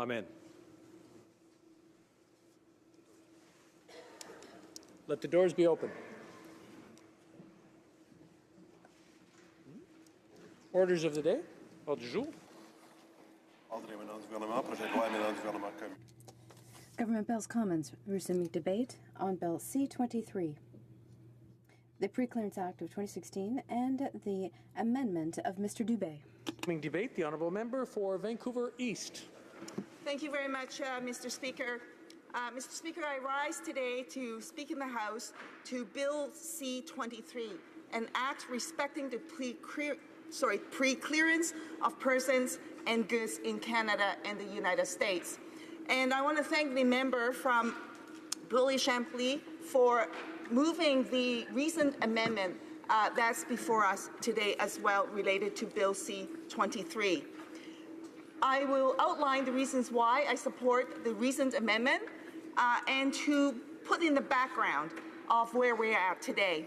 Amen. Let the doors be open. Orders of the day. Ordre du jour. Government Bills Commons resuming debate on Bill C-23, the Pre-Clearance Act of 2016 and the amendment of Mr. Dubé. Debate, the Honourable Member for Vancouver East. Thank you very much, Mr. Speaker. Mr. Speaker, I rise today to speak in the House to Bill C-23, an act respecting the pre-clearance of persons and goods in Canada and the United States. And I want to thank the member from Bully-Champlain for moving the recent amendment that's before us today as well related to Bill C-23. I will outline the reasons why I support the recent amendment and to put in the background of where we are at today.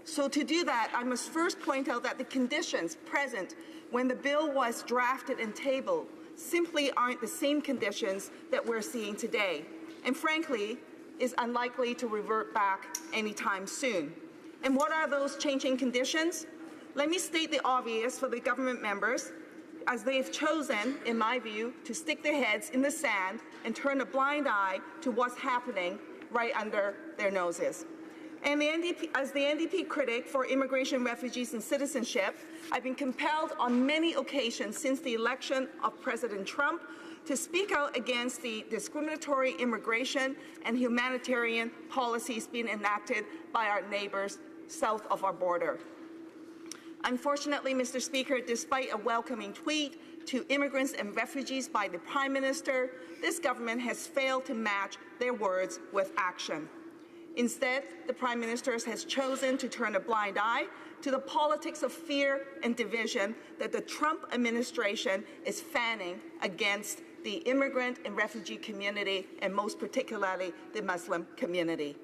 So to do that, I must first point out that the conditions present when the bill was drafted and tabled simply aren't the same conditions that we're seeing today, and frankly, is unlikely to revert back anytime soon. And what are those changing conditions? Let me state the obvious for the government members, as they have chosen, in my view, to stick their heads in the sand and turn a blind eye to what's happening right under their noses. And as the NDP critic for immigration, refugees and citizenship, I've been compelled on many occasions since the election of President Trump to speak out against the discriminatory immigration and humanitarian policies being enacted by our neighbours south of our border. Unfortunately, Mr. Speaker, despite a welcoming tweet to immigrants and refugees by the Prime Minister, this government has failed to match their words with action. Instead, the Prime Minister has chosen to turn a blind eye to the politics of fear and division that the Trump administration is fanning against the immigrant and refugee community, and most particularly the Muslim community.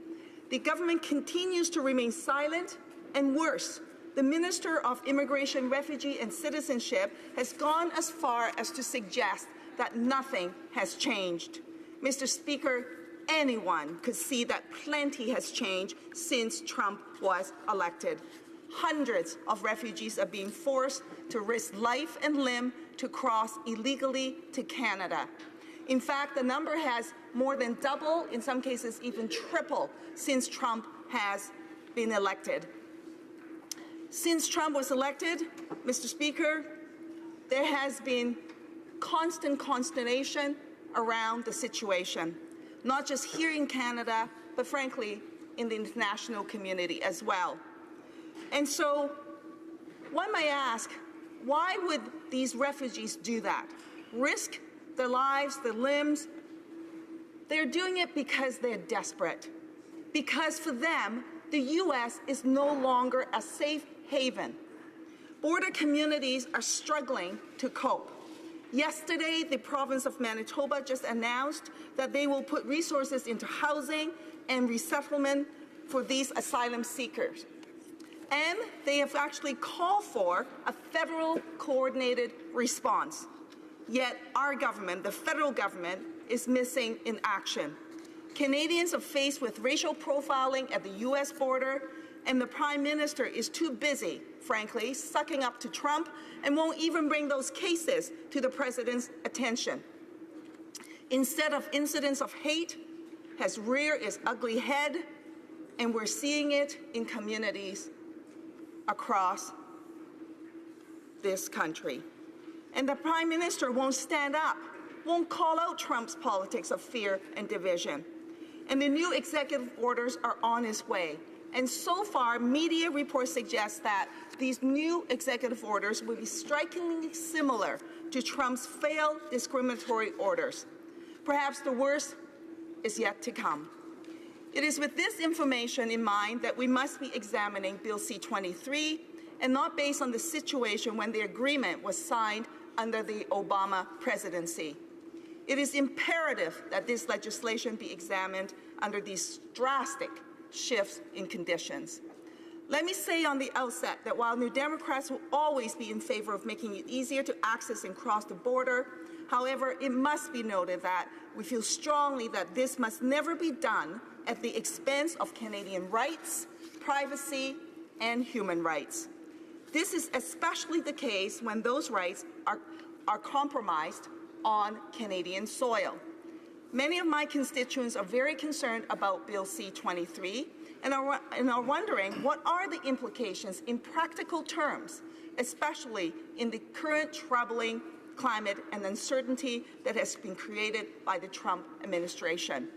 The government continues to remain silent, and worse, the Minister of Immigration, Refugee and Citizenship has gone as far as to suggest that nothing has changed. Mr. Speaker, anyone could see that plenty has changed since Trump was elected. Hundreds of refugees are being forced to risk life and limb to cross illegally to Canada. In fact, the number has more than doubled, in some cases even tripled, since Trump has been elected. Since Trump was elected, Mr. Speaker, there has been constant consternation around the situation, not just here in Canada, but frankly, in the international community as well. And so one might ask, why would these refugees do that? Risk their lives, their limbs? They're doing it because they're desperate. Because for them, the U.S. is no longer a safe haven. Border communities are struggling to cope. Yesterday, the province of Manitoba just announced that they will put resources into housing and resettlement for these asylum seekers. And they have actually called for a federal coordinated response. Yet our government, the federal government, is missing in action. Canadians are faced with racial profiling at the U.S. border, and the Prime Minister is too busy, frankly, sucking up to Trump and won't even bring those cases to the President's attention. Instead, of incidents of hate has reared its ugly head, and we're seeing it in communities across this country. And the Prime Minister won't stand up, won't call out Trump's politics of fear and division. And the new executive orders are on its way. And so far, media reports suggest that these new executive orders will be strikingly similar to Trump's failed discriminatory orders. Perhaps the worst is yet to come. It is with this information in mind that we must be examining Bill C-23, and not based on the situation when the agreement was signed under the Obama presidency. It is imperative that this legislation be examined under these drastic shifts in conditions. Let me say on the outset that while New Democrats will always be in favor of making it easier to access and cross the border, However, it must be noted that we feel strongly that this must never be done at the expense of Canadian rights, privacy, and human rights. This is especially the case when those rights are compromised on Canadian soil. Many of my constituents are very concerned about Bill C-23 and are wondering what are the implications in practical terms, especially in the current troubling climate and uncertainty that has been created by the Trump administration.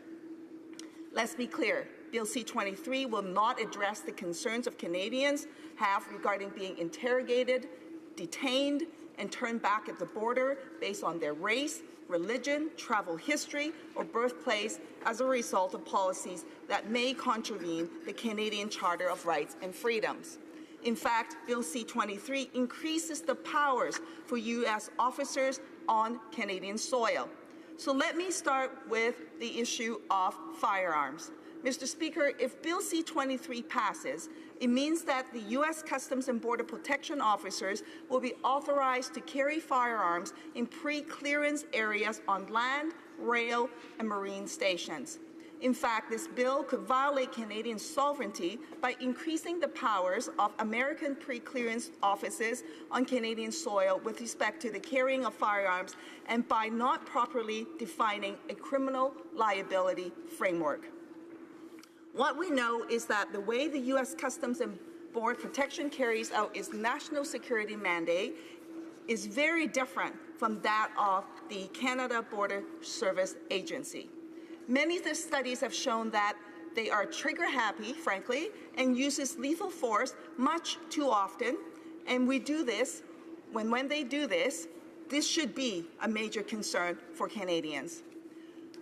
Let's be clear, Bill C-23 will not address the concerns of Canadians have regarding being interrogated, detained, and turned back at the border based on their race, religion, travel history, or birthplace as a result of policies that may contravene the Canadian Charter of Rights and Freedoms. In fact, Bill C-23 increases the powers for U.S. officers on Canadian soil. So let me start with the issue of firearms. Mr. Speaker, if Bill C-23 passes, it means that the U.S. Customs and Border Protection officers will be authorized to carry firearms in pre-clearance areas on land, rail, and marine stations. In fact, this bill could violate Canadian sovereignty by increasing the powers of American pre-clearance offices on Canadian soil with respect to the carrying of firearms and by not properly defining a criminal liability framework. What we know is that the way the U.S. Customs and Border Protection carries out its national security mandate is very different from that of the Canada Border Service Agency. Many of the studies have shown that they are trigger-happy, frankly, and uses lethal force much too often. And we do this, when they do this, this should be a major concern for Canadians.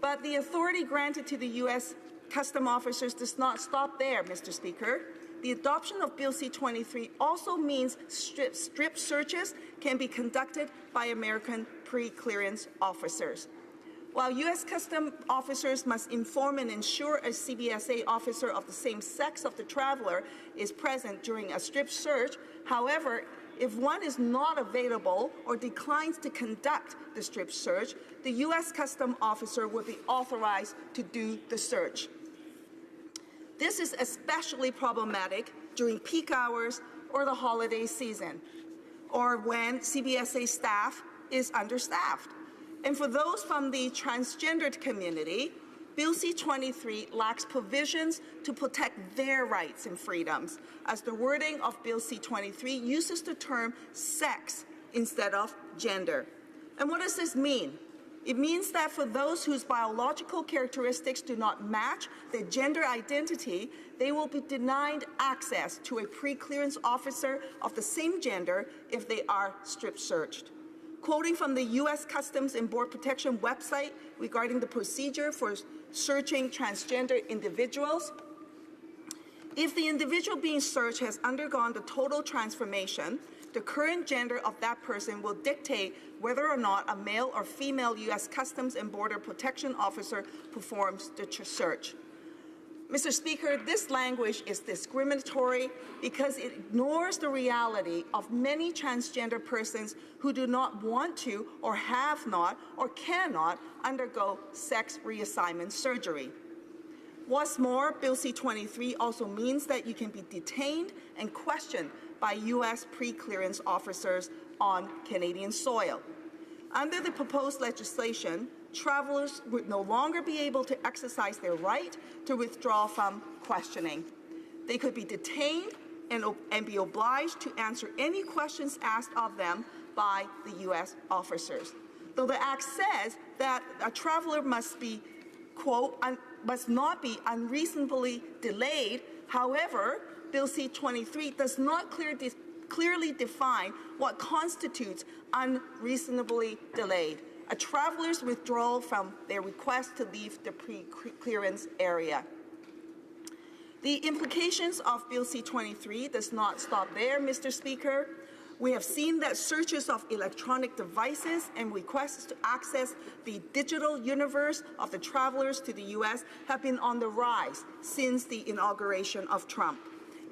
But the authority granted to the U.S. Customs officers does not stop there, Mr. Speaker. The adoption of Bill C-23 also means strip searches can be conducted by American pre-clearance officers. While U.S. Customs officers must inform and ensure a CBSA officer of the same sex of the traveler is present during a strip search, however, if one is not available or declines to conduct the strip search, the U.S. Customs officer will be authorized to do the search. This is especially problematic during peak hours or the holiday season, or when CBSA staff is understaffed. And for those from the transgendered community, Bill C-23 lacks provisions to protect their rights and freedoms, as the wording of Bill C-23 uses the term sex instead of gender. And what does this mean? It means that for those whose biological characteristics do not match their gender identity, they will be denied access to a pre-clearance officer of the same gender if they are strip searched. Quoting from the U.S. Customs and Border Protection website regarding the procedure for searching transgender individuals, if the individual being searched has undergone the total transformation, the current gender of that person will dictate whether or not a male or female U.S. Customs and Border Protection officer performs the search. Mr. Speaker, this language is discriminatory because it ignores the reality of many transgender persons who do not want to or have not or cannot undergo sex reassignment surgery. What's more, Bill C-23 also means that you can be detained and questioned by U.S. pre-clearance officers on Canadian soil. Under the proposed legislation, travelers would no longer be able to exercise their right to withdraw from questioning. They could be detained and be obliged to answer any questions asked of them by the U.S. officers. Though the Act says that a traveler must be, quote, must not be unreasonably delayed, however, Bill C-23 does not clearly define what constitutes unreasonably delayed. A traveler's withdrawal from their request to leave the pre-clearance area. The implications of Bill C-23 does not stop there, Mr. Speaker. We have seen that searches of electronic devices and requests to access the digital universe of the travelers to the U.S. have been on the rise since the inauguration of Trump.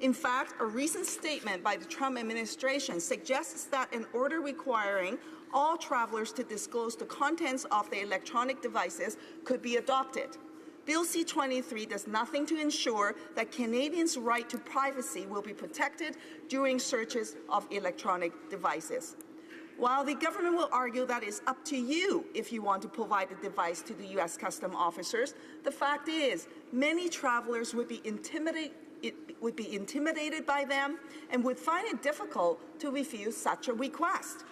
In fact, a recent statement by the Trump administration suggests that an order requiring all travelers to disclose the contents of their electronic devices could be adopted. Bill C-23 does nothing to ensure that Canadians' right to privacy will be protected during searches of electronic devices. While the government will argue that it's up to you if you want to provide the device to the U.S. Customs officers, the fact is many travelers would be intimidated by them and would find it difficult to refuse such a request.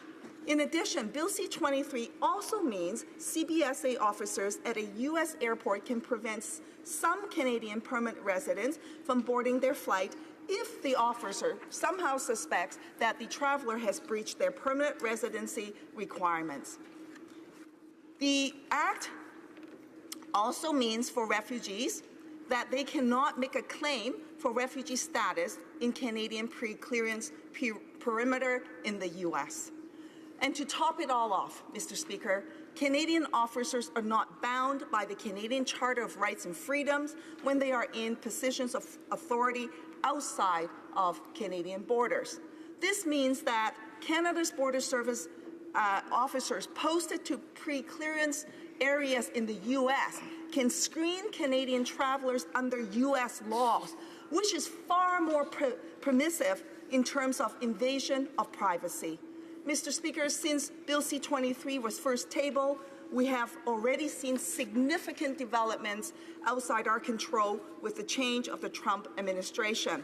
In addition, Bill C-23 also means CBSA officers at a U.S. airport can prevent some Canadian permanent residents from boarding their flight if the officer somehow suspects that the traveler has breached their permanent residency requirements. The Act also means for refugees that they cannot make a claim for refugee status in Canadian pre-clearance perimeter in the U.S. And to top it all off, Mr. Speaker, Canadian officers are not bound by the Canadian Charter of Rights and Freedoms when they are in positions of authority outside of Canadian borders. This means that Canada's Border Service officers posted to pre-clearance areas in the U.S. can screen Canadian travelers under U.S. laws, which is far more permissive in terms of invasion of privacy. Mr. Speaker, since Bill C-23 was first tabled, we have already seen significant developments outside our control with the change of the Trump administration.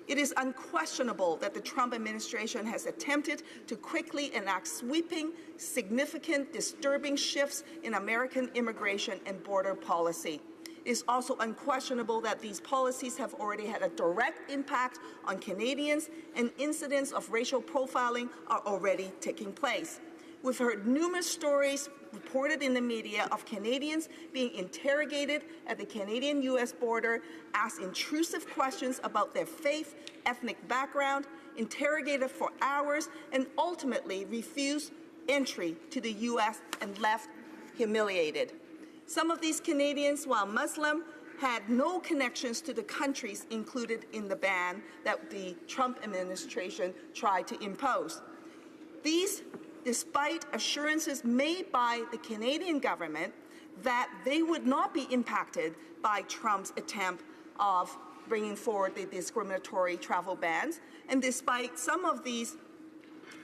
It is unquestionable that the Trump administration has attempted to quickly enact sweeping, significant, disturbing shifts in American immigration and border policy. It is also unquestionable that these policies have already had a direct impact on Canadians, and incidents of racial profiling are already taking place. We've heard numerous stories reported in the media of Canadians being interrogated at the Canadian-U.S. border, asked intrusive questions about their faith, ethnic background, interrogated for hours, and ultimately refused entry to the U.S. and left humiliated. Some of these Canadians, while Muslim, had no connections to the countries included in the ban that the Trump administration tried to impose. These, despite assurances made by the Canadian government that they would not be impacted by Trump's attempt of bringing forward the discriminatory travel bans, and despite some of these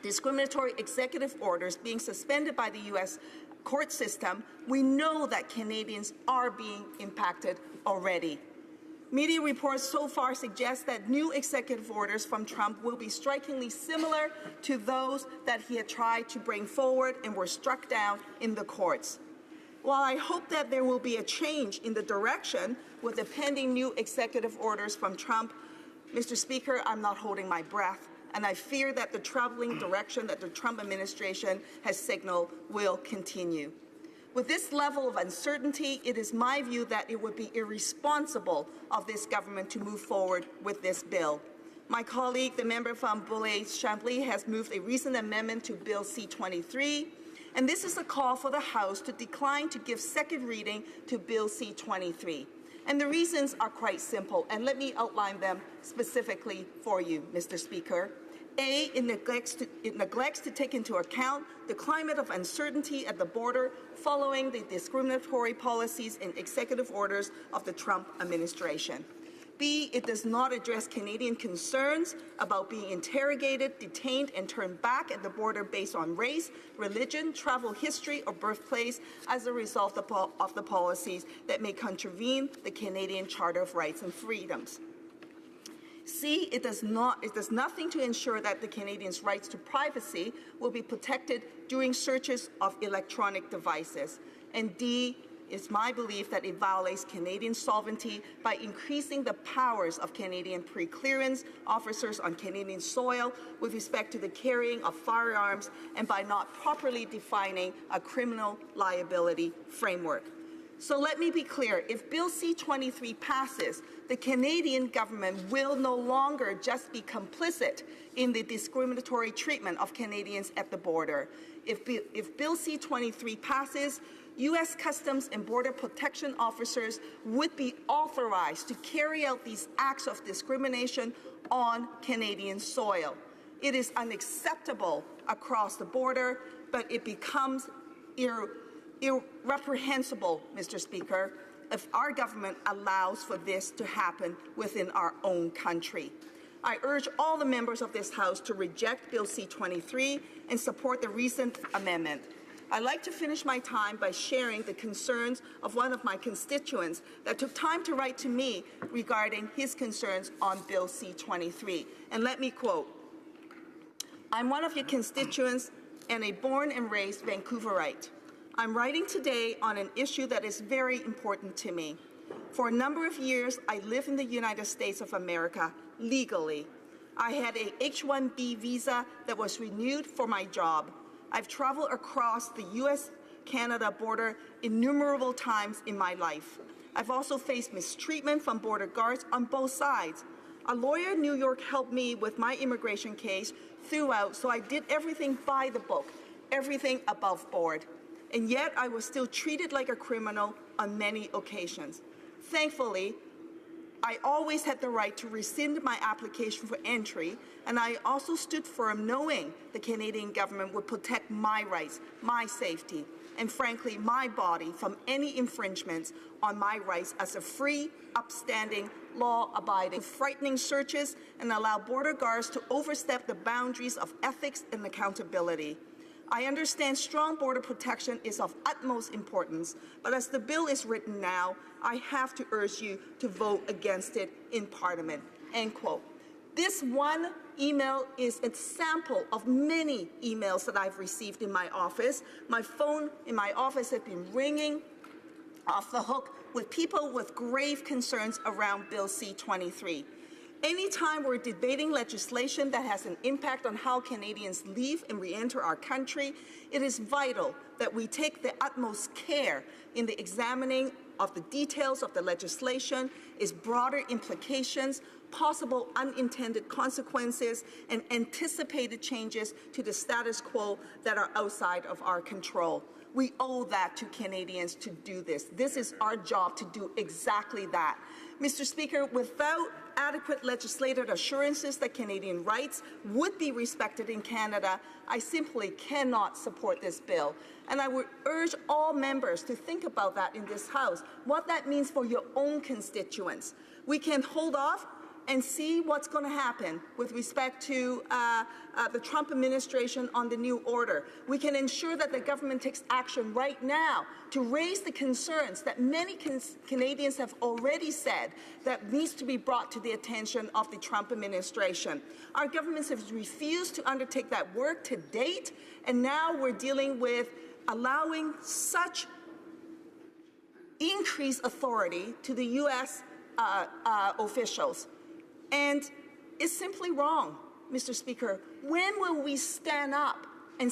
discriminatory executive orders being suspended by the U.S. court system, we know that Canadians are being impacted already. Media reports so far suggest that new executive orders from Trump will be strikingly similar to those that he had tried to bring forward and were struck down in the courts. While I hope that there will be a change in the direction with the pending new executive orders from Trump, Mr. Speaker, I'm not holding my breath, and I fear that the troubling direction that the Trump administration has signaled will continue. With this level of uncertainty, it is my view that it would be irresponsible of this government to move forward with this bill. My colleague, the member from Boulay-Chambly, has moved a recent amendment to Bill C-23, and this is a call for the House to decline to give second reading to Bill C-23. And the reasons are quite simple, and let me outline them specifically for you, Mr. Speaker. A, it neglects to take into account the climate of uncertainty at the border following the discriminatory policies and executive orders of the Trump administration. B, it does not address Canadian concerns about being interrogated, detained, and turned back at the border based on race, religion, travel history, or birthplace as a result of the policies that may contravene the Canadian Charter of Rights and Freedoms. C, it does nothing to ensure that the Canadians' rights to privacy will be protected during searches of electronic devices. And D, it's my belief that it violates Canadian sovereignty by increasing the powers of Canadian pre-clearance officers on Canadian soil with respect to the carrying of firearms and by not properly defining a criminal liability framework. So let me be clear, if Bill C-23 passes, the Canadian government will no longer just be complicit in the discriminatory treatment of Canadians at the border. If Bill C-23 passes, U.S. Customs and Border Protection officers would be authorized to carry out these acts of discrimination on Canadian soil. It is unacceptable across the border, but it becomes irreprehensible, Mr. Speaker, if our government allows for this to happen within our own country. I urge all the members of this House to reject Bill C-23 and support the recent amendment. I'd like to finish my time by sharing the concerns of one of my constituents that took time to write to me regarding his concerns on Bill C-23. And let me quote, "I'm one of your constituents and a born and raised Vancouverite. I'm writing today on an issue that is very important to me. For a number of years, I lived in the United States of America legally. I had a H-1B visa that was renewed for my job. I've traveled across the U.S.-Canada border innumerable times in my life. I've also faced mistreatment from border guards on both sides. A lawyer in New York helped me with my immigration case throughout, so I did everything by the book, everything above board. And yet I was still treated like a criminal on many occasions. Thankfully, I always had the right to rescind my application for entry, and I also stood firm knowing the Canadian government would protect my rights, my safety, and frankly, my body from any infringements on my rights as a free, upstanding, law-abiding, frightening searches and allow border guards to overstep the boundaries of ethics and accountability. I understand strong border protection is of utmost importance, but as the bill is written now, I have to urge you to vote against it in Parliament." End quote. This one email is a sample of many emails that I've received in my office. My phone in my office has been ringing off the hook with people with grave concerns around Bill C-23. Anytime we're debating legislation that has an impact on how Canadians leave and re-enter our country, it is vital that we take the utmost care in the examining of the details of the legislation, its broader implications, possible unintended consequences, and anticipated changes to the status quo that are outside of our control. We owe that to Canadians to do this. This is our job to do exactly that. Mr. Speaker, without adequate legislative assurances that Canadian rights would be respected in Canada, I simply cannot support this bill. And I would urge all members to think about that in this House, what that means for your own constituents. We can hold off and see what's going to happen with respect to the Trump administration on the new order. We can ensure that the government takes action right now to raise the concerns that many Canadians have already said that needs to be brought to the attention of the Trump administration. Our governments have refused to undertake that work to date, and now we're dealing with allowing such increased authority to the U.S. Officials. And it's simply wrong, Mr. Speaker. When will we stand up and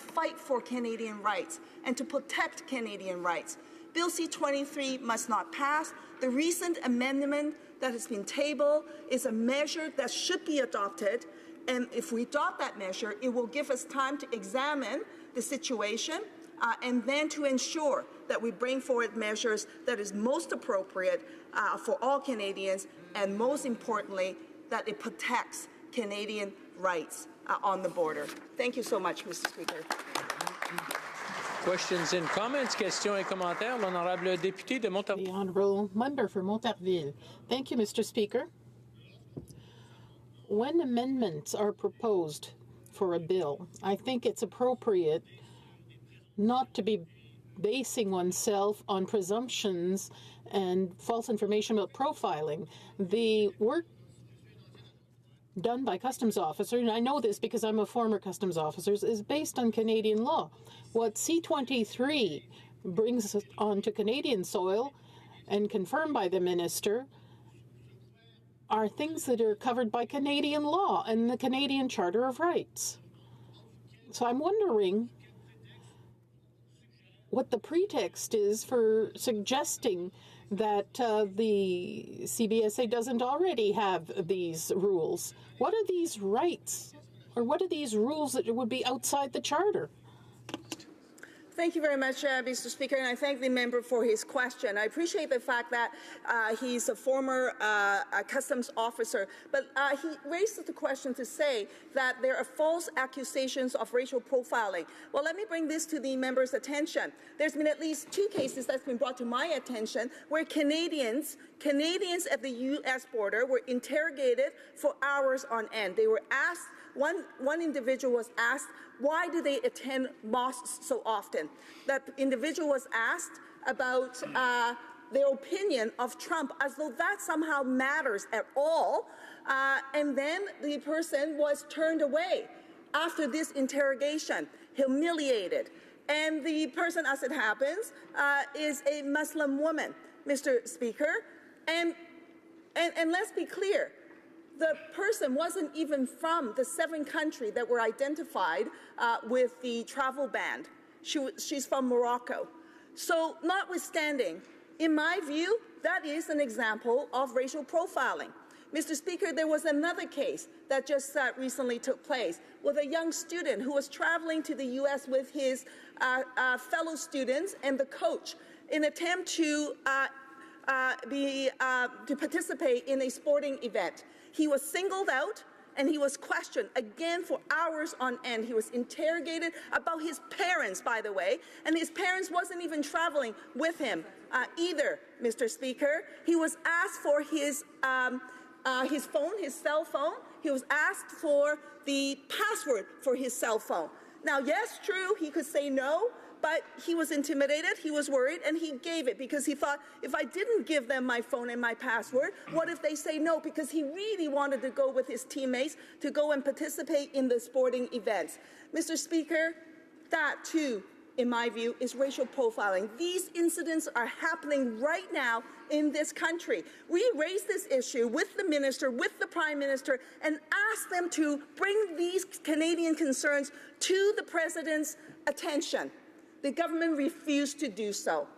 fight for Canadian rights and to protect Canadian rights? Bill C-23 must not pass. The recent amendment that has been tabled is a measure that should be adopted, and if we adopt that measure, it will give us time to examine the situation and then to ensure that we bring forward measures that is most appropriate for all Canadians, and most importantly, that it protects Canadian rights on the border. Thank you so much, Mr. Speaker. Questions and comments. Questions et commentaires. L'honorable député de Montarville. The honourable member for Montarville. Thank you, Mr. Speaker. When amendments are proposed for a bill, I think it's appropriate not to be basing oneself on presumptions and false information about profiling. The work done by customs officers, and I know this because I'm a former customs officer, is based on Canadian law. What C-23 brings onto Canadian soil and confirmed by the minister are things that are covered by Canadian law and the Canadian Charter of Rights. So I'm wondering what the pretext is for suggesting that the CBSA doesn't already have these rules. What are these rights, or what are these rules that would be outside the Charter? Thank you very much, Mr. Speaker, and I thank the member for his question. I appreciate the fact that he's a former customs officer, but he raised the question to say that there are false accusations of racial profiling. Well, let me bring this to the member's attention. There's been at least 2 cases that's been brought to my attention where Canadians at the U.S. border were interrogated for hours on end. They were asked, one individual was asked, why do they attend mosques so often? That individual was asked about their opinion of Trump, as though that somehow matters at all. And then the person was turned away after this interrogation, humiliated. And the person, as it happens, is a Muslim woman, Mr. Speaker. And let's be clear, the person wasn't even from the 7 countries that were identified with the travel ban. She's from Morocco. So notwithstanding, in my view, that is an example of racial profiling. Mr. Speaker, there was another case that just recently took place with a young student who was traveling to the U.S. with his fellow students and the coach in an attempt to participate in a sporting event. He was singled out and he was questioned again for hours on end. He was interrogated about his parents, by the way, and his parents wasn't even traveling with him either, Mr. Speaker. He was asked for his phone, his cell phone. He was asked for the password for his cell phone. Now, yes, true, he could say no, but he was intimidated, he was worried, and he gave it because he thought, if I didn't give them my phone and my password, what if they say no? Because he really wanted to go with his teammates to go and participate in the sporting events. Mr. Speaker, that too, in my view, is racial profiling. These incidents are happening right now in this country. We raised this issue with the minister, with the Prime Minister, and asked them to bring these Canadian concerns to the President's attention. The government refused to do so.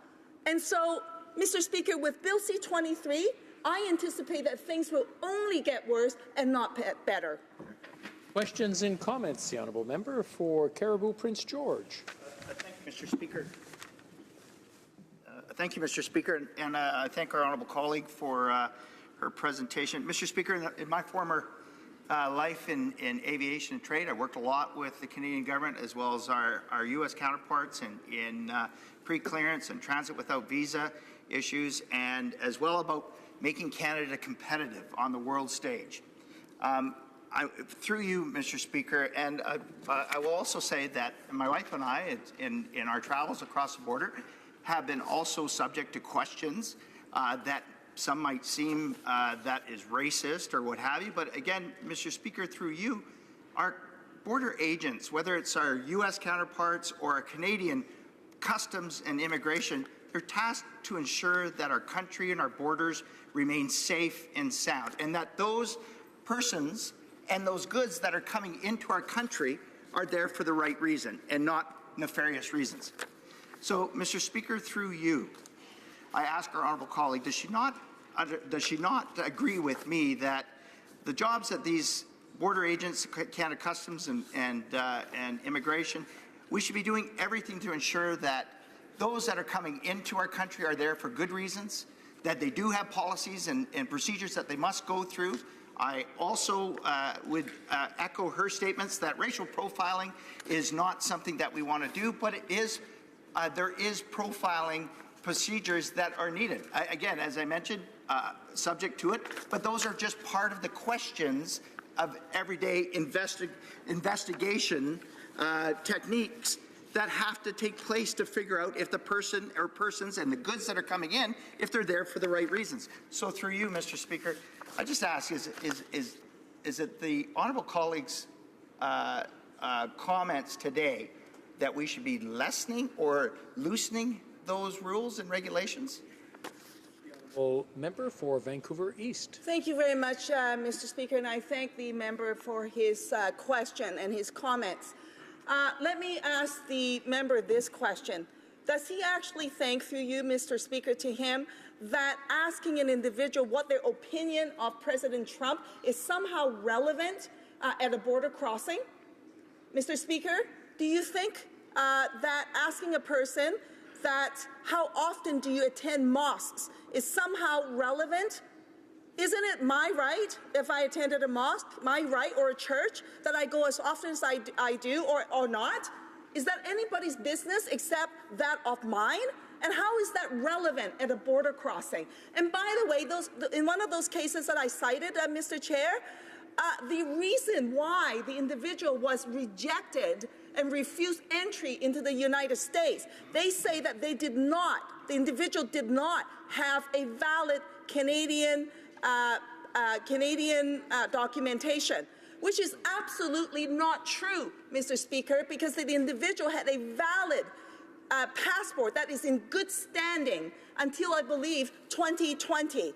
And so, Mr. Speaker, with Bill C-23, I anticipate that things will only get worse and not better. Questions and comments? The honourable member for Caribou Prince George. Thank you, Mr. Speaker. Thank you, Mr. Speaker, and I thank our honourable colleague for her presentation. Mr. Speaker, in my former life in aviation and trade, I worked a lot with the Canadian government as well as our U.S. counterparts in pre-clearance and transit without visa issues, and as well about making Canada competitive on the world stage. Through you, Mr. Speaker, and I will also say that my wife and I, in our travels across the border, have been also subject to questions that some might seem that is racist or what have you. But again, Mr. Speaker, through you, our border agents, whether it's our U.S. counterparts or our Canadian customs and immigration, they're tasked to ensure that our country and our borders remain safe and sound, and that those persons and those goods that are coming into our country are there for the right reason and not nefarious reasons. So, Mr. Speaker, through you, I ask our honourable colleague, does she not agree with me that the jobs that these border agents, Canada Customs and Immigration, we should be doing everything to ensure that those that are coming into our country are there for good reasons, that they do have policies and procedures that they must go through. I also would echo her statements that racial profiling is not something that we want to do, but it is, there is profiling procedures that are needed. Again, as I mentioned, subject to it, but those are just part of the questions of everyday investigation techniques that have to take place to figure out if the person or persons and the goods that are coming in, if they're there for the right reasons. So through you, Mr. Speaker, I just ask, is it the honourable colleague's comments today that we should be lessening or loosening those rules and regulations? Member for Vancouver East. Thank you very much, Mr. Speaker, and I thank the member for his question and his comments. Let me ask the member this question. Does he actually think, through you, Mr. Speaker, to him, that asking an individual what their opinion of President Trump is somehow relevant at a border crossing? Mr. Speaker, do you think that asking a person that how often do you attend mosques is somehow relevant? Isn't it my right, if I attended a mosque, my right, or a church, that I go as often as I do or not? Is that anybody's business except that of mine? And how is that relevant at a border crossing? And by the way, in one of those cases that I cited, Mr. Chair, the reason why the individual was rejected and refused entry into the United States, they say that the individual did not have a valid Canadian documentation, which is absolutely not true, Mr. Speaker, because the individual had a valid passport that is in good standing until, I believe, 2020.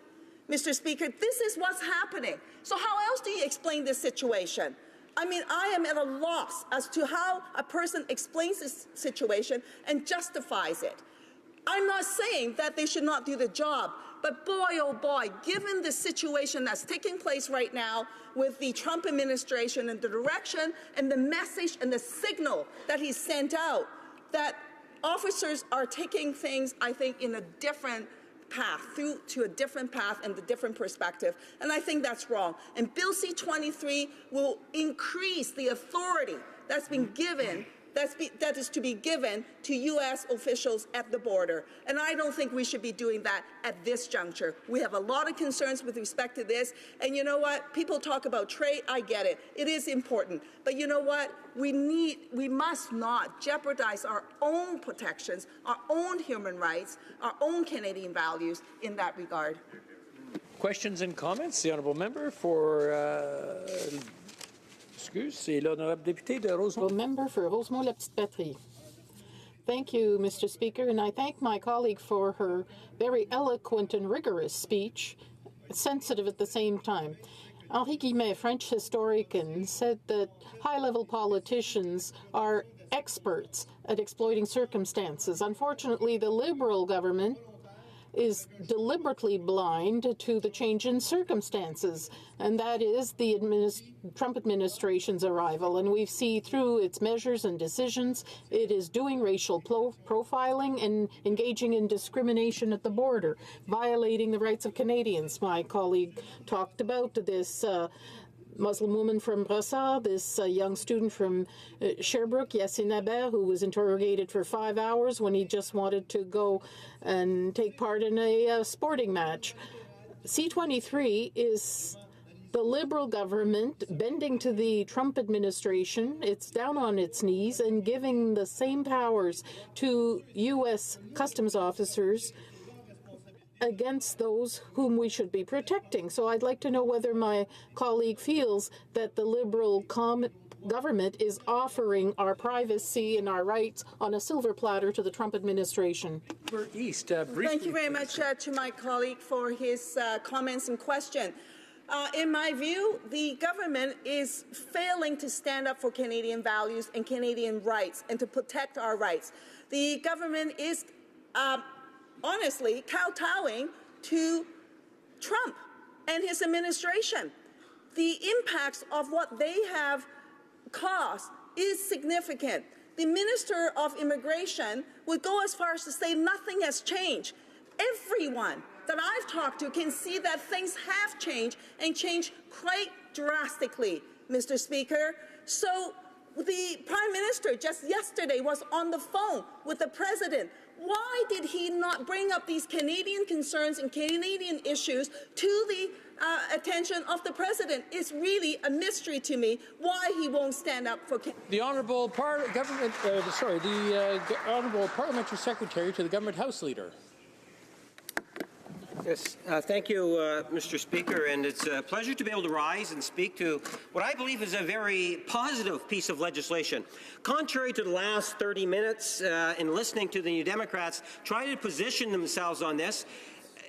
Mr. Speaker, this is what's happening. So how else do you explain this situation? I mean, I am at a loss as to how a person explains this situation and justifies it. I'm not saying that they should not do the job, but boy, oh boy, given the situation that's taking place right now with the Trump administration and the direction and the message and the signal that he sent out, that officers are taking things, I think, in a different path, to a different path and a different perspective. And I think that's wrong. And Bill C-23 will increase the authority that's been given, that is to be given to U.S. officials at the border. And I don't think we should be doing that at this juncture. We have a lot of concerns with respect to this. And you know what? People talk about trade. I get it. It is important. But you know what? We must not jeopardize our own protections, our own human rights, our own Canadian values in that regard. Questions and comments? The honourable member for c'est l'honorable député de Rosemont. Member for Rosemont-la-Petite-Patrie. Thank you, Mr. Speaker, and I thank my colleague for her very eloquent and rigorous speech, sensitive at the same time. Henri Guillemets, French historian, said that high-level politicians are experts at exploiting circumstances. Unfortunately, the Liberal government is deliberately blind to the change in circumstances, and that is the Trump administration's arrival. And we see through its measures and decisions, it is doing racial profiling and engaging in discrimination at the border, violating the rights of Canadians. My colleague talked about this Muslim woman from Brossard, this young student from Sherbrooke, Yassine Aber, who was interrogated for 5 hours when he just wanted to go and take part in a sporting match. C-23 is the Liberal government bending to the Trump administration. It's down on its knees and giving the same powers to U.S. customs officers against those whom we should be protecting. So I'd like to know whether my colleague feels that the Liberal government is offering our privacy and our rights on a silver platter to the Trump administration. East, Thank you very much to my colleague for his comments and question. In my view, the government is failing to stand up for Canadian values and Canadian rights and to protect our rights. The government is honestly kowtowing to Trump and his administration. The impacts of what they have caused is significant. The Minister of Immigration would go as far as to say nothing has changed. Everyone that I've talked to can see that things have changed and changed quite drastically, Mr. Speaker. So the Prime Minister just yesterday was on the phone with the President. Why did he not bring up these Canadian concerns and Canadian issues to the attention of the President? It's really a mystery to me why he won't stand up for the Honourable Honourable Parliamentary Secretary to the Government House Leader. Yes, thank you, Mr. Speaker, and it's a pleasure to be able to rise and speak to what I believe is a very positive piece of legislation. Contrary to the last 30 minutes in listening to the New Democrats try to position themselves on this,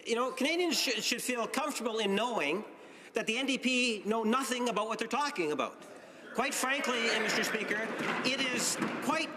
you know, Canadians should feel comfortable in knowing that the NDP know nothing about what they're talking about. Quite frankly, Mr. Speaker, it is quite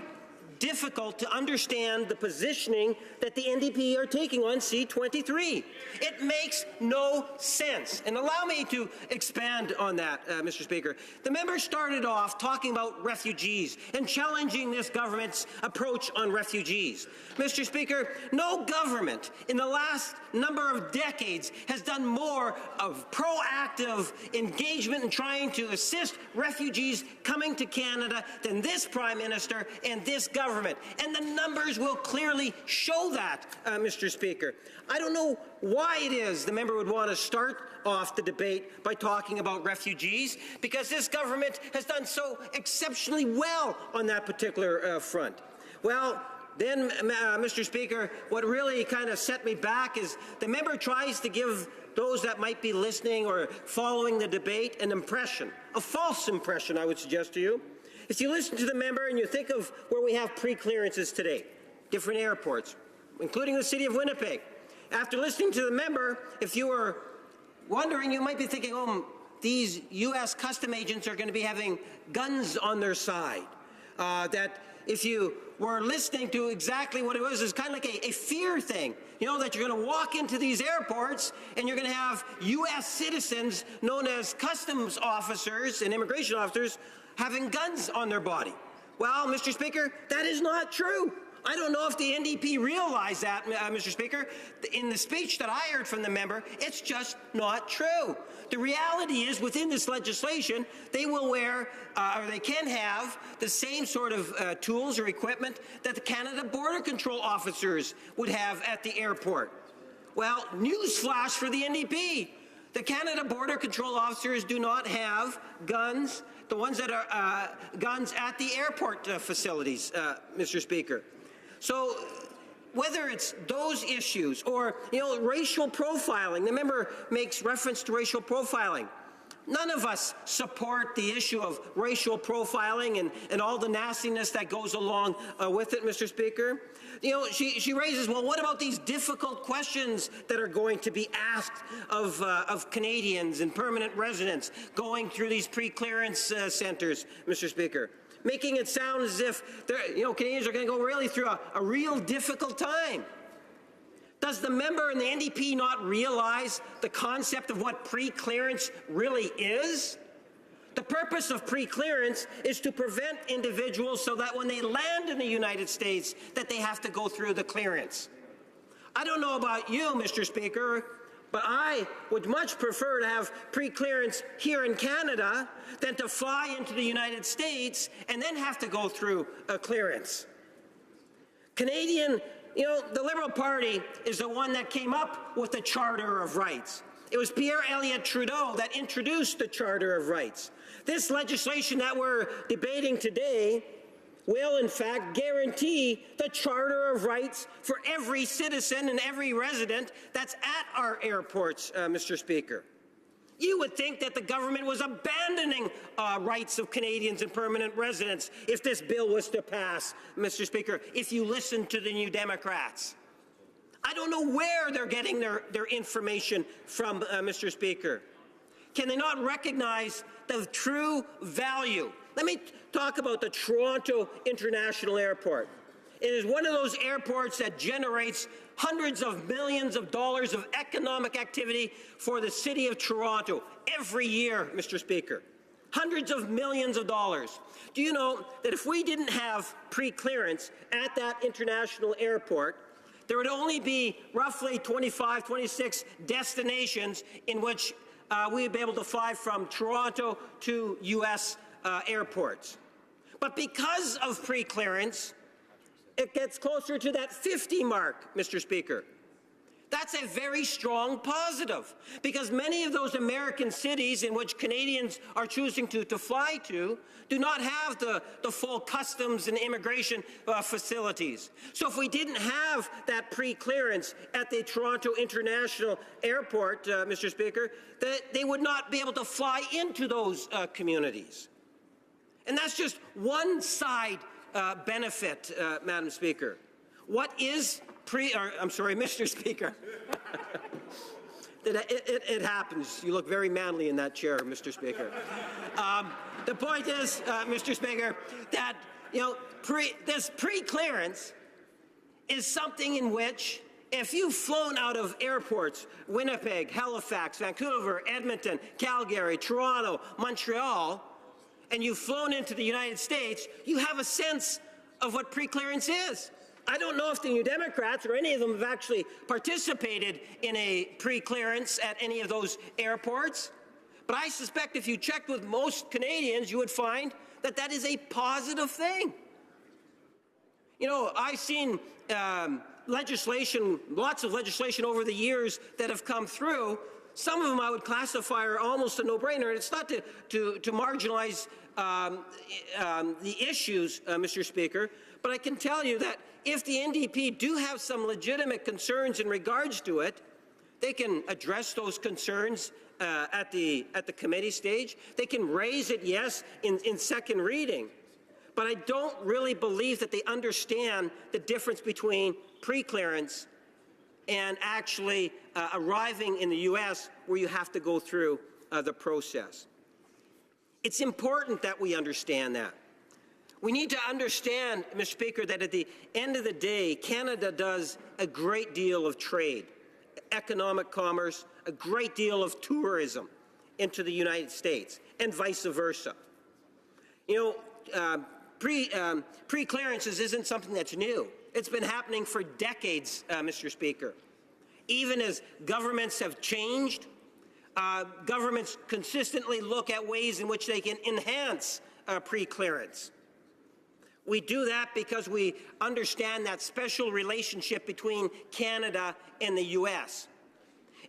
difficult to understand the positioning that the NDP are taking on C-23. It makes no sense. And allow me to expand on that, Mr. Speaker. The member started off talking about refugees and challenging this government's approach on refugees. Mr. Speaker, no government in the last number of decades has done more of proactive engagement in trying to assist refugees coming to Canada than this Prime Minister and this government. And the numbers will clearly show that, Mr. Speaker. I don't know why it is the member would want to start off the debate by talking about refugees, because this government has done so exceptionally well on that particular front. Well, then, Mr. Speaker, what really kind of set me back is the member tries to give those that might be listening or following the debate an impression, a false impression, I would suggest to you. If you listen to the member and you think of where we have pre-clearances today, different airports, including the city of Winnipeg, after listening to the member, if you were wondering, you might be thinking, oh, these U.S. custom agents are going to be having guns on their side. That if you were listening to exactly what it was, it's kind of like a fear thing. You know, that you're going to walk into these airports and you're going to have U.S. citizens known as customs officers and immigration officers having guns on their body. Well, Mr. Speaker, that is not true. I don't know if the NDP realized that, Mr. Speaker. In the speech that I heard from the member, it's just not true. The reality is, within this legislation, they will wear, or they can have, the same sort of tools or equipment that the Canada Border Control officers would have at the airport. Well, newsflash for the NDP. The Canada Border Control officers do not have guns, the ones that are guns at the airport facilities, Mr. Speaker. So whether it's those issues or, racial profiling, the member makes reference to racial profiling. None of us support the issue of racial profiling and all the nastiness that goes along with it, Mr. Speaker. She raises, well, what about these difficult questions that are going to be asked of Canadians and permanent residents going through these pre-clearance centres, Mr. Speaker? Making it sound as if Canadians are going to go really through a real difficult time. Does the member and the NDP not realize the concept of what pre-clearance really is? The purpose of pre-clearance is to prevent individuals so that when they land in the United States that they have to go through the clearance. I don't know about you, Mr. Speaker, but I would much prefer to have pre-clearance here in Canada than to fly into the United States and then have to go through a clearance. The Liberal Party is the one that came up with the Charter of Rights. It was Pierre Elliott Trudeau that introduced the Charter of Rights. This legislation that we're debating today will, in fact, guarantee the Charter of Rights for every citizen and every resident that's at our airports, Mr. Speaker. You would think that the government was abandoning rights of Canadians and permanent residents if this bill was to pass, Mr. Speaker, if you listen to the New Democrats. I don't know where they're getting their information from, Mr. Speaker. Can they not recognize the true value? Let me talk about the Toronto International Airport. It is one of those airports that generates hundreds of millions of dollars of economic activity for the city of Toronto every year, Mr. Speaker. Hundreds of millions of dollars. Do you know that if we didn't have pre-clearance at that international airport, there would only be roughly 25, 26 destinations in which we would be able to fly from Toronto to U.S. Airports. But because of pre-clearance, it gets closer to that 50 mark, Mr. Speaker. That's a very strong positive, because many of those American cities in which Canadians are choosing to fly to do not have the full customs and immigration facilities. So if we didn't have that pre-clearance at the Toronto International Airport, Mr. Speaker, they would not be able to fly into those communities. And that's just one side benefit, Madam Speaker. What is Mr. Speaker. It happens. You look very manly in that chair, Mr. Speaker. The point is, Mr. Speaker, that this pre-clearance is something in which, if you've flown out of airports, Winnipeg, Halifax, Vancouver, Edmonton, Calgary, Toronto, Montreal, and you've flown into the United States, you have a sense of what pre-clearance is. I don't know if the New Democrats or any of them have actually participated in a pre-clearance at any of those airports, but I suspect if you checked with most Canadians, you would find that that is a positive thing. I've seen legislation, lots of legislation over the years that have come through. Some of them I would classify are almost a no-brainer, and it's not to marginalize the issues, Mr. Speaker, but I can tell you that if the NDP do have some legitimate concerns in regards to it, they can address those concerns at the committee stage. They can raise it, yes, in second reading. But I don't really believe that they understand the difference between pre-clearance and actually arriving in the U.S. where you have to go through the process. It's important that we understand that. We need to understand, Mr. Speaker, that at the end of the day, Canada does a great deal of trade, economic commerce, a great deal of tourism into the United States, and vice versa. Pre-clearances isn't something that's new. It's been happening for decades, Mr. Speaker. Even as governments have changed, governments consistently look at ways in which they can enhance pre-clearance. We do that because we understand that special relationship between Canada and the U.S.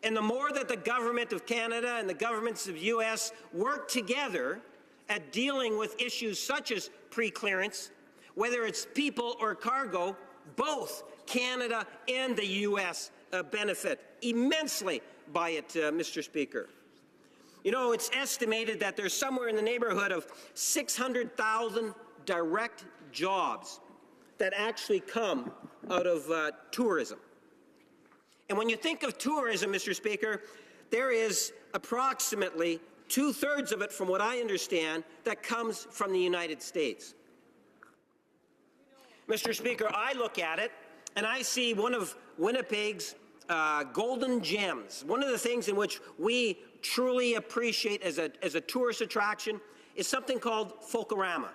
And the more that the government of Canada and the governments of the U.S. work together at dealing with issues such as pre-clearance, whether it's people or cargo, both Canada and the U.S. Benefit immensely by it, Mr. Speaker. It's estimated that there's somewhere in the neighborhood of 600,000 direct jobs that actually come out of tourism. And when you think of tourism, Mr. Speaker, there is approximately 2/3 of it, from what I understand, that comes from the United States. Mr. Speaker, I look at it and I see one of Winnipeg's golden gems. One of the things in which we truly appreciate as a tourist attraction is something called Folklorama.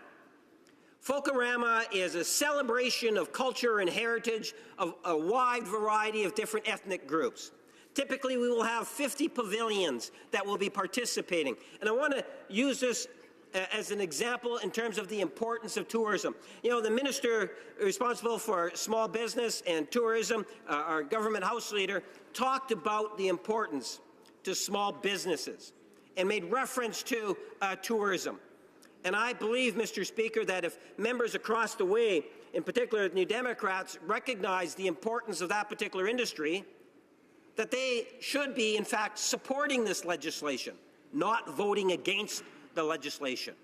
Folklorama is a celebration of culture and heritage of a wide variety of different ethnic groups. Typically, we will have 50 pavilions that will be participating. And I want to use this as an example in terms of the importance of tourism. The minister responsible for small business and tourism, our government House leader, talked about the importance to small businesses and made reference to tourism. And I believe, Mr. Speaker, that if members across the way, in particular the New Democrats, recognize the importance of that particular industry, that they should be, in fact, supporting this legislation, not voting against the legislation.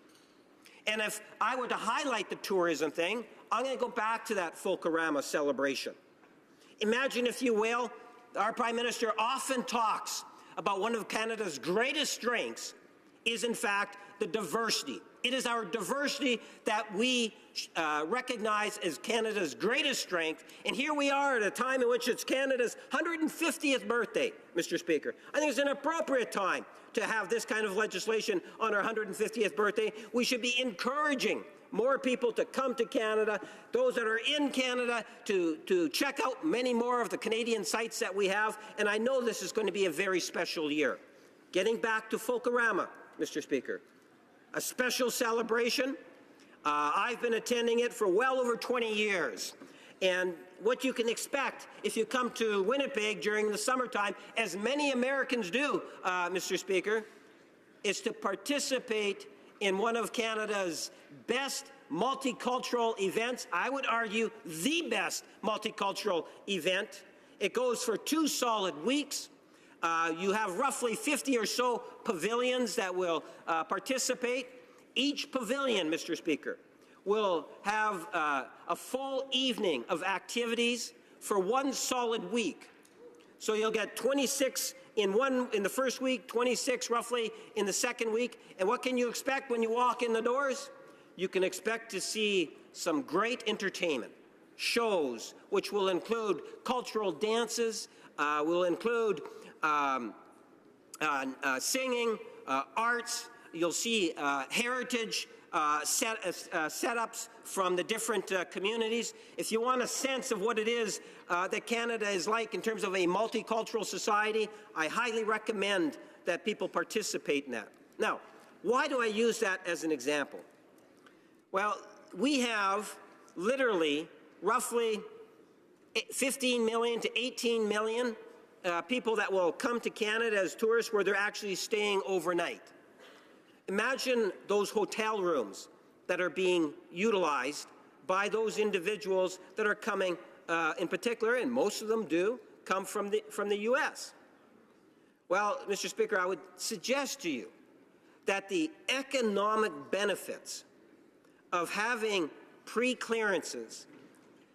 And if I were to highlight the tourism thing, I'm going to go back to that Folklorama celebration. Imagine, if you will, our Prime Minister often talks about one of Canada's greatest strengths is, in fact, the diversity. It is our diversity that we recognize as Canada's greatest strength. And here we are at a time in which it's Canada's 150th birthday, Mr. Speaker. I think it's an appropriate time to have this kind of legislation on our 150th birthday. We should be encouraging more people to come to Canada, those that are in Canada to check out many more of the Canadian sites that we have. And I know this is going to be a very special year. Getting back to Folklorama, Mr. Speaker, a special celebration. I've been attending it for well over 20 years. And what you can expect if you come to Winnipeg during the summertime, as many Americans do, Mr. Speaker, is to participate in one of Canada's best multicultural events. I would argue the best multicultural event. It goes for 2 solid weeks. You have roughly 50 or so pavilions that will participate. Each pavilion, Mr. Speaker, will have a full evening of activities for 1 solid week. So you'll get 26 in the first week, 26 roughly in the second week. And what can you expect when you walk in the doors? You can expect to see some great entertainment, shows, which will include cultural dances, will include singing, arts. You'll see heritage setups from the different communities. If you want a sense of what it is that Canada is like in terms of a multicultural society, I highly recommend that people participate in that. Now, why do I use that as an example? Well, we have literally roughly 15 million to 18 million people that will come to Canada as tourists where they're actually staying overnight. Imagine those hotel rooms that are being utilized by those individuals that are coming in particular, and most of them do come from the U.S. Well, Mr. Speaker, I would suggest to you that the economic benefits of having pre-clearances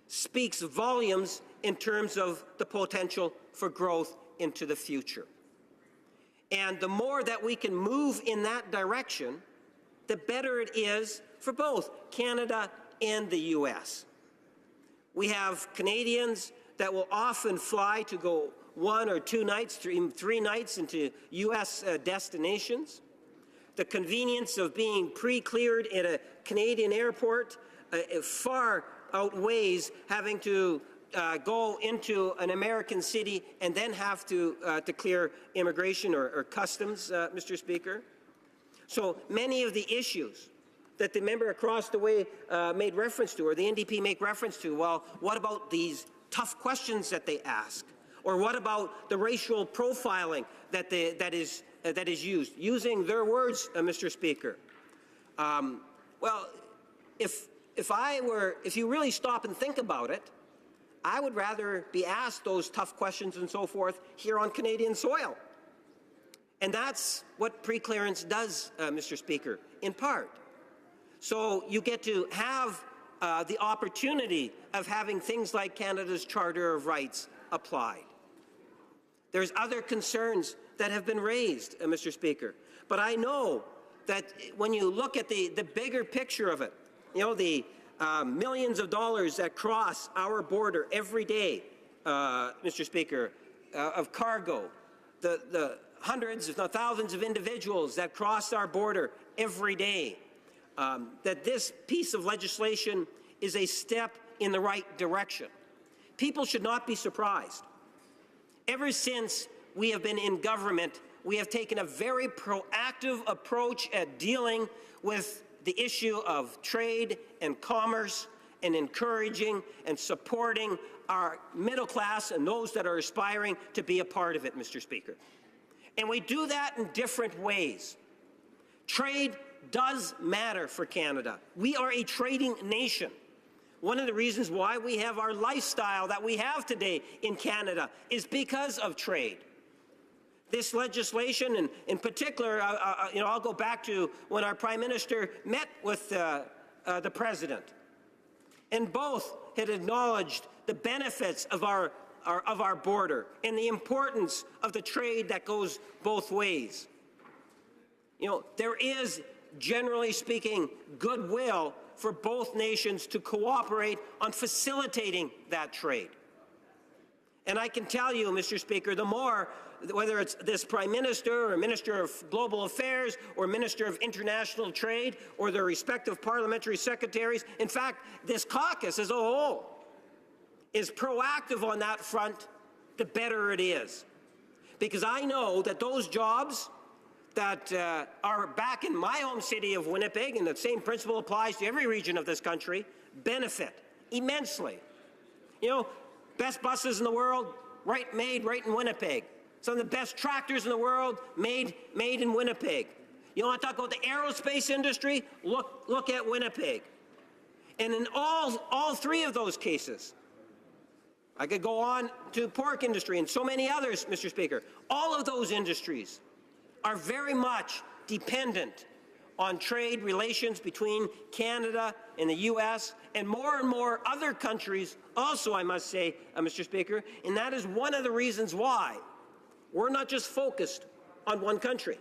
speaks volumes in terms of the potential for growth into the future. And the more that we can move in that direction, the better it is for both Canada and the U.S. We have Canadians that will often fly to go 1 or 2 nights, 3 nights into U.S. destinations. The convenience of being pre-cleared at a Canadian airport far outweighs having to go into an American city and then have to clear immigration or customs, Mr. Speaker. So many of the issues that the member across the way made reference to, or the NDP make reference to, well, what about these tough questions that they ask? Or what about the racial profiling that is used? Using their words, Mr. Speaker. Well, if you really stop and think about it, I would rather be asked those tough questions and so forth here on Canadian soil. And that's what pre-clearance does, Mr. Speaker, in part. So you get to have the opportunity of having things like Canada's Charter of Rights applied. There's other concerns that have been raised, Mr. Speaker. But I know that when you look at the bigger picture of it, you know, the millions of dollars that cross our border every day, Mr. Speaker, of cargo, the hundreds, if not thousands of individuals that cross our border every day, that this piece of legislation is a step in the right direction. People should not be surprised. Ever since we have been in government, we have taken a very proactive approach at dealing with the issue of trade and commerce and encouraging and supporting our middle class and those that are aspiring to be a part of it, Mr. Speaker. And we do that in different ways. Trade does matter for Canada. We are a trading nation. One of the reasons why we have our lifestyle that we have today in Canada is because of trade. This legislation, and in particular, I'll go back to when our Prime Minister met with the President, and both had acknowledged the benefits of our border and the importance of the trade that goes both ways. You know, there is, generally speaking, goodwill for both nations to cooperate on facilitating that trade. And I can tell you, Mr. Speaker, the more, whether it's this Prime Minister or Minister of Global Affairs or Minister of International Trade or their respective parliamentary secretaries, in fact, this caucus as a whole is proactive on that front, the better it is. Because I know that those jobs that are back in my home city of Winnipeg, and the same principle applies to every region of this country, benefit immensely. You know, best buses in the world, made right in Winnipeg. Some of the best tractors in the world, made in Winnipeg. You want to talk about the aerospace industry? Look at Winnipeg. And in all three of those cases, I could go on to pork industry and so many others, Mr. Speaker. All of those industries are very much dependent on trade relations between Canada and the U.S. and more other countries also, I must say, Mr. Speaker, and that is one of the reasons why we're not just focused on one country.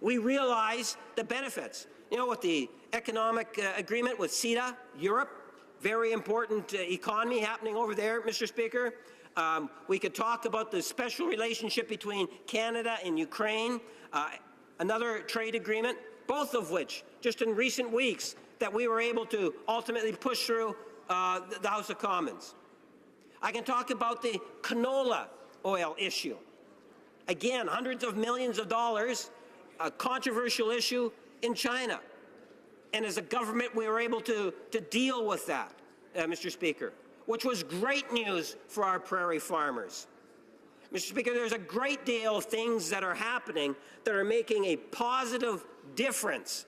We realize the benefits. You know, with the economic agreement with CETA, Europe, very important economy happening over there, Mr. Speaker. We could talk about the special relationship between Canada and Ukraine, another trade agreement, both of which, just in recent weeks, that we were able to ultimately push through the House of Commons. I can talk about the canola oil issue. Again, hundreds of millions of dollars, a controversial issue in China. And as a government, we were able to deal with that, Mr. Speaker, which was great news for our prairie farmers. Mr. Speaker, there's a great deal of things that are happening that are making a positive difference.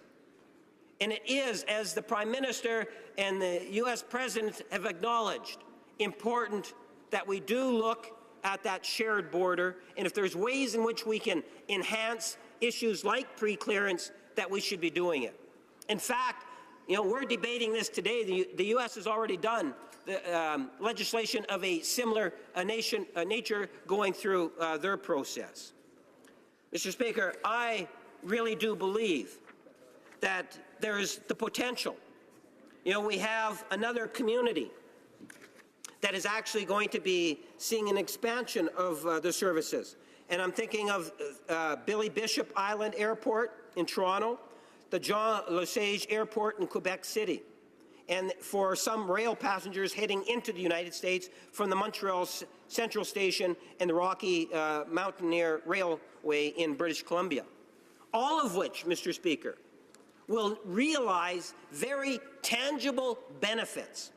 And it is, as the Prime Minister and the U.S. President have acknowledged, important that we do look at that shared border, and if there's ways in which we can enhance issues like pre-clearance, that we should be doing it. In fact, you know, we're debating this today. The U.S. has already done the legislation of a similar nature going through their process. Mr. Speaker, I really do believe that there is the potential. You know, we have another community that is actually going to be seeing an expansion of the services. And I'm thinking of Billy Bishop Island Airport in Toronto, the Jean Lesage Airport in Quebec City, and for some rail passengers heading into the United States from the Montreal Central Station and the Rocky Mountaineer Railway in British Columbia. All of which, Mr. Speaker, will realize very tangible benefits.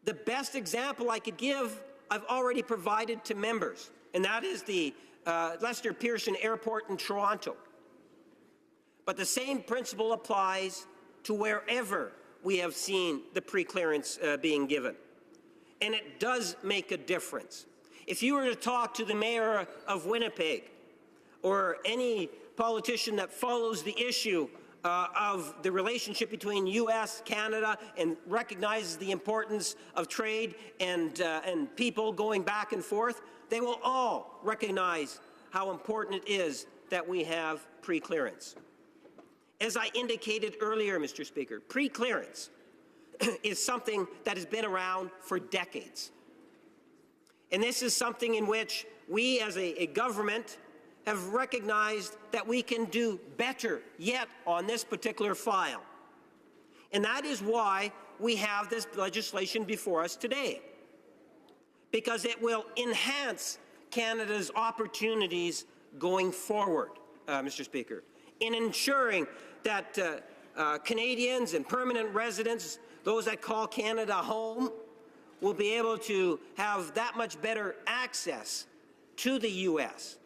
The best example I could give, I've already provided to members, and that is the Lester Pearson Airport in Toronto. But the same principle applies to wherever we have seen the pre-clearance being given. And it does make a difference. If you were to talk to the mayor of Winnipeg or any politician that follows the issue of the relationship between U.S., Canada, and recognizes the importance of trade and people going back and forth, they will all recognize how important it is that we have pre-clearance. As I indicated earlier, Mr. Speaker, pre-clearance is something that has been around for decades. And this is something in which we as a government have recognized that we can do better yet on this particular file. And that is why we have this legislation before us today, because it will enhance Canada's opportunities going forward, Mr. Speaker, in ensuring that Canadians and permanent residents, those that call Canada home, will be able to have that much better access to the U.S.,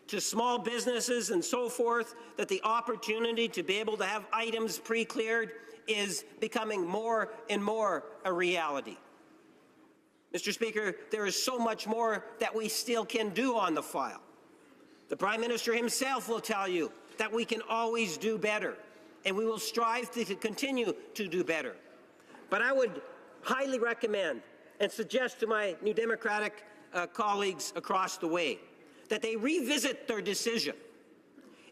to small businesses and so forth, that the opportunity to be able to have items pre-cleared is becoming more and more a reality. Mr. Speaker, there is so much more that we still can do on the file. The Prime Minister himself will tell you that we can always do better, and we will strive to continue to do better. But I would highly recommend and suggest to my New Democratic colleagues across the way that they revisit their decision.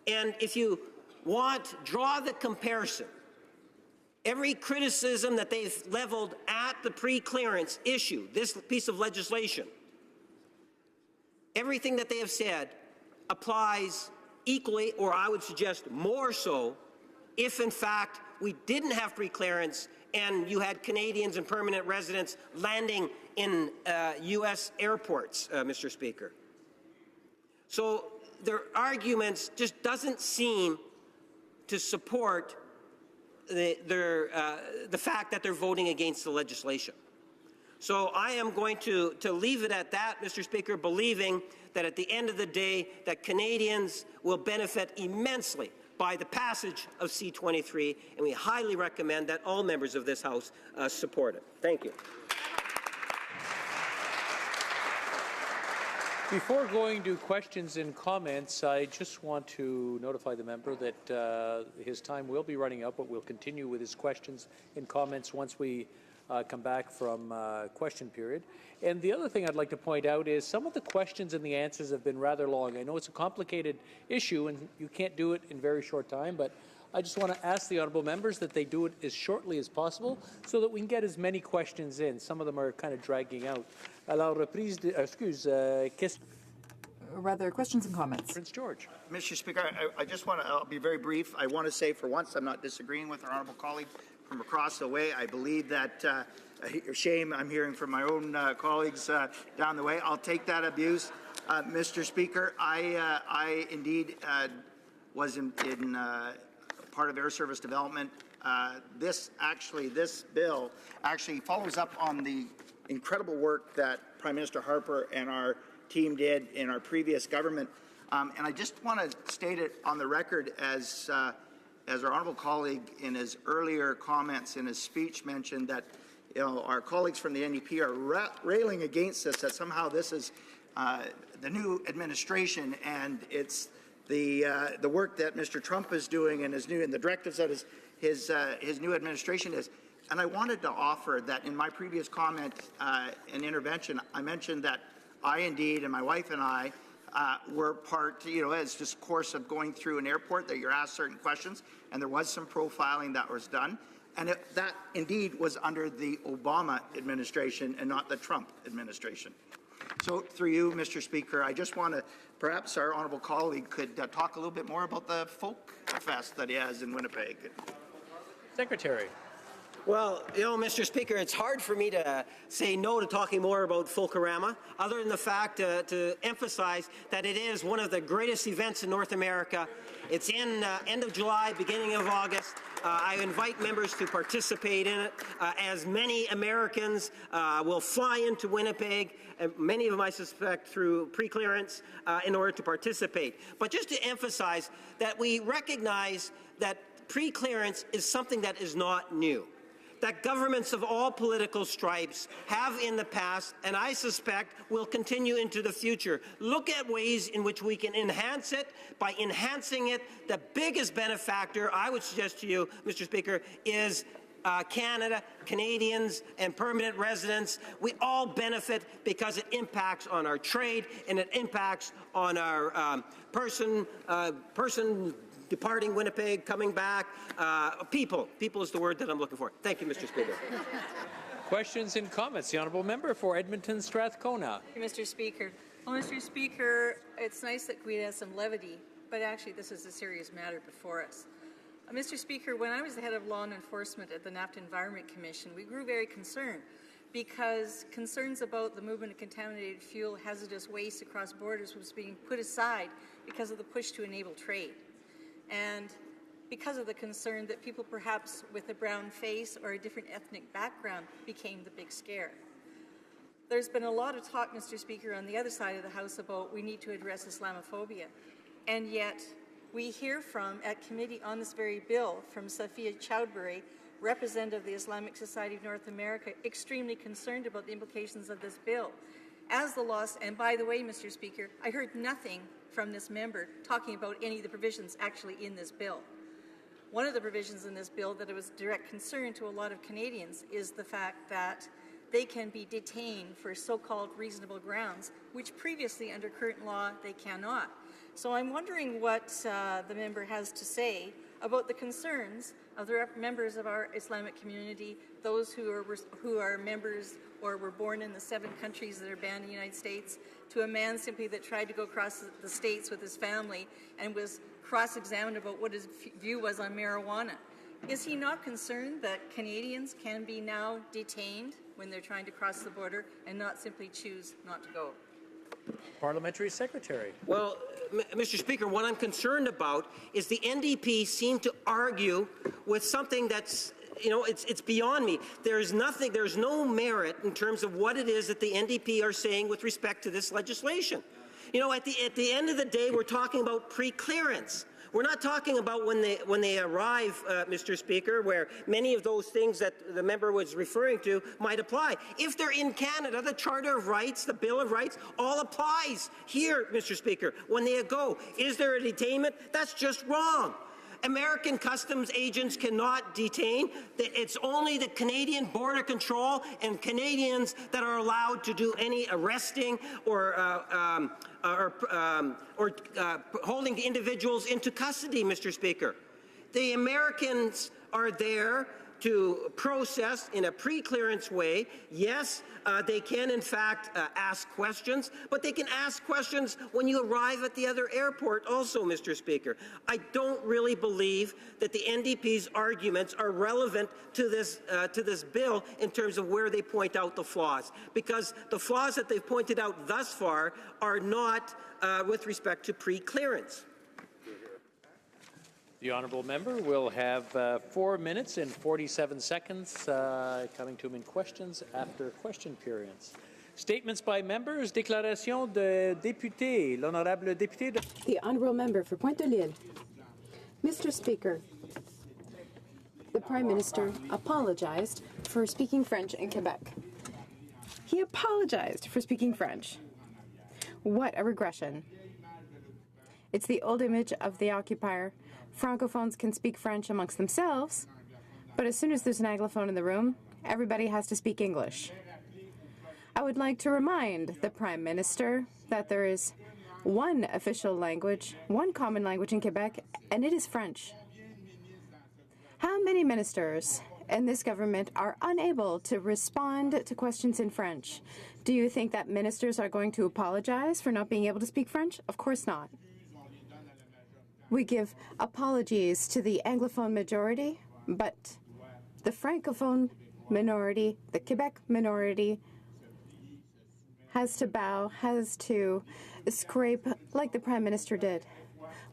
And if you want, draw the comparison. Every criticism that they've leveled at the pre-clearance issue, this piece of legislation, everything that they have said applies equally, or I would suggest more so, if in fact we didn't have pre-clearance and you had Canadians and permanent residents landing in U.S. airports, Mr. Speaker. So their arguments just doesn't seem to support the fact that they're voting against the legislation. So I am going to leave it at that, Mr. Speaker, believing that at the end of the day that Canadians will benefit immensely by the passage of C-23, and we highly recommend that all members of this House support it. Thank you. Before going to questions and comments, I just want to notify the member that his time will be running out, but we'll continue with his questions and comments once we come back from question period. And the other thing I'd like to point out is some of the questions and the answers have been rather long. I know it's a complicated issue and you can't do it in very short time, but I just want to ask the honourable members that they do it as shortly as possible so that we can get as many questions in. Some of them are kind of dragging out. Alors, reprise de, Rather, questions and comments. Prince George. Mr. Speaker, I just want to, I'll be very brief. I want to say for once I'm not disagreeing with our honourable colleague from across the way. I believe that, shame I'm hearing from my own colleagues down the way. I'll take that abuse. Mr. Speaker, I indeed was in part of Air Service Development. This bill actually follows up on the incredible work that Prime Minister Harper and our team did in our previous government. And I just want to state it on the record as our honourable colleague in his earlier comments in his speech mentioned that our colleagues from the NDP are railing against this, that somehow this is the new administration and it's the work that Mr. Trump is doing and the directives that his new administration is. And I wanted to offer that in my previous comment and intervention, I mentioned that I indeed and my wife and I were part, as just course of going through an airport that you're asked certain questions, and there was some profiling that was done. And that indeed was under the Obama administration and not the Trump administration. So through you, Mr. Speaker, I just want to, perhaps our honourable colleague could talk a little bit more about the folk fest that he has in Winnipeg. Secretary. Well, Mr. Speaker, it's hard for me to say no to talking more about Folkorama, other than the fact to emphasize that it is one of the greatest events in North America. It's in end of July, beginning of August. I invite members to participate in it, as many Americans will fly into Winnipeg, many of them I suspect through pre-clearance, in order to participate. But just to emphasize that we recognize that pre-clearance is something that is not new, that governments of all political stripes have in the past, and I suspect will continue into the future. Look at ways in which we can enhance it. By enhancing it, the biggest benefactor, I would suggest to you, Mr. Speaker, is Canada, Canadians, and permanent residents. We all benefit because it impacts on our trade and it impacts on our person departing Winnipeg, coming back. People is the word that I'm looking for. Thank you, Mr. Speaker. Questions and comments. The honourable member for Edmonton Strathcona. Thank you, Mr. Speaker. Well, Mr. Speaker, it's nice that we have some levity, but actually this is a serious matter before us. Mr. Speaker, when I was the head of law and enforcement at the NAFTA Environment Commission, we grew very concerned because concerns about the movement of contaminated fuel, hazardous waste across borders was being put aside because of the push to enable trade. And because of the concern that people perhaps with a brown face or a different ethnic background became the big scare. There's been a lot of talk, Mr. Speaker, on the other side of the House about we need to address Islamophobia. And yet we hear from, at committee on this very bill, from Safia Chowdhury, representative of the Islamic Society of North America, extremely concerned about the implications of this bill. As the law, and by the way, Mr. Speaker, I heard nothing from this member talking about any of the provisions actually in this bill. One of the provisions in this bill that was direct concern to a lot of Canadians is the fact that they can be detained for so-called reasonable grounds, which previously under current law they cannot. So I'm wondering what the member has to say about the concerns of the members of our Islamic community, those who are members or were born in the 7 countries that are banned in the United States, to a man simply that tried to go across the states with his family and was cross-examined about what his view was on marijuana. Is he not concerned that Canadians can be now detained when they're trying to cross the border and not simply choose not to go? Parliamentary Secretary. Well, Mr. Speaker, what I'm concerned about is the NDP seem to argue with something that's, it's beyond me. There's no merit in terms of what it is that the NDP are saying with respect to this legislation. At the end of the day, we're talking about pre-clearance. We're not talking about when they arrive, Mr. Speaker, where many of those things that the member was referring to might apply. If they're in Canada, the Charter of Rights, the Bill of Rights, all applies here, Mr. Speaker, when they go. Is there a detainment? That's just wrong. American customs agents cannot detain. It's only the Canadian Border Control and Canadians that are allowed to do any arresting or holding individuals into custody, Mr. Speaker. The Americans are there to process in a pre-clearance way. Yes, they can in fact ask questions, but they can ask questions when you arrive at the other airport also, Mr. Speaker. I don't really believe that the NDP's arguments are relevant to this bill in terms of where they point out the flaws, because the flaws that they've pointed out thus far are not with respect to pre-clearance. The honourable member will have 4 minutes and 47 seconds coming to him in questions after question periods. Statements by members. Déclaration de député. L'honorable député de... The honourable member for Pointe-de-L'Île. Mr. Speaker, the Prime Minister apologized for speaking French in Quebec. He apologized for speaking French. What a regression. It's the old image of the occupier. Francophones can speak French amongst themselves, but as soon as there's an Anglophone in the room, everybody has to speak English. I would like to remind the Prime Minister that there is one official language, one common language in Quebec, and it is French. How many ministers in this government are unable to respond to questions in French? Do you think that ministers are going to apologize for not being able to speak French? Of course not. We give apologies to the Anglophone majority, but the Francophone minority, the Quebec minority, has to bow, has to scrape like the Prime Minister did.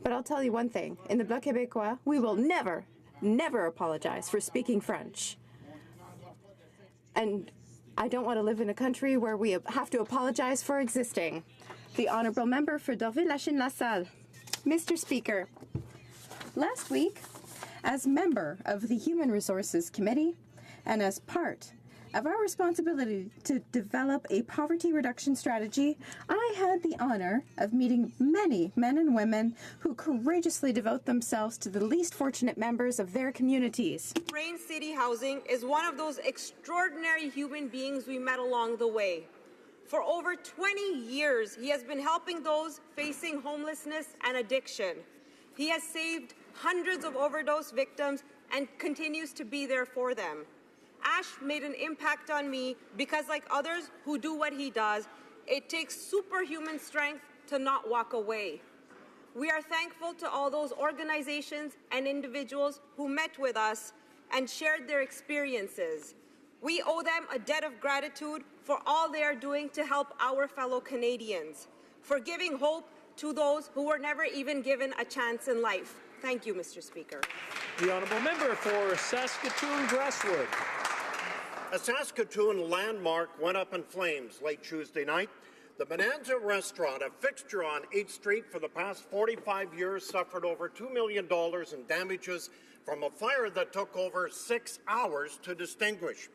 But I'll tell you one thing. In the Bloc Québécois, we will never, never apologize for speaking French. And I don't want to live in a country where we have to apologize for existing. The honourable member for Dorville-Lachine-LaSalle. Mr. Speaker, last week, as member of the Human Resources Committee and as part of our responsibility to develop a poverty reduction strategy, I had the honor of meeting many men and women who courageously devote themselves to the least fortunate members of their communities. Rain City Housing is one of those extraordinary human beings we met along the way. For over 20 years, he has been helping those facing homelessness and addiction. He has saved hundreds of overdose victims and continues to be there for them. Ash made an impact on me because, like others who do what he does, it takes superhuman strength to not walk away. We are thankful to all those organizations and individuals who met with us and shared their experiences. We owe them a debt of gratitude for all they are doing to help our fellow Canadians, for giving hope to those who were never even given a chance in life. Thank you, Mr. Speaker. The honourable member for Saskatoon-Grasswood. A Saskatoon landmark went up in flames late Tuesday night. The Bonanza restaurant, a fixture on 8th Street for the past 45 years, suffered over $2 million in damages from a fire that took over 6 hours to extinguish.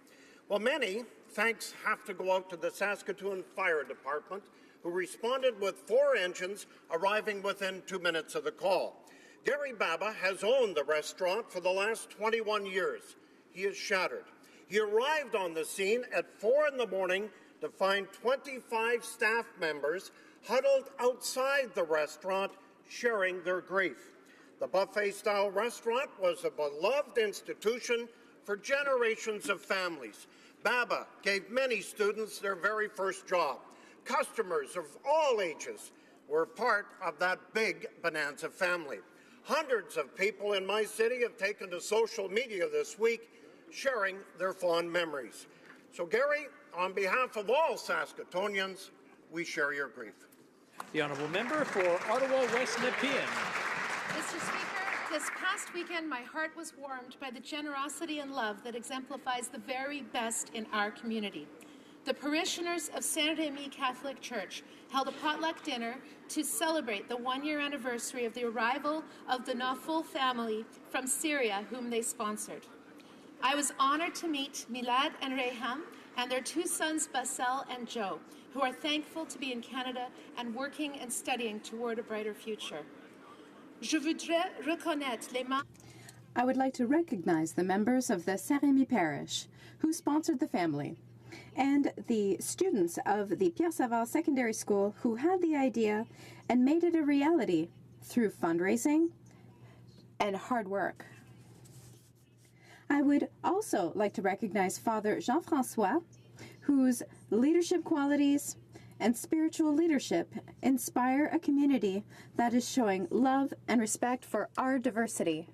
Well, many thanks have to go out to the Saskatoon Fire Department, who responded with 4 engines arriving within 2 minutes of the call. Gary Baba has owned the restaurant for the last 21 years. He is shattered. He arrived on the scene at 4 in the morning to find 25 staff members huddled outside the restaurant sharing their grief. The buffet-style restaurant was a beloved institution for generations of families. Baba gave many students their very first job. Customers of all ages were part of that big Bonanza family. Hundreds of people in my city have taken to social media this week sharing their fond memories. So, Gary, on behalf of all Saskatoonians, we share your grief. The honourable member for Ottawa West Nepean. Mr. Speaker, this past weekend my heart was warmed by the generosity and love that exemplifies the very best in our community. The parishioners of Saint-Rémy Catholic Church held a potluck dinner to celebrate the 1-year anniversary of the arrival of the Naful family from Syria, whom they sponsored. I was honored to meet Milad and Reham and their 2 sons, Basel and Joe, who are thankful to be in Canada and working and studying toward a brighter future. Je voudrais reconnaître les membres. I would like to recognize the members of the Saint-Rémy parish who sponsored the family and the students of the Pierre Savard Secondary School who had the idea and made it a reality through fundraising and hard work. I would also like to recognize Father Jean-François, whose leadership qualities and spiritual leadership inspire a community that is showing love and respect for our diversity.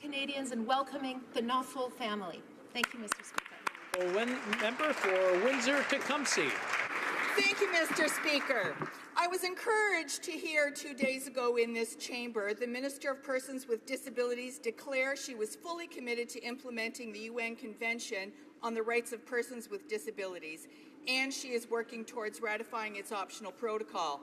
Canadians and welcoming the Northwell family. Thank you, Mr. Speaker. Member for Windsor-Tecumseh. Thank you, Mr. Speaker. I was encouraged to hear 2 days ago in this chamber the Minister of Persons with Disabilities declare she was fully committed to implementing the UN Convention on the Rights of Persons with Disabilities, and she is working towards ratifying its optional protocol.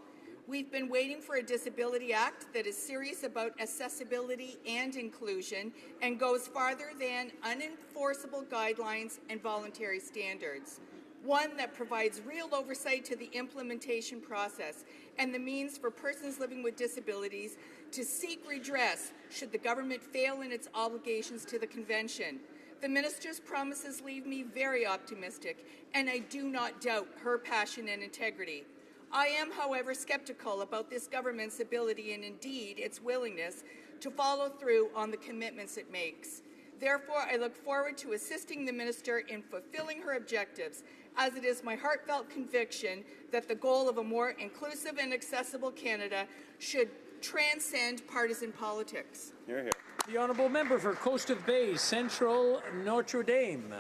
We've been waiting for a Disability Act that is serious about accessibility and inclusion and goes farther than unenforceable guidelines and voluntary standards. One that provides real oversight to the implementation process and the means for persons living with disabilities to seek redress should the government fail in its obligations to the Convention. The Minister's promises leave me very optimistic, and I do not doubt her passion and integrity. I am, however, skeptical about this government's ability and indeed its willingness to follow through on the commitments it makes. Therefore, I look forward to assisting the Minister in fulfilling her objectives, as it is my heartfelt conviction that the goal of a more inclusive and accessible Canada should transcend partisan politics. Hear, hear. The honourable member for Coast of Bay, Central Notre Dame.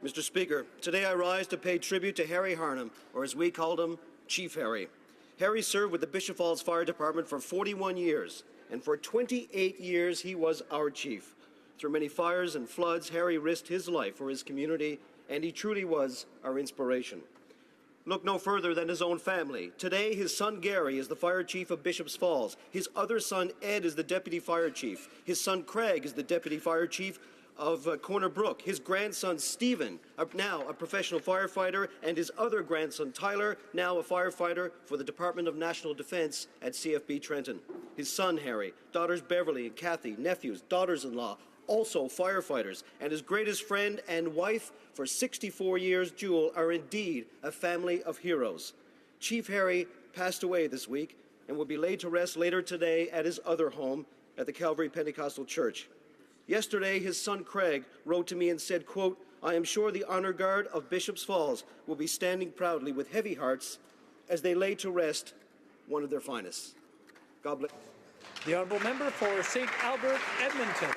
Mr. Speaker, today I rise to pay tribute to Harry Harnham, or as we called him, Chief Harry. Harry served with the Bishop Falls Fire Department for 41 years, and for 28 years he was our chief. Through many fires and floods, Harry risked his life for his community, and he truly was our inspiration. Look no further than his own family. Today, his son Gary is the fire chief of Bishop's Falls. His other son Ed is the deputy fire chief. His son Craig is the deputy fire chief of Corner Brook. His grandson Stephen, now a professional firefighter, and his other grandson Tyler, now a firefighter for the Department of National Defense at CFB Trenton. His son Harry, daughters Beverly and Kathy, nephews, daughters-in-law, also firefighters, and his greatest friend and wife for 64 years, Jewel, are indeed a family of heroes. Chief Harry passed away this week and will be laid to rest later today at his other home at the Calvary Pentecostal Church. Yesterday, his son Craig wrote to me and said, quote, "I am sure the honor guard of Bishop's Falls will be standing proudly with heavy hearts as they lay to rest one of their finest." God bless. The honourable member for St. Albert, Edmonton.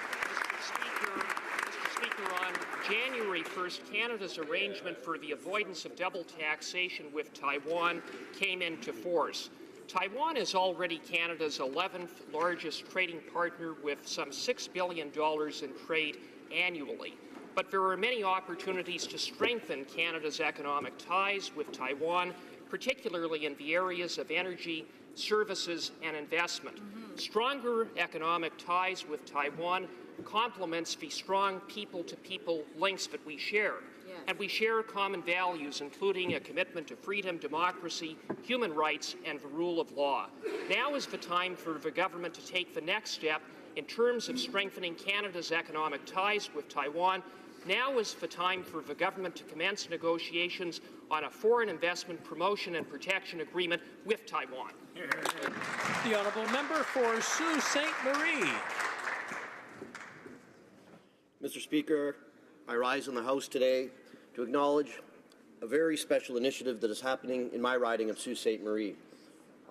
Mr. Speaker, on January 1st, Canada's arrangement for the avoidance of double taxation with Taiwan came into force. Taiwan is already Canada's 11th largest trading partner with some $6 billion in trade annually. But there are many opportunities to strengthen Canada's economic ties with Taiwan, particularly in the areas of energy, services, and investment. Stronger economic ties with Taiwan complements the strong people-to-people links that we share. And we share common values, including a commitment to freedom, democracy, human rights, and the rule of law. Now is the time for the government to take the next step in terms of strengthening Canada's economic ties with Taiwan. Now is the time for the government to commence negotiations on a foreign investment promotion and protection agreement with Taiwan. The honourable member for Sault Ste. Marie. Mr. Speaker, I rise in the House today to acknowledge a very special initiative that is happening in my riding of Sault Ste. Marie.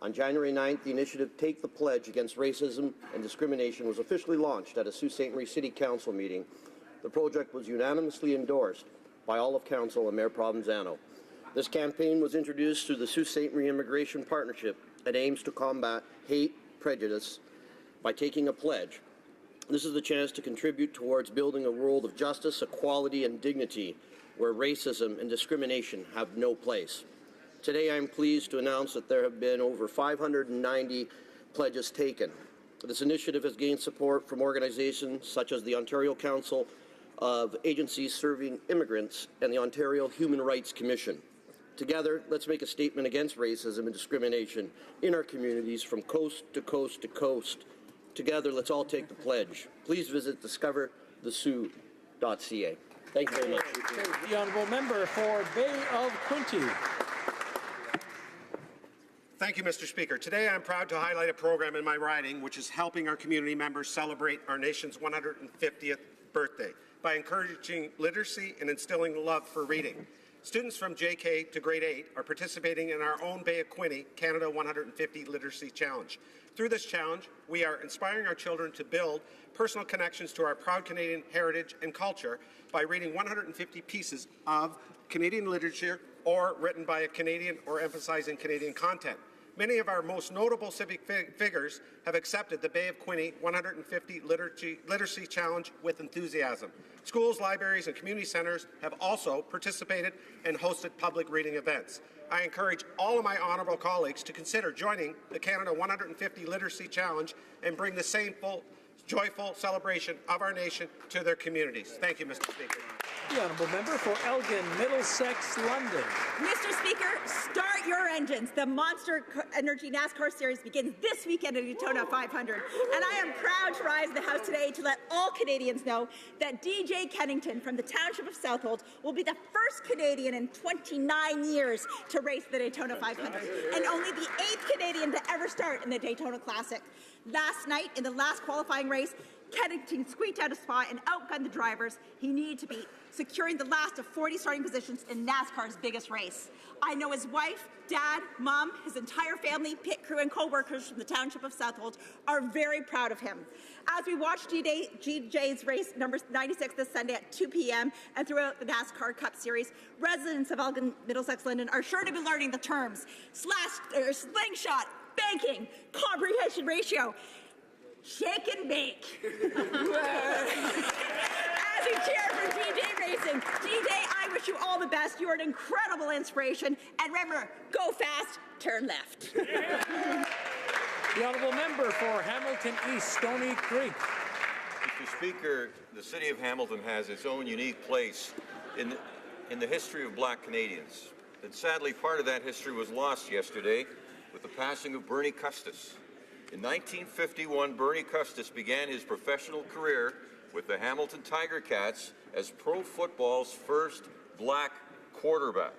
On January 9th, the initiative Take the Pledge Against Racism and Discrimination was officially launched at a Sault Ste. Marie City Council meeting. The project was unanimously endorsed by all of Council and Mayor Provenzano. This campaign was introduced through the Sault Ste. Marie Immigration Partnership that aims to combat hate, prejudice by taking a pledge. This is the chance to contribute towards building a world of justice, equality, and dignity where racism and discrimination have no place. Today, I am pleased to announce that there have been over 590 pledges taken. This initiative has gained support from organizations such as the Ontario Council of Agencies Serving Immigrants and the Ontario Human Rights Commission. Together, let's make a statement against racism and discrimination in our communities from coast to coast to coast. Together, let's all take the pledge. Please visit discoverthesioux.ca. Thank you very much. The honourable member for Bay of Quinte. Thank you, Mr. Speaker. Today I'm proud to highlight a program in my riding which is helping our community members celebrate our nation's 150th birthday by encouraging literacy and instilling love for reading. Students from JK to grade 8 are participating in our own Bay of Quinte Canada 150 Literacy Challenge. Through this challenge, we are inspiring our children to build personal connections to our proud Canadian heritage and culture by reading 150 pieces of Canadian literature or written by a Canadian or emphasizing Canadian content. Many of our most notable civic figures have accepted the Bay of Quinte 150 Literacy Challenge with enthusiasm. Schools, libraries, and community centres have also participated and hosted public reading events. I encourage all of my honourable colleagues to consider joining the Canada 150 Literacy Challenge and bring the same joyful celebration of our nation to their communities. Thank you, Mr. Speaker. The honourable member for Elgin, Middlesex, London. Mr. Speaker, start your engines. The Monster Energy NASCAR Series begins this weekend at Daytona 500. And I am proud to rise in the House today to let all Canadians know that DJ Kennington from the Township of Southold will be the first Canadian in 29 years to race the Daytona 500 and only the 8th Canadian to ever start in the Daytona Classic. Last night, in the last qualifying race, Kennington squeaked out a spot and outgunned the drivers he needed to beat, securing the last of 40 starting positions in NASCAR's biggest race. I know his wife, dad, mom, his entire family, pit crew, and co-workers from the Township of Southold are very proud of him. As we watch GJ's race number 96 this Sunday at 2 p.m. and throughout the NASCAR Cup Series, residents of Elgin, Middlesex, London are sure to be learning the terms slingshot, banking, comprehension ratio, shake and bake. As we cheer for DJ Racing, DJ, I wish you all the best. You are an incredible inspiration. And remember, go fast, turn left. The honourable member for Hamilton East, Stony Creek. Mr. Speaker, the city of Hamilton has its own unique place in the history of Black Canadians. And sadly, part of that history was lost yesterday with the passing of Bernie Custis. In 1951, Bernie Custis began his professional career with the Hamilton Tiger Cats as pro football's first black quarterback.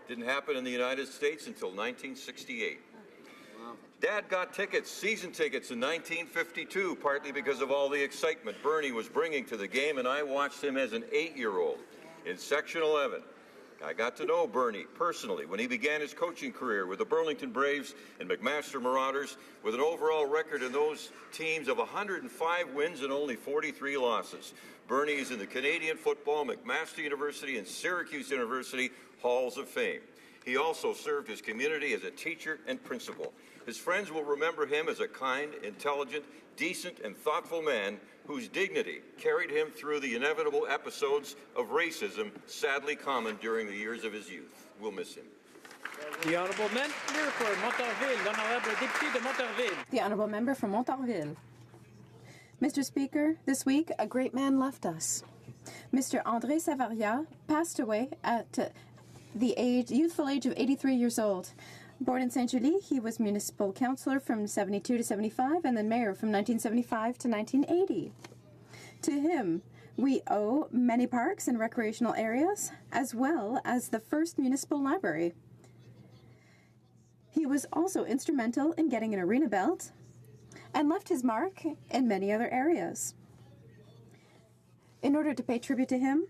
Didn't happen in the United States until 1968. Dad got tickets, season tickets in 1952, partly because of all the excitement Bernie was bringing to the game, and I watched him as an 8-year-old in Section 11. I got to know Bernie personally when he began his coaching career with the Burlington Braves and McMaster Marauders, with an overall record in those teams of 105 wins and only 43 losses. Bernie is in the Canadian Football, McMaster University, and Syracuse University Halls of Fame. He also served his community as a teacher and principal. His friends will remember him as a kind, intelligent, decent, and thoughtful man whose dignity carried him through the inevitable episodes of racism sadly common during the years of his youth. We'll miss him. The honourable member for Montarville, l'honorable député de Montarville. The honourable member for Montarville. Mr. Speaker, this week a great man left us. Mr. André Savaria passed away at the youthful age of 83 years old. Born in Saint-Julie, he was municipal councillor from 72 to 75 and then mayor from 1975 to 1980. To him, we owe many parks and recreational areas, as well as the first municipal library. He was also instrumental in getting an arena built and left his mark in many other areas. In order to pay tribute to him,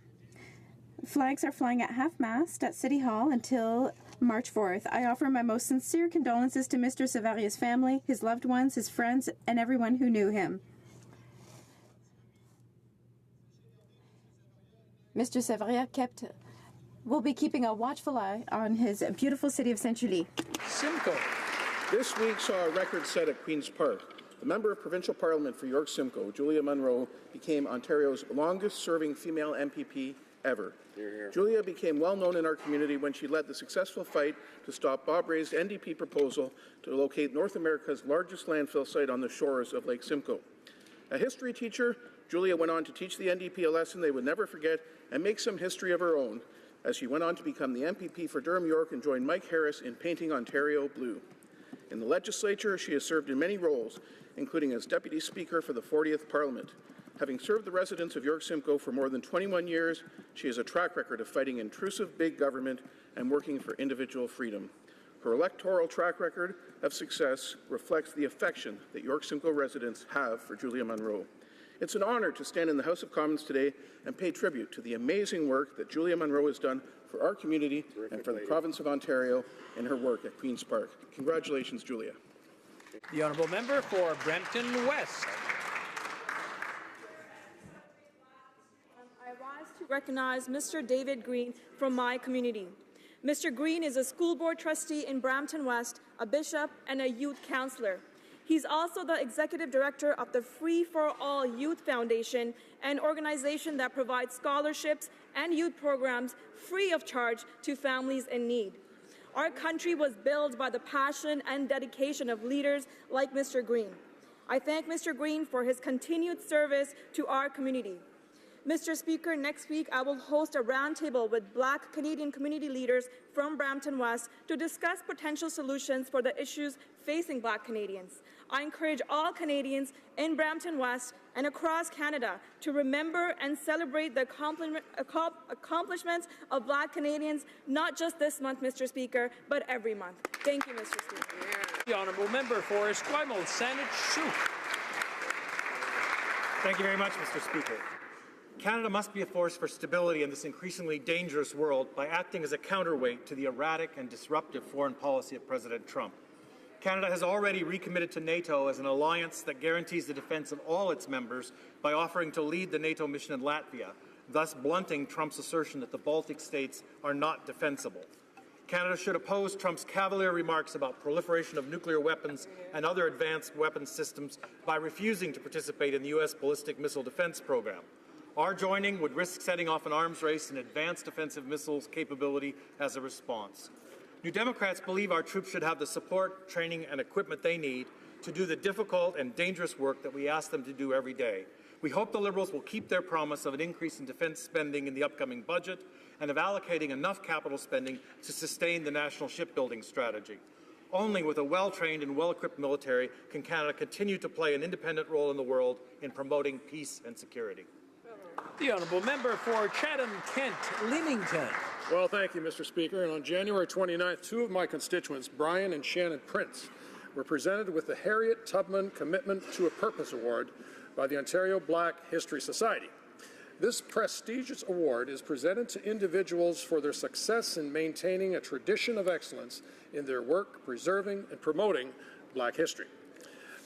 flags are flying at half-mast at City Hall until March 4th. I offer my most sincere condolences to Mr. Savaria's family, his loved ones, his friends, and everyone who knew him. Mr. Savaria will be keeping a watchful eye on his beautiful city of Saint-Julie. Simcoe. This week saw a record set at Queen's Park. The Member of Provincial Parliament for York Simcoe, Julia Munro, became Ontario's longest-serving female MPP ever. Julia became well known in our community when she led the successful fight to stop Bob Rae's NDP proposal to locate North America's largest landfill site on the shores of Lake Simcoe. A history teacher, Julia went on to teach the NDP a lesson they would never forget and make some history of her own, as she went on to become the MPP for Durham York and join Mike Harris in painting Ontario blue. In the legislature, she has served in many roles, including as Deputy Speaker for the 40th Parliament. Having served the residents of York Simcoe for more than 21 years, she has a track record of fighting intrusive big government and working for individual freedom. Her electoral track record of success reflects the affection that York Simcoe residents have for Julia Munro. It's an honour to stand in the House of Commons today and pay tribute to the amazing work that Julia Munro has done for our community and for the province of Ontario in her work at Queen's Park. Congratulations, Julia. The honourable member for Brampton West. I rise to recognize Mr. David Green from my community. Mr. Green is a school board trustee in Brampton West, a bishop, and a youth councillor. He's also the executive director of the Free for All Youth Foundation, an organization that provides scholarships and youth programs free of charge to families in need. Our country was built by the passion and dedication of leaders like Mr. Green. I thank Mr. Green for his continued service to our community. Mr. Speaker, next week I will host a roundtable with Black Canadian community leaders from Brampton West to discuss potential solutions for the issues facing Black Canadians. I encourage all Canadians in Brampton West and across Canada to remember and celebrate the accomplishments of Black Canadians, not just this month, Mr. Speaker, but every month. Thank you, Mr. Speaker. The honourable member for Esquimalt, Saanich Sooke. Thank you very much, Mr. Speaker. Canada must be a force for stability in this increasingly dangerous world by acting as a counterweight to the erratic and disruptive foreign policy of President Trump. Canada has already recommitted to NATO as an alliance that guarantees the defense of all its members by offering to lead the NATO mission in Latvia, thus blunting Trump's assertion that the Baltic states are not defensible. Canada should oppose Trump's cavalier remarks about proliferation of nuclear weapons and other advanced weapons systems by refusing to participate in the U.S. ballistic missile defense program. Our joining would risk setting off an arms race in advanced defensive missiles capability as a response. New Democrats believe our troops should have the support, training, and equipment they need to do the difficult and dangerous work that we ask them to do every day. We hope the Liberals will keep their promise of an increase in defense spending in the upcoming budget and of allocating enough capital spending to sustain the national shipbuilding strategy. Only with a well-trained and well-equipped military can Canada continue to play an independent role in the world in promoting peace and security. The honourable member for Chatham-Kent, Leamington. Well, thank you, Mr. Speaker. And on January 29th, two of my constituents, Brian and Shannon Prince, were presented with the Harriet Tubman Commitment to a Purpose Award by the Ontario Black History Society. This prestigious award is presented to individuals for their success in maintaining a tradition of excellence in their work preserving and promoting Black history.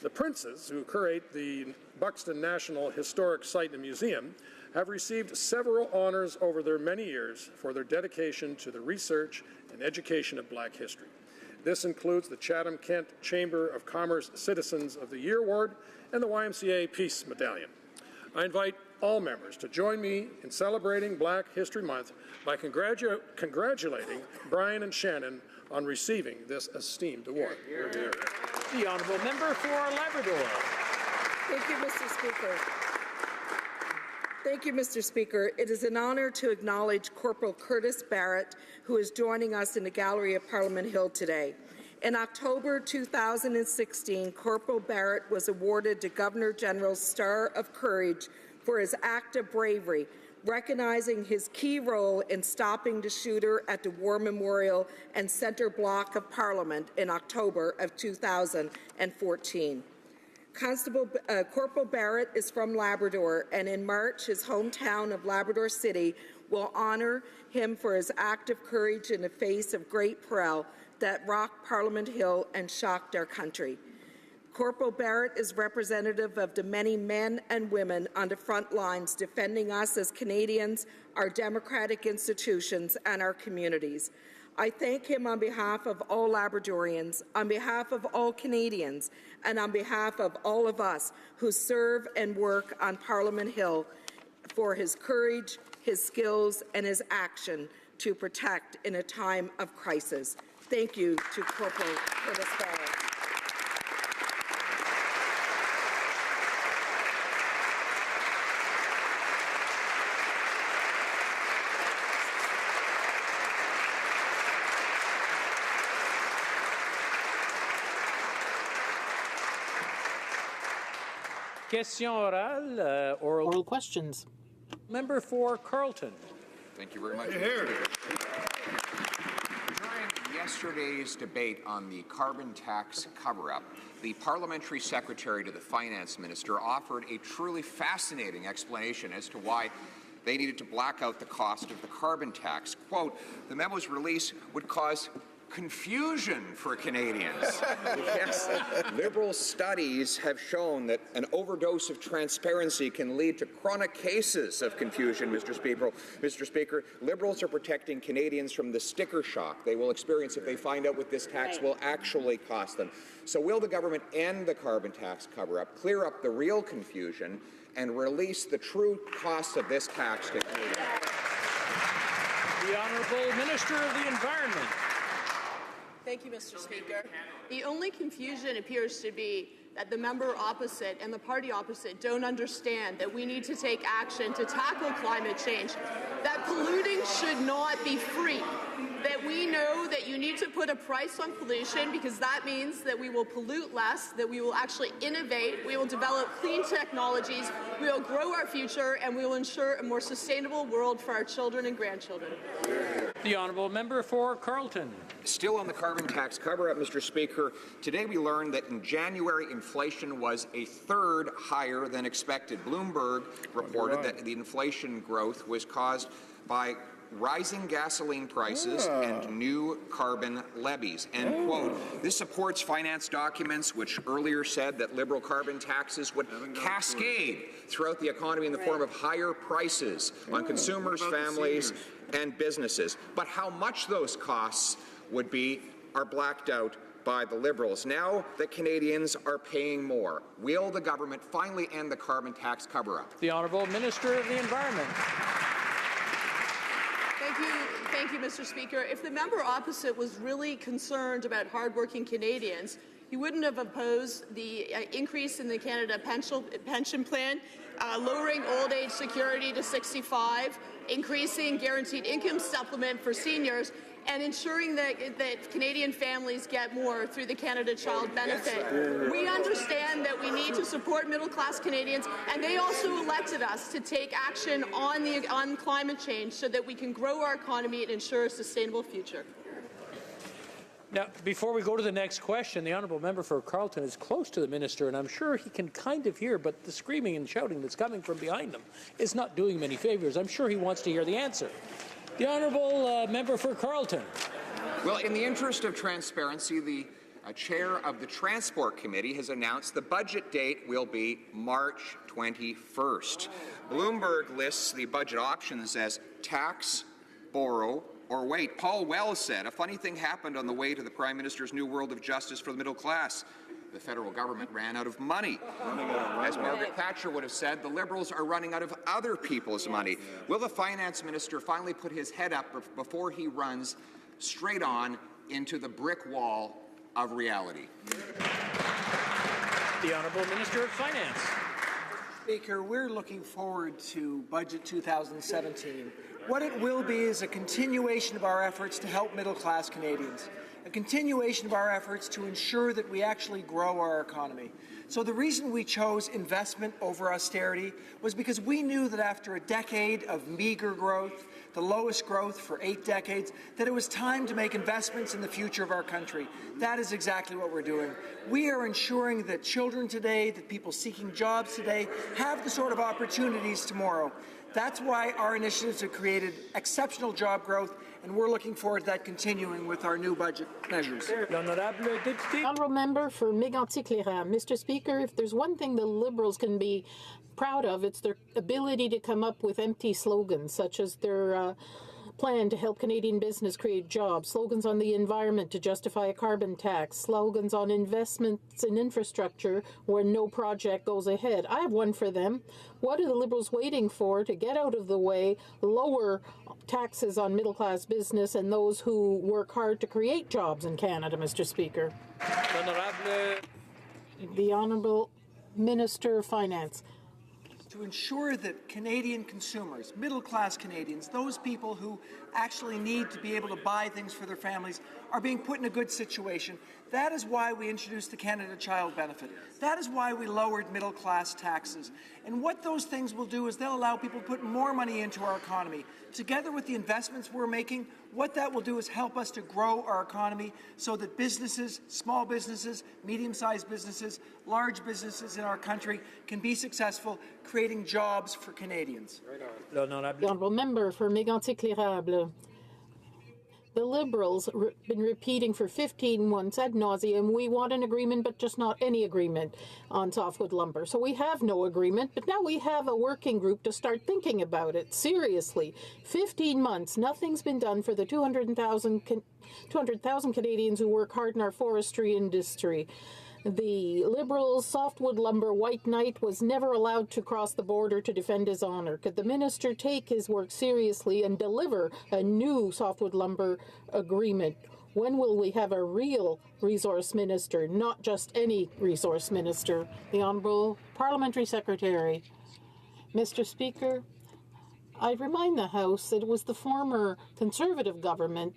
The Princes, who curate the Buxton National Historic Site and Museum, have received several honors over their many years for their dedication to the research and education of Black history. This includes the Chatham-Kent Chamber of Commerce Citizens of the Year Award and the YMCA Peace Medallion. I invite all members to join me in celebrating Black History Month by congratulating Brian and Shannon on receiving this esteemed award. The honourable member for Labrador. Thank you, Mr. Speaker. Thank you, Mr. Speaker. It is an honour to acknowledge Corporal Curtis Barrett, who is joining us in the gallery of Parliament Hill today. In October 2016, Corporal Barrett was awarded the Governor-General's Star of Courage for his act of bravery, recognizing his key role in stopping the shooter at the War Memorial and Centre Block of Parliament in October of 2014. Corporal Barrett is from Labrador, and in March, his hometown of Labrador City will honour him for his act of courage in the face of great peril that rocked Parliament Hill and shocked our country. Corporal Barrett is representative of the many men and women on the front lines defending us as Canadians, our democratic institutions, and our communities. I thank him on behalf of all Labradorians, on behalf of all Canadians, and on behalf of all of us who serve and work on Parliament Hill for his courage, his skills, and his action to protect in a time of crisis. Thank you to Corporal Curtis Barrett. Question orale, oral questions. Member for Carleton. Thank you very much. Here. During yesterday's debate on the carbon tax cover-up, the parliamentary secretary to the finance minister offered a truly fascinating explanation as to why they needed to black out the cost of the carbon tax. Quote, the memo's release would cause confusion for Canadians. Yes, Liberal studies have shown that an overdose of transparency can lead to chronic cases of confusion, Mr. Speaker. Liberals are protecting Canadians from the sticker shock they will experience if they find out what this tax will actually cost them. So will the government end the carbon tax cover-up, clear up the real confusion, and release the true cost of this tax to Canadians? The Honourable Minister of the Environment. Thank you, Mr. Speaker. The only confusion appears to be that the member opposite and the party opposite don't understand that we need to take action to tackle climate change, that polluting should not be free, that we know that you need to put a price on pollution because that means that we will pollute less, that we will actually innovate, we will develop clean technologies, we will grow our future, and we will ensure a more sustainable world for our children and grandchildren. The Honourable Member for Carleton. Still on the carbon tax cover-up, Mr. Speaker, today we learned that in January inflation was a third higher than expected. Bloomberg reported that the inflation growth was caused by rising gasoline prices and new carbon levies. End quote. This supports finance documents which earlier said that Liberal carbon taxes would cascade throughout the economy in the form of higher prices on consumers, families, and businesses. But how much those costs would be are blacked out by the Liberals. Now that Canadians are paying more, will the government finally end the carbon tax cover-up? The Honourable Minister of the Environment. Thank you, Mr. Speaker. If the member opposite was really concerned about hardworking Canadians, he wouldn't have opposed the increase in the Canada pension plan, lowering old age security to 65, increasing guaranteed income supplement for seniors, and ensuring that Canadian families get more through the Canada Child Benefit. We understand that we need to support middle-class Canadians, and they also elected us to take action on climate change so that we can grow our economy and ensure a sustainable future. Now, before we go to the next question, the Honourable Member for Carleton is close to the Minister, and I'm sure he can kind of hear, but the screaming and shouting that's coming from behind him is not doing him any favours. I'm sure he wants to hear the answer. The Honourable Member for Carleton. Well, in the interest of transparency, the chair of the Transport Committee has announced the budget date will be March 21st. Bloomberg lists the budget options as tax, borrow, or wait. Paul Wells said, a funny thing happened on the way to the Prime Minister's new world of justice for the middle class. The federal government ran out of money. As Margaret Thatcher would have said, the Liberals are running out of other people's money. Will the finance minister finally put his head up before he runs straight on into the brick wall of reality? The Honourable Minister of Finance. Speaker, we're looking forward to Budget 2017. What it will be is a continuation of our efforts to help middle-class Canadians, a continuation of our efforts to ensure that we actually grow our economy. So the reason we chose investment over austerity was because we knew that after a decade of meager growth, the lowest growth for 8 decades, that it was time to make investments in the future of our country. That is exactly what we're doing. We are ensuring that children today, that people seeking jobs today, have the sort of opportunities tomorrow. That's why our initiatives have created exceptional job growth, and we're looking forward to that continuing with our new budget measures. Honourable Member for Mégantic-Cléran. Mr. Speaker, if there's one thing the Liberals can be proud of, it's their ability to come up with empty slogans, such as their plan to help Canadian business create jobs, slogans on the environment to justify a carbon tax, slogans on investments in infrastructure where no project goes ahead. I have one for them. What are the Liberals waiting for to get out of the way, lower taxes on middle-class business and those who work hard to create jobs in Canada, Mr. Speaker? The Honourable Minister of Finance. to ensure that Canadian consumers, middle-class Canadians, those people who actually need to be able to buy things for their families, are being put in a good situation. That is why we introduced the Canada Child Benefit. That is why we lowered middle-class taxes. And what those things will do is they'll allow people to put more money into our economy. Together with the investments we're making, what that will do is help us to grow our economy so that businesses, small businesses, medium-sized businesses, large businesses in our country can be successful, creating jobs for Canadians. The honourable member for Mégantic-L'Érable. The Liberals have been repeating for 15 months ad nauseum, we want an agreement, but just not any agreement on softwood lumber. So we have no agreement, but now we have a working group to start thinking about it. Seriously, 15 months, nothing's been done for the 200,000 Canadians who work hard in our forestry industry. The Liberals' softwood lumber white knight was never allowed to cross the border to defend his honour. Could the minister take his work seriously and deliver a new softwood lumber agreement? When will we have a real resource minister, not just any resource minister? The Honourable Parliamentary Secretary. Mr. Speaker, I remind the House that it was the former Conservative government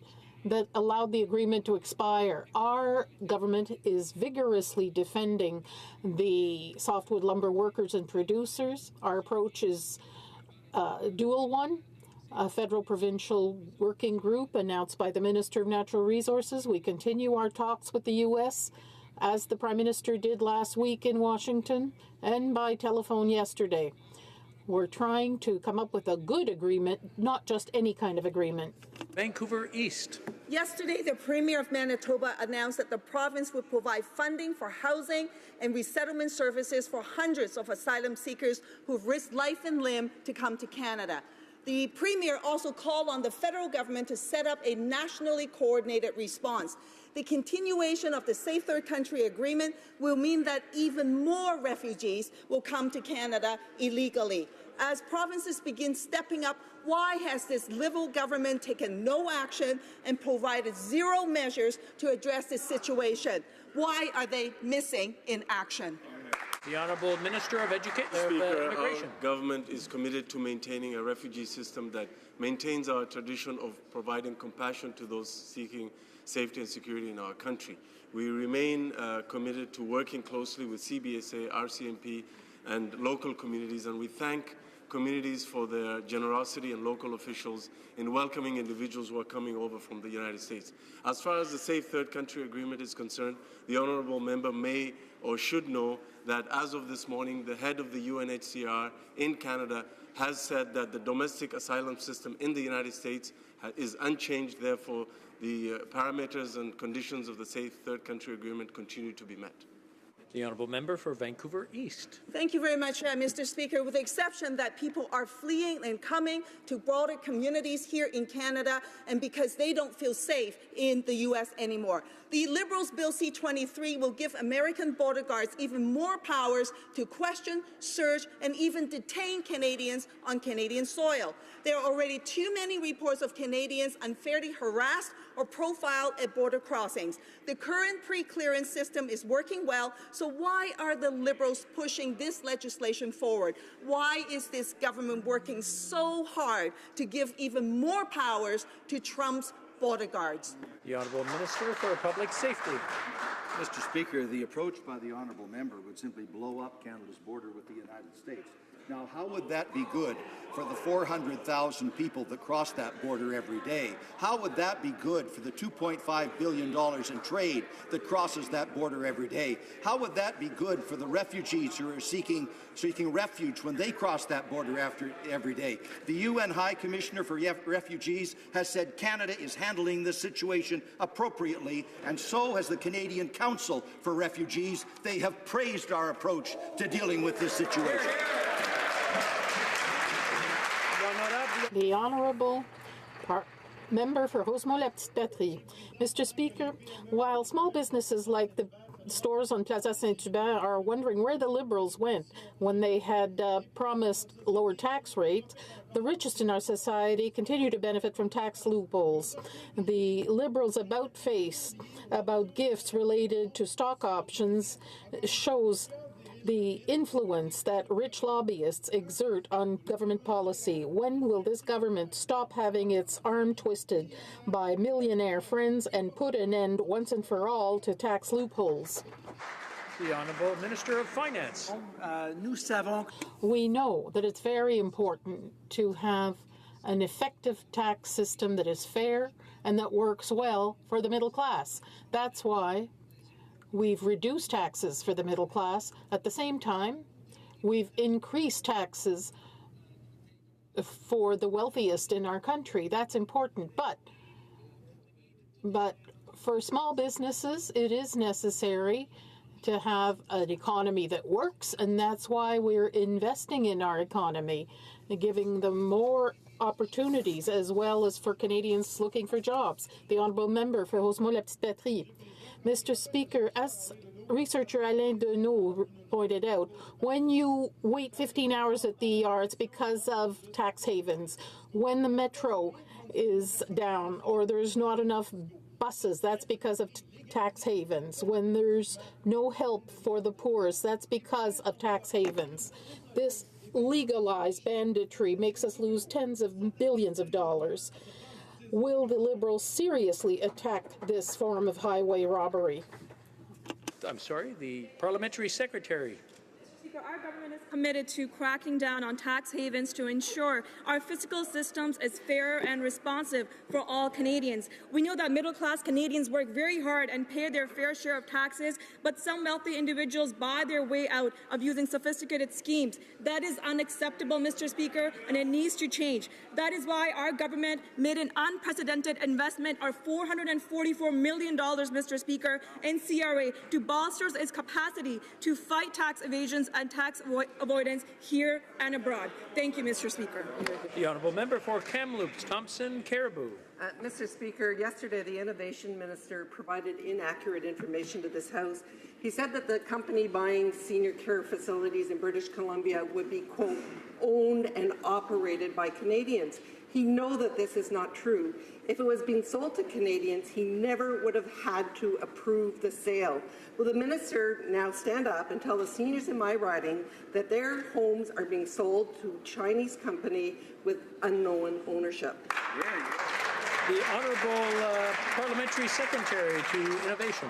that allowed the agreement to expire. Our government is vigorously defending the softwood lumber workers and producers. Our approach is a dual one, a federal-provincial working group announced by the Minister of Natural Resources. We continue our talks with the U.S., as the Prime Minister did last week in Washington and by telephone yesterday. We're trying to come up with a good agreement, not just any kind of agreement. Vancouver East. Yesterday, the Premier of Manitoba announced that the province would provide funding for housing and resettlement services for hundreds of asylum seekers who've risked life and limb to come to Canada. The Premier also called on the federal government to set up a nationally coordinated response. The continuation of the Safe Third Country Agreement will mean that even more refugees will come to Canada illegally. As provinces begin stepping up, why has this Liberal government taken no action and provided zero measures to address this situation? Why are they missing in action? The Honourable Minister of Immigration. Our government is committed to maintaining a refugee system that maintains our tradition of providing compassion to those seeking safety and security in our country. We remain committed to working closely with CBSA, RCMP, and local communities, and we thank communities for their generosity and local officials in welcoming individuals who are coming over from the United States. As far as the Safe Third Country Agreement is concerned, the honourable member may or should know that as of this morning, the head of the UNHCR in Canada has said that the domestic asylum system in the United States is unchanged. Therefore, the parameters and conditions of the Safe Third Country Agreement continue to be met. The Honourable Member for Vancouver East. Thank you very much, Mr. Speaker. With the exception that people are fleeing and coming to broader communities here in Canada and because they don't feel safe in the U.S. anymore. The Liberals' Bill C-23 will give American border guards even more powers to question, search, and even detain Canadians on Canadian soil. There are already too many reports of Canadians unfairly harassed or profiled at border crossings. The current pre-clearance system is working well, so why are the Liberals pushing this legislation forward? Why is this government working so hard to give even more powers to Trump's border guards? The Honourable Minister for Public Safety. Mr. Speaker, the approach by the honourable member would simply blow up Canada's border with the United States. Now, how would that be good for the 400,000 people that cross that border every day? How would that be good for the $2.5 billion in trade that crosses that border every day? How would that be good for the refugees who are seeking refuge when they cross that border every day? The UN High Commissioner for Refugees has said Canada is handling this situation appropriately, and so has the Canadian Council for Refugees. They have praised our approach to dealing with this situation. The Honourable Member for Rosemont-la-Petite-Patrie. Mr. Speaker, while small businesses like the stores on Plaza Saint-Hubert are wondering where the Liberals went when they had promised lower tax rates, the richest in our society continue to benefit from tax loopholes. The Liberals' about-face about gifts related to stock options shows the influence that rich lobbyists exert on government policy. When will this government stop having its arm twisted by millionaire friends and put an end once and for all to tax loopholes? The Honourable Minister of Finance. We know that it's very important to have an effective tax system that is fair and that works well for the middle class. That's why we've reduced taxes for the middle class. At the same time, we've increased taxes for the wealthiest in our country. That's important. But for small businesses, it is necessary to have an economy that works, and that's why we're investing in our economy, giving them more opportunities as well as for Canadians looking for jobs. The Honourable Member for Rosemont-la-Petite-Patrie. Mr. Speaker, as researcher Alain Deneau pointed out, when you wait 15 hours at the ER, it's because of tax havens. When the metro is down or there's not enough buses, that's because of tax havens. When there's no help for the poorest, that's because of tax havens. This legalized banditry makes us lose tens of billions of dollars. Will the Liberals seriously attack this form of highway robbery? I'm sorry, the Parliamentary Secretary. Our government is committed to cracking down on tax havens to ensure our fiscal systems is fair and responsive for all Canadians. We know that middle-class Canadians work very hard and pay their fair share of taxes, but some wealthy individuals buy their way out of using sophisticated schemes. That is unacceptable, Mr. Speaker, and it needs to change. That is why our government made an unprecedented investment of $444 million, Mr. Speaker, in CRA to bolster its capacity to fight tax evasions and tax avoidance here and abroad. Thank you, Mr. Speaker. The Honourable Member for Kamloops, Thompson Caribou. Mr. Speaker, yesterday the Innovation Minister provided inaccurate information to this House. He said that the company buying senior care facilities in British Columbia would be, quote, owned and operated by Canadians. He knows that this is not true. If it was being sold to Canadians, he never would have had to approve the sale. Will the minister now stand up and tell the seniors in my riding that their homes are being sold to a Chinese company with unknown ownership? The Honourable Parliamentary Secretary to Innovation.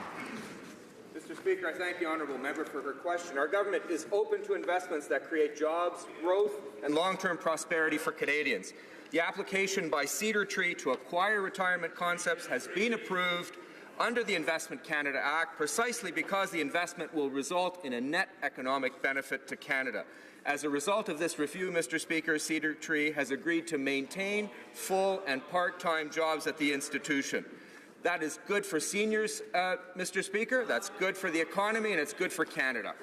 Mr. Speaker, I thank the honourable member for her question. Our government is open to investments that create jobs, growth, and long-term prosperity for Canadians. The application by Cedar Tree to acquire Retirement Concepts has been approved under the Investment Canada Act precisely because the investment will result in a net economic benefit to Canada. As a result of this review, Mr. Speaker, Cedar Tree has agreed to maintain full and part-time jobs at the institution. That is good for seniors, Mr. Speaker, that's good for the economy, and it's good for Canada.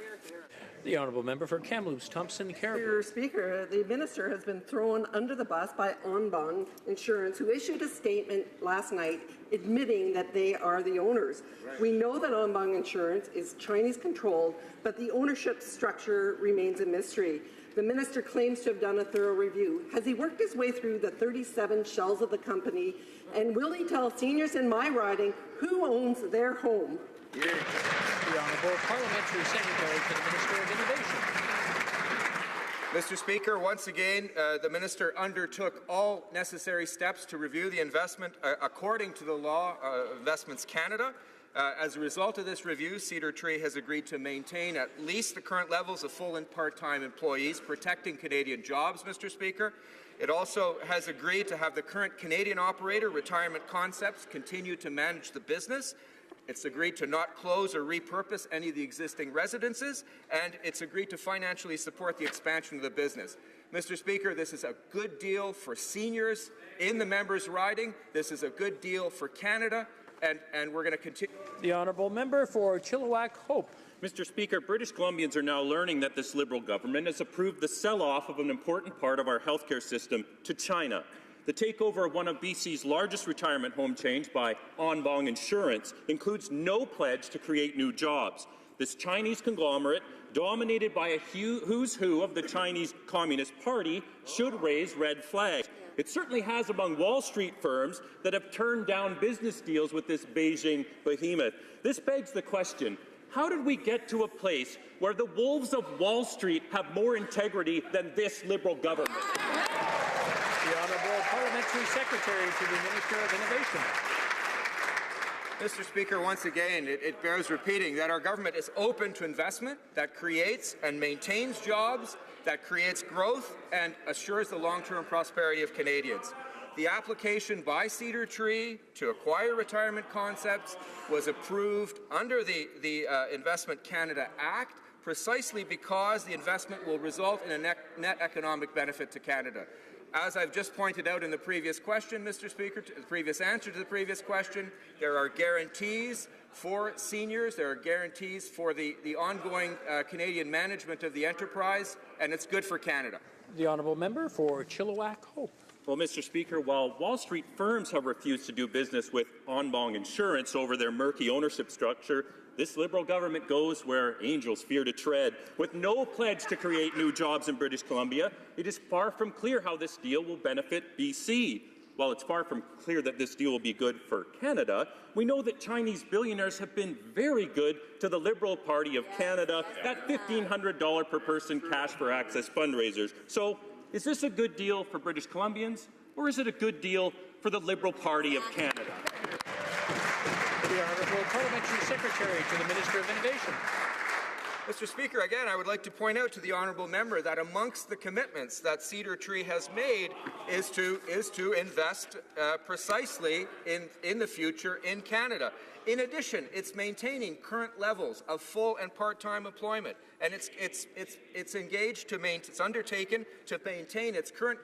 The Honourable Member for Kamloops, Thompson Caribou. Mr. Speaker, the minister has been thrown under the bus by Onbong Insurance, who issued a statement last night admitting that they are the owners. Right. We know that Onbong Insurance is Chinese-controlled, but the ownership structure remains a mystery. The minister claims to have done a thorough review. Has he worked his way through the 37 shells of the company, and will he tell seniors in my riding who owns their home? The Honourable Parliamentary Secretary to the Minister of Innovation. Mr. Speaker, once again, the minister undertook all necessary steps to review the investment according to the law of Investments Canada. As a result of this review, Cedar Tree has agreed to maintain at least the current levels of full and part-time employees, protecting Canadian jobs, Mr. Speaker. It also has agreed to have the current Canadian operator, Retirement Concepts, continue to manage the business. It's agreed to not close or repurpose any of the existing residences, and it's agreed to financially support the expansion of the business. Mr. Speaker, this is a good deal for seniors in the members' riding. This is a good deal for Canada, and we're going to continue. The Honourable Member for Chilliwack Hope. Mr. Speaker, British Columbians are now learning that this Liberal government has approved the sell-off of an important part of our healthcare system to China. The takeover of one of BC's largest retirement home chains by Onbong Insurance includes no pledge to create new jobs. This Chinese conglomerate, dominated by a who's who of the Chinese Communist Party, should raise red flags. It certainly has among Wall Street firms that have turned down business deals with this Beijing behemoth. This begs the question, How did we get to a place where the wolves of Wall Street have more integrity than this Liberal government? The Honourable Parliamentary Secretary to the Minister of Innovation. Mr. Speaker, once again, it bears repeating that our government is open to investment that creates and maintains jobs, that creates growth and assures the long-term prosperity of Canadians. The application by Cedar Tree to acquire Retirement Concepts was approved under the Investment Canada Act precisely because the investment will result in a net economic benefit to Canada. As I've just pointed out in the previous question, Mr. Speaker, the previous answer to the previous question, there are guarantees for seniors, there are guarantees for the ongoing Canadian management of the enterprise, and it's good for Canada. The Honourable Member for Chilliwack Hope. Well, Mr. Speaker, while Wall Street firms have refused to do business with En Bong Insurance over their murky ownership structure, this Liberal government goes where angels fear to tread. With no pledge to create new jobs in British Columbia, it is far from clear how this deal will benefit BC. While it's far from clear that this deal will be good for Canada, we know that Chinese billionaires have been very good to the Liberal Party of Canada, that $1,500 per person cash for access fundraisers. So, is this a good deal for British Columbians, or is it a good deal for the Liberal Party of Canada? The Honourable Parliamentary Secretary to the Minister of Innovation. Mr. Speaker, again, I would like to point out to the honourable member that amongst the commitments that Cedar Tree has made is to invest precisely in the future in Canada. In addition, it's maintaining current levels of full and part-time employment, and it's engaged to it's undertaken to maintain its current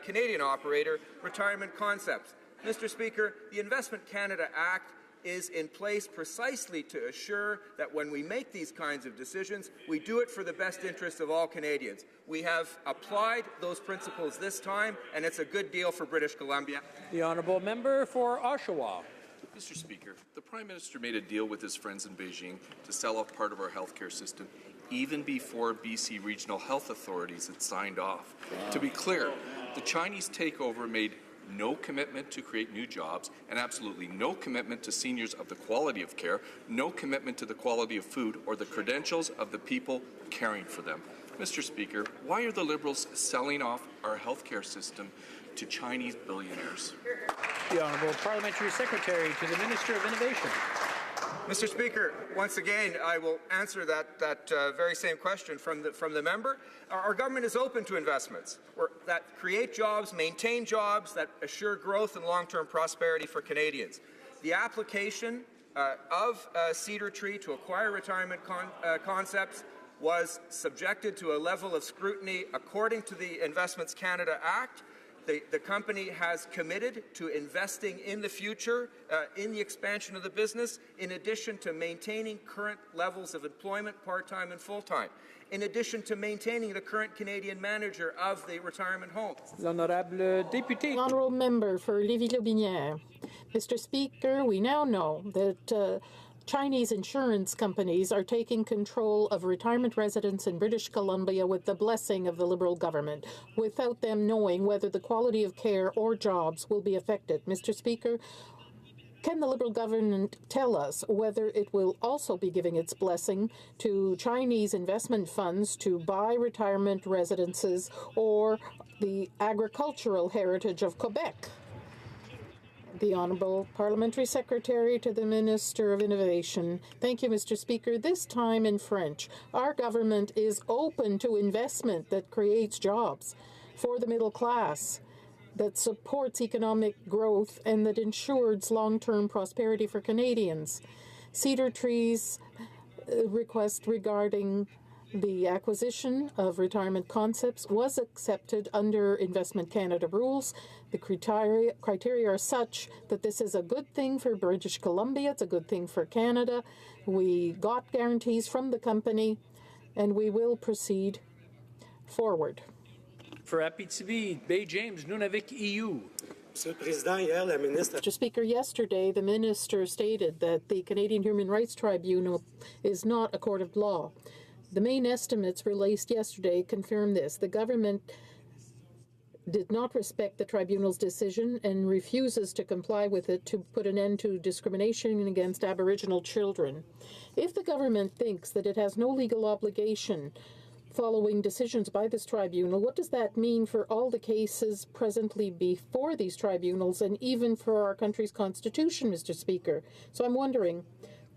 Canadian operator, Retirement Concepts. Mr. Speaker, the Investment Canada Act is in place precisely to assure that when we make these kinds of decisions, we do it for the best interest of all Canadians. We have applied those principles this time, and it's a good deal for British Columbia. The Honourable Member for Oshawa. Mr. Speaker, the Prime Minister made a deal with his friends in Beijing to sell off part of our healthcare system even before BC regional health authorities had signed off. To be clear, the Chinese takeover made no commitment to create new jobs, and absolutely no commitment to seniors of the quality of care, no commitment to the quality of food or the credentials of the people caring for them. Mr. Speaker, why are the Liberals selling off our healthcare system to Chinese billionaires? The Honourable Parliamentary Secretary to the Minister of Innovation. Mr. Speaker, once again, I will answer that very same question from the member. Our government is open to investments that create jobs, maintain jobs, that assure growth and long-term prosperity for Canadians. The application of Cedar Tree to acquire Retirement Concepts was subjected to a level of scrutiny according to the Investments Canada Act. The company has committed to investing in the future, in the expansion of the business, in addition to maintaining current levels of employment, part-time and full-time, in addition to maintaining the current Canadian manager of the retirement home. L'honorable député. Honourable Member for Lévis-Lotbinière. Mr. Speaker, we now know that Chinese insurance companies are taking control of retirement residents in British Columbia with the blessing of the Liberal government, without them knowing whether the quality of care or jobs will be affected. Mr. Speaker, can the Liberal government tell us whether it will also be giving its blessing to Chinese investment funds to buy retirement residences or the agricultural heritage of Quebec? The Honourable Parliamentary Secretary to the Minister of Innovation. Thank you, Mr. Speaker. This time in French, our government is open to investment that creates jobs for the middle class, that supports economic growth, and that ensures long-term prosperity for Canadians. Cedar Tree's request regarding the acquisition of Retirement Concepts was accepted under Investment Canada rules. The criteria are such that this is a good thing for British Columbia, it's a good thing for Canada. We got guarantees from the company, and we will proceed forward. For Abitibi, Bay James, Nunavik, EU. Mr. Speaker, yesterday the minister stated that the Canadian Human Rights Tribunal is not a court of law. The main estimates released yesterday confirm this. The government did not respect the tribunal's decision and refuses to comply with it to put an end to discrimination against Aboriginal children. If the government thinks that it has no legal obligation following decisions by this tribunal, what does that mean for all the cases presently before these tribunals and even for our country's constitution, Mr. Speaker? So I'm wondering,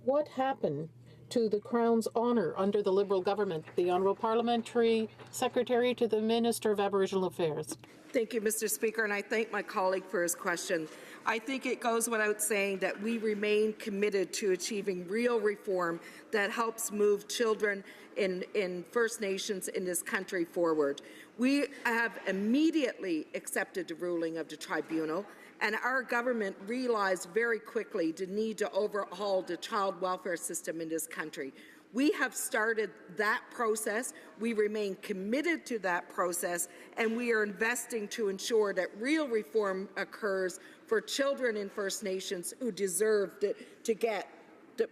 what happened to the Crown's honour under the Liberal government? The Honourable Parliamentary Secretary to the Minister of Aboriginal Affairs. Thank you, Mr. Speaker, and I thank my colleague for his question. I think it goes without saying that we remain committed to achieving real reform that helps move children in First Nations in this country forward. We have immediately accepted the ruling of the tribunal, and our government realized very quickly the need to overhaul the child welfare system in this country. We have started that process. We remain committed to that process, and we are investing to ensure that real reform occurs for children in First Nations who deserve to get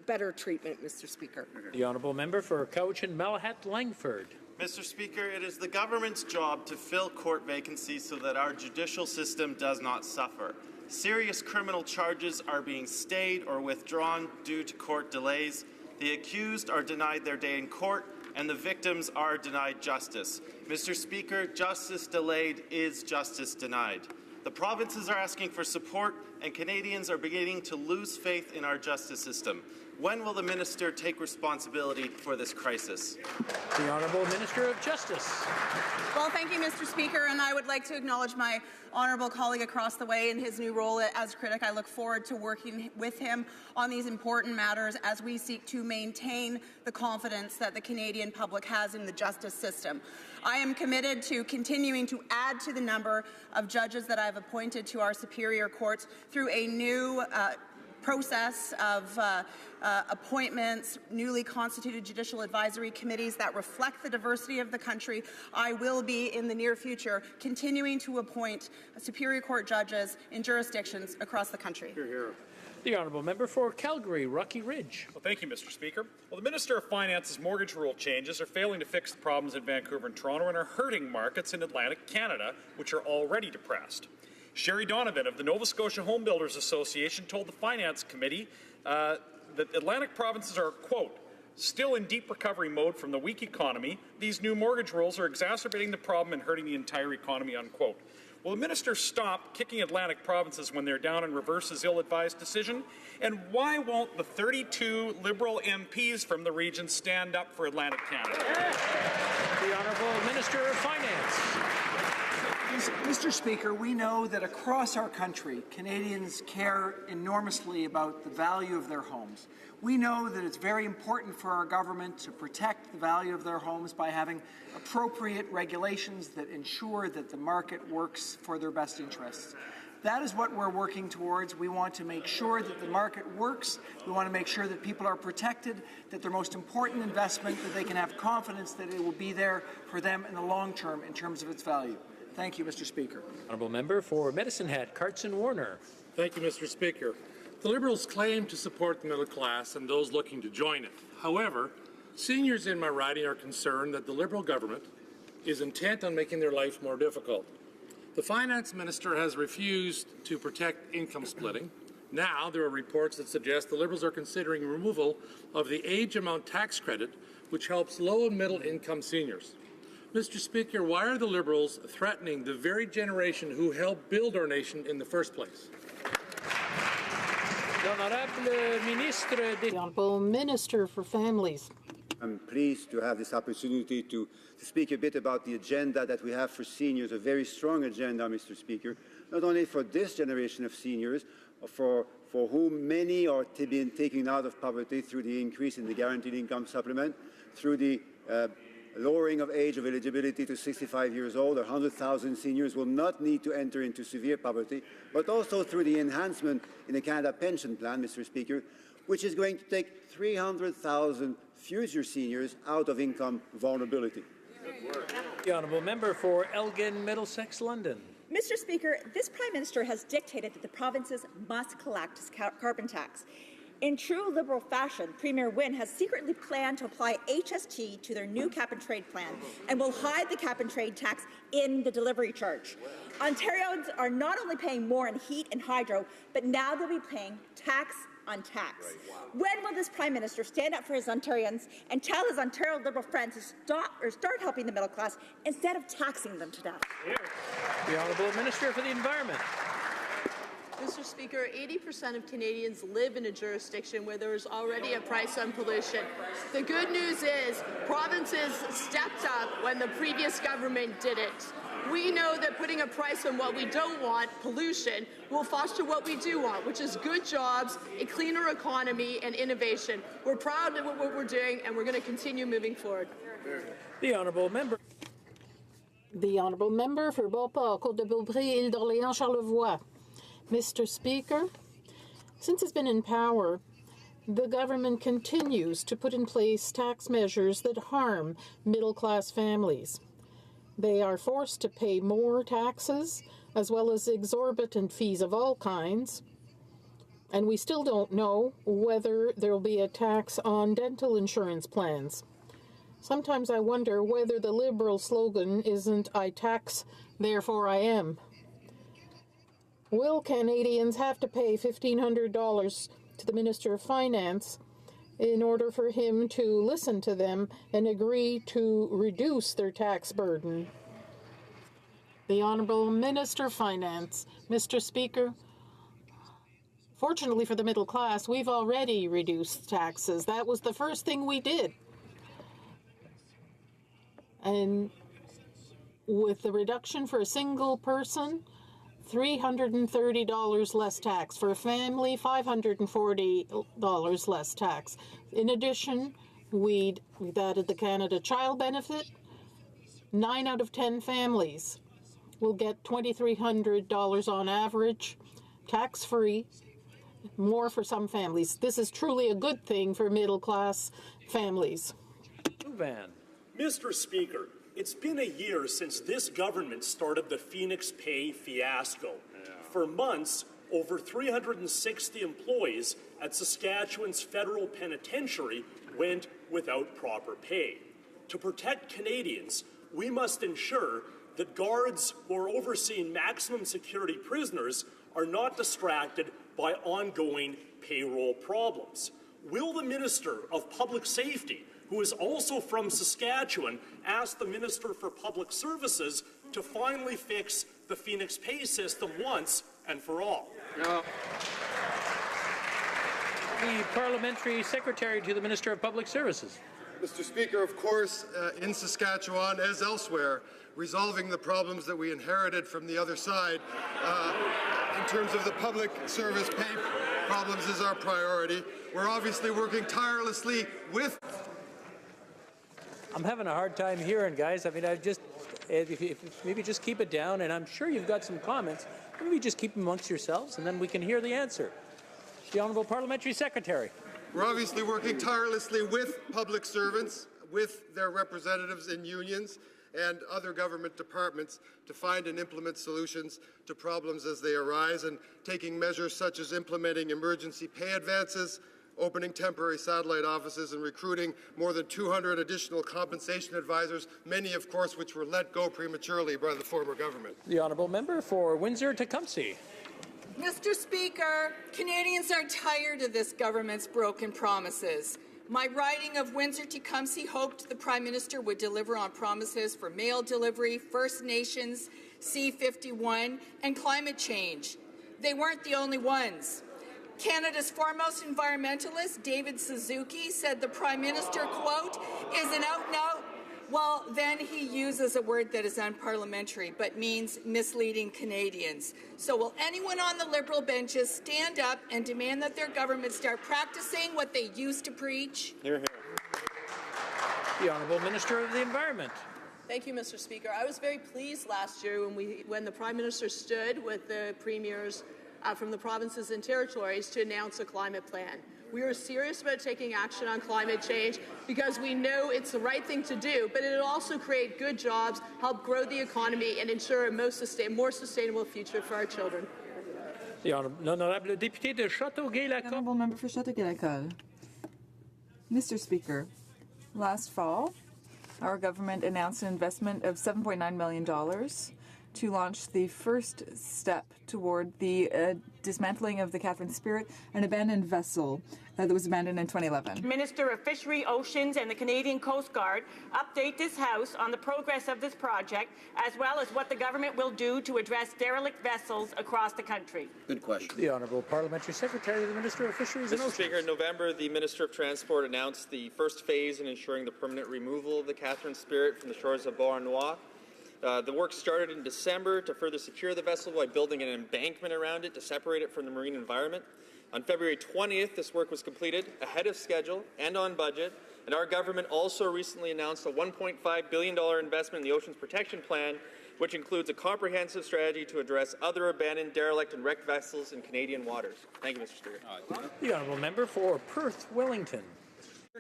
better treatment, Mr. Speaker. The honourable member for Cowichan Malahat Langford. Mr. Speaker, it is the government's job to fill court vacancies so that our judicial system does not suffer. Serious criminal charges are being stayed or withdrawn due to court delays. The accused are denied their day in court, and the victims are denied justice. Mr. Speaker, justice delayed is justice denied. The provinces are asking for support, and Canadians are beginning to lose faith in our justice system. When will the minister take responsibility for this crisis? The Honourable Minister of Justice. Well, thank you, Mr. Speaker, and I would like to acknowledge my honourable colleague across the way in his new role as critic. I look forward to working with him on these important matters as we seek to maintain the confidence that the Canadian public has in the justice system. I am committed to continuing to add to the number of judges that I've appointed to our superior courts through a new process of appointments, newly constituted judicial advisory committees that reflect the diversity of the country. I will be, in the near future, continuing to appoint Superior Court judges in jurisdictions across the country. Hear, hear. The honourable member for Calgary, Rocky Ridge. Well, thank you, Mr. Speaker. Well, the Minister of Finance's mortgage rule changes are failing to fix the problems in Vancouver and Toronto and are hurting markets in Atlantic Canada, which are already depressed. Sherry Donovan of the Nova Scotia Home Builders Association told the Finance Committee that Atlantic provinces are, quote, still in deep recovery mode from the weak economy. These new mortgage rules are exacerbating the problem and hurting the entire economy, unquote. Will the minister stop kicking Atlantic provinces when they're down and reverse his ill-advised decision? And why won't the 32 Liberal MPs from the region stand up for Atlantic Canada? The Honourable Minister of Finance. Mr. Speaker, we know that across our country, Canadians care enormously about the value of their homes. We know that it's very important for our government to protect the value of their homes by having appropriate regulations that ensure that the market works for their best interests. That is what we're working towards. We want to make sure that the market works. We want to make sure that people are protected, that their most important investment, that they can have confidence that it will be there for them in the long term in terms of its value. Thank you, Mr. Speaker. Honourable member for Medicine Hat, Carson Warner. Thank you, Mr. Speaker. The Liberals claim to support the middle class and those looking to join it. However, seniors in my riding are concerned that the Liberal government is intent on making their life more difficult. The Finance Minister has refused to protect income splitting. Now there are reports that suggest the Liberals are considering removal of the age amount tax credit, which helps low and middle income seniors. Mr. Speaker, why are the Liberals threatening the very generation who helped build our nation in the first place? The Honourable Minister for Families. I'm pleased to have this opportunity to speak a bit about the agenda that we have for seniors, a very strong agenda, Mr. Speaker, not only for this generation of seniors, for whom many are being taken out of poverty through the increase in the guaranteed income supplement, through the lowering of age of eligibility to 65 years old. 100,000 seniors will not need to enter into severe poverty, but also through the enhancement in the Canada Pension Plan, Mr. Speaker, which is going to take 300,000 future seniors out of income vulnerability. The honourable member for Elgin, Middlesex, London. Mr. Speaker, this Prime Minister has dictated that the provinces must collect carbon tax. In true Liberal fashion, Premier Wynne has secretly planned to apply HST to their new cap-and-trade plan and will hide the cap-and-trade tax in the delivery charge. Ontarians are not only paying more in heat and hydro, but now they'll be paying tax on tax. Right, wow. When will this Prime Minister stand up for his Ontarians and tell his Ontario Liberal friends to start helping the middle class instead of taxing them to death? The Honourable Minister for the Environment. Mr. Speaker, 80% of Canadians live in a jurisdiction where there is already a price on pollution. The good news is provinces stepped up when the previous government didn't. We know that putting a price on what we don't want, pollution, will foster what we do want, which is good jobs, a cleaner economy, and innovation. We're proud of what we're doing, and we're going to continue moving forward. The Honourable Member. The Honourable Member for Beauport, Côte-de-Beaupré, Île-d'Orléans, Charlevoix. Mr. Speaker, since it's been in power, the government continues to put in place tax measures that harm middle-class families. They are forced to pay more taxes, as well as exorbitant fees of all kinds. And we still don't know whether there will be a tax on dental insurance plans. Sometimes I wonder whether the Liberal slogan isn't "I tax, therefore I am." Will Canadians have to pay $1,500 to the Minister of Finance in order for him to listen to them and agree to reduce their tax burden? The Honourable Minister of Finance. Mr. Speaker, fortunately for the middle class, we've already reduced taxes. That was the first thing we did. And with the reduction for a single person, $330 less tax. For a family, $540 less tax. In addition, we've added the Canada Child Benefit. 9 out of 10 families will get $2,300 on average, tax-free, more for some families. This is truly a good thing for middle-class families. Van. Mr. Speaker, it's been a year since this government started the Phoenix Pay fiasco. For months, over 360 employees at Saskatchewan's federal penitentiary went without proper pay. To protect Canadians, we must ensure that guards who are overseeing maximum security prisoners are not distracted by ongoing payroll problems. Will the Minister of Public Safety, who is also from Saskatchewan, asked the Minister for Public Services to finally fix the Phoenix Pay system once and for all? No. The Parliamentary Secretary to the Minister of Public Services. Mr. Speaker, of course, in Saskatchewan, as elsewhere, resolving the problems that we inherited from the other side in terms of the public service pay problems is our priority. We're obviously working tirelessly with... I'm having a hard time hearing, guys. I mean, if maybe just keep it down, and I'm sure you've got some comments. Maybe just keep them amongst yourselves, and then we can hear the answer. The Honourable Parliamentary Secretary. We're obviously working tirelessly with public servants, with their representatives in unions and other government departments to find and implement solutions to problems as they arise, and taking measures such as implementing emergency pay advances, opening temporary satellite offices, and recruiting more than 200 additional compensation advisors, many, of course, which were let go prematurely by the former government. The Honourable Member for Windsor-Tecumseh. Mr. Speaker, Canadians are tired of this government's broken promises. My riding of Windsor-Tecumseh hoped the Prime Minister would deliver on promises for mail delivery, First Nations, C-51, and climate change. They weren't the only ones. Canada's foremost environmentalist, David Suzuki, said the Prime Minister, quote, is an out-and-out. Well, then he uses a word that is unparliamentary, but means misleading Canadians. So will anyone on the Liberal benches stand up and demand that their government start practicing what they used to preach? Hear, hear. The Honourable Minister of the Environment. Thank you, Mr. Speaker. I was very pleased last year when the Prime Minister stood with the premiers from the provinces and territories to announce a climate plan. We are serious about taking action on climate change because we know it's the right thing to do, but it'll also create good jobs, help grow the economy, and ensure a more sustainable future for our children. L'honorable député de Châteauguay-Lacoste. Honourable member for Châteauguay-Lacoste. Mr. Speaker, last fall, our government announced an investment of $7.9 million to launch the first step toward the dismantling of the Catherine Spirit, an abandoned vessel that was abandoned in 2011. Minister of Fishery, Oceans and the Canadian Coast Guard update this House on the progress of this project, as well as what the government will do to address derelict vessels across the country. Good question. The Honourable Parliamentary Secretary of the Minister of Fisheries and Mr. Oceans. Speaker, in November, the Minister of Transport announced the first phase in ensuring the permanent removal of the Catherine Spirit from the shores of Beauharnois. The work started in December to further secure the vessel by building an embankment around it to separate it from the marine environment. On February 20th, this work was completed ahead of schedule and on budget, and our government also recently announced a $1.5 billion investment in the Oceans Protection Plan, which includes a comprehensive strategy to address other abandoned, derelict and wrecked vessels in Canadian waters. Thank you, Mr. Speaker. The Honourable Member for Perth-Wellington.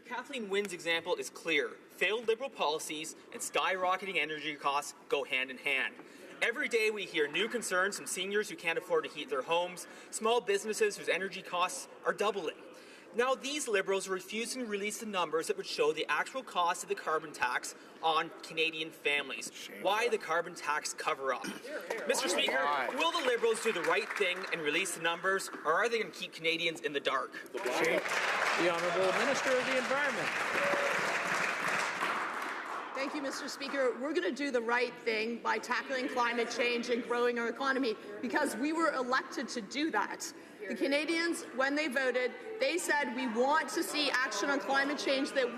Kathleen Wynne's example is clear. Failed Liberal policies and skyrocketing energy costs go hand in hand. Every day we hear new concerns from seniors who can't afford to heat their homes, small businesses whose energy costs are doubling. Now these Liberals are refusing to release the numbers that would show the actual cost of the carbon tax on Canadian families. Why the carbon tax cover-up? Mr. Speaker, will the Liberals do the right thing and release the numbers, or are they going to keep Canadians in the dark? The Honourable Minister of the Environment. Thank you, Mr. Speaker. We're going to do the right thing by tackling climate change and growing our economy because we were elected to do that. The Canadians, when they voted, they said we want to see action on climate change that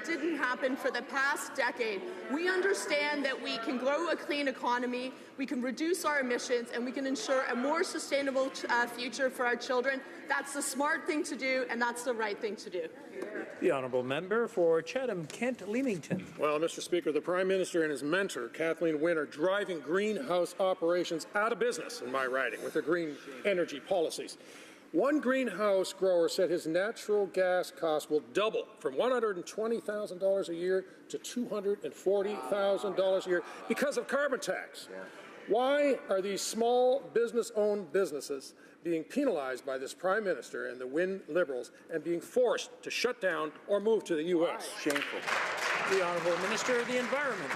didn't happen for the past decade. We understand that we can grow a clean economy, we can reduce our emissions, and we can ensure a more sustainable future for our children. That's the smart thing to do, and that's the right thing to do. The Honourable Member for Chatham-Kent-Leamington. Well, Mr. Speaker, the Prime Minister and his mentor, Kathleen Wynne, are driving greenhouse operations out of business in my riding with their green energy policies. One greenhouse grower said his natural gas costs will double from $120,000 a year to $240,000 a year because of carbon tax. Why are these small business-owned businesses being penalized by this Prime Minister and the Wynne Liberals and being forced to shut down or move to the U.S.? Shameful. The Honourable Minister of the Environment.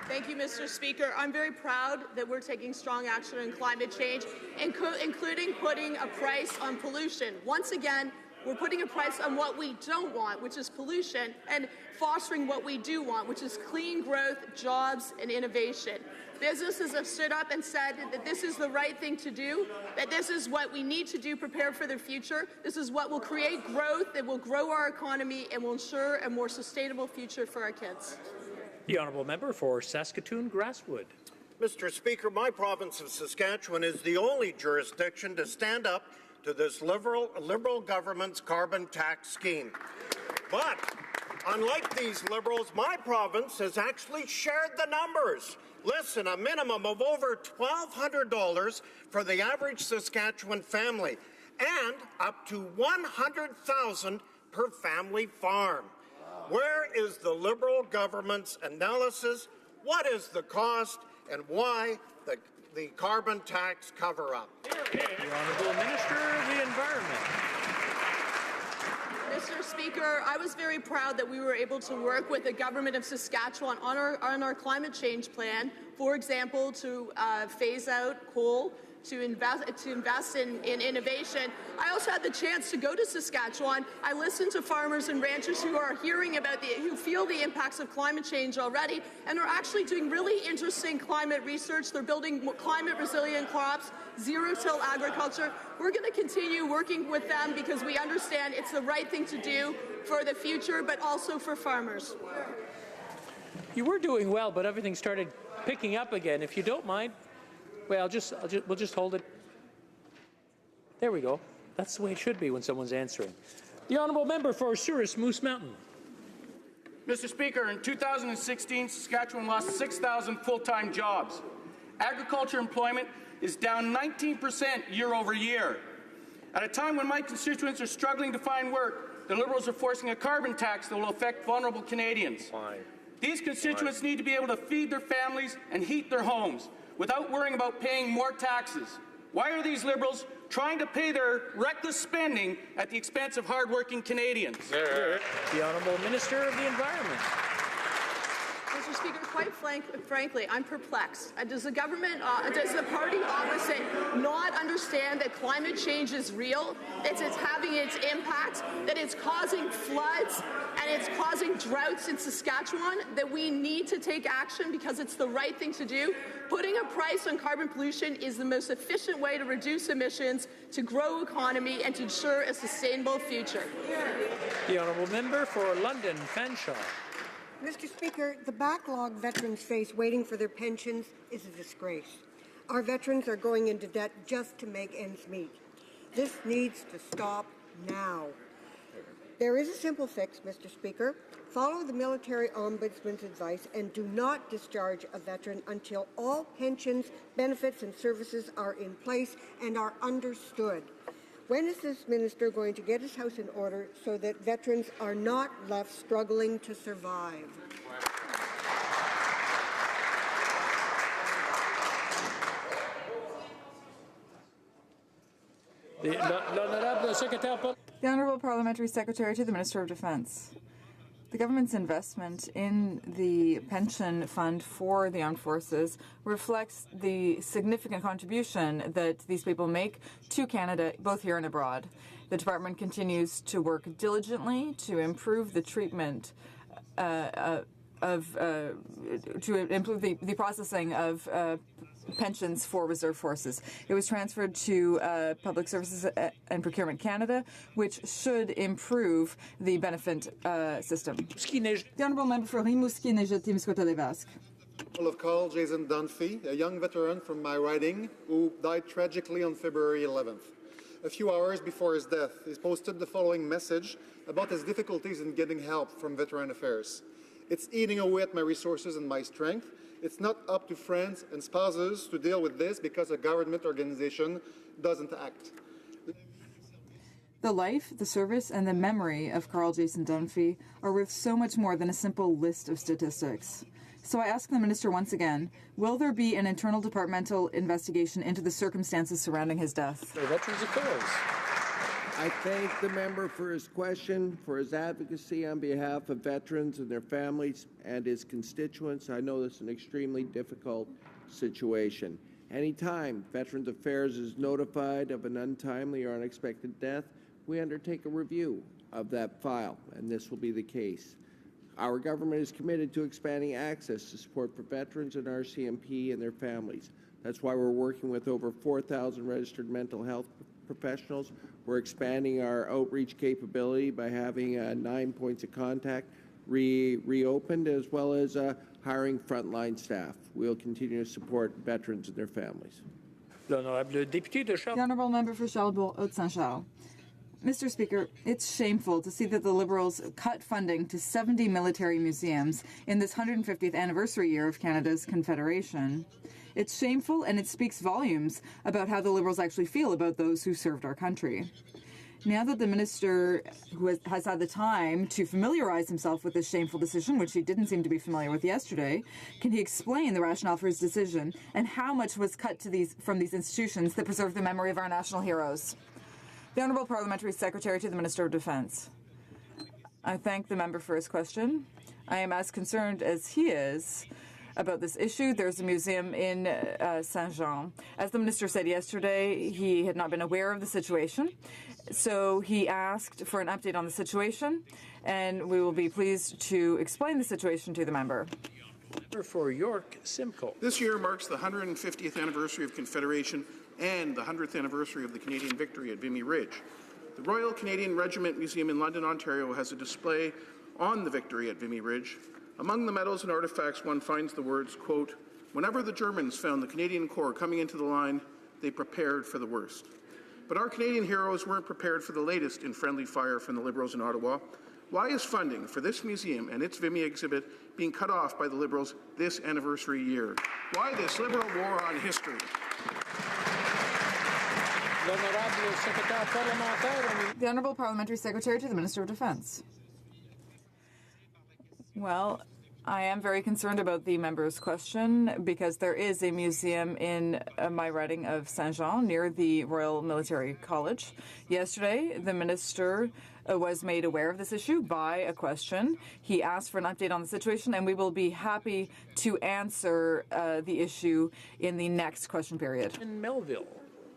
Thank you, Mr. Speaker. I'm very proud that we're taking strong action on climate change, including putting a price on pollution. Once again, we're putting a price on what we don't want, which is pollution, and fostering what we do want, which is clean growth, jobs, and innovation. Businesses have stood up and said that this is the right thing to do, that this is what we need to do, prepare for the future. This is what will create growth, that will grow our economy, and will ensure a more sustainable future for our kids. The Honourable Member for Saskatoon-Grasswood. Mr. Speaker, my province of Saskatchewan is the only jurisdiction to stand up to this Liberal government's carbon tax scheme. But unlike these Liberals, my province has actually shared the numbers. Listen, a minimum of over $1,200 for the average Saskatchewan family and up to $100,000 per family farm. Where is the Liberal government's analysis? What is the cost and why the carbon tax cover-up? The Honourable Minister of the Environment. Mr. Speaker, I was very proud that we were able to work with the government of Saskatchewan on our climate change plan, for example, to phase out coal, to invest in innovation. I also had the chance to go to Saskatchewan. I listened to farmers and ranchers who are hearing about who feel the impacts of climate change already and are actually doing really interesting climate research. They're building climate resilient crops, zero-till agriculture. We're going to continue working with them because we understand it's the right thing to do for the future, but also for farmers. You were doing well, but everything started picking up again. If you don't mind, well, we'll just hold it. There we go. That's the way it should be when someone's answering. The Honourable Member for Souris Moose Mountain. Mr. Speaker, in 2016, Saskatchewan lost 6,000 full-time jobs. Agriculture employment is down 19% year over year. At a time when my constituents are struggling to find work, the Liberals are forcing a carbon tax that will affect vulnerable Canadians. These constituents need to be able to feed their families and heat their homes without worrying about paying more taxes. Why are these Liberals trying to pay their reckless spending at the expense of hardworking Canadians? The Honourable Minister of the Environment. Mr. Speaker, quite frankly, I'm perplexed. Does the government, does the party opposite not understand that climate change is real, that it's having its impact, that it's causing floods and it's causing droughts in Saskatchewan, that we need to take action because it's the right thing to do? Putting a price on carbon pollution is the most efficient way to reduce emissions, to grow economy and to ensure a sustainable future. The Honourable Member for London, Fanshawe. Mr. Speaker, the backlog veterans face waiting for their pensions is a disgrace. Our veterans are going into debt just to make ends meet. This needs to stop now. There is a simple fix, Mr. Speaker. Follow the military ombudsman's advice and do not discharge a veteran until all pensions, benefits and services are in place and are understood. When is this minister going to get his house in order so that veterans are not left struggling to survive? The Honourable Parliamentary Secretary to the Minister of Defence. The government's investment in the pension fund for the armed forces reflects the significant contribution that these people make to Canada, both here and abroad. The department continues to work diligently to improve the treatment to improve the processing of pensions for reserve forces. It was transferred to Public Services and Procurement Canada, which should improve the benefit system. The Honourable Member for Rimouski-Nejetim-Scotto-Lévesque. Of Carl Jason Dunphy, a young veteran from my riding who died tragically on February 11th. A few hours before his death, he posted the following message about his difficulties in getting help from Veteran Affairs. It's eating away at my resources and my strength. It's not up to friends and spouses to deal with this because a government organization doesn't act. The life, the service, and the memory of Carl Jason Dunphy are worth so much more than a simple list of statistics. So I ask the Minister once again, will there be an internal departmental investigation into the circumstances surrounding his death? For Veterans Affairs. I thank the member for his question, for his advocacy on behalf of veterans and their families and his constituents. I know this is an extremely difficult situation. Anytime Veterans Affairs is notified of an untimely or unexpected death, we undertake a review of that file, and this will be the case. Our government is committed to expanding access to support for veterans and RCMP and their families. That's why we're working with over 4,000 registered mental health professionals. We're expanding our outreach capability by having 9 points of contact reopened, as well as hiring frontline staff. We'll continue to support veterans and their families. The Honourable Member for Charlebourg, Haute-Saint-Charles. Mr. Speaker, it's shameful to see that the Liberals cut funding to 70 military museums in this 150th anniversary year of Canada's Confederation. It's shameful, and it speaks volumes about how the Liberals actually feel about those who served our country. Now that the minister who has had the time to familiarize himself with this shameful decision, which he didn't seem to be familiar with yesterday, can he explain the rationale for his decision and how much was cut from these institutions that preserve the memory of our national heroes? The Honourable Parliamentary Secretary to the Minister of Defence. I thank the member for his question. I am as concerned as he is about this issue. There's a museum in Saint-Jean. As the minister said yesterday, he had not been aware of the situation, so he asked for an update on the situation, and we will be pleased to explain the situation to the member. For York, Simcoe. This year marks the 150th anniversary of Confederation and the 100th anniversary of the Canadian victory at Vimy Ridge. The Royal Canadian Regiment Museum in London, Ontario has a display on the victory at Vimy Ridge. Among the medals and artifacts, one finds the words, quote, "Whenever the Germans found the Canadian Corps coming into the line, they prepared for the worst." But our Canadian heroes weren't prepared for the latest in friendly fire from the Liberals in Ottawa. Why is funding for this museum and its Vimy exhibit being cut off by the Liberals this anniversary year? Why this Liberal war on history? The Honourable Parliamentary Secretary to the Minister of Defence. Well, I am very concerned about the member's question because there is a museum in my riding of Saint-Jean near the Royal Military College. Yesterday, the minister was made aware of this issue by a question. He asked for an update on the situation, and we will be happy to answer the issue in the next question period. In Melville.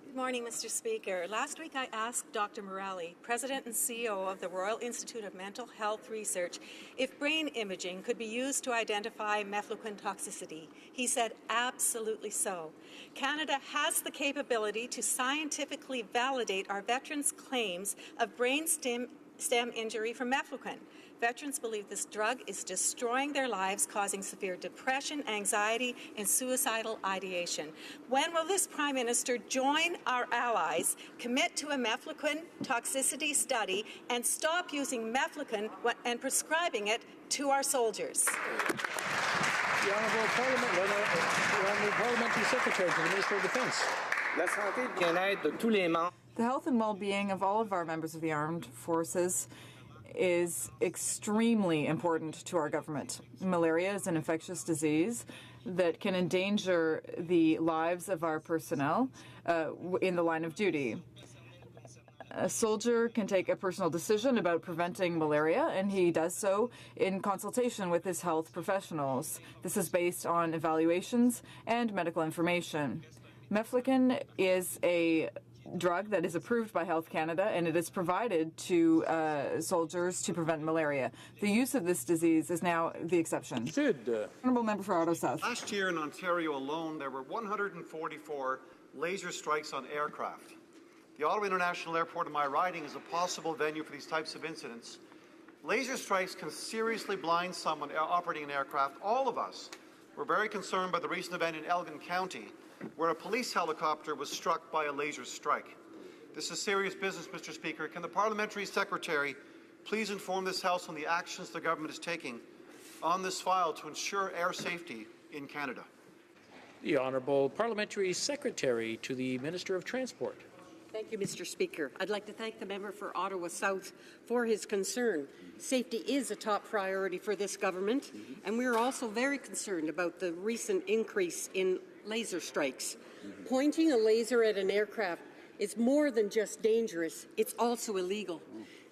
Good morning, Mr. Speaker. Last week I asked Dr. Morelli, President and CEO of the Royal Institute of Mental Health Research, if brain imaging could be used to identify mefloquine toxicity. He said absolutely so. Canada has the capability to scientifically validate our veterans' claims of brain stem injury from mefloquine. Veterans believe this drug is destroying their lives, causing severe depression, anxiety, and suicidal ideation. When will this Prime Minister join our allies, commit to a mefloquine toxicity study, and stop using mefloquine and prescribing it to our soldiers? The Honourable Parliamentary Secretary to the Minister of Defence. The health and well-being of all of our members of the armed forces is extremely important to our government. Malaria is an infectious disease that can endanger the lives of our personnel in the line of duty. A soldier can take a personal decision about preventing malaria, and he does so in consultation with his health professionals. This is based on evaluations and medical information. Mefloquine is a drug that is approved by Health Canada, and it is provided to soldiers to prevent malaria. The use of this disease is now the exception. Honourable Member for Ottawa South. Last year in Ontario alone, there were 144 laser strikes on aircraft. The Ottawa International Airport in my riding is a possible venue for these types of incidents. Laser strikes can seriously blind someone operating an aircraft. All of us were very concerned by the recent event in Elgin County, where a police helicopter was struck by a laser strike. This is serious business, Mr. Speaker. Can the Parliamentary Secretary please inform this House on the actions the government is taking on this file to ensure air safety in Canada? The Honourable Parliamentary Secretary to the Minister of Transport. Thank you, Mr. Speaker. I'd like to thank the member for Ottawa South for his concern. Safety is a top priority for this government, and we're also very concerned about the recent increase in laser strikes. Pointing a laser at an aircraft is more than just dangerous, it's also illegal.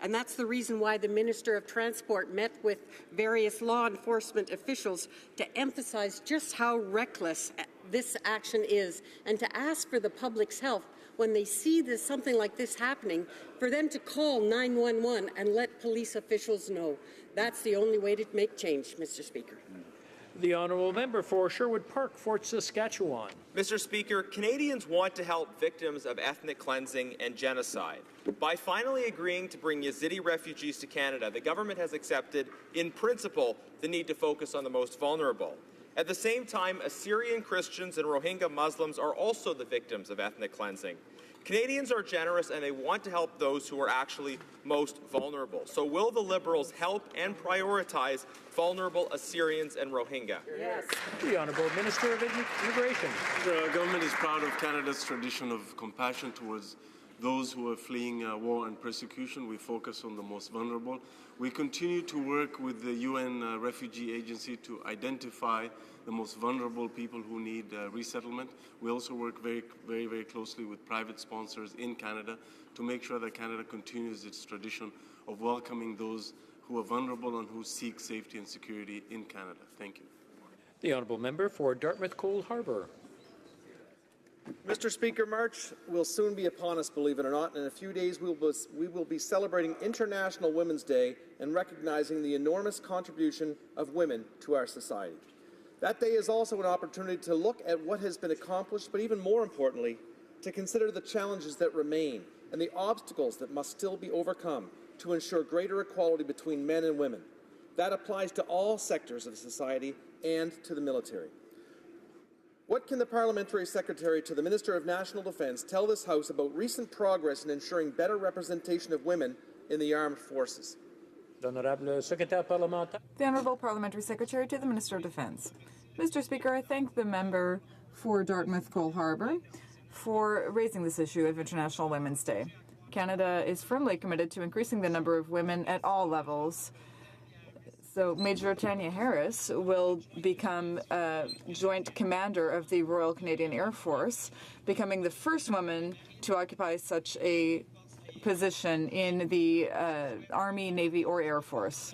And that's the reason why the Minister of Transport met with various law enforcement officials to emphasize just how reckless this action is and to ask for the public's help when they see something like this happening, for them to call 911 and let police officials know. That's the only way to make change, Mr. Speaker. The Honourable Member for Sherwood Park, Fort Saskatchewan. Mr. Speaker, Canadians want to help victims of ethnic cleansing and genocide. By finally agreeing to bring Yazidi refugees to Canada, the government has accepted, in principle, the need to focus on the most vulnerable. At the same time, Assyrian Christians and Rohingya Muslims are also the victims of ethnic cleansing. Canadians are generous and they want to help those who are actually most vulnerable. So will the Liberals help and prioritize vulnerable Assyrians and Rohingya? Yes. The Honourable Minister of Immigration. The government is proud of Canada's tradition of compassion towards those who are fleeing war and persecution. We focus on the most vulnerable. We continue to work with the UN Refugee Agency to identify the most vulnerable people who need resettlement. We also work very closely with private sponsors in Canada to make sure that Canada continues its tradition of welcoming those who are vulnerable and who seek safety and security in Canada. Thank you. The Honourable Member for Dartmouth Cold Harbour. Mr. Speaker, March will soon be upon us, believe it or not. In a few days, we will be celebrating International Women's Day and recognizing the enormous contribution of women to our society. That day is also an opportunity to look at what has been accomplished, but even more importantly, to consider the challenges that remain and the obstacles that must still be overcome to ensure greater equality between men and women. That applies to all sectors of society and to the military. What can the Parliamentary Secretary to the Minister of National Defence tell this House about recent progress in ensuring better representation of women in the armed forces? The Honourable Parliamentary Secretary to the Minister of Defence. Mr. Speaker, I thank the member for Dartmouth Coal Harbour for raising this issue of International Women's Day. Canada is firmly committed to increasing the number of women at all levels. So Major Tanya Harris will become Joint Commander of the Royal Canadian Air Force, becoming the first woman to occupy such a position in the Army, Navy, or Air Force.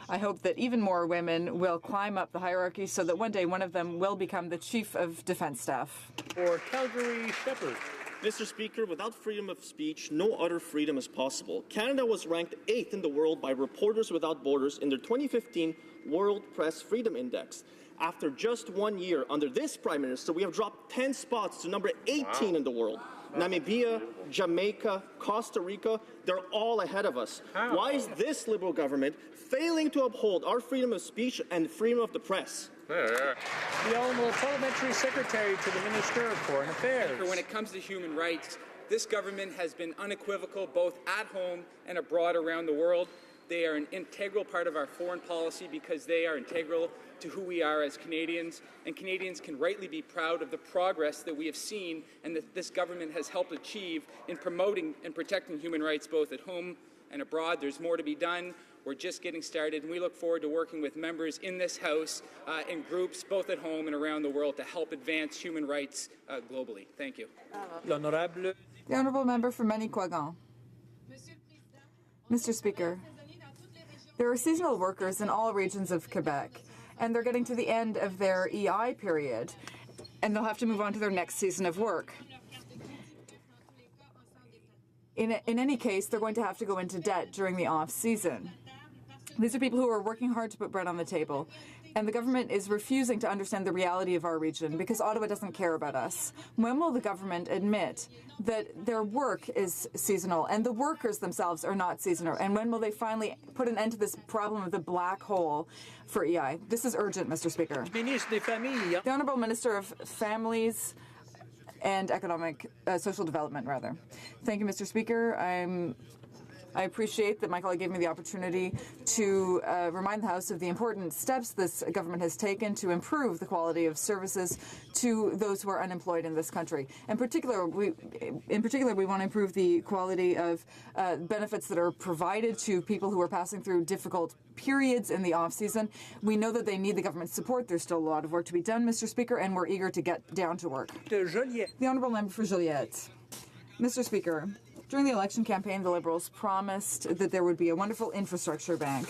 I hope that even more women will climb up the hierarchy so that one day one of them will become the Chief of Defense Staff. For Calgary Shepherd. Mr. Speaker, without freedom of speech, no other freedom is possible. Canada was ranked 8th in the world by Reporters Without Borders in their 2015 World Press Freedom Index. After just 1 year under this Prime Minister, we have dropped 10 spots to number 18 in the world. Namibia, Jamaica, Costa Rica, they're all ahead of us. Why is this Liberal government failing to uphold our freedom of speech and freedom of the press? The Honourable Parliamentary Secretary to the Minister of Foreign Affairs. When it comes to human rights, this government has been unequivocal both at home and abroad around the world. They are an integral part of our foreign policy because they are integral to who we are as Canadians, and Canadians can rightly be proud of the progress that we have seen and that this government has helped achieve in promoting and protecting human rights both at home and abroad. There's more to be done. We're just getting started, and we look forward to working with members in this House and groups both at home and around the world to help advance human rights globally. Thank you. The Honourable Member for Manicouagan. Mr. Speaker, there are seasonal workers in all regions of Quebec, and they're getting to the end of their EI period, and they'll have to move on to their next season of work. In any case, they're going to have to go into debt during the off-season. These are people who are working hard to put bread on the table, and the government is refusing to understand the reality of our region because Ottawa doesn't care about us. When will the government admit that their work is seasonal and the workers themselves are not seasonal? And when will they finally put an end to this problem of the black hole for EI? This is urgent, Mr. Speaker. The Honourable Minister of Families and Social Development, rather. Thank you, Mr. Speaker. I appreciate that my colleague gave me the opportunity to remind the House of the important steps this government has taken to improve the quality of services to those who are unemployed in this country. In particular, we want to improve the quality of benefits that are provided to people who are passing through difficult periods in the off-season. We know that they need the government's support. There's still a lot of work to be done, Mr. Speaker, and we're eager to get down to work. The Honourable Member for Joliette. Mr. Speaker, during the election campaign, the Liberals promised that there would be a wonderful infrastructure bank.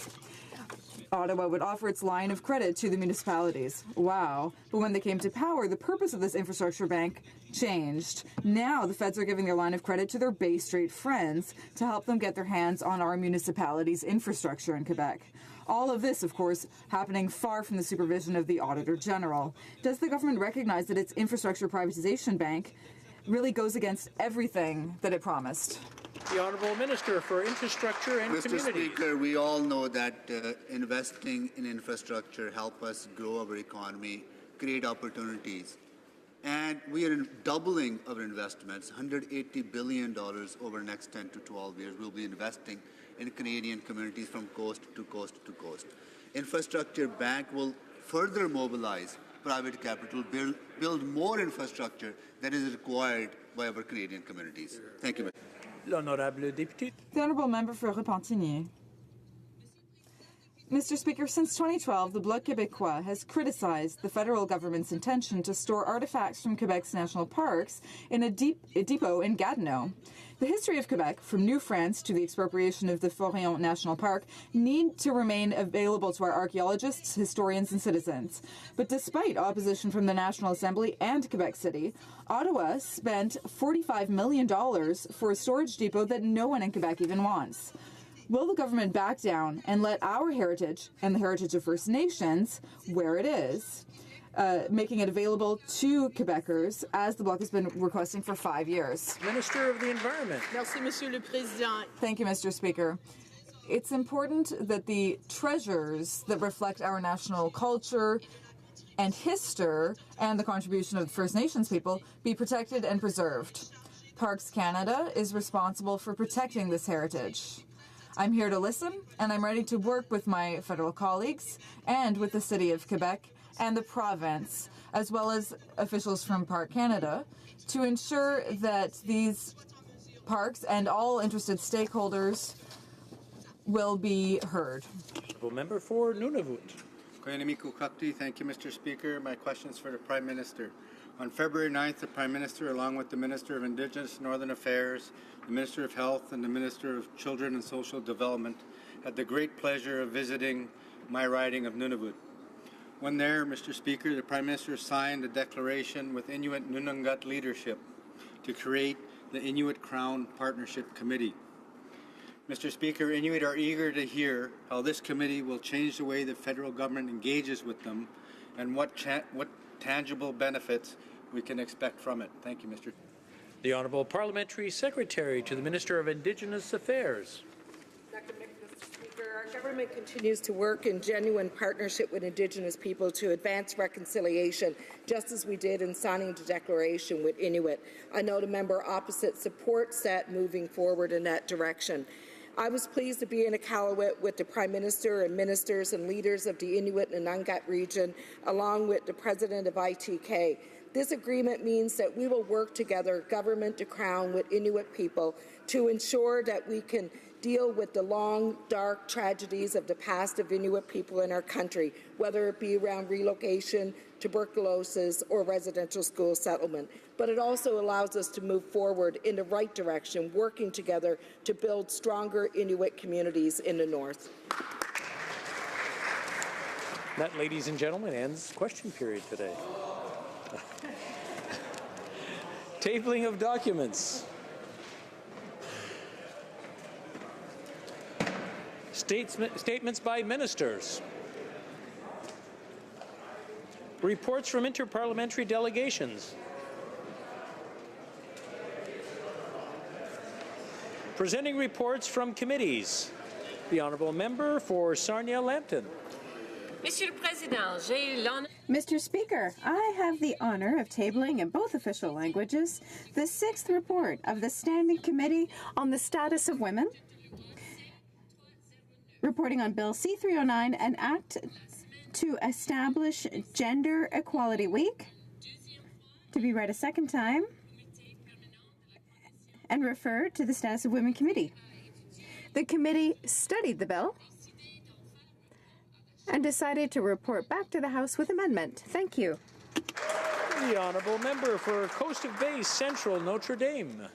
Ottawa would offer its line of credit to the municipalities. Wow. But when they came to power, the purpose of this infrastructure bank changed. Now the feds are giving their line of credit to their Bay Street friends to help them get their hands on our municipalities' infrastructure in Quebec. All of this, of course, happening far from the supervision of the Auditor General. Does the government recognize that its infrastructure privatization bank really goes against everything that it promised? The Honourable Minister for Infrastructure and Communities. Mr. Speaker, we all know that investing in infrastructure helps us grow our economy, create opportunities. And we are doubling our investments, $180 billion over the next 10 to 12 years. We'll be investing in Canadian communities from coast to coast to coast. Infrastructure Bank will further mobilize private capital, build more infrastructure that is required by our Canadian communities. Thank you. L'honorable député. The Honourable Member for Repentigny. Mr. Speaker, since 2012, the Bloc Québécois has criticized the federal government's intention to store artifacts from Quebec's national parks in a depot in Gatineau. The history of Quebec, from New France to the expropriation of the Forêt National Park, need to remain available to our archaeologists, historians, and citizens. But despite opposition from the National Assembly and Quebec City, Ottawa spent $45 million for a storage depot that no one in Quebec even wants. Will the government back down and let our heritage and the heritage of First Nations where it is, making it available to Quebecers, as the Bloc has been requesting for 5 years? Minister of the Environment. Merci, Monsieur le Président. Thank you, Mr. Speaker. It's important that the treasures that reflect our national culture and history and the contribution of First Nations people be protected and preserved. Parks Canada is responsible for protecting this heritage. I'm here to listen, and I'm ready to work with my federal colleagues and with the City of Quebec and the province, as well as officials from Park Canada, to ensure that these parks and all interested stakeholders will be heard. Honourable Member for Nunavut. Thank you, Mr. Speaker. My question is for the Prime Minister. On February 9th, the Prime Minister, along with the Minister of Indigenous Northern Affairs, the Minister of Health, and the Minister of Children and Social Development, had the great pleasure of visiting my riding of Nunavut. When there, Mr. Speaker, the Prime Minister signed a declaration with Inuit Nunangut leadership to create the Inuit Crown Partnership Committee. Mr. Speaker, Inuit are eager to hear how this committee will change the way the federal government engages with them and what tangible benefits we can expect from it. Thank you, Mr. The Honourable Parliamentary Secretary to the Minister of Indigenous Affairs. Mr. Speaker, our government continues to work in genuine partnership with Indigenous people to advance reconciliation, just as we did in signing the declaration with Inuit. I know the member opposite supports that moving forward in that direction. I was pleased to be in Iqaluit with the Prime Minister and ministers and leaders of the Inuit and Nunangut region, along with the President of ITK. This agreement means that we will work together, government to crown, with Inuit people to ensure that we can deal with the long, dark tragedies of the past of Inuit people in our country, whether it be around relocation, tuberculosis, or residential school settlement. But it also allows us to move forward in the right direction, working together to build stronger Inuit communities in the North. That, ladies and gentlemen, ends question period today. Tabling of documents. Statements by ministers. Reports from interparliamentary delegations. Presenting reports from committees. The Honourable Member for Sarnia-Lambton. Mr. Speaker, I have the honour of tabling in both official languages the 6th report of the Standing Committee on the Status of Women, reporting on Bill C-309, an act to establish Gender Equality Week, to be read a second time, and referred to the Status of Women Committee. The committee studied the bill and decided to report back to the House with amendment. Thank you. The Honourable Member for Coast of Bay Central Notre Dame.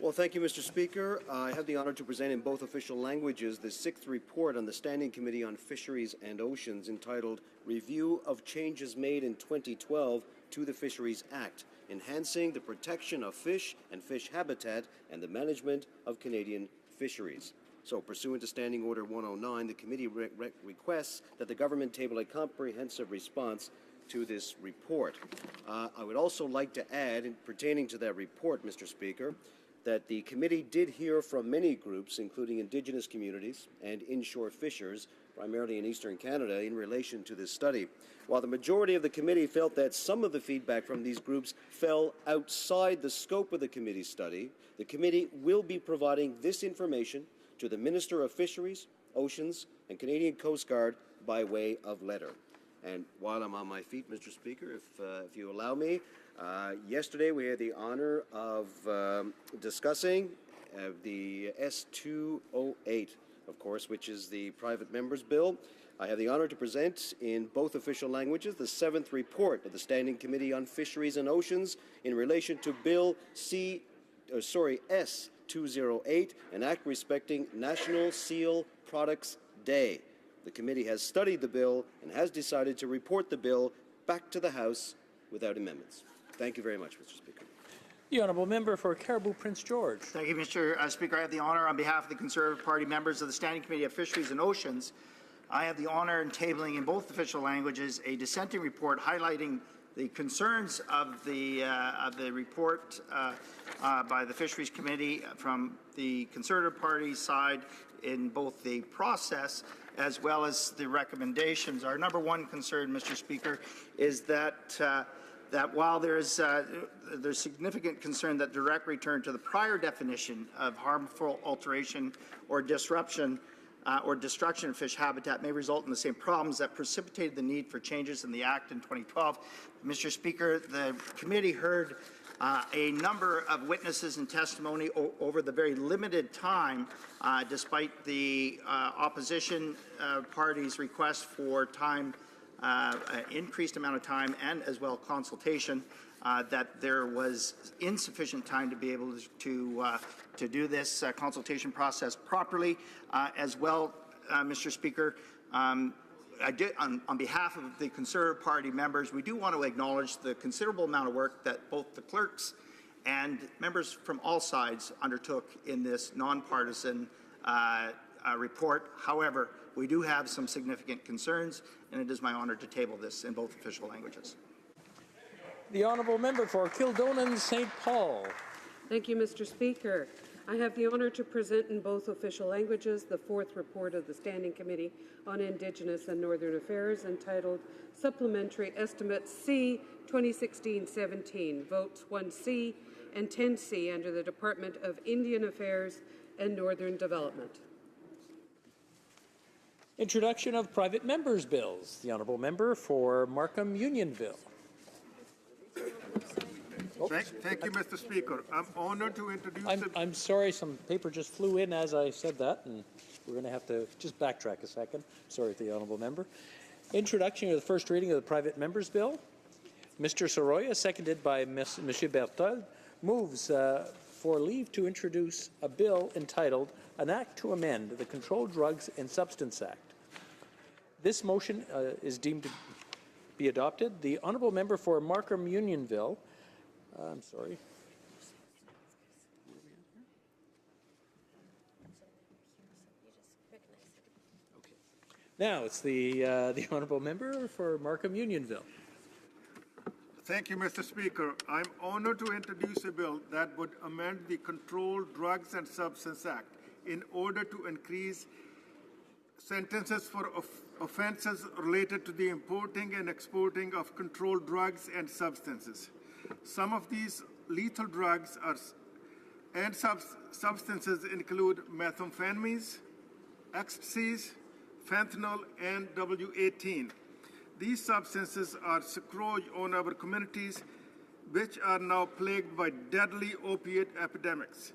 Well, thank you, Mr. Speaker. I have the honor to present in both official languages the 6th report on the Standing Committee on Fisheries and Oceans, entitled Review of Changes Made in 2012 to the Fisheries Act, Enhancing the Protection of Fish and Fish Habitat and the Management of Canadian Fisheries. So, pursuant to Standing Order 109, the committee requests that the government table a comprehensive response to this report. I would also like to add, pertaining to that report, Mr. Speaker, that the committee did hear from many groups, including Indigenous communities and inshore fishers, primarily in Eastern Canada, in relation to this study. While the majority of the committee felt that some of the feedback from these groups fell outside the scope of the committee's study, the committee will be providing this information to the Minister of Fisheries, Oceans, and Canadian Coast Guard by way of letter. And while I'm on my feet, Mr. Speaker, if you allow me, yesterday we had the honor of discussing the S-208, of course, which is the private member's bill. I have the honor to present in both official languages the 7th report of the Standing Committee on Fisheries and Oceans in relation to Bill S-208, an act respecting National Seal Products Day. The committee has studied the bill and has decided to report the bill back to the House without amendments. Thank you very much, Mr. Speaker. The Honourable Member for Caribou Prince George. Thank you, Mr. Speaker. I have the honour, on behalf of the Conservative Party members of the Standing Committee of Fisheries and Oceans, I have the honour in tabling in both official languages a dissenting report highlighting the concerns of the report by the Fisheries Committee from the Conservative Party side in both the process as well as the recommendations. Our number one concern, Mr. Speaker, is that while there's significant concern that direct return to the prior definition of harmful alteration or disruption or destruction of fish habitat may result in the same problems that precipitated the need for changes in the Act in 2012. Mr. Speaker, the committee heard a number of witnesses and testimony over the very limited time, despite the opposition party's request for time, increased amount of time, and as well consultation, that there was insufficient time to be able to do this consultation process properly. As well, Mr. Speaker, on behalf of the Conservative Party members, we do want to acknowledge the considerable amount of work that both the clerks and members from all sides undertook in this nonpartisan report. However, we do have some significant concerns, and it is my honour to table this in both official languages. The honourable member for Kildonan St. Paul. Thank you, Mr. Speaker. I have the honour to present in both official languages the fourth report of the Standing Committee on Indigenous and Northern Affairs, entitled Supplementary Estimate C 2016-17, Votes 1C and 10C under the Department of Indian Affairs and Northern Development. Introduction of private members' bills. The honourable member for Markham Unionville. Thank you, Mr. Speaker. I'm honored to introduce... I'm sorry, some paper just flew in as I said that, and we're going to have to just backtrack a second. Sorry to the honourable member. Introduction of the first reading of the private members' bill. Mr. Soroya, seconded by Monsieur Berthold, moves for leave to introduce a bill entitled An Act to Amend the Controlled Drugs and Substance Act. This motion is deemed to be adopted. The honourable member for Markham Unionville, I'm sorry. Okay. Now it's the honourable member for Markham Unionville. Thank you, Mr. Speaker. I'm honored to introduce a bill that would amend the Controlled Drugs and Substance Act in order to increase sentences for offences related to the importing and exporting of controlled drugs and substances. Some of these lethal drugs and substances include methamphetamines, ecstasies, fentanyl, and W18. These substances are scourge on our communities, which are now plagued by deadly opiate epidemics.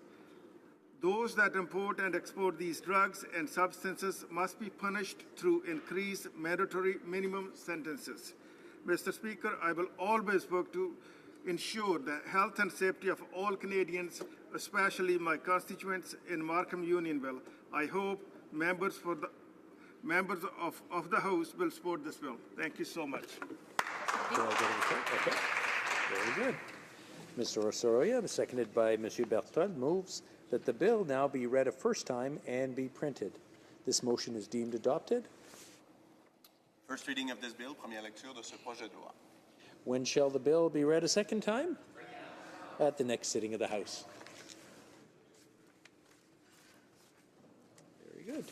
Those that import and export these drugs and substances must be punished through increased mandatory minimum sentences. Mr. Speaker, I will always work to ensure the health and safety of all Canadians, especially my constituents in Markham Unionville. I hope members of the House will support this bill. Thank you so much. Okay. Very good. Mr. Soroya, seconded by Monsieur Bertrand, moves that the bill now be read a first time and be printed. This motion is deemed adopted. First reading of this bill, première lecture de ce projet de loi. When shall the bill be read a second time? At the next sitting of the House. Very good.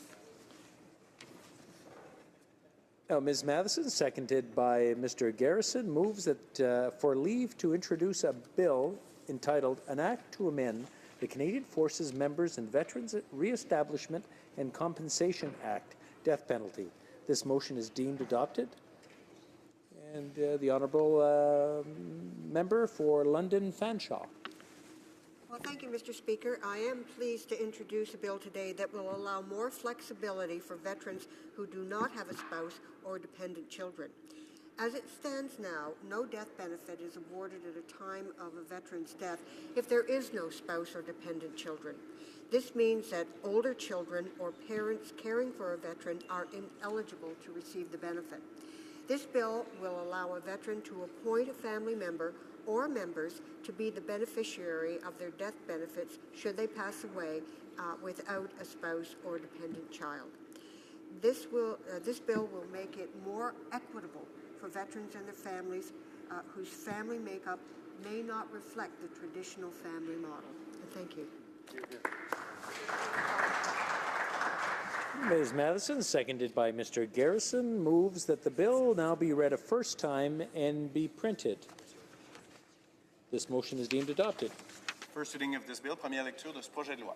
Now, Ms. Matheson, seconded by Mr. Garrison, moves that for leave to introduce a bill entitled An Act to Amend the Canadian Forces Members and Veterans Re-establishment and Compensation Act, Death Penalty. This motion is deemed adopted. And the honourable member for London Fanshawe. Well, thank you, Mr. Speaker. I am pleased to introduce a bill today that will allow more flexibility for veterans who do not have a spouse or dependent children. As it stands now, no death benefit is awarded at a time of a veteran's death if there is no spouse or dependent children. This means that older children or parents caring for a veteran are ineligible to receive the benefit. This bill will allow a veteran to appoint a family member or members to be the beneficiary of their death benefits should they pass away without a spouse or dependent child. This bill will make it more equitable for veterans and their families whose family makeup may not reflect the traditional family model. And thank you. Ms. Matheson, seconded by Mr. Garrison, moves that the bill now be read a first time and be printed. This motion is deemed adopted. First reading of this bill, première lecture de ce projet de loi.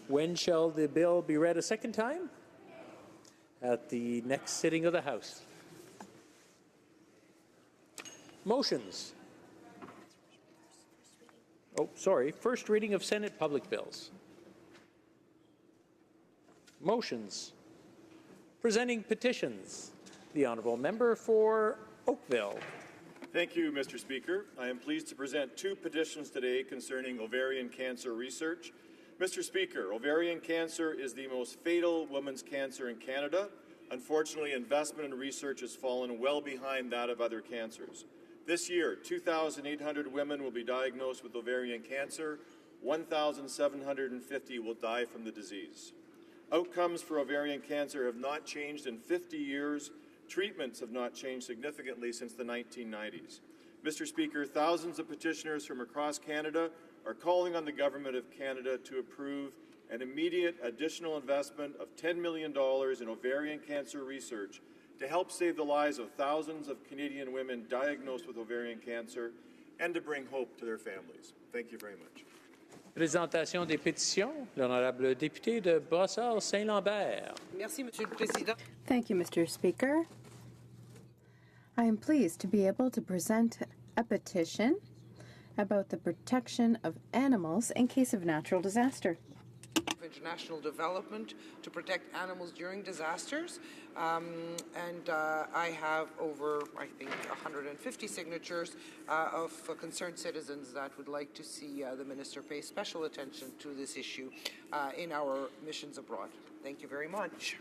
When shall the bill be read a second time? At the next sitting of the House. Motions. First reading of Senate public bills. Motions. Presenting petitions. The Honourable Member for Oakville. Thank you, Mr. Speaker. I am pleased to present two petitions today concerning ovarian cancer research. Mr. Speaker, ovarian cancer is the most fatal women's cancer in Canada. Unfortunately, investment in research has fallen well behind that of other cancers. This year, 2,800 women will be diagnosed with ovarian cancer. 1,750 will die from the disease. Outcomes for ovarian cancer have not changed in 50 years. Treatments have not changed significantly since the 1990s. Mr. Speaker, thousands of petitioners from across Canada are calling on the Government of Canada to approve an immediate additional investment of $10 million in ovarian cancer research to help save the lives of thousands of Canadian women diagnosed with ovarian cancer and to bring hope to their families. Thank you very much. Présentation des pétitions. L'honorable député de Brossard-Saint-Lambert. Merci, Monsieur le Président. Thank you, Mr. Speaker. I am pleased to be able to present a petition about the protection of animals in case of natural disaster. International development to protect animals during disasters. I have over, I think, 150 signatures of concerned citizens that would like to see the Minister pay special attention to this issue in our missions abroad. Thank you very much.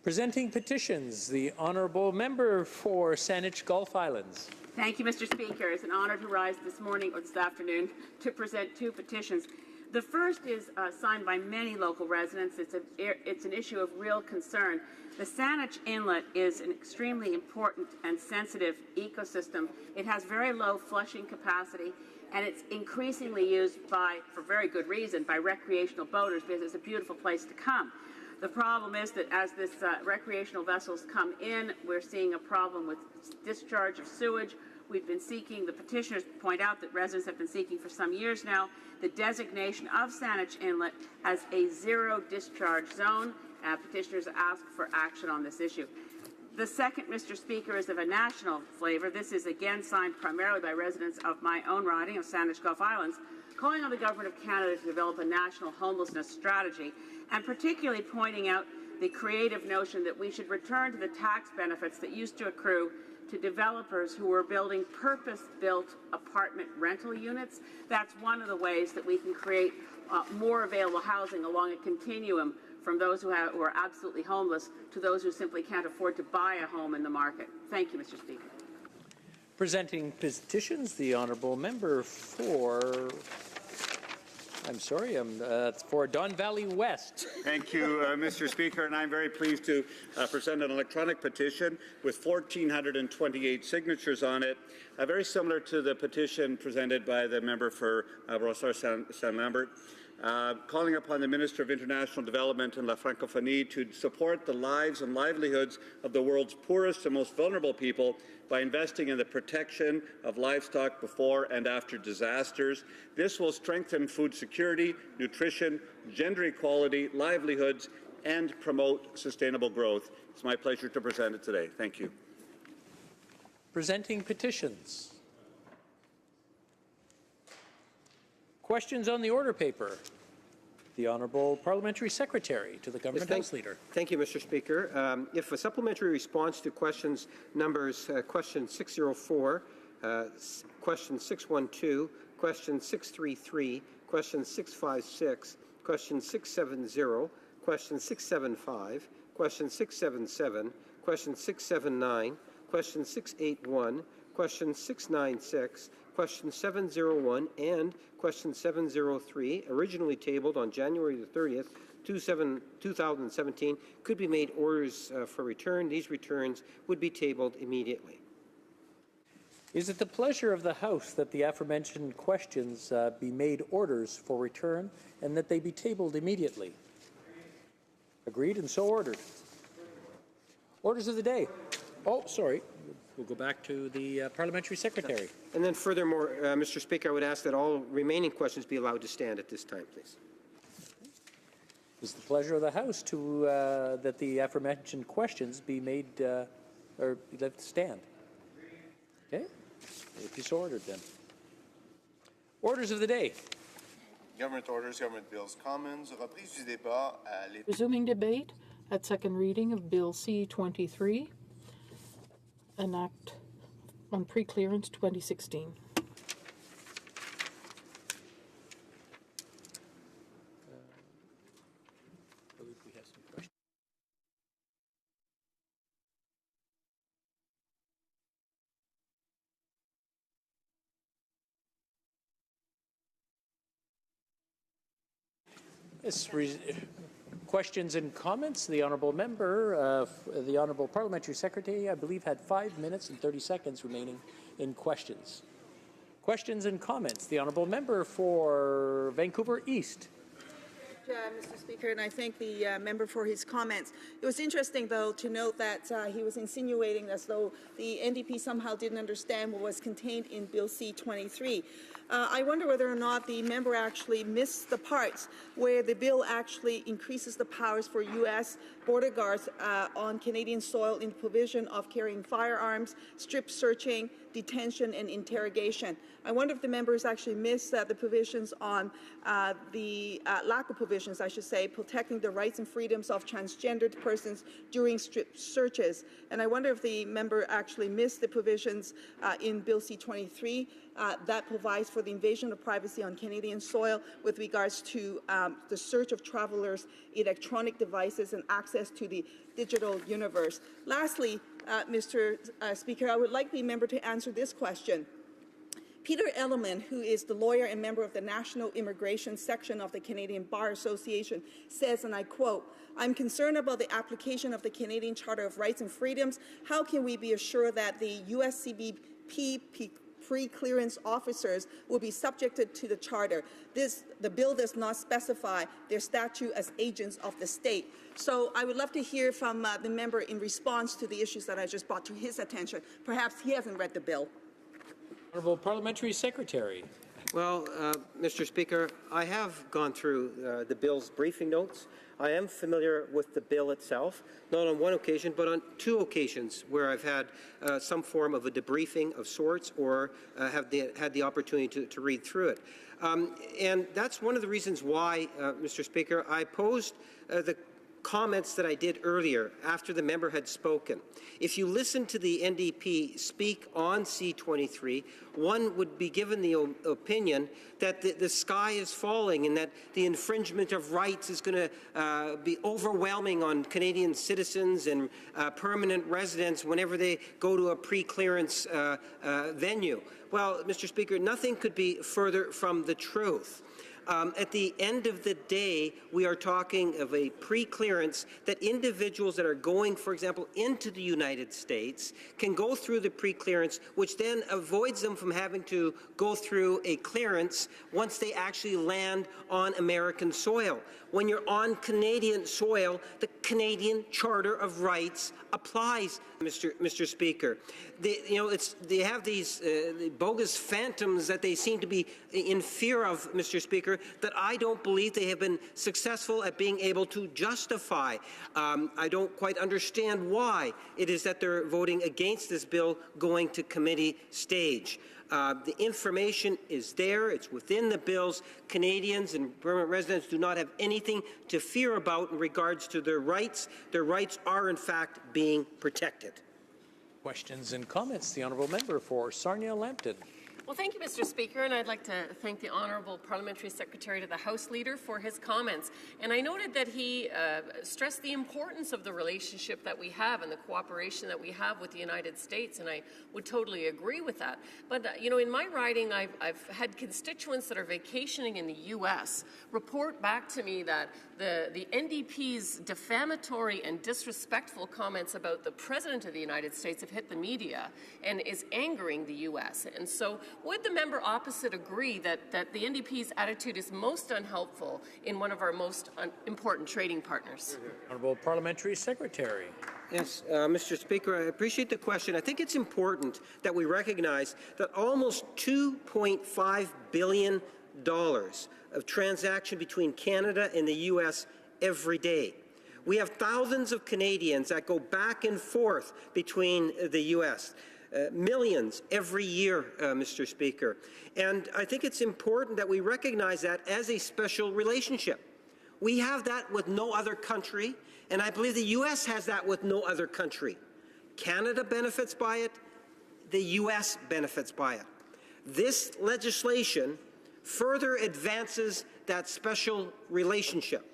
Presenting petitions, the Honourable Member for Saanich Gulf Islands. Thank you, Mr. Speaker. It's an honour to rise this morning or this afternoon to present two petitions. The first is signed by many local residents. It's an issue of real concern. The Saanich Inlet is an extremely important and sensitive ecosystem. It has very low flushing capacity, and it's increasingly used for very good reason, by recreational boaters because it's a beautiful place to come. The problem is that as this recreational vessels come in, we're seeing a problem with discharge of sewage. We've been seeking, the petitioners point out that residents have been seeking for some years now, the designation of Saanich Inlet as a zero discharge zone. Petitioners ask for action on this issue. The second, Mr. Speaker, is of a national flavor. This is again signed primarily by residents of my own riding of Saanich Gulf Islands, calling on the Government of Canada to develop a national homelessness strategy, and particularly pointing out the creative notion that we should return to the tax benefits that used to accrue to developers who were building purpose-built apartment rental units. That's one of the ways that we can create more available housing along a continuum from those who are absolutely homeless to those who simply can't afford to buy a home in the market. Thank you, Mr. Speaker. Presenting petitions, the Honourable Member for... for Don Valley West. Thank you, Mr. Speaker, and I'm very pleased to present an electronic petition with 1,428 signatures on it, very similar to the petition presented by the member for Brossard-Saint-Lambert, calling upon the Minister of International Development and La Francophonie to support the lives and livelihoods of the world's poorest and most vulnerable people by investing in the protection of livestock before and after disasters. This will strengthen food security, nutrition, gender equality, livelihoods, and promote sustainable growth. It's my pleasure to present it today. Thank you. Presenting petitions. Questions on the order paper. The Honourable Parliamentary Secretary to the Government House Leader. Thank you, Mr. Speaker. If a supplementary response to questions numbers question 604, question 612, question 633, question 656, question 670, question 675, question 677, question 679, question 681, question 696, question 701, and question 703, originally tabled on January the 30th, 2017, could be made orders for return. These returns would be tabled immediately. Is it the pleasure of the House that the aforementioned questions be made orders for return and that they be tabled immediately? Agreed and so ordered. Orders of the day. Oh, sorry. We'll go back to the Parliamentary Secretary. And then furthermore, Mr. Speaker, I would ask that all remaining questions be allowed to stand at this time, please. It's the pleasure of the House to that the aforementioned questions be made or be left to stand. Okay? If you so ordered, then. Orders of the day. Government orders, government bills, commons, reprise du débat à l'état. Resuming debate at second reading of Bill C-23, an act on pre-clearance 2016. Questions and comments? The honourable member, the honourable parliamentary secretary, I believe, had 5 minutes and 30 seconds remaining in questions. Questions and comments? The honourable member for Vancouver East. Mr. Speaker, and I thank the member for his comments. It was interesting, though, to note that he was insinuating as though the NDP somehow didn't understand what was contained in Bill C-23. I wonder whether or not the member actually missed the parts where the bill actually increases the powers for U.S. border guards on Canadian soil in the provision of carrying firearms, strip searching, detention, and interrogation. I wonder if the members actually missed the provisions on the lack of provisions, I should say, protecting the rights and freedoms of transgendered persons during strip searches. And I wonder if the member actually missed the provisions in Bill C-23 that provides for the invasion of privacy on Canadian soil with regards to the search of travelers' electronic devices and access to the digital universe. Lastly, Mr. Speaker, I would like the member to answer this question. Peter Elliman, who is the lawyer and member of the National Immigration Section of the Canadian Bar Association, says, and I quote, "I'm concerned about the application of the Canadian Charter of Rights and Freedoms. How can we be assured that the USCBP pre-clearance officers will be subjected to the Charter? The bill does not specify their statute as agents of the state." So I would love to hear from the member in response to the issues that I just brought to his attention. Perhaps he hasn't read the bill. Honourable Parliamentary Secretary. Well, Mr. Speaker, I have gone through the bill's briefing notes. I am familiar with the bill itself, not on one occasion, but on 2 occasions where I've had some form of a debriefing of sorts or have had the opportunity to read through it. And that's one of the reasons why, Mr. Speaker, I posed the comments that I did earlier after the member had spoken. If you listen to the NDP speak on C-23, one would be given the opinion that the sky is falling and that the infringement of rights is going to be overwhelming on Canadian citizens and permanent residents whenever they go to a pre-clearance venue. Well, Mr. Speaker, nothing could be further from the truth. At the end of the day, we are talking of a pre-clearance that individuals that are going, for example, into the United States can go through the pre-clearance, which then avoids them from having to go through a clearance once they actually land on American soil. When you're on Canadian soil, the Canadian Charter of Rights applies, Mr. Speaker. They have these bogus phantoms that they seem to be in fear of, Mr. Speaker, that I don't believe they have been successful at being able to justify. I don't quite understand why it is that they're voting against this bill going to committee stage. The information is there. It's within the bills. Canadians and permanent residents do not have anything to fear about in regards to their rights. Their rights are, in fact, being protected. Questions and comments. The honourable member for Sarnia-Lambton. Well, thank you, Mr. Speaker, and I'd like to thank the Honourable Parliamentary Secretary to the House Leader for his comments. And I noted that he stressed the importance of the relationship that we have and the cooperation that we have with the United States, and I would totally agree with that. But, in my riding, I've had constituents that are vacationing in the U.S. report back to me that the NDP's defamatory and disrespectful comments about the President of the United States have hit the media and is angering the U.S. And so would the member opposite agree that the NDP's attitude is most unhelpful in one of our most important trading partners? Honourable Parliamentary Secretary. Yes, Mr. Speaker, I appreciate the question. I think it's important that we recognize that almost $2.5 billion of transaction between Canada and the U.S. every day. We have thousands of Canadians that go back and forth between the U.S. millions every year, Mr. Speaker. And I think it's important that we recognize that as a special relationship. We have that with no other country, and I believe the U.S. has that with no other country. Canada benefits by it. The U.S. benefits by it. This legislation further advances that special relationship.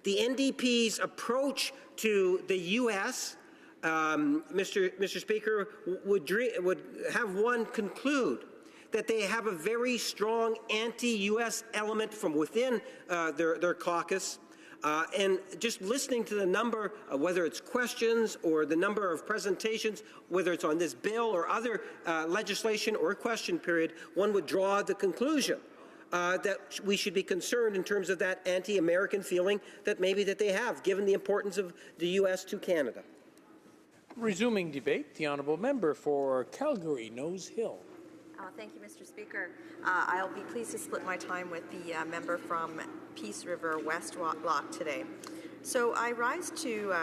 The NDP's approach to the U.S., Mr. Speaker, would have one conclude that they have a very strong anti-U.S. element from within their caucus. And just listening to the number, whether it's questions or the number of presentations, whether it's on this bill or other legislation or question period, one would draw the conclusion that we should be concerned in terms of that anti-American feeling that maybe that they have, given the importance of the U.S. to Canada. Resuming debate, the honourable member for Calgary, Nose Hill. Thank you, Mr. Speaker. I'll be pleased to split my time with the member from Peace River West Block today. So I rise to,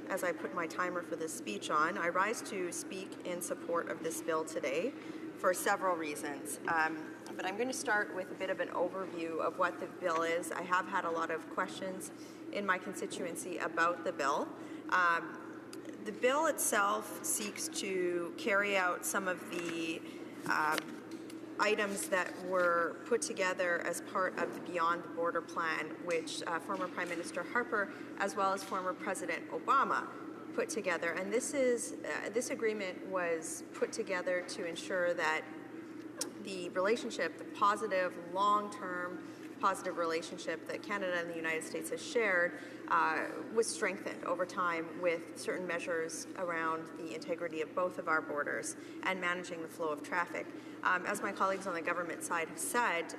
as I put my timer for this speech on, I rise to speak in support of this bill today for several reasons. But I'm going to start with a bit of an overview of what the bill is. I have had a lot of questions in my constituency about the bill. The bill itself seeks to carry out some of the items that were put together as part of the Beyond the Border plan, which former Prime Minister Harper, as well as former President Obama, put together. And this agreement was put together to ensure that the relationship, the positive, long-term positive relationship that Canada and the United States has shared was strengthened over time with certain measures around the integrity of both of our borders and managing the flow of traffic. As my colleagues on the government side have said,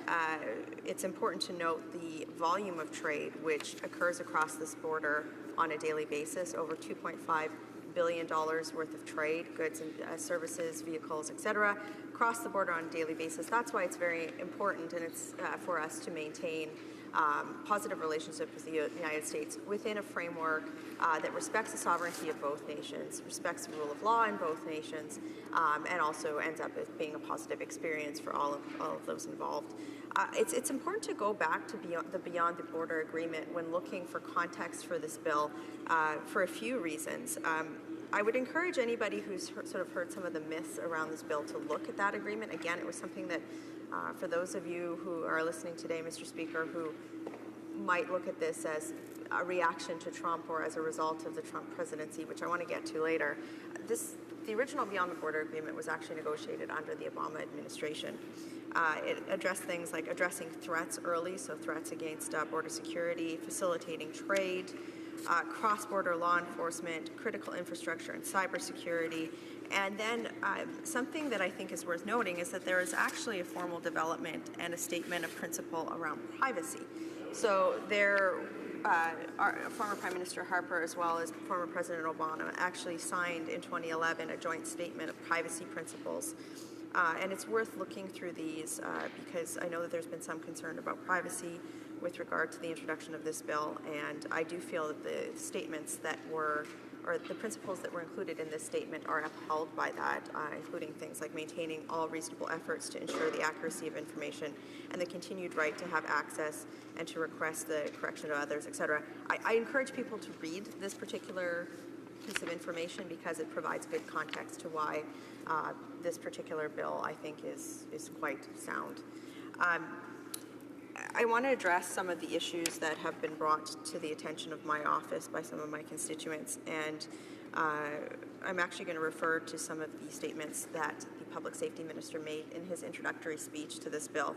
it's important to note the volume of trade which occurs across this border on a daily basis, over $2.5 billion worth of trade, goods and services, vehicles, etc., across the border on a daily basis. That's why it's very important, and it's for us to maintain positive relationships with the United States within a framework that respects the sovereignty of both nations, respects the rule of law in both nations, and also ends up as being a positive experience for all of those involved. It's important to go back to the Beyond the Border Agreement when looking for context for this bill for a few reasons. I would encourage anybody who's sort of heard some of the myths around this bill to look at that agreement. Again, it was something that, for those of you who are listening today, Mr. Speaker, who might look at this as a reaction to Trump or as a result of the Trump presidency, which I want to get to later, the original Beyond the Border Agreement was actually negotiated under the Obama administration. It addressed things like addressing threats early, so threats against border security, facilitating trade, cross-border law enforcement, critical infrastructure and cybersecurity. And then something that I think is worth noting is that there is actually a formal development and a statement of principle around privacy. So our former Prime Minister Harper, as well as former President Obama, actually signed in 2011 a joint statement of privacy principles. And it's worth looking through these because I know that there's been some concern about privacy with regard to the introduction of this bill, and I do feel that the statements that were, or the principles that were included in this statement are upheld by that, including things like maintaining all reasonable efforts to ensure the accuracy of information and the continued right to have access and to request the correction of others, etc. I encourage people to read this particular piece of information because it provides good context to why this particular bill, I think, is quite sound. I want to address some of the issues that have been brought to the attention of my office by some of my constituents, and I'm actually going to refer to some of the statements that the Public Safety Minister made in his introductory speech to this bill.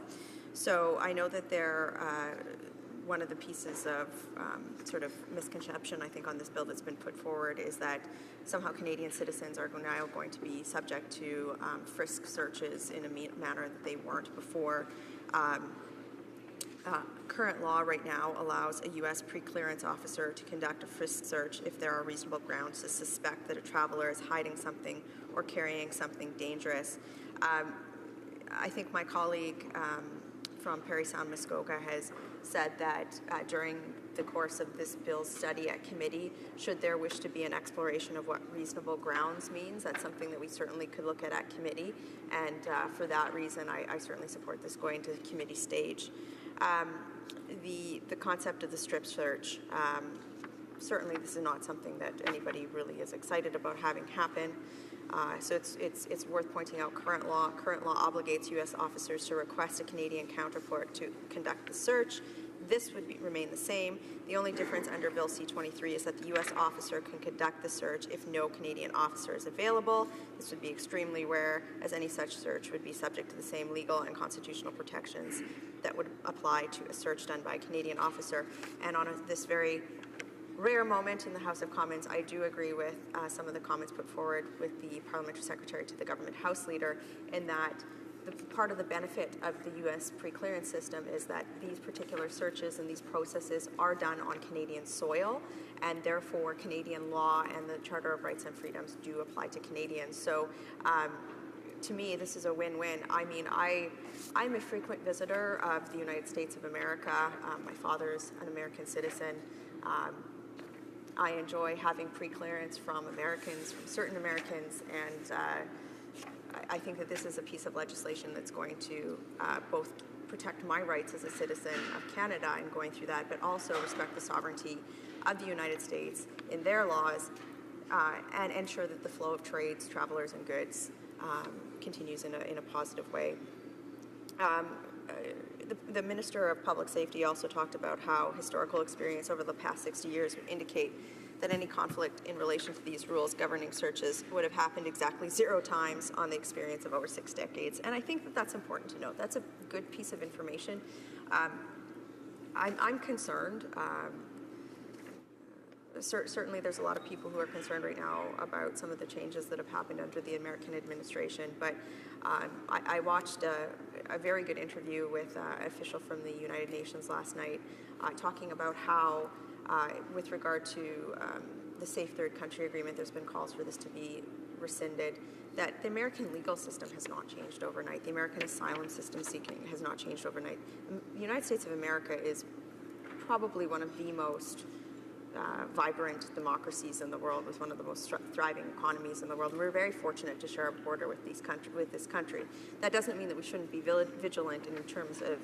So I know that one of the pieces of sort of misconception, I think, on this bill that's been put forward is that somehow Canadian citizens are now going to be subject to frisk searches in a manner that they weren't before. Current law right now allows a U.S. pre-clearance officer to conduct a frisk search if there are reasonable grounds to suspect that a traveler is hiding something or carrying something dangerous. I think my colleague from Parry Sound Muskoka has said that during the course of this bill's study at committee, should there wish to be an exploration of what reasonable grounds means, that's something that we certainly could look at committee. And for that reason, I certainly support this going to committee stage. The concept of the strip search, certainly this is not something that anybody really is excited about having happen. So it's worth pointing out current law obligates U.S. officers to request a Canadian counterpart to conduct the search. This would remain the same. The only difference under Bill C-23 is that the U.S. officer can conduct the search if no Canadian officer is available. This would be extremely rare, as any such search would be subject to the same legal and constitutional protections that would apply to a search done by a Canadian officer. And on this very rare moment in the House of Commons, I do agree with some of the comments put forward with the Parliamentary Secretary to the Government House Leader, in that part of the benefit of the U.S. pre-clearance system is that these particular searches and these processes are done on Canadian soil, and therefore Canadian law and the Charter of Rights and Freedoms do apply to Canadians. So to me, this is a win-win. I mean, I'm a frequent visitor of the United States of America. My father's an American citizen. I enjoy having pre-clearance from Americans, from certain Americans, and I think that this is a piece of legislation that's going to both protect my rights as a citizen of Canada in going through that, but also respect the sovereignty of the United States in their laws, and ensure that the flow of trades, travelers, and goods continues in a positive way. The Minister of Public Safety also talked about how historical experience over the past 60 years would indicate that any conflict in relation to these rules governing searches would have happened exactly 0 times on the experience of over 6 decades. And I think that that's important to note. That's a good piece of information. I'm concerned. Certainly there's a lot of people who are concerned right now about some of the changes that have happened under the American administration, but I watched a very good interview with an official from the United Nations last night talking about how, with regard to the Safe Third Country Agreement, there's been calls for this to be rescinded, that the American legal system has not changed overnight. The American asylum system seeking has not changed overnight. The United States of America is probably one of the most vibrant democracies in the world, with one of the most thriving economies in the world. And we're very fortunate to share a border with this country. That doesn't mean that we shouldn't be vigilant in terms of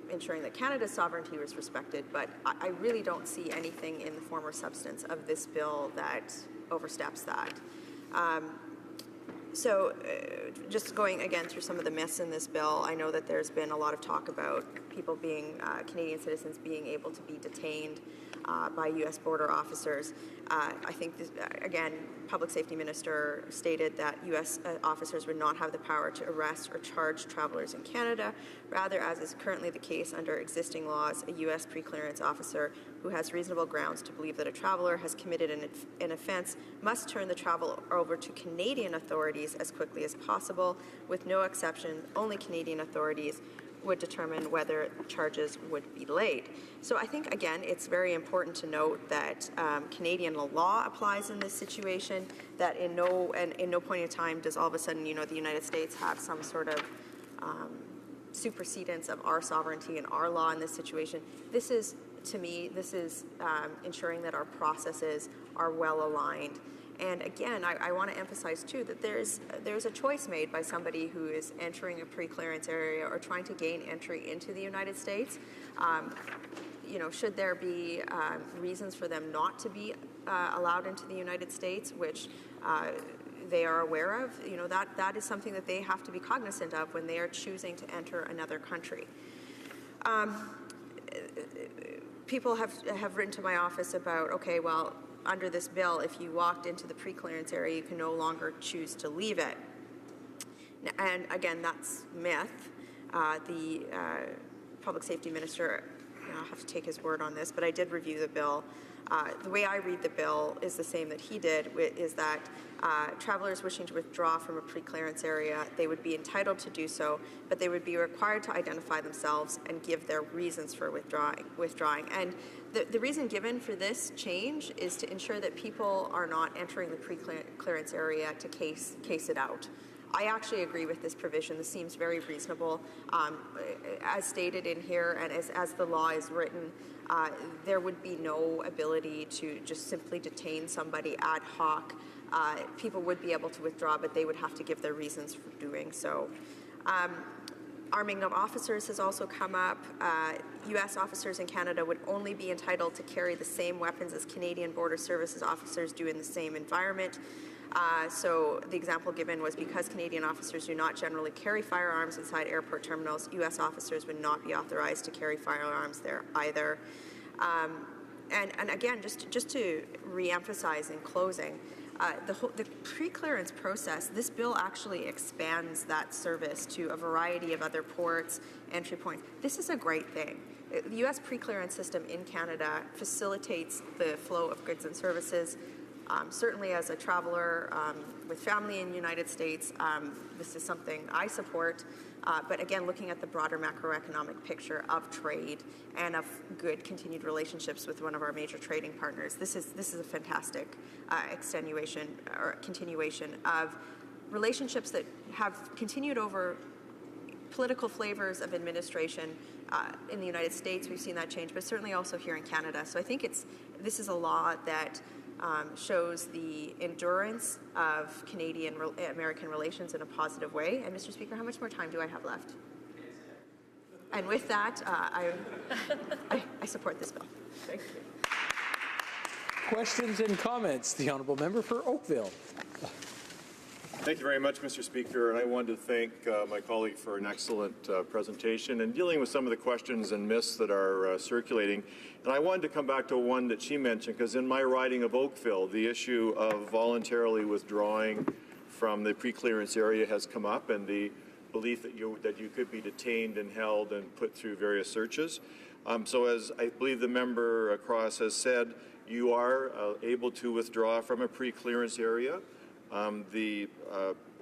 ensuring that Canada's sovereignty was respected, but I really don't see anything in the form or substance of this bill that oversteps that. Just going again through some of the myths in this bill, I know that there's been a lot of talk about people being, Canadian citizens being able to be detained by U.S. border officers. I think, this, again, Public Safety Minister stated that U.S. officers would not have the power to arrest or charge travelers in Canada. Rather, as is currently the case under existing laws, a U.S. pre-clearance officer who has reasonable grounds to believe that a traveler has committed an offense must turn the travel over to Canadian authorities as quickly as possible. With no exception, only Canadian authorities would determine whether charges would be laid. So I think, again, it's very important to note that Canadian law applies in this situation, that in no point in time does all of a sudden, the United States have some sort of supersedence of our sovereignty and our law in this situation. This is, to me, ensuring that our processes are well aligned. And again, I want to emphasize too that there's a choice made by somebody who is entering a pre-clearance area or trying to gain entry into the United States. Should there be reasons for them not to be allowed into the United States, which they are aware of, that is something that they have to be cognizant of when they are choosing to enter another country. People have written to my office about, okay, well, under this bill, if you walked into the pre-clearance area, you can no longer choose to leave it. And again, that's myth. The Public Safety Minister, I'll have to take his word on this, but I did review the bill. The way I read the bill is the same that he did, is that travelers wishing to withdraw from a pre-clearance area, they would be entitled to do so, but they would be required to identify themselves and give their reasons for withdrawing. And the reason given for this change is to ensure that people are not entering the pre-clearance area to case it out. I actually agree with this provision. This seems very reasonable. As stated in here and as the law is written, there would be no ability to just simply detain somebody ad hoc. People would be able to withdraw, but they would have to give their reasons for doing so. Arming of officers has also come up. U.S. officers in Canada would only be entitled to carry the same weapons as Canadian Border Services officers do in the same environment. So the example given was because Canadian officers do not generally carry firearms inside airport terminals, U.S. officers would not be authorized to carry firearms there either. And again, just to re-emphasize in closing, the pre-clearance process, this bill actually expands that service to a variety of other ports, entry points. This is a great thing. The U.S. pre-clearance system in Canada facilitates the flow of goods and services. Certainly as a traveler with family in the United States, this is something I support. But again, looking at the broader macroeconomic picture of trade and of good continued relationships with one of our major trading partners, this is a fantastic extenuation or continuation of relationships that have continued over political flavors of administration. In the United States, we've seen that change, but certainly also here in Canada. So I think this is a law that shows the endurance of Canadian-American relations in a positive way. And Mr. Speaker, how much more time do I have left? And with that, I support this bill. Thank you. Questions and comments? The Honourable Member for Oakville. Thank you very much, Mr. Speaker, and I wanted to thank my colleague for an excellent presentation and dealing with some of the questions and myths that are circulating. And I wanted to come back to one that she mentioned, because in my riding of Oakville, the issue of voluntarily withdrawing from the pre-clearance area has come up, and the belief that you could be detained and held and put through various searches. So as I believe the member across has said, you are able to withdraw from a pre-clearance area. The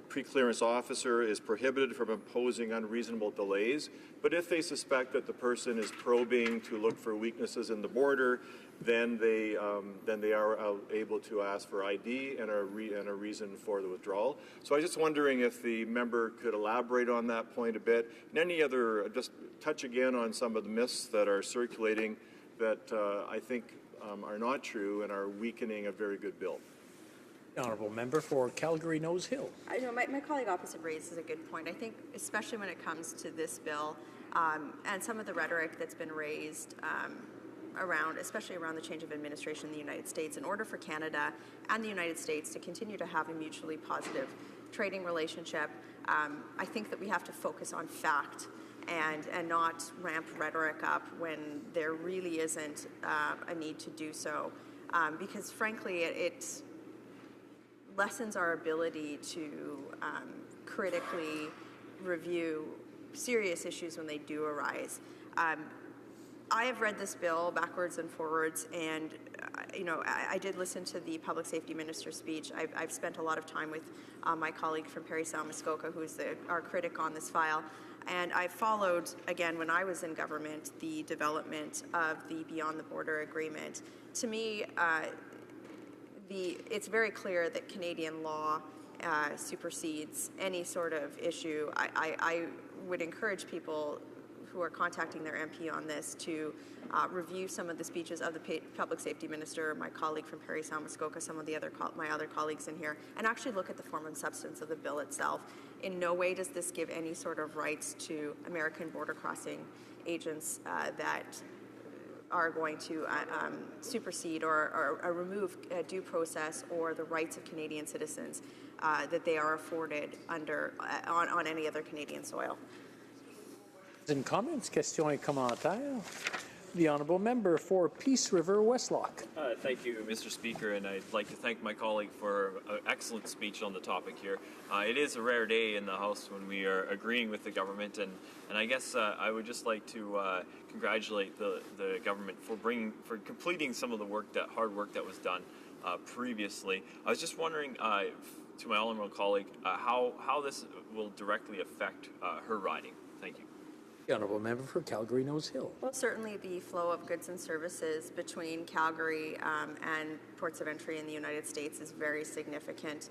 pre-clearance officer is prohibited from imposing unreasonable delays, but if they suspect that the person is probing to look for weaknesses in the border, then they are able to ask for ID and a reason for the withdrawal. So I was just wondering if the member could elaborate on that point a bit, and any other, just touch again on some of the myths that are circulating that I think are not true and are weakening a very good bill. Honourable Member for Calgary Nose Hill. I know my colleague opposite raises a good point. I think especially when it comes to this bill and some of the rhetoric that's been raised especially around the change of administration in the United States, in order for Canada and the United States to continue to have a mutually positive trading relationship, I think that we have to focus on fact and not ramp rhetoric up when there really isn't a need to do so. Because frankly, it lessens our ability to critically review serious issues when they do arise. I have read this bill backwards and forwards, and I did listen to the Public Safety Minister's speech. I've spent a lot of time with my colleague from Parry Sound Muskoka, who's our critic on this file, and I followed, again, when I was in government, the development of the Beyond the Border Agreement. To me, it's very clear that Canadian law supersedes any sort of issue. I would encourage people who are contacting their MP on this to review some of the speeches of the Public Safety Minister, my colleague from Parry Sound Muskoka, some of my other colleagues in here, and actually look at the form and substance of the bill itself. In no way does this give any sort of rights to American border crossing agents that are going to supersede or remove due process or the rights of Canadian citizens that they are afforded on any other Canadian soil. In comments, questions et commentaires. The Honourable Member for Peace River Westlock. Thank you, Mr. Speaker, and I'd like to thank my colleague for an excellent speech on the topic here. It is a rare day in the House when we are agreeing with the government, and I guess I would just like to congratulate the government for completing some of the hard work that was done previously. I was just wondering, to my honourable colleague, how this will directly affect her riding. Thank you. The Honourable Member for Calgary Nose Hill. Well, certainly the flow of goods and services between Calgary and ports of entry in the United States is very significant.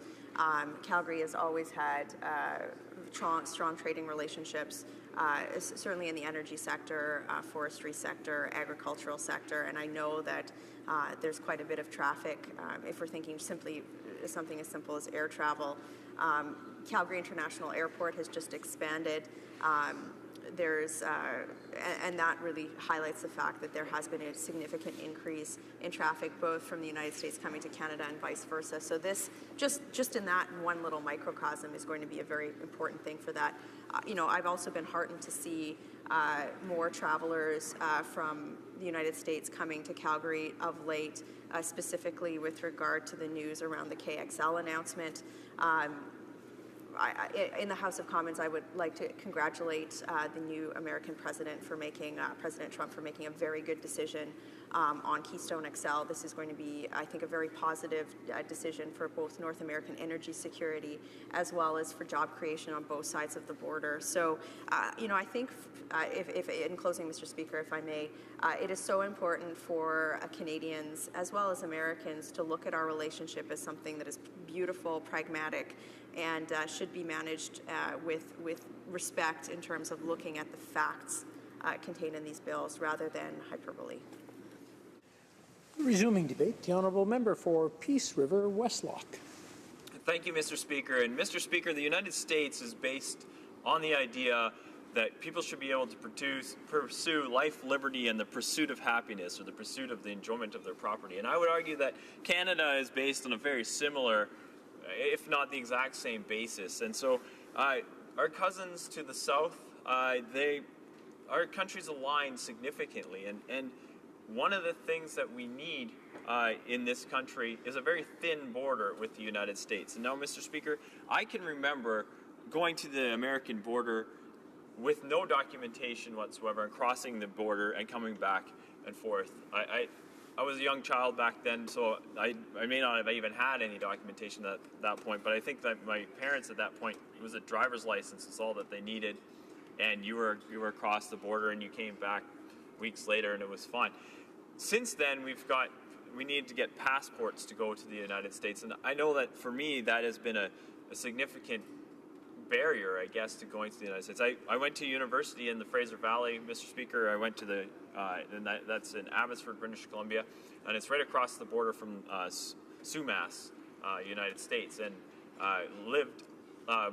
Calgary has always had strong trading relationships, certainly in the energy sector, forestry sector, agricultural sector, and I know that there's quite a bit of traffic. If we're thinking simply something as simple as air travel, Calgary International Airport has just expanded. And that really highlights the fact that there has been a significant increase in traffic, both from the United States coming to Canada and vice versa. So this, just in that one little microcosm, is going to be a very important thing for that. I've also been heartened to see more travelers from the United States coming to Calgary of late, specifically with regard to the news around the KXL announcement. In the House of Commons, I would like to congratulate the new American president for making, President Trump, for making a very good decision on Keystone XL. This is going to be, I think, a very positive decision for both North American energy security as well as for job creation on both sides of the border. So, I think, if in closing, Mr. Speaker, if I may, it is so important for Canadians as well as Americans to look at our relationship as something that is beautiful, pragmatic, and should be managed with respect in terms of looking at the facts contained in these bills rather than hyperbole. Resuming debate, the Honourable Member for Peace River Westlock. Thank you, Mr. Speaker. And Mr. Speaker, the United States is based on the idea that people should be able to pursue life, liberty, and the pursuit of happiness, or the pursuit of the enjoyment of their property. And I would argue that Canada is based on a very similar, if not the exact same basis. And so our cousins to the south, our countries align significantly. And one of the things that we need in this country is a very thin border with the United States. And now, Mr. Speaker, I can remember going to the American border with no documentation whatsoever and crossing the border and coming back and forth. I was a young child back then, so I may not have even had any documentation at that point, but I think that my parents at that point, it was a driver's license is all that they needed, and you were across the border and you came back weeks later and it was fine. Since then, we needed to get passports to go to the United States, and I know that for me that has been a significant barrier, I guess, to going to the United States. I went to university in the Fraser Valley, Mr. Speaker. I went to that's in Abbotsford, British Columbia, and it's right across the border from Sumas, United States, and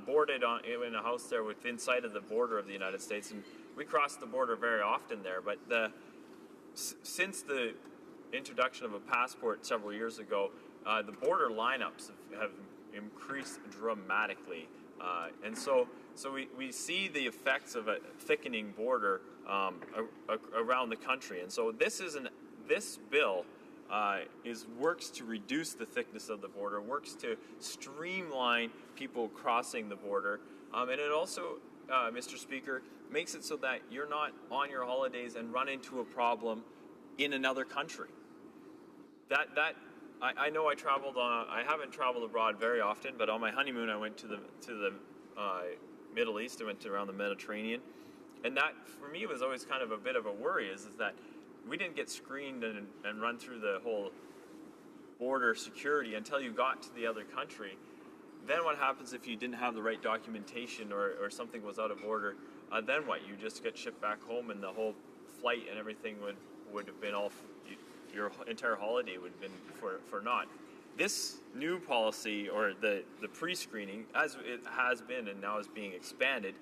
boarded in a house there within sight of the border of the United States, and we crossed the border very often there. But since the introduction of a passport several years ago, the border lineups have increased dramatically. And so we see the effects of a thickening border around the country. And so this bill works to reduce the thickness of the border, works to streamline people crossing the border, and it also, Mr. Speaker, makes it so that you're not on your holidays and run into a problem in another country. I know I haven't traveled abroad very often, but on my honeymoon I went to the Middle East. I went around the Mediterranean, and that for me was always kind of a bit of a worry. Is that we didn't get screened and run through the whole border security until you got to the other country. Then what happens if you didn't have the right documentation or something was out of order? Then what? You just get shipped back home, and the whole flight and everything would have been all. Your entire holiday would have been for naught. This new policy, or the pre-screening, as it has been and now is being expanded,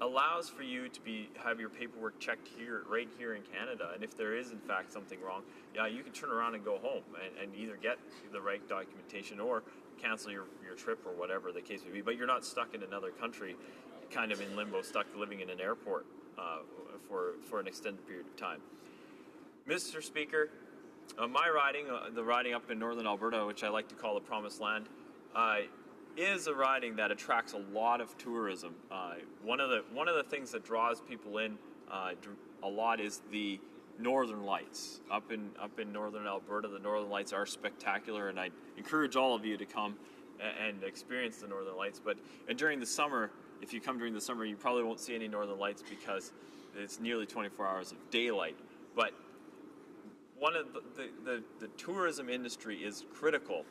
allows for you to have your paperwork checked right here in Canada. And if there is in fact something wrong, you can turn around and go home and either get the right documentation or cancel your trip or whatever the case may be. But you're not stuck in another country, kind of in limbo, stuck living in an airport for an extended period of time. Mr. Speaker, my riding, the riding up in northern Alberta, which I like to call the Promised Land, is a riding that attracts a lot of tourism. One of the things that draws people in a lot is the Northern Lights. Up in northern Alberta, the Northern Lights are spectacular, and I encourage all of you to come and experience the Northern Lights. And during the summer, if you come during the summer, you probably won't see any northern lights because it's nearly 24 hours of daylight. But one of the tourism industry is critical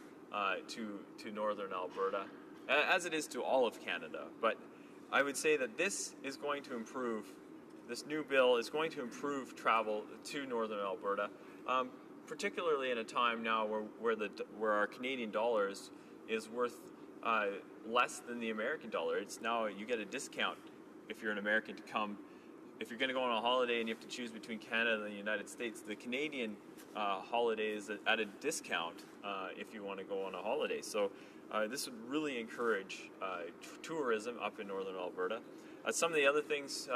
to northern Alberta, as it is to all of Canada. But I would say that this is going to improve, this new bill is going to improve travel to northern Alberta, particularly in a time now where our Canadian dollar is worth less than the American dollar. It's now, you get a discount if you're an American to come. If you're going to go on a holiday and you have to choose between Canada and the United States, the Canadian holiday is at a discount if you want to go on a holiday. So this would really encourage tourism up in northern Alberta. Some of the other things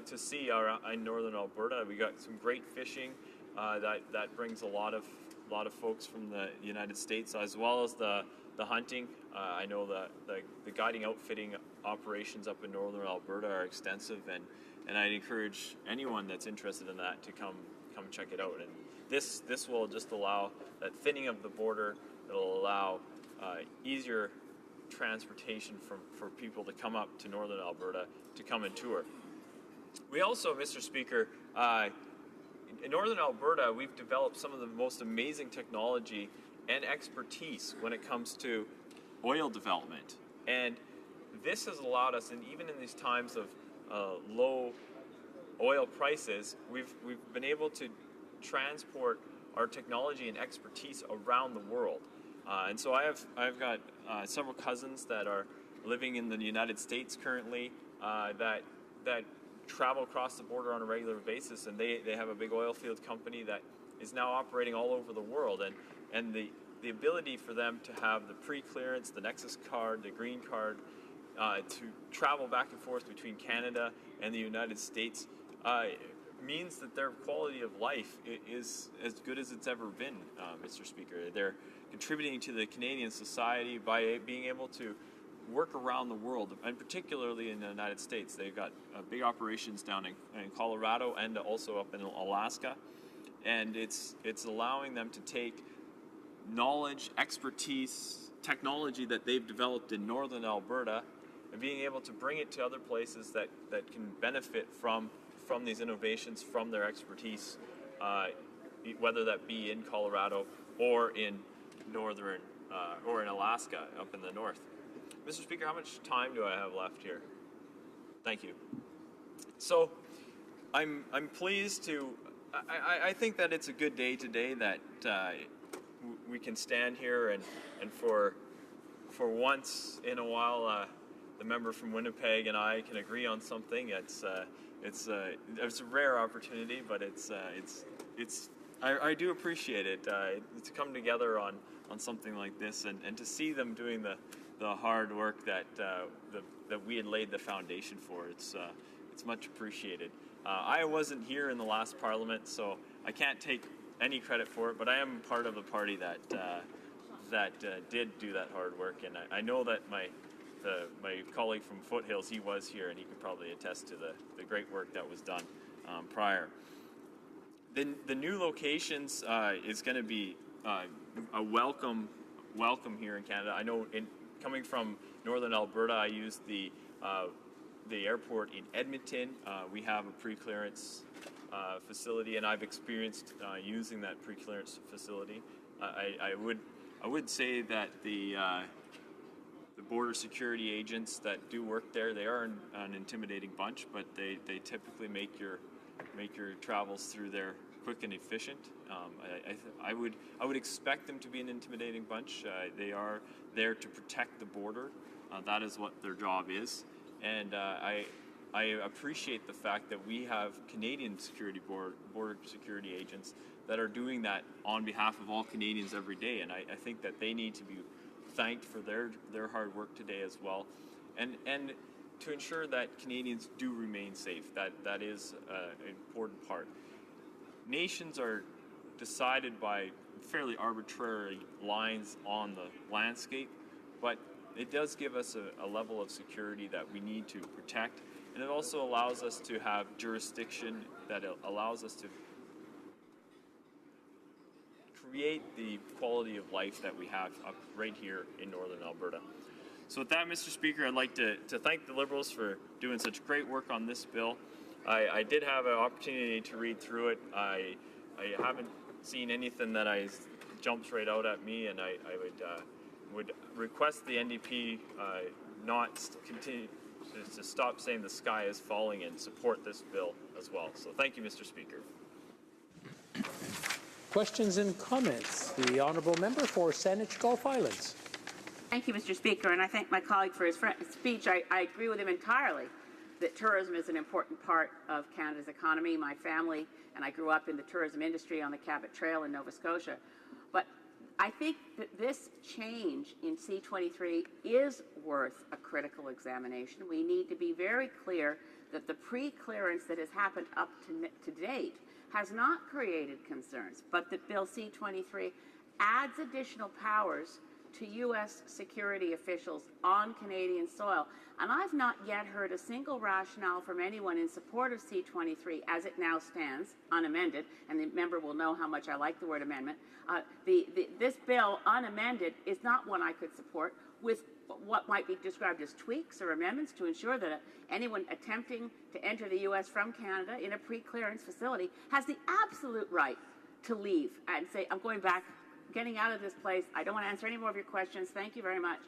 to see are in northern Alberta. We got some great fishing that brings a lot of folks from the United States, as well as the hunting. I know the guiding outfitting operations up in northern Alberta are extensive, and I'd encourage anyone that's interested in that to come check it out. And this will just allow that thinning of the border. It'll allow easier transportation for people to come up to northern Alberta to come and tour. We also, Mr. Speaker, in northern Alberta, we've developed some of the most amazing technology and expertise when it comes to oil development. And this has allowed us, and even in these times of low oil prices, we've been able to transport our technology and expertise around the world. And so I've got several cousins that are living in the United States currently that travel across the border on a regular basis, and they have a big oil field company that is now operating all over the world. And the ability for them to have the pre-clearance, the Nexus card, the green card, to travel back and forth between Canada and the United States means that their quality of life is as good as it's ever been, Mr. Speaker. They're contributing to the Canadian society by being able to work around the world, and particularly in the United States. They've got big operations down in Colorado and also up in Alaska, and it's allowing them to take knowledge, expertise, technology that they've developed in northern Alberta and being able to bring it to other places that can benefit from these innovations, from their expertise, whether that be in Colorado or in northern or in Alaska up in the north. Mr. Speaker, how much time do I have left here? Thank you. So I'm pleased to, I think that it's a good day today that we can stand here and for once in a while the member from Winnipeg and I can agree on something. It's a rare opportunity, but I do appreciate it to come together on something like this and to see them doing the hard work that we had laid the foundation for. It's much appreciated. I wasn't here in the last Parliament, so I can't take any credit for it, but I am part of the party that did do that hard work, and I know that my colleague from Foothills, he was here, and he could probably attest to the great work that was done prior. The new locations is going to be a welcome here in Canada. I know coming from northern Alberta, I used the airport in Edmonton. We have a pre-clearance facility, and I've experienced using that pre-clearance facility. I would say that the border security agents that do work there, they are an intimidating bunch, but they typically make your travels through there quick and efficient. I would expect them to be an intimidating bunch. They are there to protect the border. That is what their job is, and I appreciate the fact that we have Canadian border security agents that are doing that on behalf of all Canadians every day, and I think that they need to be thanked for their hard work today as well, and to ensure that Canadians do remain safe. That is an important part. Nations are decided by fairly arbitrary lines on the landscape, but it does give us a level of security that we need to protect, and it also allows us to have jurisdiction that allows us to create the quality of life that we have up right here in northern Alberta. So with that, Mr. Speaker, I'd like to thank the Liberals for doing such great work on this bill. I did have an opportunity to read through it. I haven't seen anything that jumps right out at me, and I would request the NDP not continue to stop saying the sky is falling and support this bill as well. So thank you, Mr. Speaker. Questions and comments? The honourable member for Saanich Gulf Islands. Thank you, Mr. Speaker, and I thank my colleague for his speech. I agree with him entirely that tourism is an important part of Canada's economy. My family and I grew up in the tourism industry on the Cabot Trail in Nova Scotia. But I think that this change in C-23 is worth a critical examination. We need to be very clear that the pre-clearance that has happened up to date has not created concerns, but that Bill C-23 adds additional powers to U.S. security officials on Canadian soil. And I've not yet heard a single rationale from anyone in support of C-23 as it now stands, unamended, and the member will know how much I like the word amendment. This bill, unamended, is not one I could support, with what might be described as tweaks or amendments to ensure that anyone attempting to enter the U.S. from Canada in a pre-clearance facility has the absolute right to leave and say, I'm going back, getting out of this place, I don't want to answer any more of your questions, thank you very much.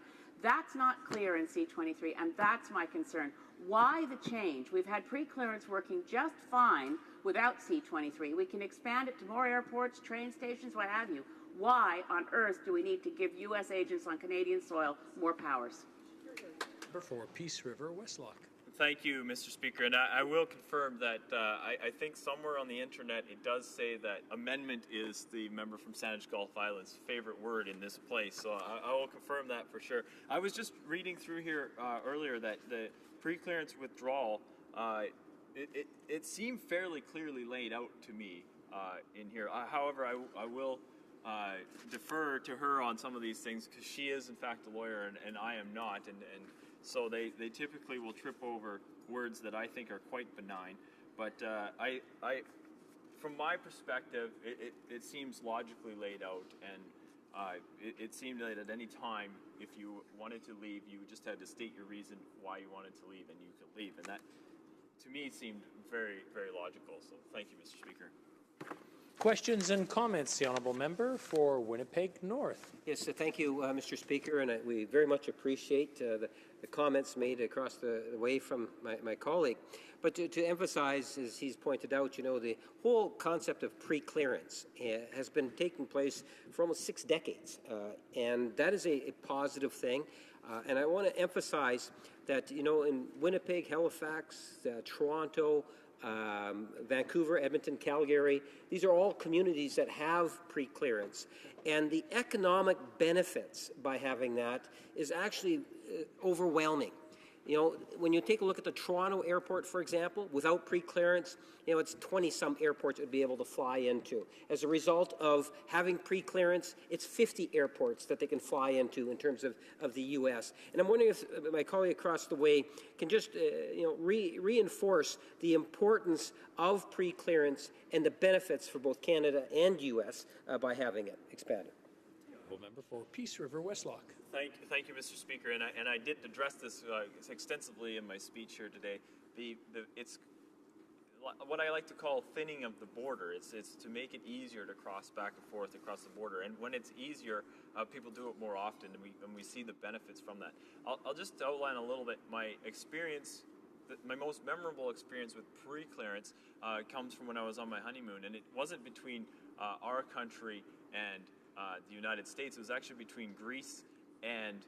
That's not clear in C-23, and that's my concern. Why the change? We've had pre-clearance working just fine without C-23. We can expand it to more airports, train stations, what have you. Why on earth do we need to give U.S. agents on Canadian soil more powers? Number 4, Peace River, Westlock. Thank you, Mr. Speaker, and I will confirm that I think somewhere on the internet it does say that amendment is the member from Saanich Gulf Islands' favorite word in this place, so I will confirm that for sure. I was just reading through here earlier that the pre-clearance withdrawal, it seemed fairly clearly laid out to me in here. However, I will defer to her on some of these things because she is in fact a lawyer and I am not, and so they typically will trip over words that I think are quite benign. But I from my perspective, it seems logically laid out, and it seemed that at any time, if you wanted to leave, you just had to state your reason why you wanted to leave, and you could leave. And that, to me, seemed very, very logical. So thank you, Mr. Speaker. Questions and comments, the honourable member for Winnipeg North. Yes, thank you, Mr. Speaker, and we very much appreciate the comments made across the way from my colleague. But to emphasize, as he's pointed out, you know, the whole concept of pre-clearance has been taking place for almost 6 decades, and that is a positive thing. And I want to emphasize that, you know, in Winnipeg, Halifax, Toronto, Vancouver, Edmonton, Calgary, these are all communities that have pre-clearance. And the economic benefits by having that is actually overwhelming. You know, when you take a look at the Toronto airport, for example, without pre-clearance, you know, it's 20-some airports it would be able to fly into. As a result of having pre-clearance, it's 50 airports that they can fly into in terms of the U.S. And I'm wondering if my colleague across the way can just, you know, reinforce the importance of pre-clearance and the benefits for both Canada and U.S. By having it expanded. Member for Peace River, Westlock. Thank you, Mr. Speaker, and I did address this extensively in my speech here today. It's what I like to call thinning of the border. It's to make it easier to cross back and forth across the border, and when it's easier, people do it more often, and we see the benefits from that. I'll just outline a little bit my experience. My most memorable experience with pre-clearance comes from when I was on my honeymoon, and it wasn't between our country and the United States. It was actually between Greece and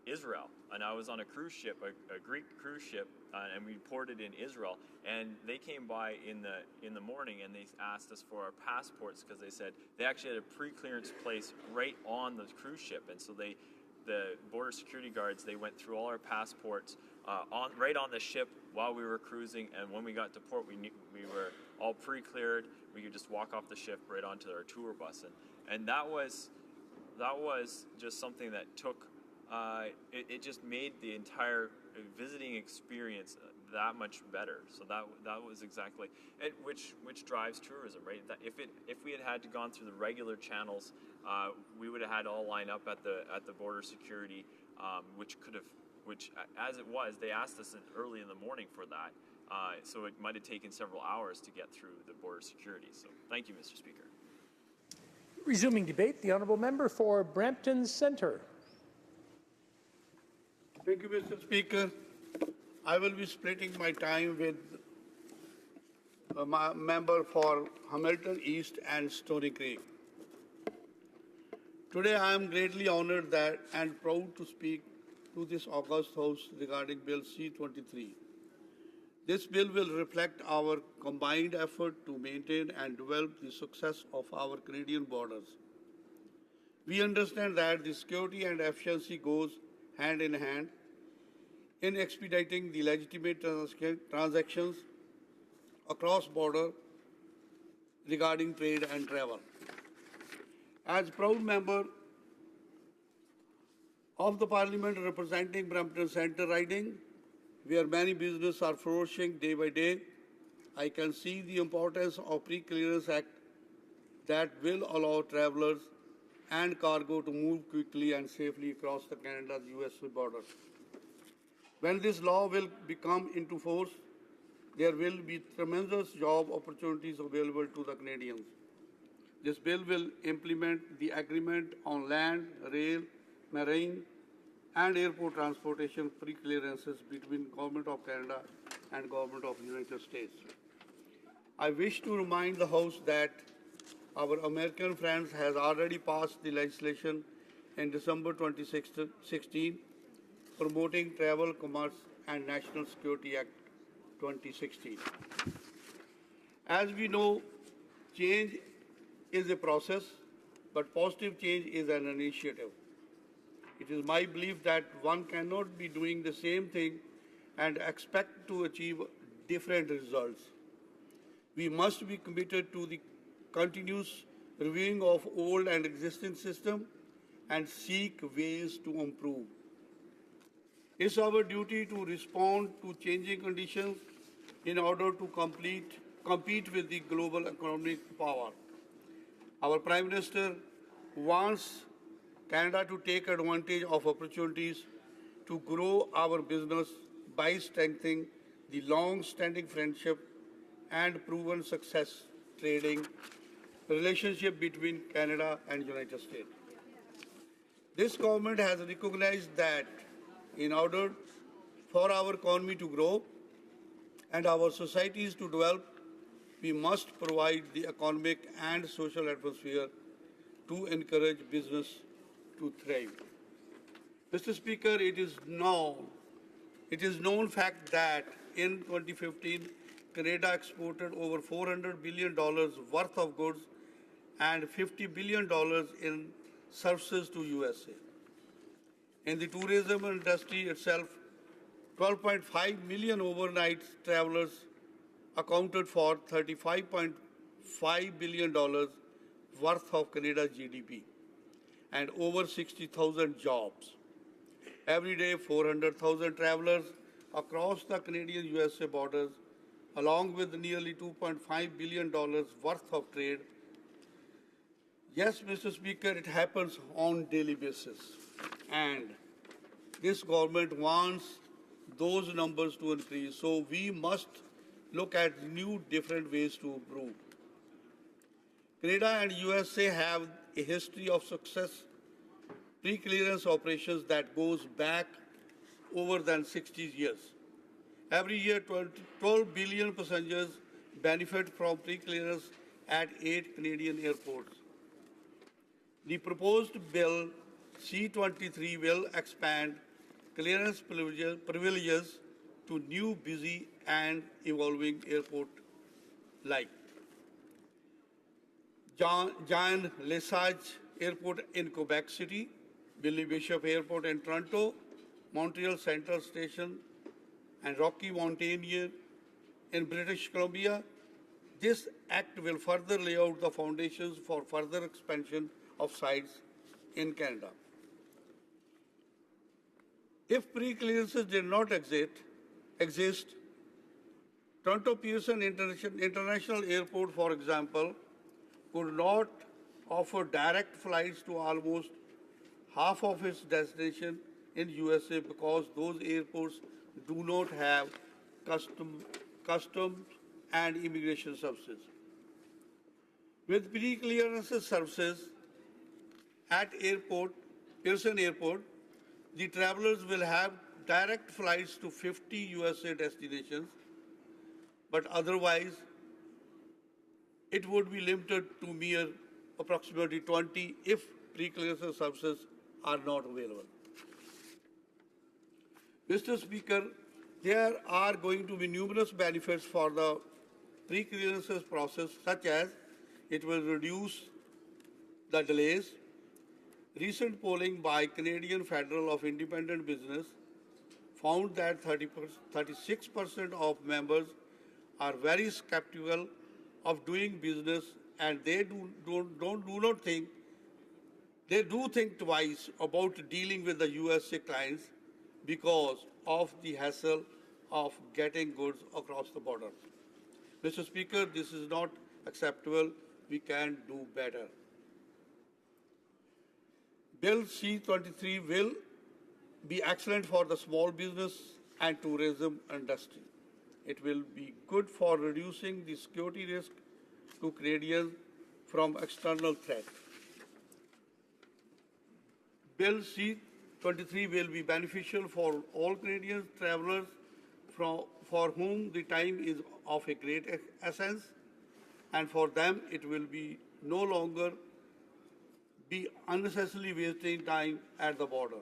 Israel, and I was on a cruise ship, a Greek cruise ship, and we ported in Israel. And they came by in the morning, and they asked us for our passports because they said they actually had a pre-clearance place right on the cruise ship, and so the border security guards, they went through all our passports right on the ship while we were cruising. And when we got to port, we were all pre-cleared. We could just walk off the ship right onto our tour bus, and that was just something that took, it just made the entire visiting experience that much better. So that was exactly, which drives tourism, right? That if we had to gone through the regular channels, we would have had to all line up at the border security which as it was, they asked us early in the morning for that. So it might have taken several hours to get through the border security. So thank you, Mr. Speaker. Resuming debate, the honourable member for Brampton Centre. Thank you, Mr. Speaker. I will be splitting my time with my member for Hamilton East and Stony Creek. Today, I am greatly honored and proud to speak to this august House regarding Bill C-23. This bill will reflect our combined effort to maintain and develop the success of our Canadian borders. We understand that the security and efficiency goes hand in hand in expediting the legitimate transactions across border regarding trade and travel. As proud member of the Parliament representing Brampton Centre riding, where many businesses are flourishing day by day, I can see the importance of Pre-Clearance Act that will allow travellers and cargo to move quickly and safely across the Canada-US border. When this law will become into force, there will be tremendous job opportunities available to the Canadians. This bill will implement the agreement on land, rail, marine, and airport transportation pre-clearances between Government of Canada and Government of the United States. I wish to remind the House that our American friends has already passed the legislation in December 2016 promoting Travel, Commerce and National Security Act 2016. As we know, change is a process, but positive change is an initiative. It is my belief that one cannot be doing the same thing and expect to achieve different results. We must be committed to the continuous reviewing of old and existing systems and seek ways to improve. It's our duty to respond to changing conditions in order to compete with the global economic power. Our Prime Minister wants Canada to take advantage of opportunities to grow our business by strengthening the long-standing friendship and proven success trading relationship between Canada and United States. This government has recognized that in order for our economy to grow and our societies to develop, we must provide the economic and social atmosphere to encourage business to thrive. Mr. Speaker, it is known fact that in 2015, Canada exported over $400 billion worth of goods and $50 billion in services to USA. In the tourism industry itself, 12.5 million overnight travelers accounted for $35.5 billion worth of Canada's GDP and over 60,000 jobs. Every day, 400,000 travelers across the Canadian-USA borders, along with nearly $2.5 billion worth of trade. Yes, Mr. Speaker, it happens on daily basis. And this government wants those numbers to increase. So we must look at new different ways to improve. Canada and USA have a history of success pre-clearance operations that goes back over than 60 years. Every year, 12 billion passengers benefit from pre-clearance at 8 Canadian airports. The proposed bill C-23 will expand clearance privileges to new, busy and evolving airports like Jean Lesage Airport in Quebec City, Billy Bishop Airport in Toronto, Montreal Central Station, and Rocky Mountaineer in British Columbia. This act will further lay out the foundations for further expansion of sites in Canada. If pre-clearances did not exist, Toronto Pearson International Airport, for example, could not offer direct flights to almost half of its destinations in USA because those airports do not have customs and immigration services. With pre-clearance services at Pearson Airport, the travelers will have direct flights to 50 USA destinations, but otherwise it would be limited to mere approximately 20 if pre-clearance services are not available. Mr. Speaker, there are going to be numerous benefits for the pre-clearance process, such as it will reduce the delays. Recent polling by Canadian Federal of Independent Business found that 36% of members are very skeptical of doing business, and they do think twice about dealing with the USA clients because of the hassle of getting goods across the border. Mr. Speaker, this is not acceptable. We can do better. Bill C-23 will be excellent for the small business and tourism industry. It will be good for reducing the security risk to Canadians from external threats. Bill C-23 will be beneficial for all Canadian travelers for whom the time is of a great essence, and for them it will be no longer be unnecessarily wasting time at the border.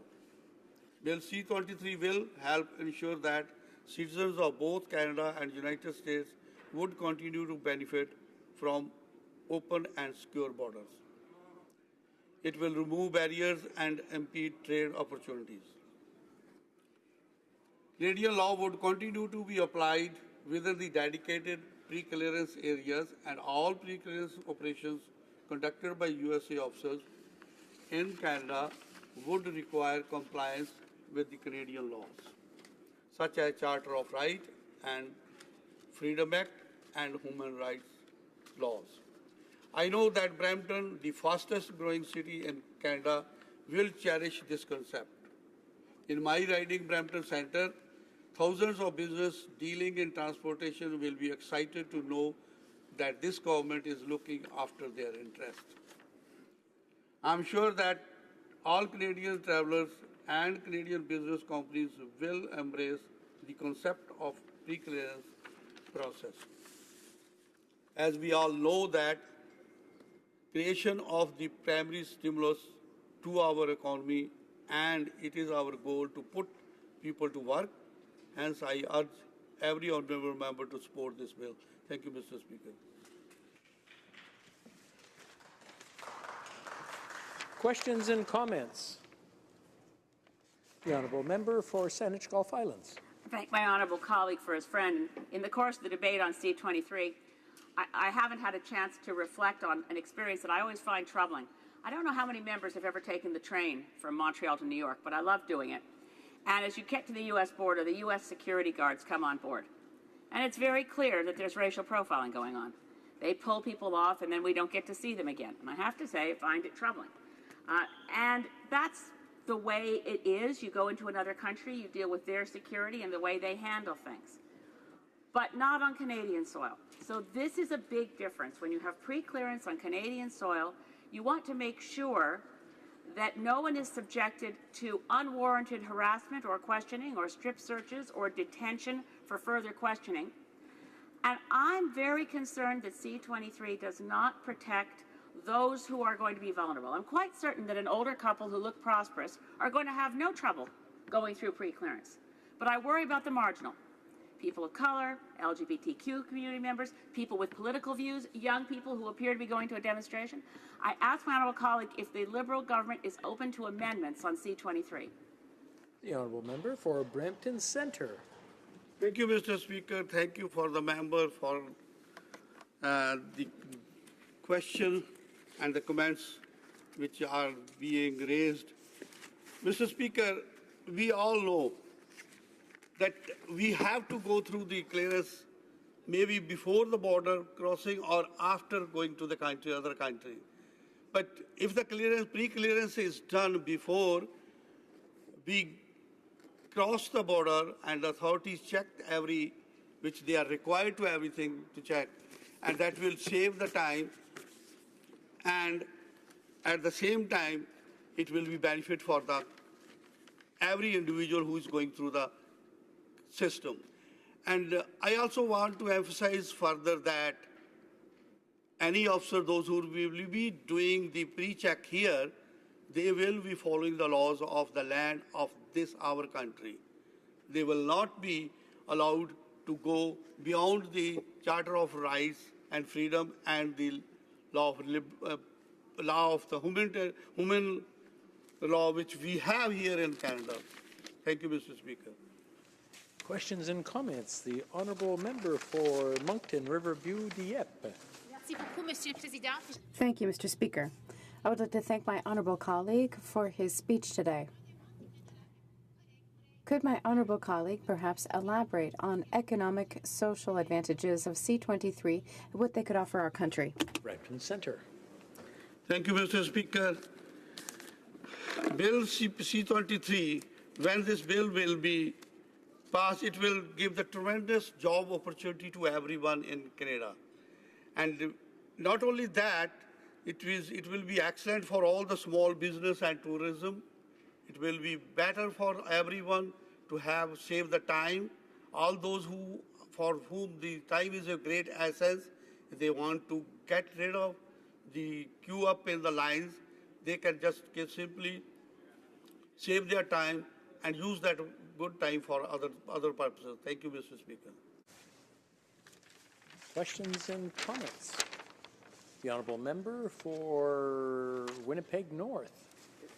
Bill C-23 will help ensure that citizens of both Canada and United States would continue to benefit from open and secure borders. It will remove barriers and impede trade opportunities. Canadian law would continue to be applied within the dedicated pre-clearance areas, and all pre-clearance operations conducted by USA officers in Canada would require compliance with the Canadian laws, such as Charter of Rights and Freedom Act and human rights laws. I know that Brampton, the fastest growing city in Canada, will cherish this concept. In my riding, Brampton Centre, thousands of businesses dealing in transportation will be excited to know that this government is looking after their interests. I'm sure that all Canadian travelers and Canadian business companies will embrace the concept of pre-clearance process. As we all know that creation of the primary stimulus to our economy, and it is our goal to put people to work. Hence, I urge every honourable member to support this bill. Thank you, Mr. Speaker. Questions and comments? The Honourable Member for Saanich Gulf Islands. I thank my honourable colleague for his friend. In the course of the debate on C-23, I haven't had a chance to reflect on an experience that I always find troubling. I don't know how many members have ever taken the train from Montreal to New York, but I love doing it. And as you get to the U.S. border, the U.S. security guards come on board. And it's very clear that there's racial profiling going on. They pull people off, and then we don't get to see them again. And I have to say, I find it troubling. And that's the way it is. You go into another country, you deal with their security and the way they handle things. But not on Canadian soil. So this is a big difference. When you have pre-clearance on Canadian soil, you want to make sure that no one is subjected to unwarranted harassment or questioning or strip searches or detention for further questioning. And I'm very concerned that C-23 does not protect those who are going to be vulnerable. I'm quite certain that an older couple who look prosperous are going to have no trouble going through pre-clearance. But I worry about the marginal. People of color, LGBTQ community members, people with political views, young people who appear to be going to a demonstration. I ask my honourable colleague if the Liberal government is open to amendments on C-23. The Honourable Member for Brampton Centre. Thank you, Mr. Speaker. Thank you for the member for the question and the comments which are being raised. Mr. Speaker, we all know that we have to go through the clearance maybe before the border crossing or after going to the country, other country. But if the pre-clearance is done before, we cross the border and the authorities check which they are required to everything to check, and that will save the time, and at the same time, it will be benefit for every individual who is going through the system. And I also want to emphasize further that any officer, those who will be doing the pre-check here, they will be following the laws of the land of our country. They will not be allowed to go beyond the Charter of Rights and Freedom and the law of the human law which we have here in Canada. Thank you, Mr. Speaker. Questions and comments. The honourable member for Moncton, Riverview, Dieppe. Thank you, Mr. Speaker. I would like to thank my honourable colleague for his speech today. Could my honourable colleague perhaps elaborate on economic, social advantages of C-23 and what they could offer our country? Brampton Centre. Thank you, Mr. Speaker. Bill C-23, when this bill will be passed, it will give the tremendous job opportunity to everyone in Canada. And not only that, it will be excellent for all the small business and tourism. It will be better for everyone to save the time. All those for whom the time is a great asset, if they want to get rid of the queue up in the lines, they can just simply save their time and use that good time for other purposes. Thank you, Mr. Speaker. Questions and comments? The honourable member for Winnipeg North.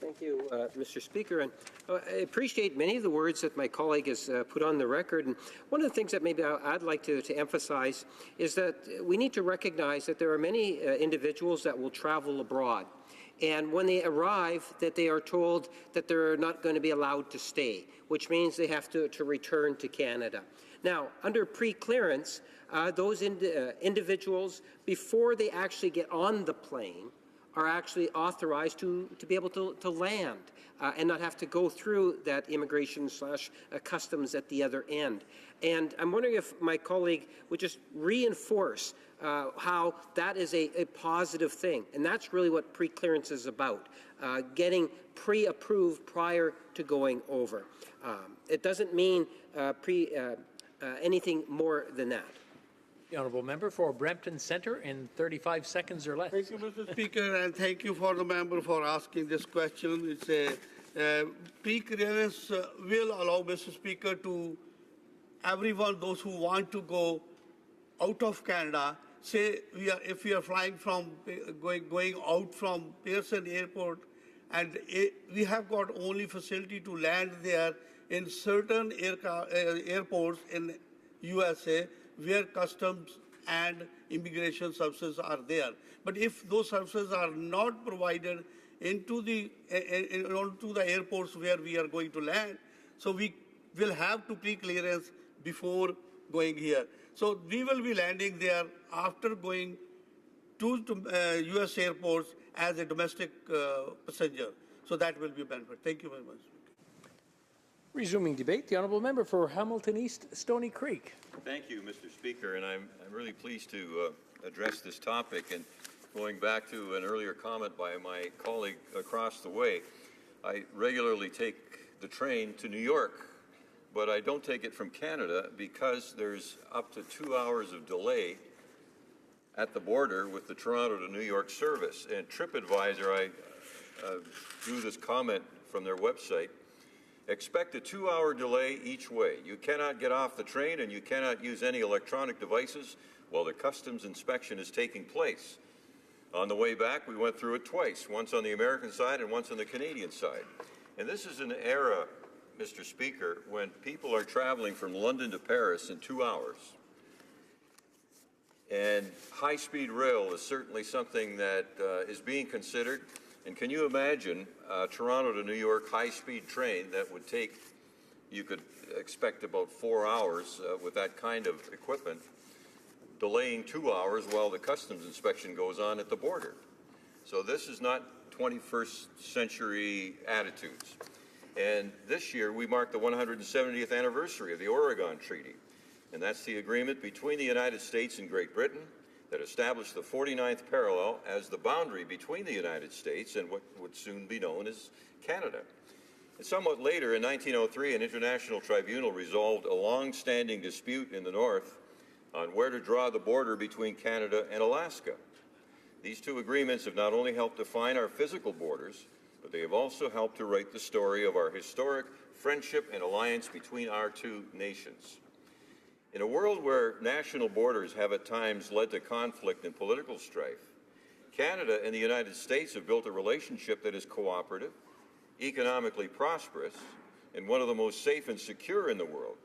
Thank you, Mr. Speaker. And I appreciate many of the words that my colleague has put on the record. And one of the things that maybe I'd like to emphasize is that we need to recognize that there are many individuals that will travel abroad. And when they arrive, that they are told that they're not going to be allowed to stay, which means they have to return to Canada. Now, under pre-clearance, those individuals, before they actually get on the plane, are actually authorized to be able to land and not have to go through that immigration/customs at the other end. And I'm wondering if my colleague would just reinforce how that is a positive thing. And that's really what pre-clearance is about, getting pre-approved prior to going over. It doesn't mean anything more than that. The honourable member for Brampton Centre in 35 seconds or less. Thank you, Mr. Speaker, and thank you for the member for asking this question. It's a pre-clearance will allow, Mr. Speaker, to everyone, those who want to go out of Canada, say if we are flying from going out from Pearson Airport, and we have got only facility to land there in certain airports in USA where customs and immigration services are there. But if those services are not provided onto the airports where we are going to land, so we will have to pre-clearance before going here. So we will be landing there after going to US airports as a domestic passenger. So that will be a benefit. Thank you very much. Resuming debate, the honourable member for Hamilton East, Stony Creek. Thank you, Mr. Speaker, and I'm really pleased to address this topic. And going back to an earlier comment by my colleague across the way, I regularly take the train to New York, but I don't take it from Canada because there's up to 2 hours of delay at the border with the Toronto to New York service. And TripAdvisor, I drew this comment from their website. Expect a 2-hour delay each way. You cannot get off the train and you cannot use any electronic devices while the customs inspection is taking place. On the way back, we went through it twice, once on the American side and once on the Canadian side. And this is an era, Mr. Speaker, when people are traveling from London to Paris in 2 hours. And high-speed rail is certainly something that is being considered. And can you imagine a Toronto to New York high-speed train that would take, you could expect about 4 hours with that kind of equipment, delaying 2 hours while the customs inspection goes on at the border. So this is not 21st century attitudes. And this year, we mark the 170th anniversary of the Oregon Treaty. And that's the agreement between the United States and Great Britain that established the 49th parallel as the boundary between the United States and what would soon be known as Canada. And somewhat later, in 1903, an international tribunal resolved a long-standing dispute in the North on where to draw the border between Canada and Alaska. These two agreements have not only helped define our physical borders, but they have also helped to write the story of our historic friendship and alliance between our two nations. In a world where national borders have at times led to conflict and political strife, Canada and the United States have built a relationship that is cooperative, economically prosperous, and one of the most safe and secure in the world.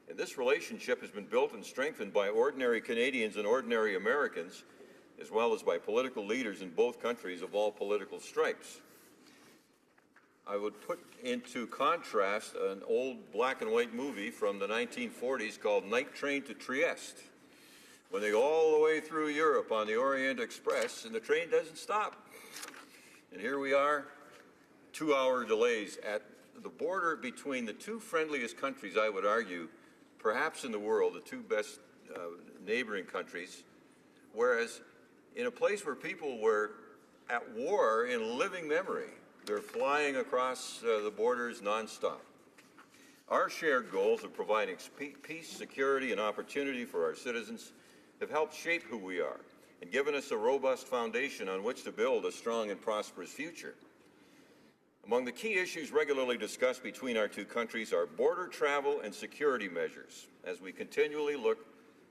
And this relationship has been built and strengthened by ordinary Canadians and ordinary Americans, as well as by political leaders in both countries of all political stripes. I would put into contrast an old black and white movie from the 1940s called Night Train to Trieste, when they go all the way through Europe on the Orient Express and the train doesn't stop. And here we are, 2-hour delays at the border between the two friendliest countries, I would argue, perhaps in the world, the two best neighboring countries, whereas in a place where people were at war in living memory, they're flying across the borders nonstop. Our shared goals of providing peace, security, and opportunity for our citizens have helped shape who we are and given us a robust foundation on which to build a strong and prosperous future. Among the key issues regularly discussed between our two countries are border travel and security measures, as we continually look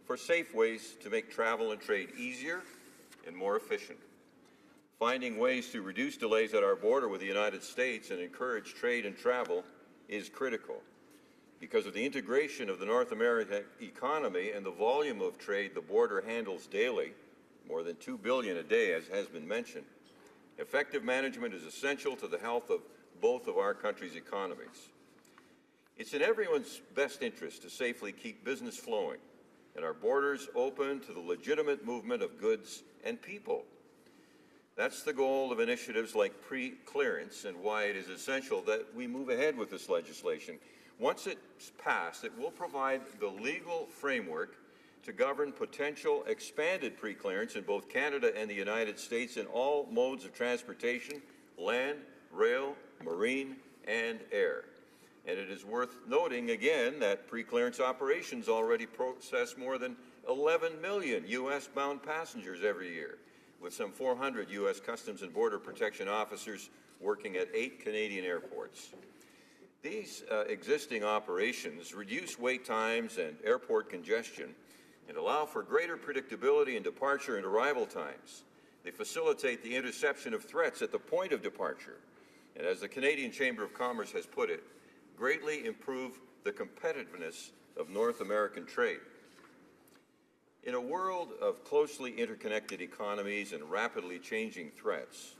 for safe ways to make travel and trade easier and more efficient. Finding ways to reduce delays at our border with the United States and encourage trade and travel is critical. Because of the integration of the North American economy and the volume of trade the border handles daily, more than $2 billion a day, as has been mentioned, effective management is essential to the health of both of our countries' economies. It's in everyone's best interest to safely keep business flowing and our borders open to the legitimate movement of goods and people. That's the goal of initiatives like pre-clearance and why it is essential that we move ahead with this legislation. Once it's passed, it will provide the legal framework to govern potential expanded pre-clearance in both Canada and the United States in all modes of transportation, land, rail, marine, and air. And it is worth noting again that pre-clearance operations already process more than 11 million U.S.-bound passengers every year, with some 400 U.S. Customs and Border Protection officers working at 8 Canadian airports. These existing operations reduce wait times and airport congestion and allow for greater predictability in departure and arrival times. They facilitate the interception of threats at the point of departure, and as the Canadian Chamber of Commerce has put it, greatly improve the competitiveness of North American trade. In a world of closely interconnected economies and rapidly changing threats,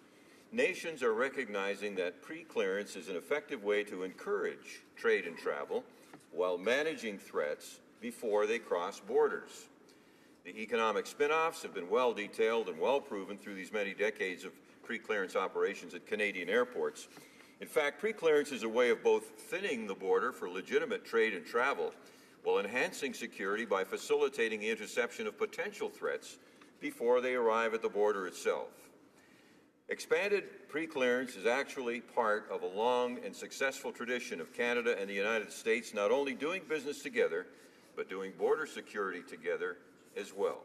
nations are recognizing that pre-clearance is an effective way to encourage trade and travel while managing threats before they cross borders. The economic spin-offs have been well detailed and well proven through these many decades of pre-clearance operations at Canadian airports. In fact, pre-clearance is a way of both thinning the border for legitimate trade and travel while enhancing security by facilitating the interception of potential threats before they arrive at the border itself. Expanded pre-clearance is actually part of a long and successful tradition of Canada and the United States not only doing business together, but doing border security together as well.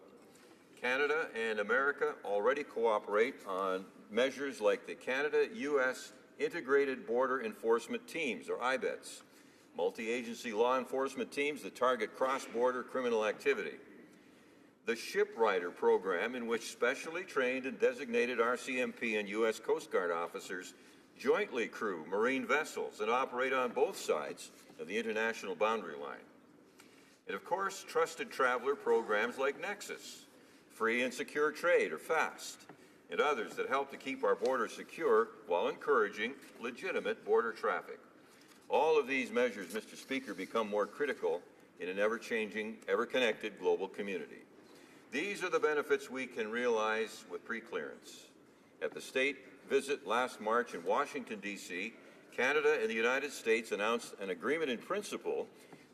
Canada and America already cooperate on measures like the Canada-U.S. Integrated Border Enforcement Teams, or IBETs, multi-agency law enforcement teams that target cross-border criminal activity. The ShipRider program, in which specially trained and designated RCMP and U.S. Coast Guard officers jointly crew marine vessels and operate on both sides of the international boundary line. And of course, trusted traveler programs like Nexus, Free and Secure Trade, or FAST, and others that help to keep our borders secure while encouraging legitimate border traffic. All of these measures, Mr. Speaker, become more critical in an ever-changing, ever-connected global community. These are the benefits we can realize with pre-clearance. At the state visit last March in Washington, D.C., Canada and the United States announced an agreement in principle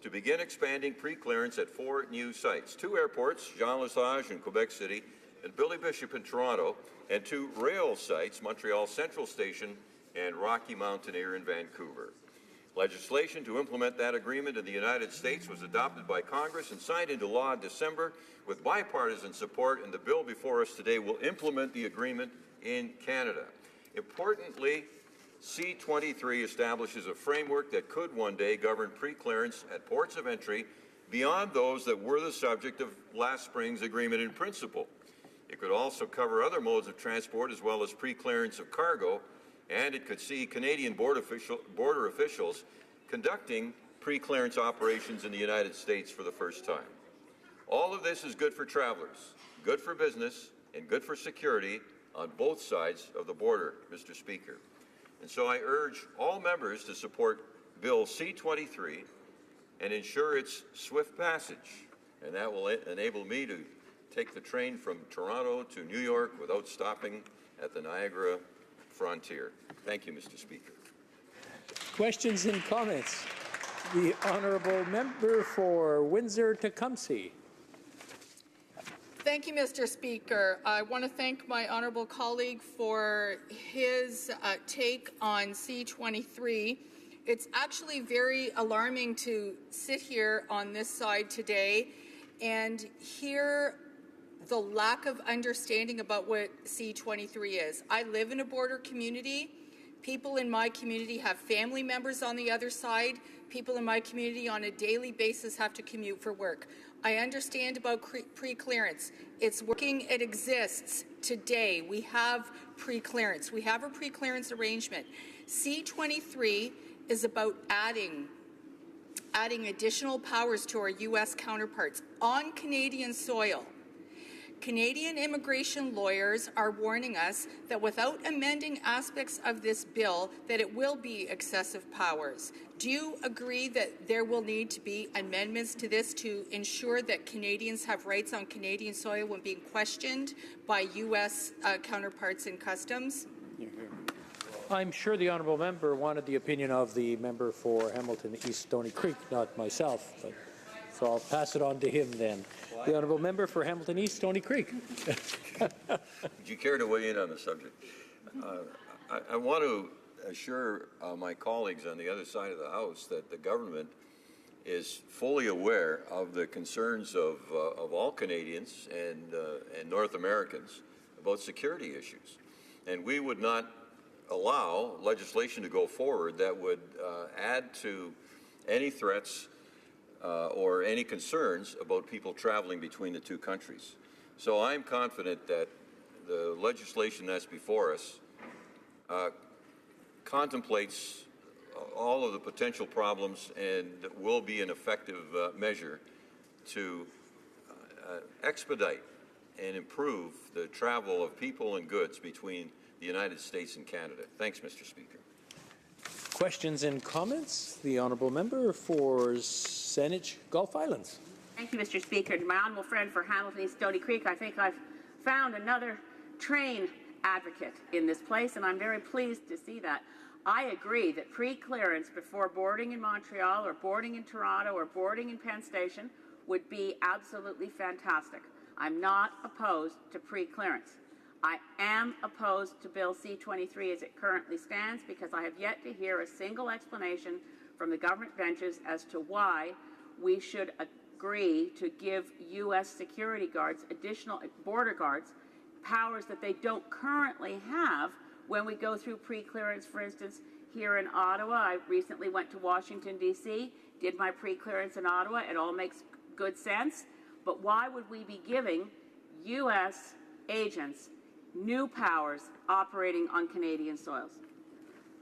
to begin expanding pre-clearance at 4 new sites, 2 airports, Jean-Lesage in Quebec City and Billy Bishop in Toronto, and 2 rail sites, Montreal Central Station and Rocky Mountaineer in Vancouver. Legislation to implement that agreement in the United States was adopted by Congress and signed into law in December with bipartisan support, and the bill before us today will implement the agreement in Canada. Importantly, C-23 establishes a framework that could one day govern pre-clearance at ports of entry beyond those that were the subject of last spring's agreement in principle. It could also cover other modes of transport as well as pre-clearance of cargo, and it could see Canadian border officials conducting pre-clearance operations in the United States for the first time. All of this is good for travelers, good for business, and good for security on both sides of the border, Mr. Speaker. And so I urge all members to support Bill C-23 and ensure its swift passage. And that will enable me to take the train from Toronto to New York without stopping at the Niagara frontier. Thank you, Mr. Speaker. Questions and comments? The honourable member for Windsor-Tecumseh. Thank you, Mr. Speaker. I want to thank my honourable colleague for his take on C-23. It's actually very alarming to sit here on this side today and hear the lack of understanding about what C-23 is. I live in a border community. People in my community have family members on the other side. People in my community on a daily basis have to commute for work. I understand about pre-clearance. It's working. It exists today. We have pre-clearance. We have a pre-clearance arrangement. C-23 is about adding additional powers to our U.S. counterparts on Canadian soil. Canadian immigration lawyers are warning us that without amending aspects of this bill, that it will be excessive powers. Do you agree that there will need to be amendments to this to ensure that Canadians have rights on Canadian soil when being questioned by U.S. Counterparts in customs? I'm sure the honourable member wanted the opinion of the member for Hamilton East Stony Creek, not myself. But, so I'll pass it on to him then. The honourable member for Hamilton East Stony Creek. Would you care to weigh in on the subject? I want to assure my colleagues on the other side of the House that the government is fully aware of the concerns of all Canadians and North Americans about security issues. And we would not allow legislation to go forward that would add to any threats or any concerns about people traveling between the two countries. So I'm confident that the legislation that's before us contemplates all of the potential problems and will be an effective measure to expedite and improve the travel of people and goods between the United States and Canada. Thanks, Mr. Speaker. Questions and comments? The honourable member for Saanich Gulf Islands. Thank you, Mr. Speaker. To my honourable friend for Hamilton East Stony Creek, I think I've found another train advocate in this place, and I'm very pleased to see that. I agree that pre-clearance before boarding in Montreal or boarding in Toronto or boarding in Penn Station would be absolutely fantastic. I'm not opposed to pre-clearance. I am opposed to Bill C-23 as it currently stands because I have yet to hear a single explanation from the government benches as to why we should agree to give U.S. security guards, additional border guards, powers that they don't currently have when we go through pre-clearance. For instance, here in Ottawa, I recently went to Washington, D.C., did my pre-clearance in Ottawa. It all makes good sense. But why would we be giving U.S. agents new powers operating on Canadian soils?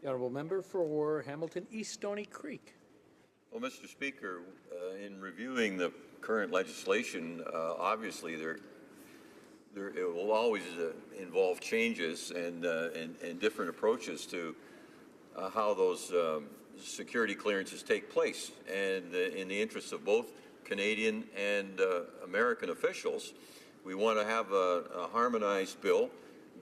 The honourable member for Hamilton East Stony Creek. Well, Mr. Speaker, in reviewing the current legislation, obviously it will always involve changes and different approaches to how those security clearances take place. And in the interests of both Canadian and American officials, we want to have a harmonized bill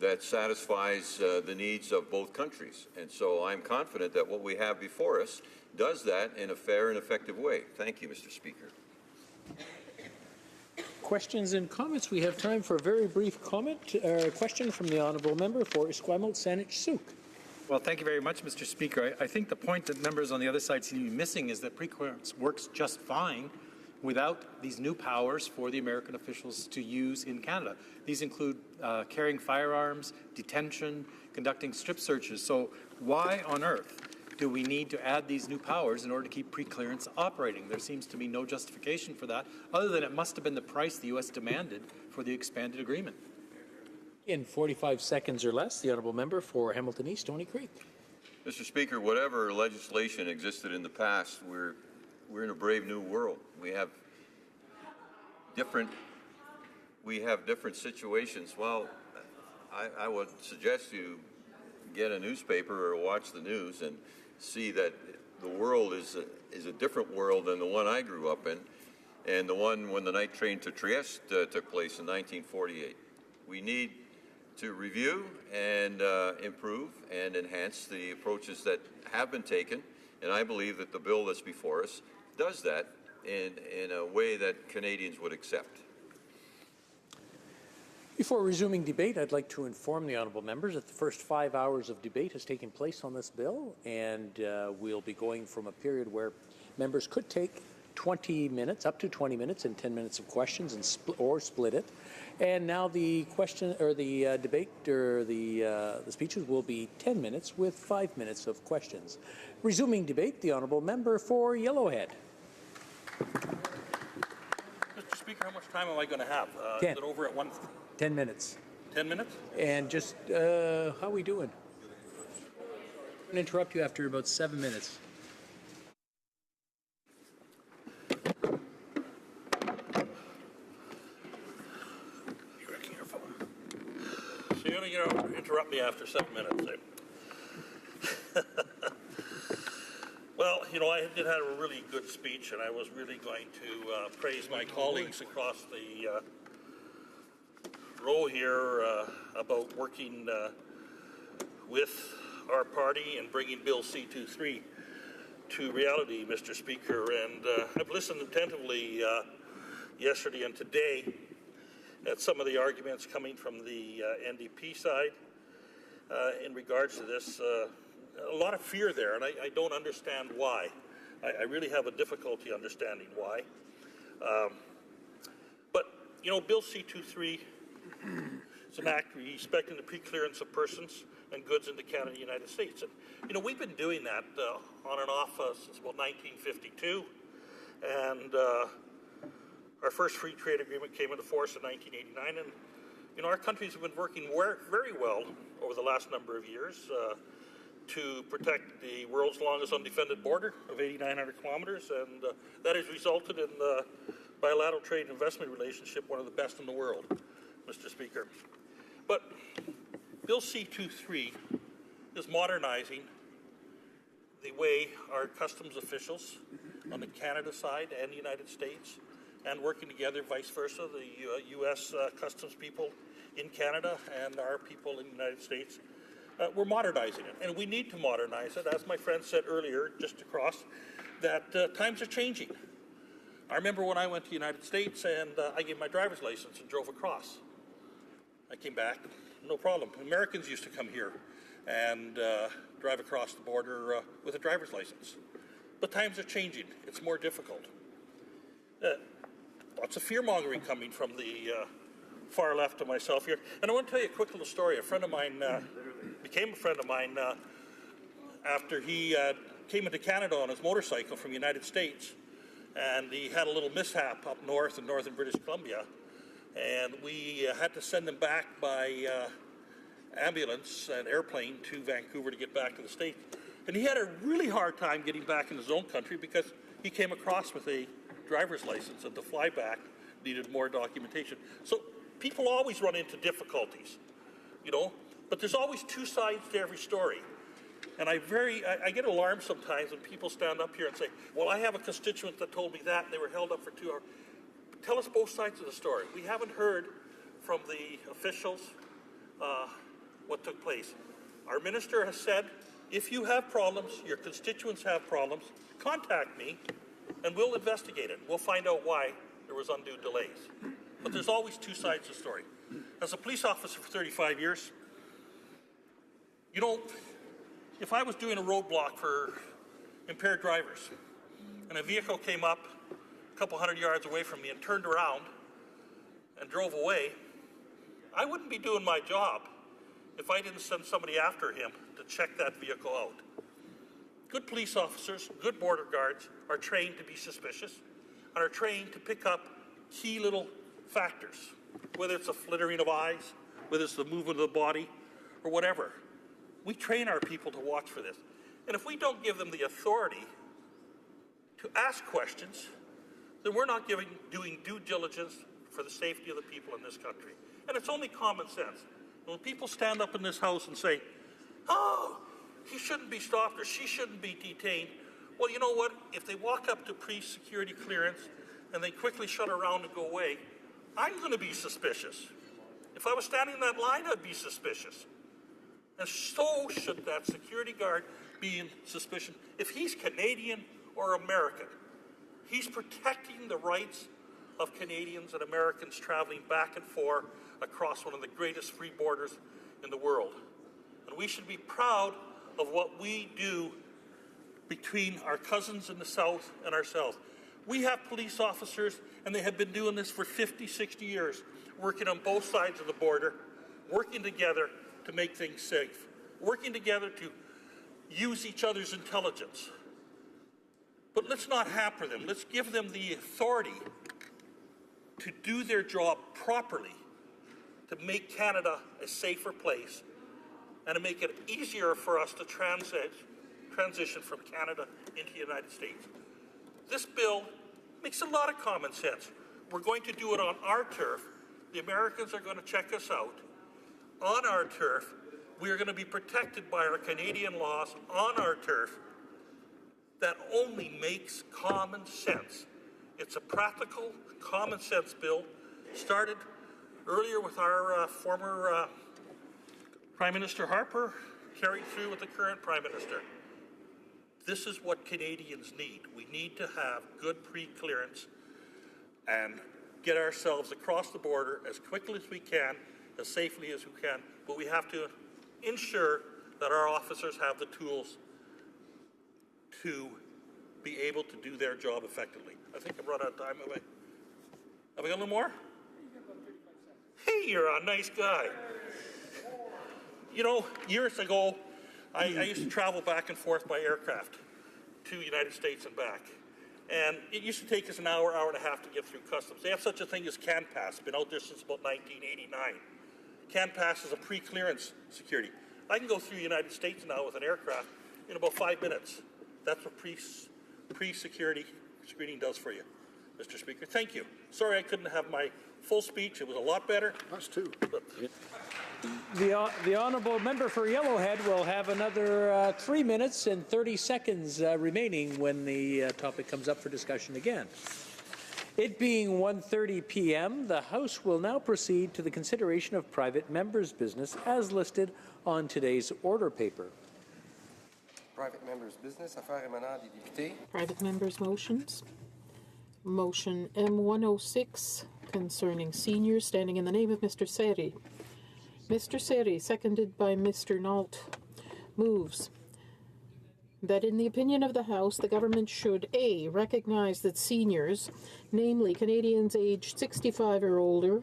that satisfies the needs of both countries. And so I'm confident that what we have before us does that in a fair and effective way. Thank you, Mr. Speaker. Questions and comments? We have time for a very brief question from the honourable member for Esquimalt-Saanich-Sooke. Well, thank you very much, Mr. Speaker. I think the point that members on the other side seem to be missing is that preclearance works just fine without these new powers for the American officials to use in Canada. These include carrying firearms, detention, conducting strip searches. So why on earth do we need to add these new powers in order to keep preclearance operating? There seems to be no justification for that, other than it must have been the price the U.S. demanded for the expanded agreement. In 45 seconds or less, the honourable member for Hamilton East, Stony Creek. Mr. Speaker, whatever legislation existed in the past, we're in a brave new world. We have different situations. Well, I would suggest you get a newspaper or watch the news and see that the world is a different world than the one I grew up in, and the one when the night train to Trieste took place in 1948. We need to review and improve and enhance the approaches that have been taken, and I believe that the bill that's before us does that in a way that Canadians would accept. Before resuming debate, I'd like to inform the honourable members that the first 5 hours of debate has taken place on this bill, and we'll be going from a period where members could take 20 minutes, up to 20 minutes, and 10 minutes of questions, and split it. And now the question or the debate or the speeches will be 10 minutes with 5 minutes of questions. Resuming debate, the honourable member for Yellowhead. Mr. Speaker, how much time am I going to have? 10. Is it over at 1? 10 minutes. 10 minutes? And just, how are we doing? I'm going to interrupt you after about 7 minutes. So you're going to interrupt me after 7 minutes, eh? Well, you know, I did have a really good speech, and I was really going to praise my colleagues across the row here about working with our party and bringing Bill C-23 to reality, Mr. Speaker. And I've listened attentively yesterday and today at some of the arguments coming from the NDP side in regards to this. A lot of fear there, and I don't understand why. I really have a difficulty understanding why. But, you know, Bill C-23 is an act respecting the preclearance of persons and goods into Canada and the United States. And, you know, we've been doing that on and off since about 1952. And our first free trade agreement came into force in 1989. And, you know, our countries have been working very well over the last number of years to protect the world's longest undefended border of 8,900 kilometers, and that has resulted in the bilateral trade and investment relationship, one of the best in the world, Mr. Speaker. But Bill C-23 is modernizing the way our customs officials on the Canada side and the United States, and working together vice versa, the U.S. customs people in Canada and our people in the United States, we're modernizing it, and we need to modernize it. As my friend said earlier, just across, that times are changing. I remember when I went to the United States and I gave my driver's license and drove across. I came back, no problem. Americans used to come here and drive across the border with a driver's license. But times are changing. It's more difficult. Lots of fear-mongering coming from the far left of myself here. And I want to tell you a quick little story. A friend of mine became a friend of mine after he came into Canada on his motorcycle from the United States. And he had a little mishap up north in northern British Columbia. And we had to send him back by ambulance and airplane to Vancouver to get back to the States. And he had a really hard time getting back in his own country because he came across with a driver's license, and to fly back needed more documentation. So people always run into difficulties, you know, but there's always two sides to every story. And I get alarmed sometimes when people stand up here and say, well, I have a constituent that told me that, and they were held up for 2 hours. Tell us both sides of the story. We haven't heard from the officials what took place. Our minister has said, if you have problems, your constituents have problems, contact me and we'll investigate it. We'll find out why there was undue delays. But there's always two sides of the story. As a police officer for 35 years, you know, if I was doing a roadblock for impaired drivers and a vehicle came up a couple hundred yards away from me and turned around and drove away, I wouldn't be doing my job if I didn't send somebody after him to check that vehicle out. Good police officers, good border guards are trained to be suspicious and are trained to pick up key little factors, whether it's a flittering of eyes, whether it's the movement of the body, or whatever. We train our people to watch for this. And if we don't give them the authority to ask questions, then we're not doing due diligence for the safety of the people in this country. And it's only common sense. When people stand up in this house and say, oh, he shouldn't be stopped or she shouldn't be detained, well, you know what? If they walk up to pre-security clearance and they quickly shut around and go away, I'm going to be suspicious. If I was standing in that line, I'd be suspicious. And so should that security guard be in suspicion. If he's Canadian or American, he's protecting the rights of Canadians and Americans traveling back and forth across one of the greatest free borders in the world. And we should be proud of what we do between our cousins in the South and ourselves. We have police officers, and they have been doing this for 50, 60 years, working on both sides of the border, working together to make things safe, working together to use each other's intelligence. But let's not hamper them. Let's give them the authority to do their job properly, to make Canada a safer place, and to make it easier for us to transition from Canada into the United States. This bill makes a lot of common sense. We're going to do it on our turf. The Americans are going to check us out. On our turf, we are going to be protected by our Canadian laws on our turf. That only makes common sense. It's a practical, common sense bill, started earlier with our former Prime Minister Harper, carried through with the current Prime Minister. This is what Canadians need. We need to have good pre-clearance and get ourselves across the border as quickly as we can, as safely as we can, but we have to ensure that our officers have the tools to be able to do their job effectively. I think I've run out of time. Have I got a little more? Hey, you're a nice guy. You know, years ago, I used to travel back and forth by aircraft to the United States and back. And it used to take us an hour, hour and a half to get through customs. They have such a thing as CanPass, been out there since about 1989. CanPass is a pre-clearance security. I can go through the United States now with an aircraft in about 5 minutes. That's what pre-security screening does for you, Mr. Speaker. Thank you. Sorry I couldn't have my full speech. It was a lot better. Us too. The honourable member for Yellowhead will have another 3 minutes and 30 seconds remaining when the topic comes up for discussion again. It being 1:30 p.m., the House will now proceed to the consideration of private members' business as listed on today's order paper. Private members' business, affaires émanant des députés. Private members' motions. Motion M106 concerning seniors, standing in the name of Mr. Seri. Mr. Seri, seconded by Mr. Nault, moves that in the opinion of the House, the government should A, recognize that seniors, namely Canadians aged 65 or older,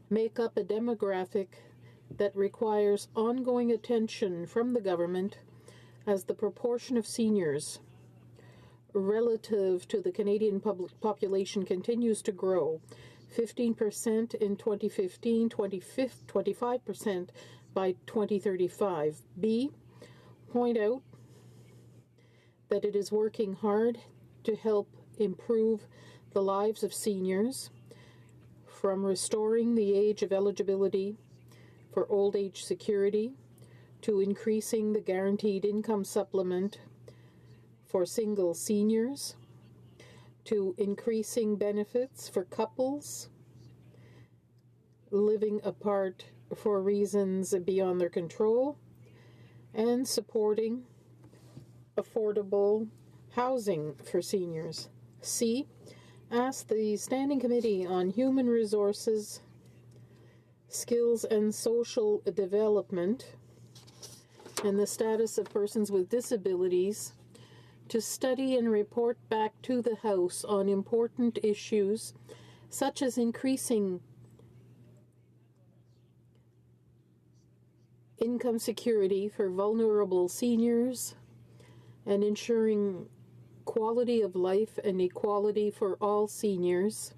make up a demographic that requires ongoing attention from the government as the proportion of seniors relative to the Canadian population continues to grow. 15% in 2015, 25% by 2035. B, point out that it is working hard to help improve the lives of seniors, from restoring the age of eligibility for old age security to increasing the guaranteed income supplement for single seniors, to increasing benefits for couples living apart for reasons beyond their control, and supporting affordable housing for seniors. C, ask the Standing Committee on Human Resources, Skills and Social Development and the Status of Persons with Disabilities to study and report back to the House on important issues such as increasing income security for vulnerable seniors and ensuring quality of life and equality for all seniors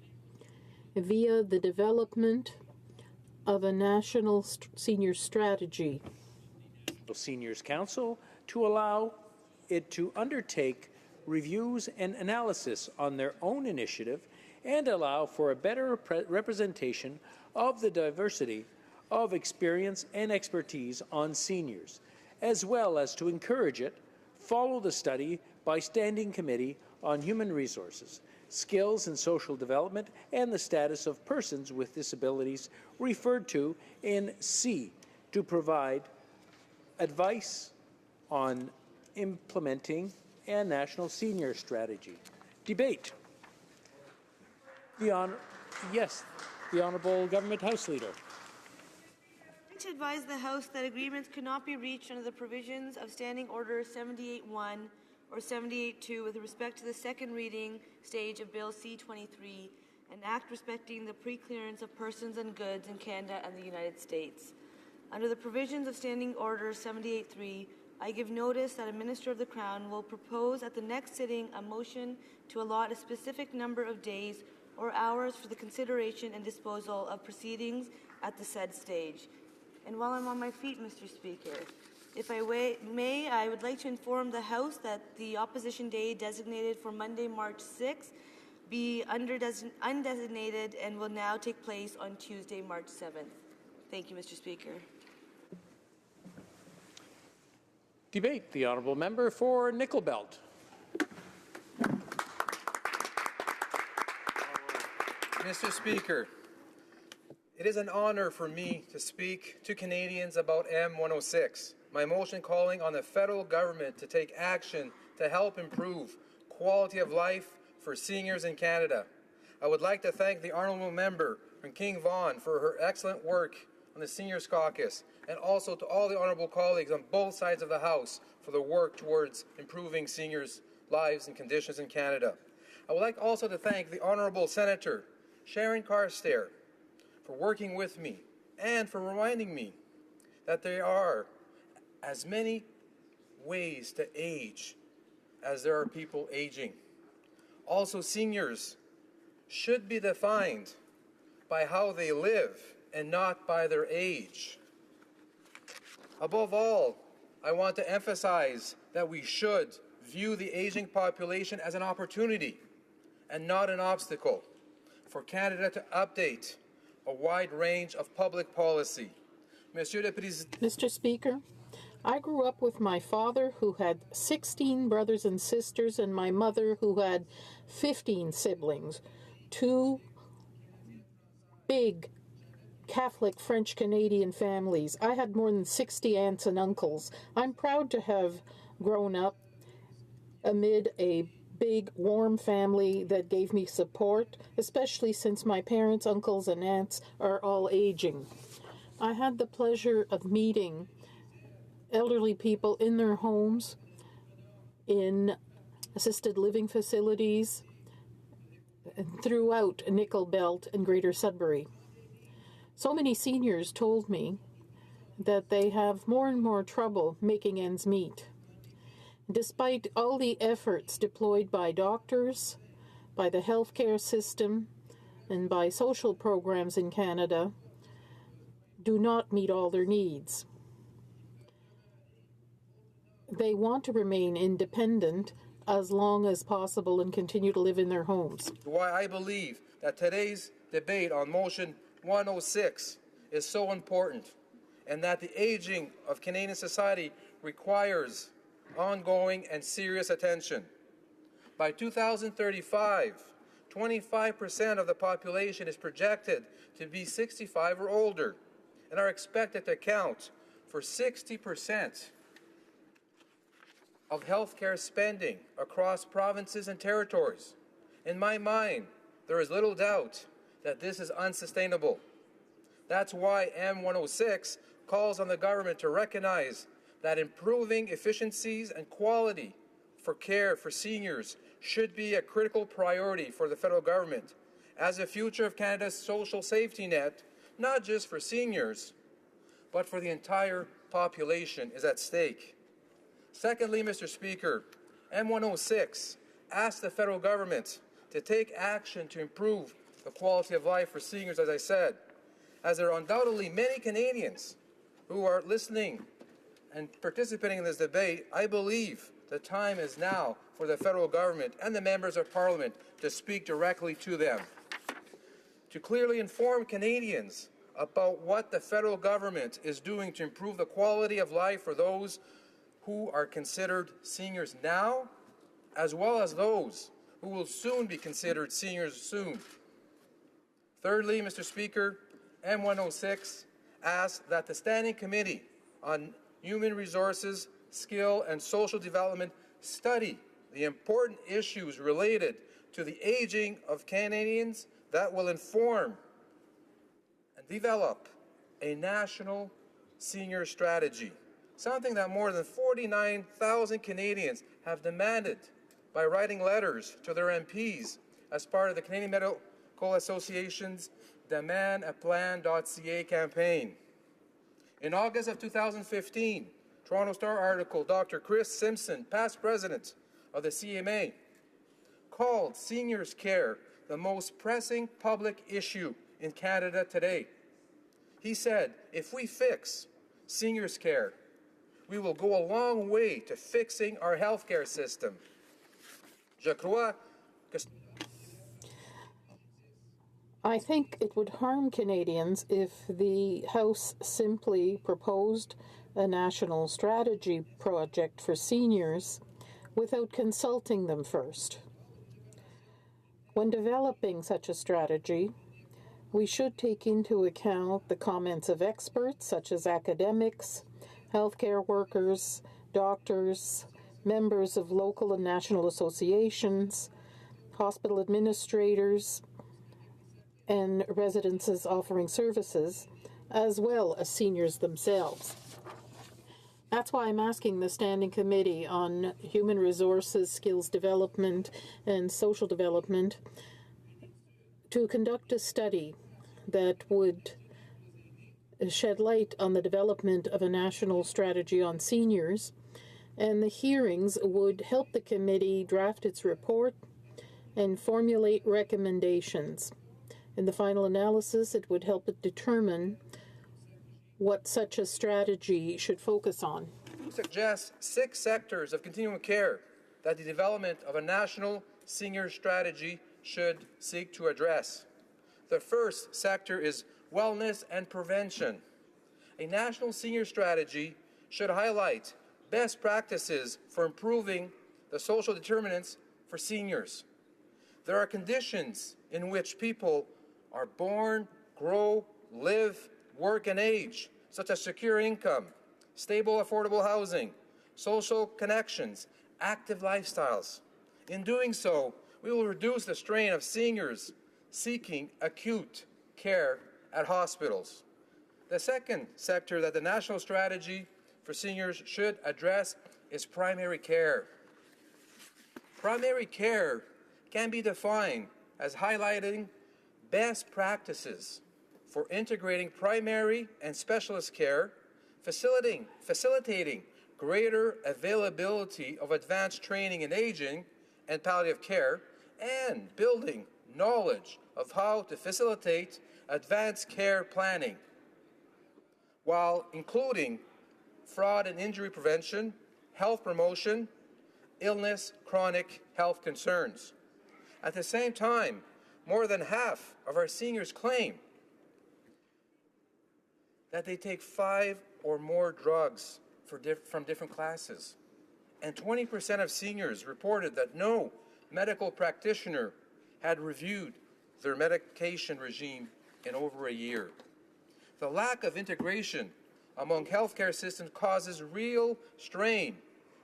via the development of a national senior strategy. Seniors Council to allow it to undertake reviews and analysis on their own initiative and allow for a better representation of the diversity of experience and expertise on seniors, as well as to encourage it, follow the study by Standing Committee on Human Resources, Skills and Social Development, and the Status of Persons with Disabilities, referred to in C, to provide advice on implementing a national senior strategy. Debate. The Honourable Government House Leader. To advise the House that agreements could not be reached under the provisions of Standing Order 78.1 or 78.2 with respect to the second reading stage of Bill C-23, an act respecting the pre-clearance of persons and goods in Canada and the United States. Under the provisions of Standing Order 78.3, I give notice that a Minister of the Crown will propose at the next sitting a motion to allot a specific number of days or hours for the consideration and disposal of proceedings at the said stage. And while I'm on my feet, Mr. Speaker, if I may, I would like to inform the House that the opposition day designated for Monday, March 6th be undesignated and will now take place on Tuesday, March 7th. Thank you, Mr. Speaker. Debate. The Honourable Member for Nickel Belt. Mr. Speaker, it is an honour for me to speak to Canadians about M106, my motion calling on the federal government to take action to help improve quality of life for seniors in Canada. I would like to thank the Honourable Member from King Vaughan for her excellent work on the Seniors Caucus, and also to all the honourable colleagues on both sides of the House for their work towards improving seniors' lives and conditions in Canada. I would like also to thank the Honourable Senator Sharon Carstairs for working with me and for reminding me that there are as many ways to age as there are people aging. Also, seniors should be defined by how they live and not by their age. Above all, I want to emphasize that we should view the aging population as an opportunity and not an obstacle for Canada to update a wide range of public policy. Mr. Speaker, I grew up with my father, who had 16 brothers and sisters, and my mother, who had 15 siblings. Two big Catholic French-Canadian families. I had more than 60 aunts and uncles. I'm proud to have grown up amid a big, warm family that gave me support, especially since my parents, uncles, and aunts are all aging. I had the pleasure of meeting elderly people in their homes, in assisted living facilities, and throughout Nickel Belt and Greater Sudbury. So many seniors told me that they have more and more trouble making ends meet. Despite all the efforts deployed by doctors, by the healthcare system, and by social programs in Canada, do not meet all their needs. They want to remain independent as long as possible and continue to live in their homes. Why I believe that today's debate on motion 106 is so important, and that the aging of Canadian society requires ongoing and serious attention. By 2035, 25% of the population is projected to be 65 or older, and are expected to account for 60% of healthcare spending across provinces and territories. In my mind, there is little doubt that this is unsustainable. That's why M106 calls on the government to recognize that improving efficiencies and quality for care for seniors should be a critical priority for the federal government, as the future of Canada's social safety net, not just for seniors, but for the entire population, is at stake. Secondly, Mr. Speaker, M106 asks the federal government to take action to improve the quality of life for seniors, as I said, as there are undoubtedly many Canadians who are listening and participating in this debate. I believe the time is now for the federal government and the members of Parliament to speak directly to them, to clearly inform Canadians about what the federal government is doing to improve the quality of life for those who are considered seniors now, as well as those who will soon be considered seniors soon. Thirdly, Mr. Speaker, M106 asks that the Standing Committee on Human Resources, Skill and Social Development study the important issues related to the aging of Canadians that will inform and develop a national senior strategy, something that more than 49,000 Canadians have demanded by writing letters to their MPs as part of the Canadian Medical Association's Demand a Plan.ca campaign. In August of 2015, Toronto Star article, Dr. Chris Simpson, past president of the CMA, called seniors' care the most pressing public issue in Canada today. He said, if we fix seniors' care, we will go a long way to fixing our healthcare system. Je crois que I think it would harm Canadians if the House simply proposed a national strategy project for seniors without consulting them first. When developing such a strategy, we should take into account the comments of experts such as academics, healthcare workers, doctors, members of local and national associations, hospital administrators, and residences offering services, as well as seniors themselves. That's why I'm asking the Standing Committee on Human Resources, Skills Development, and Social Development to conduct a study that would shed light on the development of a national strategy on seniors, and the hearings would help the committee draft its report and formulate recommendations. In the final analysis, it would help it determine what such a strategy should focus on. Suggests 6 sectors of continuum care that the development of a national senior strategy should seek to address. The first sector is wellness and prevention. A national senior strategy should highlight best practices for improving the social determinants for seniors. There are conditions in which people are born, grow, live, work, and age, such as secure income, stable, affordable housing, social connections, active lifestyles. In doing so, we will reduce the strain of seniors seeking acute care at hospitals. The second sector that the national strategy for seniors should address is primary care. Primary care can be defined as highlighting best practices for integrating primary and specialist care, facilitating greater availability of advanced training in aging and palliative care, and building knowledge of how to facilitate advanced care planning, while including fraud and injury prevention, health promotion, illness, chronic health concerns. At the same time, more than half of our seniors claim that they take 5 or more drugs from different classes. And 20% of seniors reported that no medical practitioner had reviewed their medication regime in over a year. The lack of integration among healthcare systems causes real strain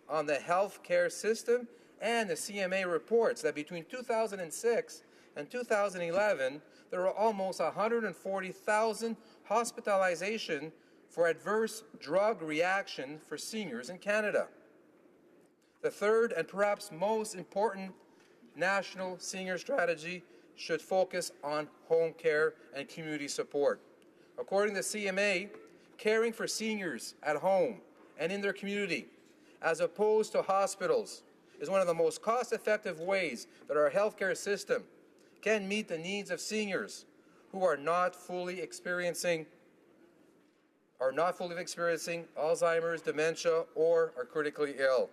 on the healthcare system, and the CMA reports that between 2006 and 2011, there were almost 140,000 hospitalizations for adverse drug reaction for seniors in Canada. The third and perhaps most important national senior strategy should focus on home care and community support. According to CMA, caring for seniors at home and in their community, as opposed to hospitals, is one of the most cost-effective ways that our healthcare system can meet the needs of seniors who are not fully experiencing Alzheimer's, dementia, or are critically ill.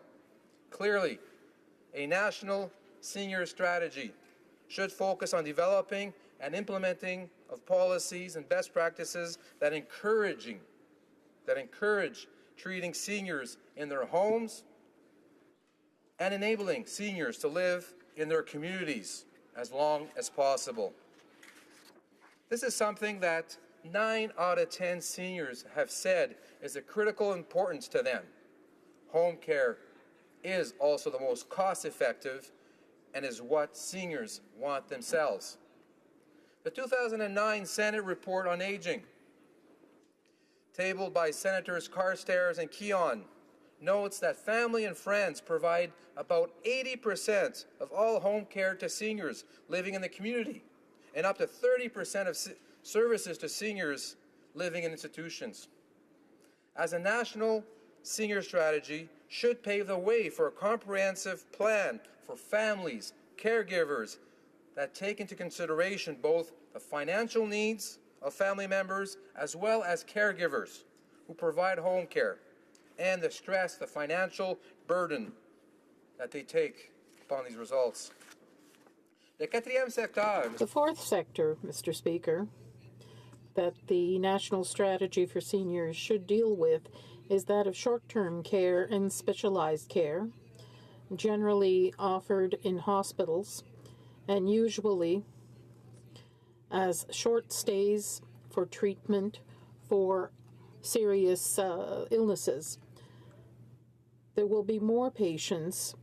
Clearly, a national senior strategy should focus on developing and implementing of policies and best practices that encourage treating seniors in their homes and enabling seniors to live in their communities as long as possible. This is something that 9 out of 10 seniors have said is of critical importance to them. Home care is also the most cost-effective and is what seniors want themselves. The 2009 Senate Report on Aging, tabled by Senators Carstairs and Keon, notes that family and friends provide about 80% of all home care to seniors living in the community and up to 30% of services to seniors living in institutions. As a national senior strategy should pave the way for a comprehensive plan for families, caregivers, that take into consideration both the financial needs of family members as well as caregivers who provide home care and the stress, the financial burden that they take upon these results. The fourth sector, Mr. Speaker, that the national strategy for seniors should deal with is that of short-term care and specialized care, generally offered in hospitals and usually as short stays for treatment for serious illnesses. There will be more patients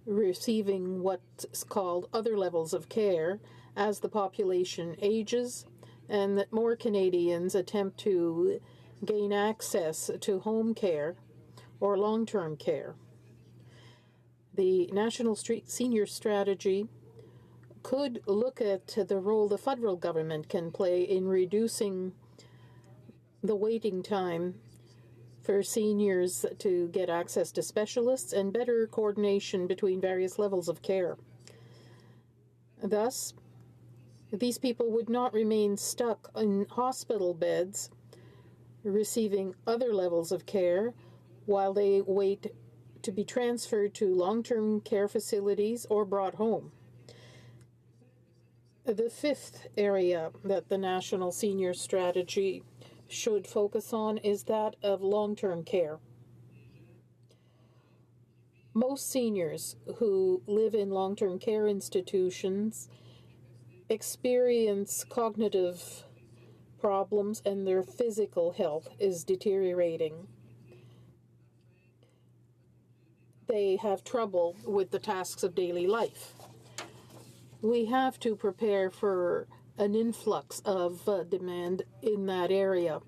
receiving what's called other levels of care as the population ages and that more Canadians attempt to gain access to home care or long-term care. The National Senior Strategy could look at the role the federal government can play in reducing the waiting time for seniors to get access to specialists and better coordination between various levels of care. Thus, these people would not remain stuck in hospital beds receiving other levels of care while they wait to be transferred to long-term care facilities or brought home. The fifth area that the National Senior Strategy should focus on is that of long-term care. Most seniors who live in long-term care institutions experience cognitive problems and their physical health is deteriorating. They have trouble with the tasks of daily life. We have to prepare for an influx of demand in that area.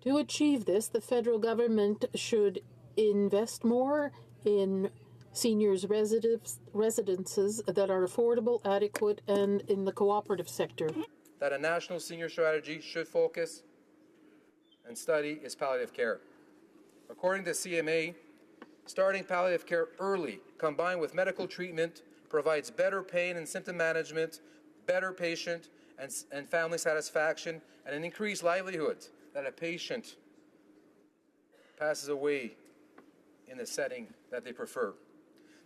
To achieve this, the federal government should invest more in seniors' residences that are affordable, adequate, and in the cooperative sector. That a national senior strategy should focus and study is palliative care. According to CMA, starting palliative care early, combined with medical treatment, provides better pain and symptom management, better patient and family satisfaction, and an increased livelihood that a patient passes away in the setting that they prefer.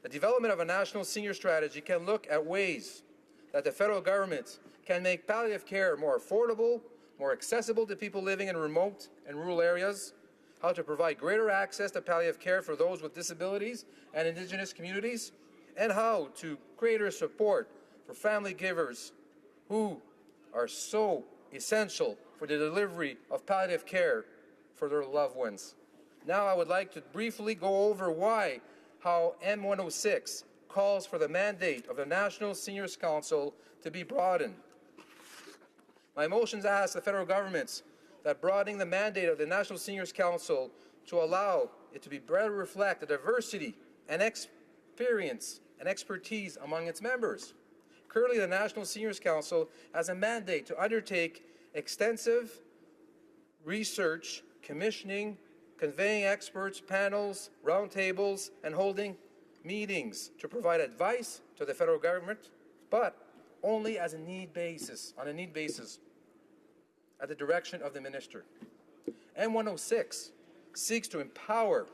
The development of a national senior strategy can look at ways that the federal government can make palliative care more affordable, more accessible to people living in remote and rural areas, how to provide greater access to palliative care for those with disabilities and Indigenous communities, and how to greater support for family givers who are so essential for the delivery of palliative care for their loved ones. Now I would like to briefly go over how M106 calls for the mandate of the National Seniors Council to be broadened. My motions ask the federal government that broadening the mandate of the National Seniors Council to allow it to be better reflect the diversity and experience and expertise among its members. Currently, the National Seniors Council has a mandate to undertake extensive research, commissioning, conveying experts, panels, roundtables, and holding meetings to provide advice to the federal government, but only as a need basis, on a need basis, at the direction of the minister. M106 seeks to empower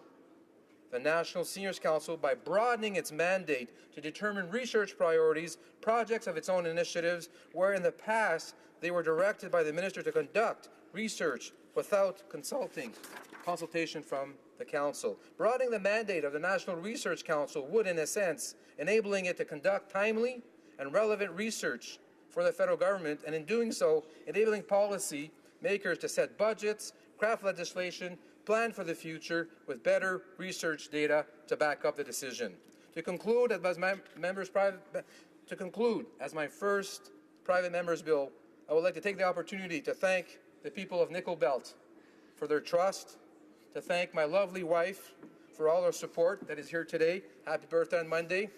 the National Seniors Council by broadening its mandate to determine research priorities, projects of its own initiatives, where in the past they were directed by the minister to conduct research without consultation from the Council. Broadening the mandate of the National Research Council would, in a sense, enabling it to conduct timely and relevant research for the federal government, and in doing so, enabling policy makers to set budgets, craft legislation, plan for the future with better research data to back up the decision. To conclude, as my first private member's bill, I would like to take the opportunity to thank the people of Nickel Belt for their trust, to thank my lovely wife for all her support that is here today. Happy birthday on Monday.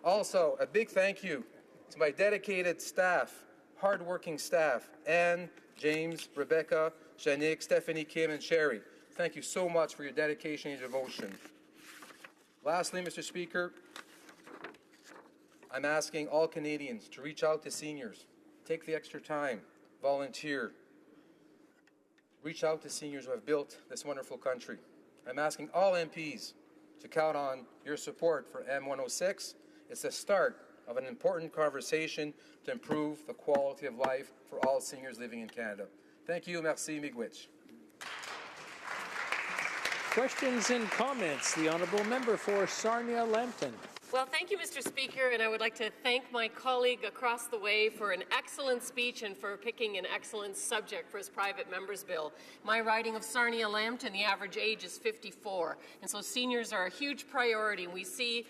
Also, a big thank you to my dedicated staff, hardworking staff, Anne, James, Rebecca, Janique, Stephanie, Kim, and Sherry. Thank you so much for your dedication and devotion. Lastly, Mr. Speaker, I'm asking all Canadians to reach out to seniors. Take the extra time, volunteer. Reach out to seniors who have built this wonderful country. I'm asking all MPs to count on your support for M106. It's the start of an important conversation to improve the quality of life for all seniors living in Canada. Thank you. Merci, miigwech. Questions and comments. The Honourable Member for Sarnia-Lambton. Well, thank you, Mr. Speaker, and I would like to thank my colleague across the way for an excellent speech and for picking an excellent subject for his private member's bill. My riding of Sarnia-Lambton, the average age is 54, and so seniors are a huge priority, and we see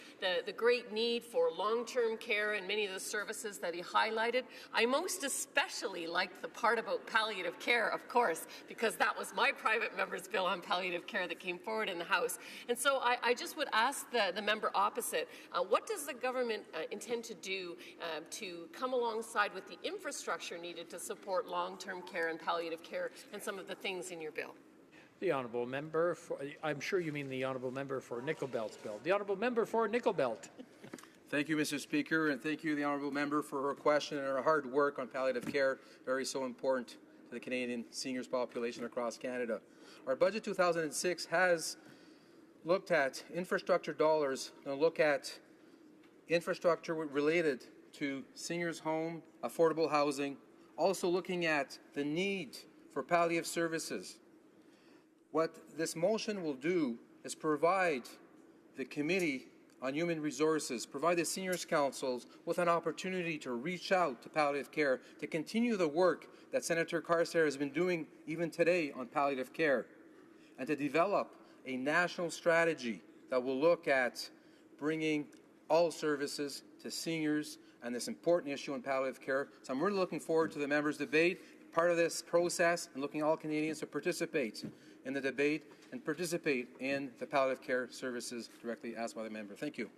the great need for long-term care and many of the services that he highlighted. I most especially liked the part about palliative care, of course, because that was my private member's bill on palliative care that came forward in the House. And so I just would ask the member opposite, what does the government intend to do to come alongside with the infrastructure needed to support long-term care and palliative care and some of the things in your bill? The Honourable Member for, I'm sure you mean the Honourable Member for Nickel Belt's bill. The Honourable Member for Nickel Belt. Thank you, Mr. Speaker, and thank you, the Honourable Member, for her question and her hard work on palliative care, very so important to the Canadian seniors population across Canada. Our budget 2006 has looked at infrastructure dollars and look at infrastructure related to seniors' home, affordable housing, also looking at the need for palliative services. What this motion will do is provide the Committee on Human Resources, provide the Seniors Councils with an opportunity to reach out to palliative care, to continue the work that Senator Carstairs has been doing even today on palliative care, and to develop a national strategy that will look at bringing all services to seniors and this important issue in palliative care. So I'm really looking forward to the members' debate, part of this process, and looking at all Canadians to participate in the debate and participate in the palliative care services directly asked by the member. Thank you.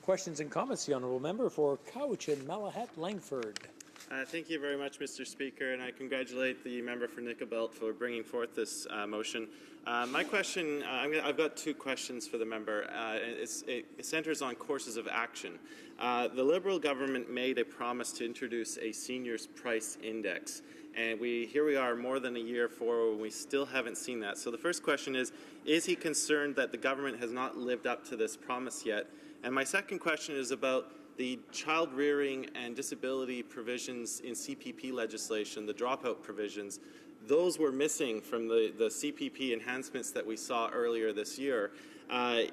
Questions and comments. The Honourable Member for Couch and Malahat Langford. Thank you very much, Mr. Speaker, and I congratulate the member for Nickel Belt for bringing forth this motion. My question, I've got two questions for the member. It centers on courses of action. The Liberal government made a promise to introduce a seniors' price index, and here we are more than a year forward, and we still haven't seen that. So the first question is he concerned that the government has not lived up to this promise yet? And my second question is about the child rearing and disability provisions in CPP legislation, the dropout provisions. Those were missing from the CPP enhancements that we saw earlier this year.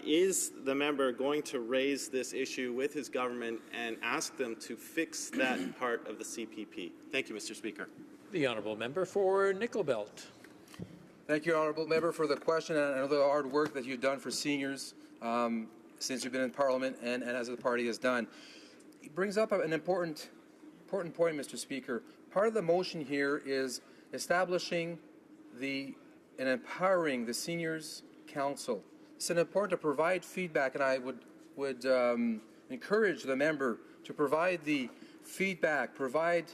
Is the member going to raise this issue with his government and ask them to fix that part of the CPP? Thank you, Mr. Speaker. The honourable member for Nickel Belt. Thank you, honourable member, for the question and all the hard work that you've done for seniors since you've been in Parliament and as the party has done. It brings up an important point, Mr. Speaker. Part of the motion here is establishing and empowering the Seniors Council. It's important to provide feedback, and I would encourage the member to provide the feedback, provide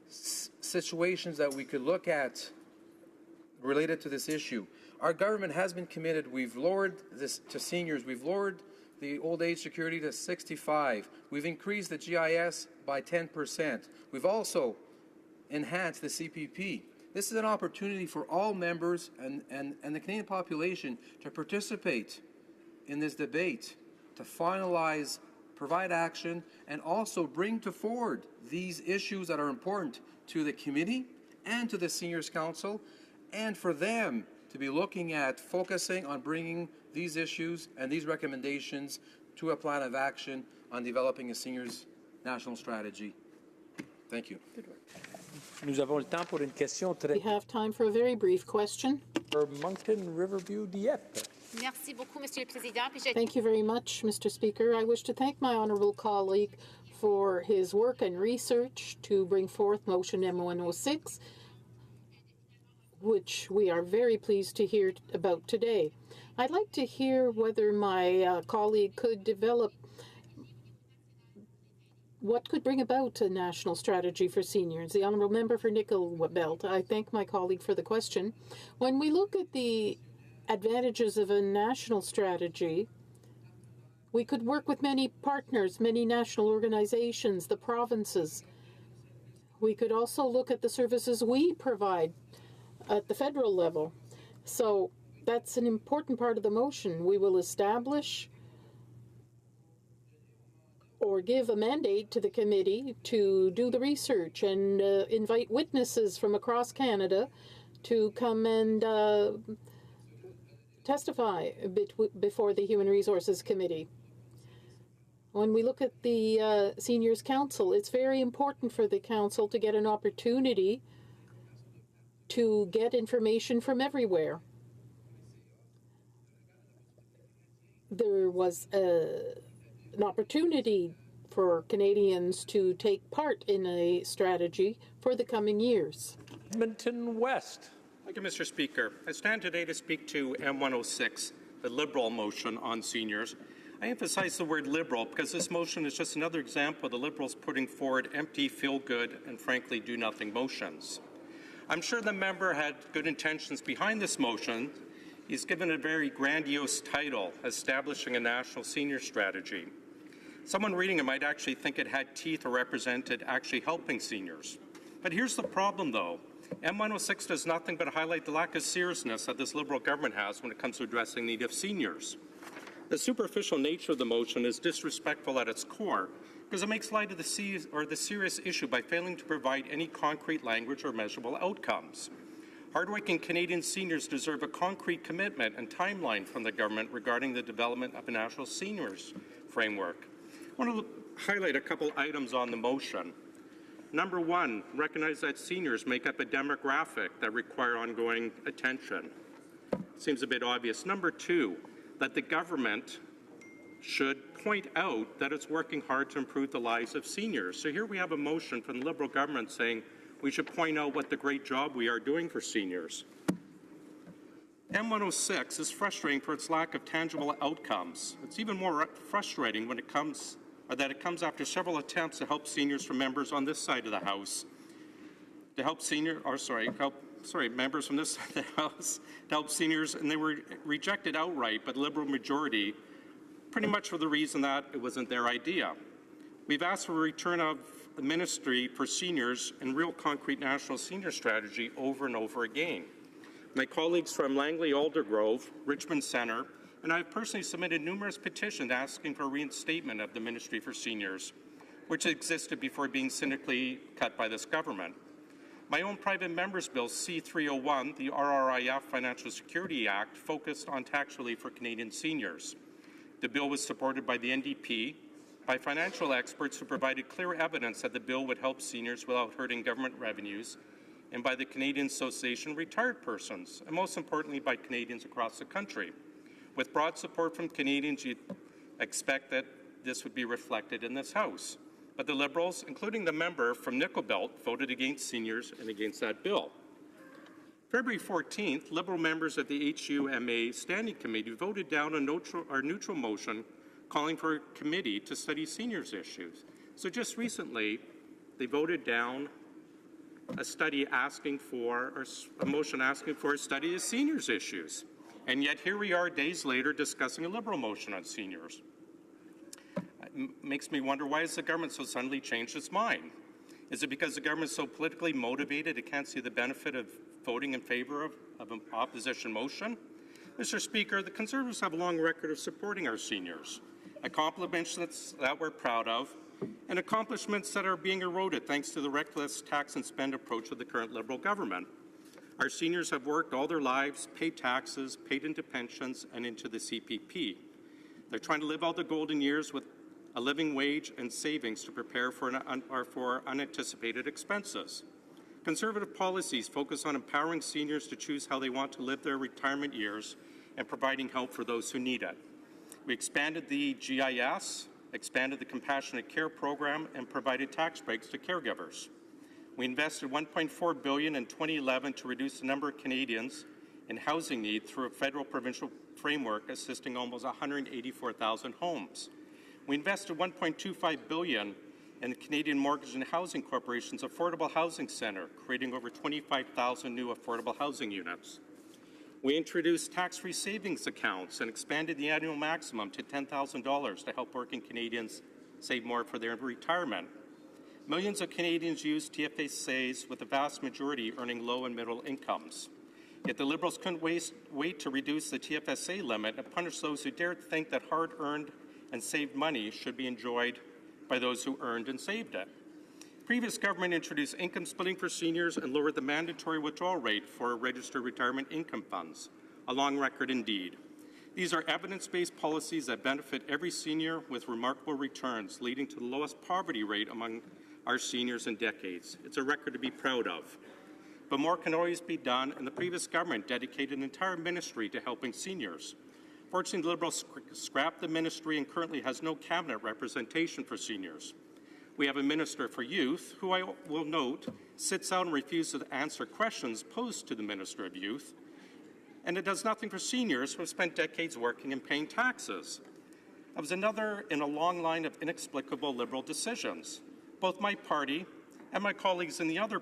situations that we could look at related to this issue. Our government has been committed. We've lowered this to seniors. We've lowered the old age security to 65. We've increased the GIS by 10%. We've also enhanced the CPP. This is an opportunity for all members and the Canadian population to participate in this debate, to finalize, provide action, and also bring to forward these issues that are important to the committee and to the Seniors Council, and for them to be looking at focusing on bringing these issues and these recommendations to a plan of action on developing a seniors national strategy. Thank you. Nous avons le temps pour une question très... We have time for a very brief question. For Moncton Riverview Dieppe. Merci beaucoup, Monsieur le Président. Thank you very much, Mr. Speaker. I wish to thank my honourable colleague for his work and research to bring forth motion M106, which we are very pleased to hear about today. I'd like to hear whether my colleague could develop what could bring about a national strategy for seniors. The honourable member for Nickel Belt. I thank my colleague for the question. When we look at the advantages of a national strategy, we could work with many partners, many national organizations, the provinces. We could also look at the services we provide at the federal level. So that's an important part of the motion. We will establish or give a mandate to the committee to do the research and invite witnesses from across Canada to come and testify before the Human Resources Committee. When we look at the Seniors Council, it's very important for the Council to get an opportunity to get information from everywhere. There was an opportunity for Canadians to take part in a strategy for the coming years. Edmonton West. Thank you, Mr. Speaker. I stand today to speak to M106, the Liberal motion on seniors. I emphasize the word Liberal because this motion is just another example of the Liberals putting forward empty, feel-good, and frankly do-nothing motions. I'm sure the member had good intentions behind this motion. He's given a very grandiose title, Establishing a National Senior Strategy. Someone reading it might actually think it had teeth or represented actually helping seniors. But here's the problem, though. M106 does nothing but highlight the lack of seriousness that this Liberal government has when it comes to addressing the need of seniors. The superficial nature of the motion is disrespectful at its core because it makes light of the serious issue by failing to provide any concrete language or measurable outcomes. Hardworking Canadian seniors deserve a concrete commitment and timeline from the government regarding the development of a national seniors framework. I want to highlight a couple items on the motion. Number one, recognize that seniors make up a demographic that require ongoing attention. Seems a bit obvious. Number two, that the government should point out that it's working hard to improve the lives of seniors. So here we have a motion from the Liberal government saying we should point out what the great job we are doing for seniors. M106 is frustrating for its lack of tangible outcomes. It's even more frustrating when it comes after several attempts to help seniors from members on this side of the House, members from this side of the House to help seniors, and they were rejected outright by the Liberal majority, pretty much for the reason that it wasn't their idea. We've asked for a return of the Ministry for Seniors and real concrete national senior strategy over and over again. My colleagues from Langley Aldergrove, Richmond Centre, and I have personally submitted numerous petitions asking for a reinstatement of the Ministry for Seniors, which existed before being cynically cut by this government. My own private member's bill, C-301, the RRIF Financial Security Act, focused on tax relief for Canadian seniors. The bill was supported by the NDP, by financial experts who provided clear evidence that the bill would help seniors without hurting government revenues, and by the Canadian Association of Retired Persons, and most importantly by Canadians across the country. With broad support from Canadians, you'd expect that this would be reflected in this House. But the Liberals, including the member from Nickel Belt, voted against seniors and against that bill. February 14th, Liberal members of the HUMA Standing Committee voted down our neutral motion calling for a committee to study seniors' issues. So just recently, they voted down a study asking for, or a motion asking for a study of seniors' issues. And yet here we are days later discussing a Liberal motion on seniors. It makes me wonder, why has the government so suddenly changed its mind? Is it because the government is so politically motivated it can't see the benefit of voting in favor of an opposition motion? Mr. Speaker, the Conservatives have a long record of supporting our seniors, accomplishments that we're proud of, and accomplishments that are being eroded thanks to the reckless tax and spend approach of the current Liberal government. Our seniors have worked all their lives, paid taxes, paid into pensions, and into the CPP. They're trying to live out the golden years with a living wage and savings to prepare for unanticipated expenses. Conservative policies focus on empowering seniors to choose how they want to live their retirement years and providing help for those who need it. We expanded the GIS, expanded the Compassionate Care Program, and provided tax breaks to caregivers. We invested $1.4 billion in 2011 to reduce the number of Canadians in housing need through a federal-provincial framework assisting almost 184,000 homes. We invested $1.25 billion in the Canadian Mortgage and Housing Corporation's Affordable Housing Centre, creating over 25,000 new affordable housing units. We introduced tax-free savings accounts and expanded the annual maximum to $10,000 to help working Canadians save more for their retirement. Millions of Canadians use TFSAs, with the vast majority earning low and middle incomes. Yet the Liberals couldn't wait to reduce the TFSA limit and punish those who dared think that hard-earned and saved money should be enjoyed by those who earned and saved it. Previous government introduced income splitting for seniors and lowered the mandatory withdrawal rate for registered retirement income funds. A long record indeed. These are evidence-based policies that benefit every senior with remarkable returns, leading to the lowest poverty rate among our seniors in decades. It's a record to be proud of. But more can always be done, and the previous government dedicated an entire ministry to helping seniors. Fortunately, the Liberals scrapped the ministry and currently has no cabinet representation for seniors. We have a Minister for Youth, who I will note sits out and refuses to answer questions posed to the Minister of Youth, and it does nothing for seniors who have spent decades working and paying taxes. That was another in a long line of inexplicable Liberal decisions. Both my party and my colleagues in the other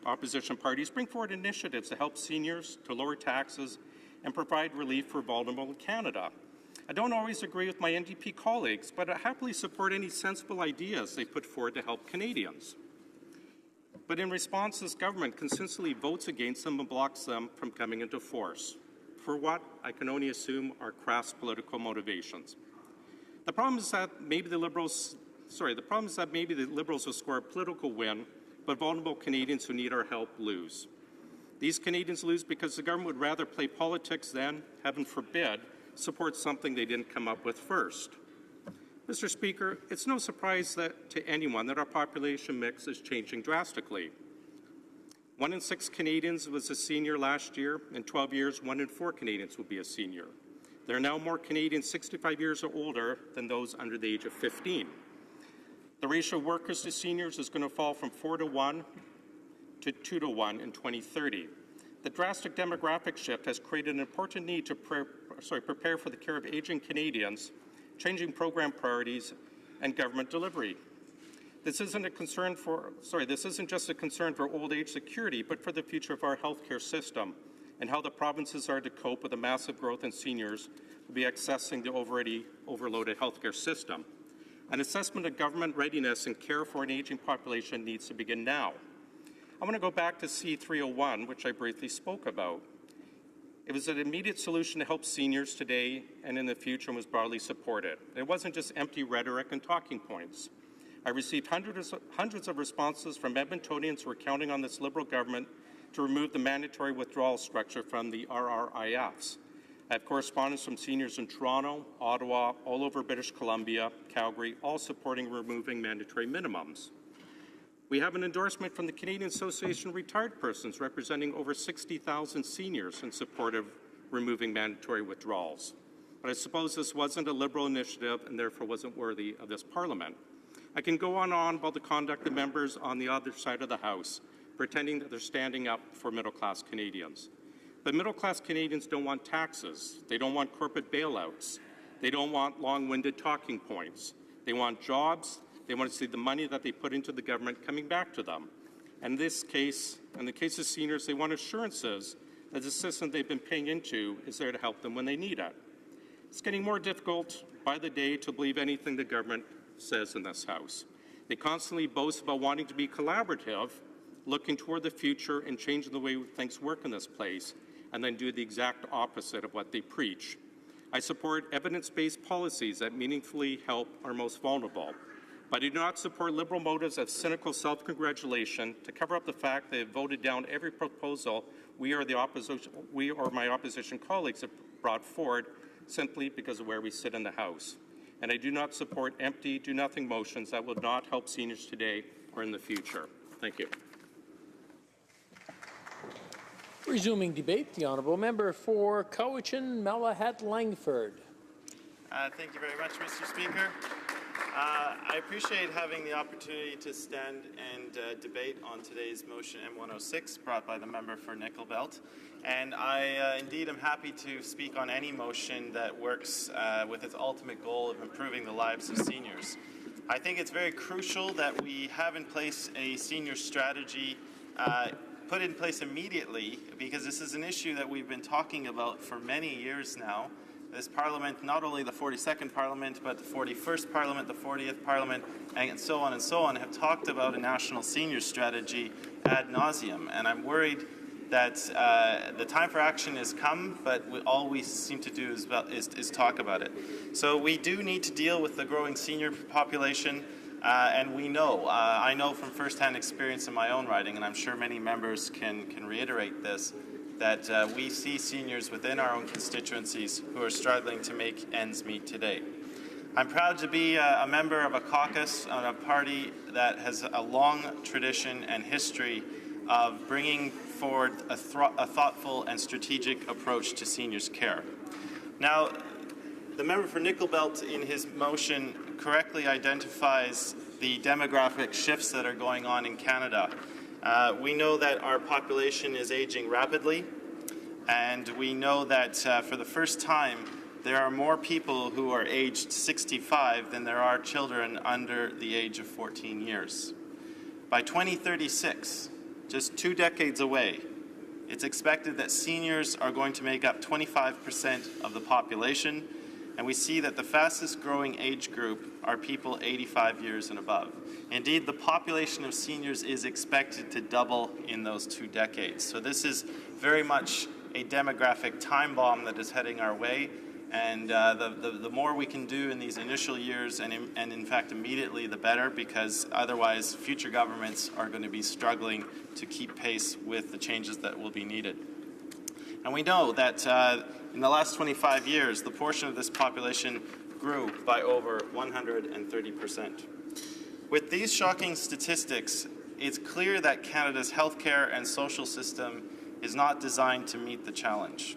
opposition parties, bring forward initiatives to help seniors, to lower taxes, and provide relief for vulnerable in Canada. I don't always agree with my NDP colleagues, but I happily support any sensible ideas they put forward to help Canadians. But in response, this government consistently votes against them and blocks them from coming into force, for what I can only assume are crass political motivations. The problem is that maybe the Liberals will score a political win, but vulnerable Canadians who need our help lose. These Canadians lose because the government would rather play politics than, heaven forbid, support something they didn't come up with first. Mr. Speaker, it's no surprise to anyone that our population mix is changing drastically. 1 in 6 Canadians was a senior last year. In 12 years, 1 in 4 Canadians will be a senior. There are now more Canadians 65 years or older than those under the age of 15. The ratio of workers to seniors is going to fall from 4-to-1 to 2-to-1 in 2030. The drastic demographic shift has created an important need to prepare for the care of aging Canadians, changing program priorities, and government delivery. This isn't just a concern for old age security, but for the future of our healthcare system and how the provinces are to cope with the massive growth in seniors who will be accessing the already overloaded healthcare system. An assessment of government readiness and care for an aging population needs to begin now. I want to go back to C-301, which I briefly spoke about. It was an immediate solution to help seniors today and in the future and was broadly supported. It wasn't just empty rhetoric and talking points. I received hundreds of responses from Edmontonians who were counting on this Liberal government to remove the mandatory withdrawal structure from the RRIFs. I have correspondence from seniors in Toronto, Ottawa, all over British Columbia, Calgary, all supporting removing mandatory minimums. We have an endorsement from the Canadian Association of Retired Persons representing over 60,000 seniors in support of removing mandatory withdrawals. But I suppose this wasn't a Liberal initiative and therefore wasn't worthy of this Parliament. I can go on and on about the conduct of members on the other side of the House, pretending that they're standing up for middle-class Canadians. But middle-class Canadians don't want taxes. They don't want corporate bailouts. They don't want long-winded talking points. They want jobs. They want to see the money that they put into the government coming back to them. And in this case, in the case of seniors, they want assurances that the system they've been paying into is there to help them when they need it. It's getting more difficult by the day to believe anything the government says in this House. They constantly boast about wanting to be collaborative, looking toward the future and changing the way things work in this place, and then do the exact opposite of what they preach. I support evidence-based policies that meaningfully help our most vulnerable. But I do not support Liberal motives of cynical self-congratulation to cover up the fact they have voted down every proposal we or my opposition colleagues have brought forward simply because of where we sit in the House. And I do not support empty, do-nothing motions that will not help seniors today or in the future. Thank you. Resuming debate, the honourable member for Cowichan-Malahat-Langford. Thank you very much, Mr. Speaker. I appreciate having the opportunity to stand and debate on today's motion M106 brought by the member for Nickel Belt. And I indeed am happy to speak on any motion that works with its ultimate goal of improving the lives of seniors. I think it's very crucial that we have in place a senior strategy put in place immediately, because this is an issue that we've been talking about for many years now. This Parliament, not only the 42nd Parliament, but the 41st Parliament, the 40th Parliament, and so on, have talked about a national senior strategy ad nauseum. And I'm worried that the time for action has come, but all we seem to do is talk about it. So we do need to deal with the growing senior population, and we know, I know from firsthand experience in my own riding, and I'm sure many members can reiterate this, that we see seniors within our own constituencies who are struggling to make ends meet today. I'm proud to be a member of a caucus on a party that has a long tradition and history of bringing forward a thoughtful and strategic approach to seniors' care. Now, the member for Nickel Belt in his motion correctly identifies the demographic shifts that are going on in Canada. We know that our population is aging rapidly, and we know that for the first time there are more people who are aged 65 than there are children under the age of 14 years. By 2036, just 2 decades away, it's expected that seniors are going to make up 25% of the population, and we see that the fastest growing age group are people 85 years and above. Indeed, the population of seniors is expected to double in those 2 decades. So this is very much a demographic time bomb that is heading our way, and the more we can do in these initial years, and in fact immediately, the better, because otherwise future governments are going to be struggling to keep pace with the changes that will be needed. And we know that in the last 25 years, the portion of this population grew by over 130%. With these shocking statistics, it's clear that Canada's healthcare and social system is not designed to meet the challenge.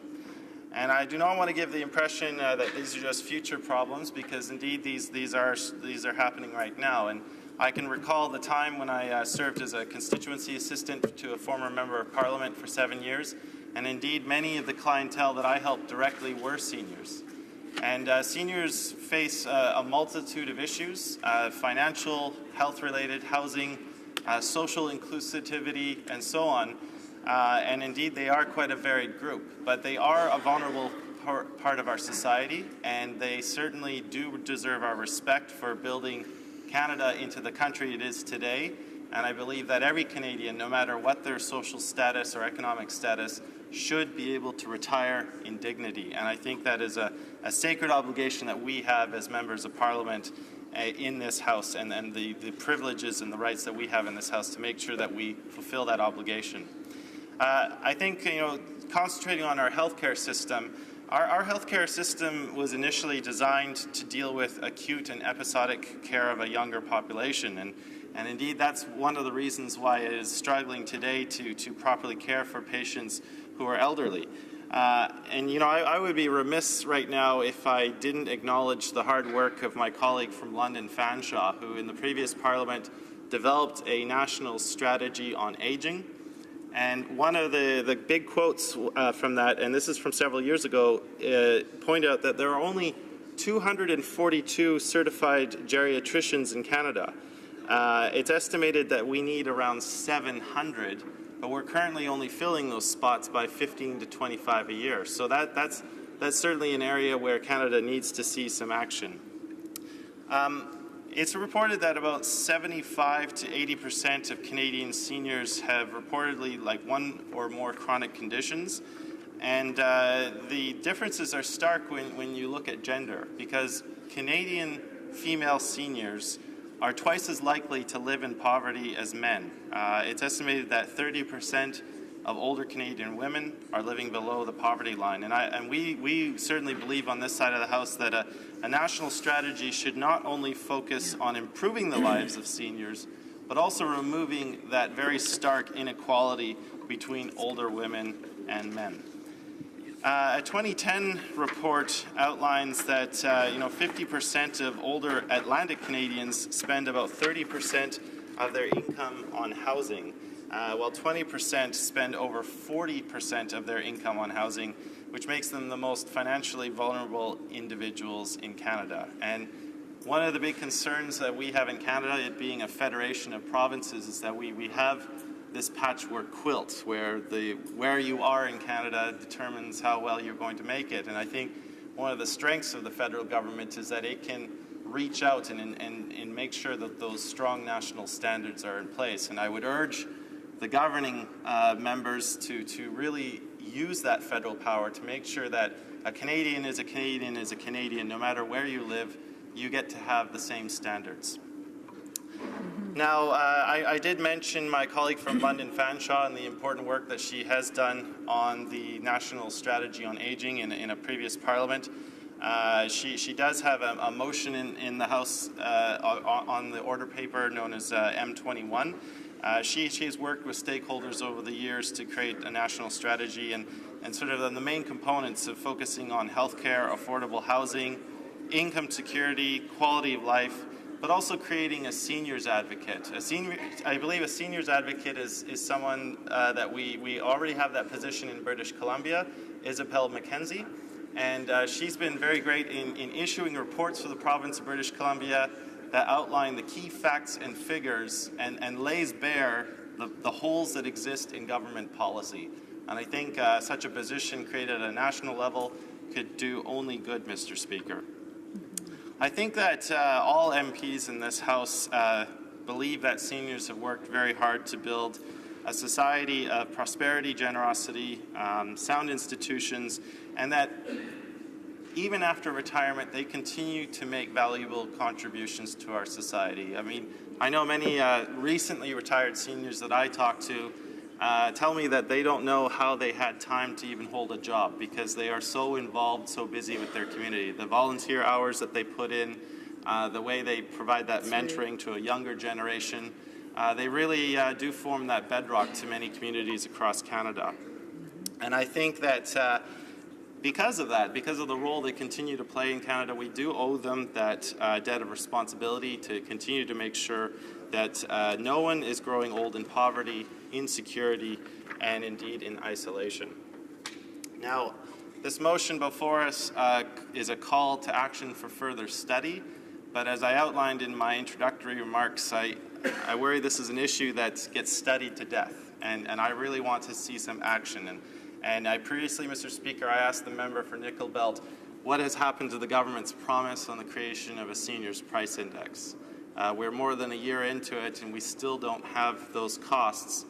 And I do not want to give the impression that these are just future problems, because indeed these are happening right now. And I can recall the time when I served as a constituency assistant to a former member of Parliament for 7 years, and indeed many of the clientele that I helped directly were seniors. And seniors face a multitude of issues, financial, health-related, housing, social inclusivity, and so on. And indeed, they are quite a varied group, but they are a vulnerable part of our society, and they certainly do deserve our respect for building Canada into the country it is today. And I believe that every Canadian, no matter what their social status or economic status, should be able to retire in dignity. And I think that is a sacred obligation that we have as members of Parliament in this House, and the privileges and the rights that we have in this House to make sure that we fulfill that obligation. I think, concentrating on our healthcare system, our healthcare system was initially designed to deal with acute and episodic care of a younger population, and And indeed, that's one of the reasons why it is struggling today to properly care for patients who are elderly. And, you know, I would be remiss right now if I didn't acknowledge the hard work of my colleague from London, Fanshawe, who in the previous Parliament developed a national strategy on aging. And one of the big quotes from that, and this is from several years ago, pointed out that there are only 242 certified geriatricians in Canada. It's estimated that we need around 700, but we're currently only filling those spots by 15 to 25 a year. So that's certainly an area where Canada needs to see some action. It's reported that about 75 to 80% of Canadian seniors have reportedly like one or more chronic conditions. And the differences are stark when you look at gender, because Canadian female seniors are twice as likely to live in poverty as men. It's estimated that 30% of older Canadian women are living below the poverty line. And we certainly believe on this side of the House that a national strategy should not only focus on improving the lives of seniors, but also removing that very stark inequality between older women and men. A 2010 report outlines that 50% of older Atlantic Canadians spend about 30% of their income on housing, while 20% spend over 40% of their income on housing, which makes them the most financially vulnerable individuals in Canada. And one of the big concerns that we have in Canada, it being a federation of provinces, is that we have this patchwork quilt where you are in Canada determines how well you're going to make it. And I think one of the strengths of the federal government is that it can reach out and make sure that those strong national standards are in place. And I would urge the governing members to really use that federal power to make sure that a Canadian is a Canadian is a Canadian. No matter where you live, you get to have the same standards. Now, I did mention my colleague from London, Fanshawe, and the important work that she has done on the National Strategy on Aging in a previous Parliament. She does have a motion in the House on the order paper known as M21. She has worked with stakeholders over the years to create a national strategy and sort of the main components of focusing on healthcare, affordable housing, income security, quality of life, but also creating a seniors advocate. I believe a seniors advocate is someone that we already have that position in British Columbia, Isabel McKenzie, and she's been very great in issuing reports for the province of British Columbia that outline the key facts and figures and lays bare the holes that exist in government policy. And I think such a position created at a national level could do only good, Mr. Speaker. I think that all MPs in this House believe that seniors have worked very hard to build a society of prosperity, generosity, sound institutions, and that even after retirement, they continue to make valuable contributions to our society. I mean, I know many recently retired seniors that I talk to tell me that they don't know how they had time to even hold a job because they are so involved, so busy with their community. The volunteer hours that they put in, the way they provide that mentoring to a younger generation, they really do form that bedrock to many communities across Canada. And I think that because of that, because of the role they continue to play in Canada, we do owe them that debt of responsibility to continue to make sure that no one is growing old in poverty, insecurity, and indeed in isolation. Now, this motion before us is a call to action for further study, but as I outlined in my introductory remarks, I worry this is an issue that gets studied to death, and I really want to see some action. And I previously, Mr. Speaker, I asked the member for Nickel Belt, what has happened to the government's promise on the creation of a seniors price index? We're more than a year into it, and we still don't have those costs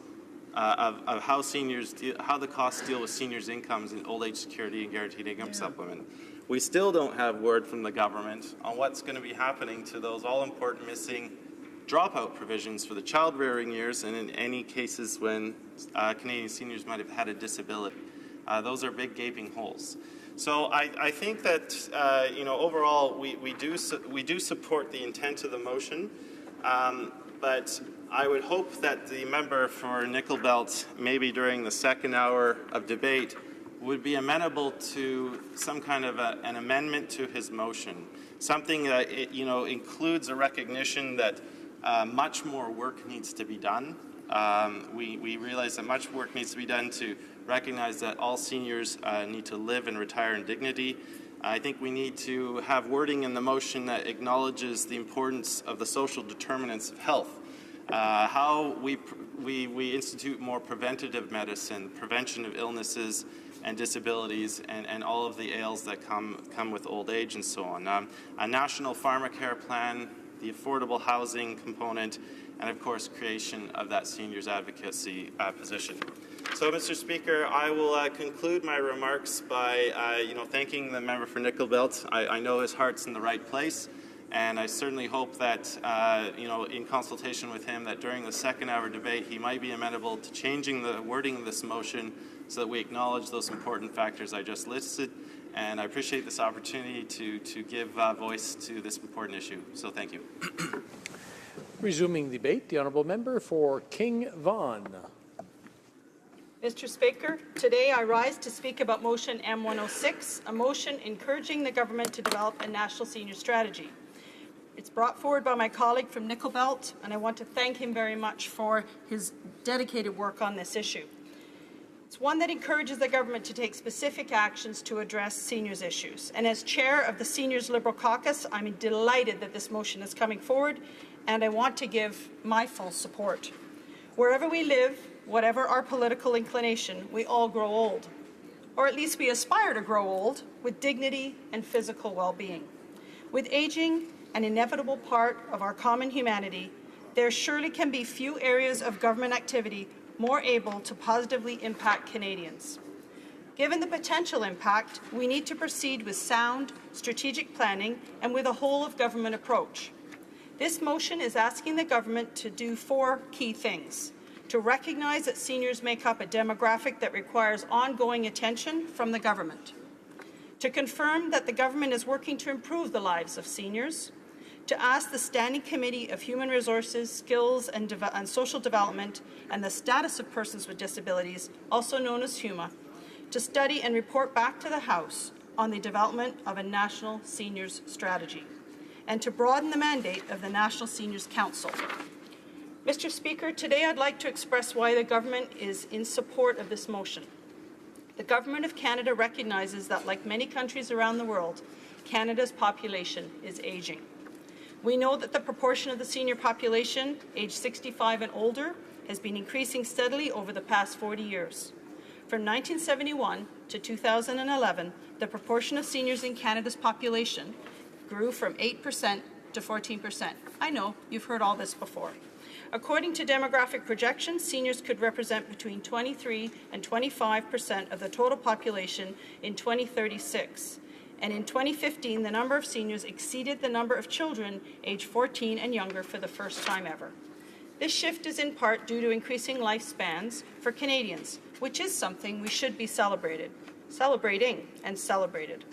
of how the costs deal with seniors' incomes in old age security and guaranteed income supplement. We still don't have word from the government on what's going to be happening to those all-important missing dropout provisions for the child rearing years and in any cases when Canadian seniors might have had a disability. Those are big gaping holes. So I think that overall we do support the intent of the motion. but I would hope that the member for Nickel Belt, maybe during the second hour of debate, would be amenable to some kind of an amendment to his motion, something that includes a recognition that much more work needs to be done. We realize that much work needs to be done to recognize that all seniors need to live and retire in dignity. I think we need to have wording in the motion that acknowledges the importance of the social determinants of health, how we institute more preventative medicine, prevention of illnesses and disabilities, and all of the ails that come with old age and so on. A national pharmacare plan, the affordable housing component, and of course creation of that seniors advocacy position. So, Mr. Speaker, I will conclude my remarks by thanking the member for Nickel Belt. I know his heart's in the right place, and I certainly hope that in consultation with him, that during the second hour debate he might be amenable to changing the wording of this motion so that we acknowledge those important factors I just listed. And I appreciate this opportunity to give voice to this important issue. So thank you. Resuming debate, the honourable member for King Vaughan. Mr. Speaker, today I rise to speak about motion M106, a motion encouraging the government to develop a national senior strategy. It's brought forward by my colleague from Nickel Belt, and I want to thank him very much for his dedicated work on this issue. It's one that encourages the government to take specific actions to address seniors' issues. And as chair of the Seniors Liberal Caucus, I'm delighted that this motion is coming forward, and I want to give my full support. Wherever we live, whatever our political inclination, we all grow old. Or at least we aspire to grow old with dignity and physical well-being. With aging an inevitable part of our common humanity, there surely can be few areas of government activity more able to positively impact Canadians. Given the potential impact, we need to proceed with sound, strategic planning and with a whole-of-government approach. This motion is asking the government to do 4 key things: to recognize that seniors make up a demographic that requires ongoing attention from the government, to confirm that the government is working to improve the lives of seniors, to ask the Standing Committee of Human Resources, Skills and Social Development and the Status of Persons with Disabilities, also known as HUMA, to study and report back to the House on the development of a national seniors strategy, and to broaden the mandate of the National Seniors Council. Mr. Speaker, today I'd like to express why the government is in support of this motion. The Government of Canada recognizes that, like many countries around the world, Canada's population is aging. We know that the proportion of the senior population, aged 65 and older, has been increasing steadily over the past 40 years. From 1971 to 2011, the proportion of seniors in Canada's population grew from 8% to 14%. I know, you've heard all this before. According to demographic projections, seniors could represent between 23 and 25% of the total population in 2036. And in 2015, the number of seniors exceeded the number of children aged 14 and younger for the first time ever. This shift is in part due to increasing lifespans for Canadians, which is something we should be celebrating and celebrated.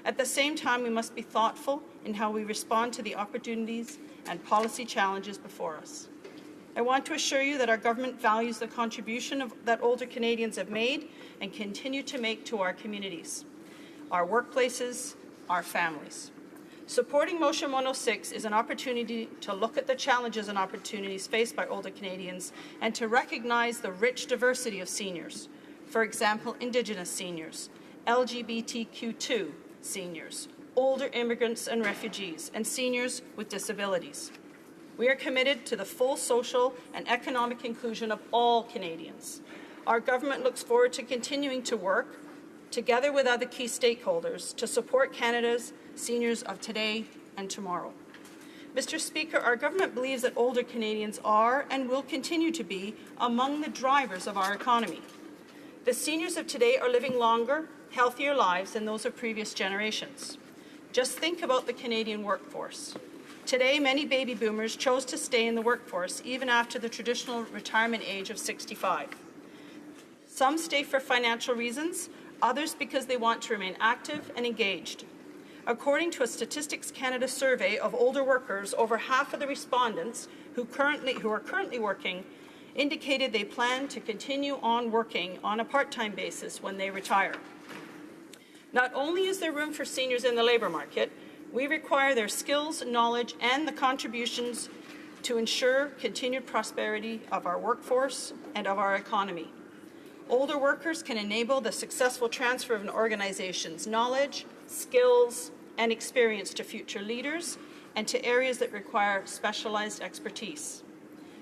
At the same time, we must be thoughtful in how we respond to the opportunities and policy challenges before us. I want to assure you that our government values the contribution that older Canadians have made and continue to make to our communities, our workplaces, our families. Supporting Motion 106 is an opportunity to look at the challenges and opportunities faced by older Canadians and to recognize the rich diversity of seniors. For example, Indigenous seniors, LGBTQ2 seniors, older immigrants and refugees, and seniors with disabilities. We are committed to the full social and economic inclusion of all Canadians. Our government looks forward to continuing to work together with other key stakeholders to support Canada's seniors of today and tomorrow. Mr. Speaker, our government believes that older Canadians are and will continue to be among the drivers of our economy. The seniors of today are living longer, healthier lives than those of previous generations. Just think about the Canadian workforce. Today, many baby boomers chose to stay in the workforce even after the traditional retirement age of 65. Some stay for financial reasons, others because they want to remain active and engaged. According to a Statistics Canada survey of older workers, over half of the respondents who are currently working indicated they plan to continue on working on a part-time basis when they retire. Not only is there room for seniors in the labour market, we require their skills, knowledge, and the contributions to ensure continued prosperity of our workforce and of our economy. Older workers can enable the successful transfer of an organization's knowledge, skills, and experience to future leaders and to areas that require specialized expertise.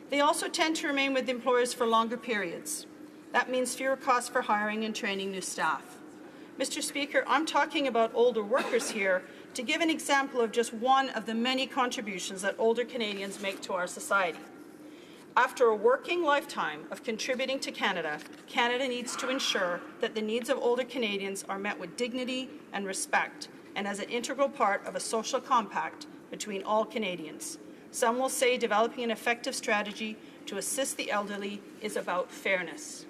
They also tend to remain with employers for longer periods. That means fewer costs for hiring and training new staff. Mr. Speaker, I'm talking about older workers here to give an example of just one of the many contributions that older Canadians make to our society. After a working lifetime of contributing to Canada, Canada needs to ensure that the needs of older Canadians are met with dignity and respect and as an integral part of a social compact between all Canadians. Some will say developing an effective strategy to assist the elderly is about fairness.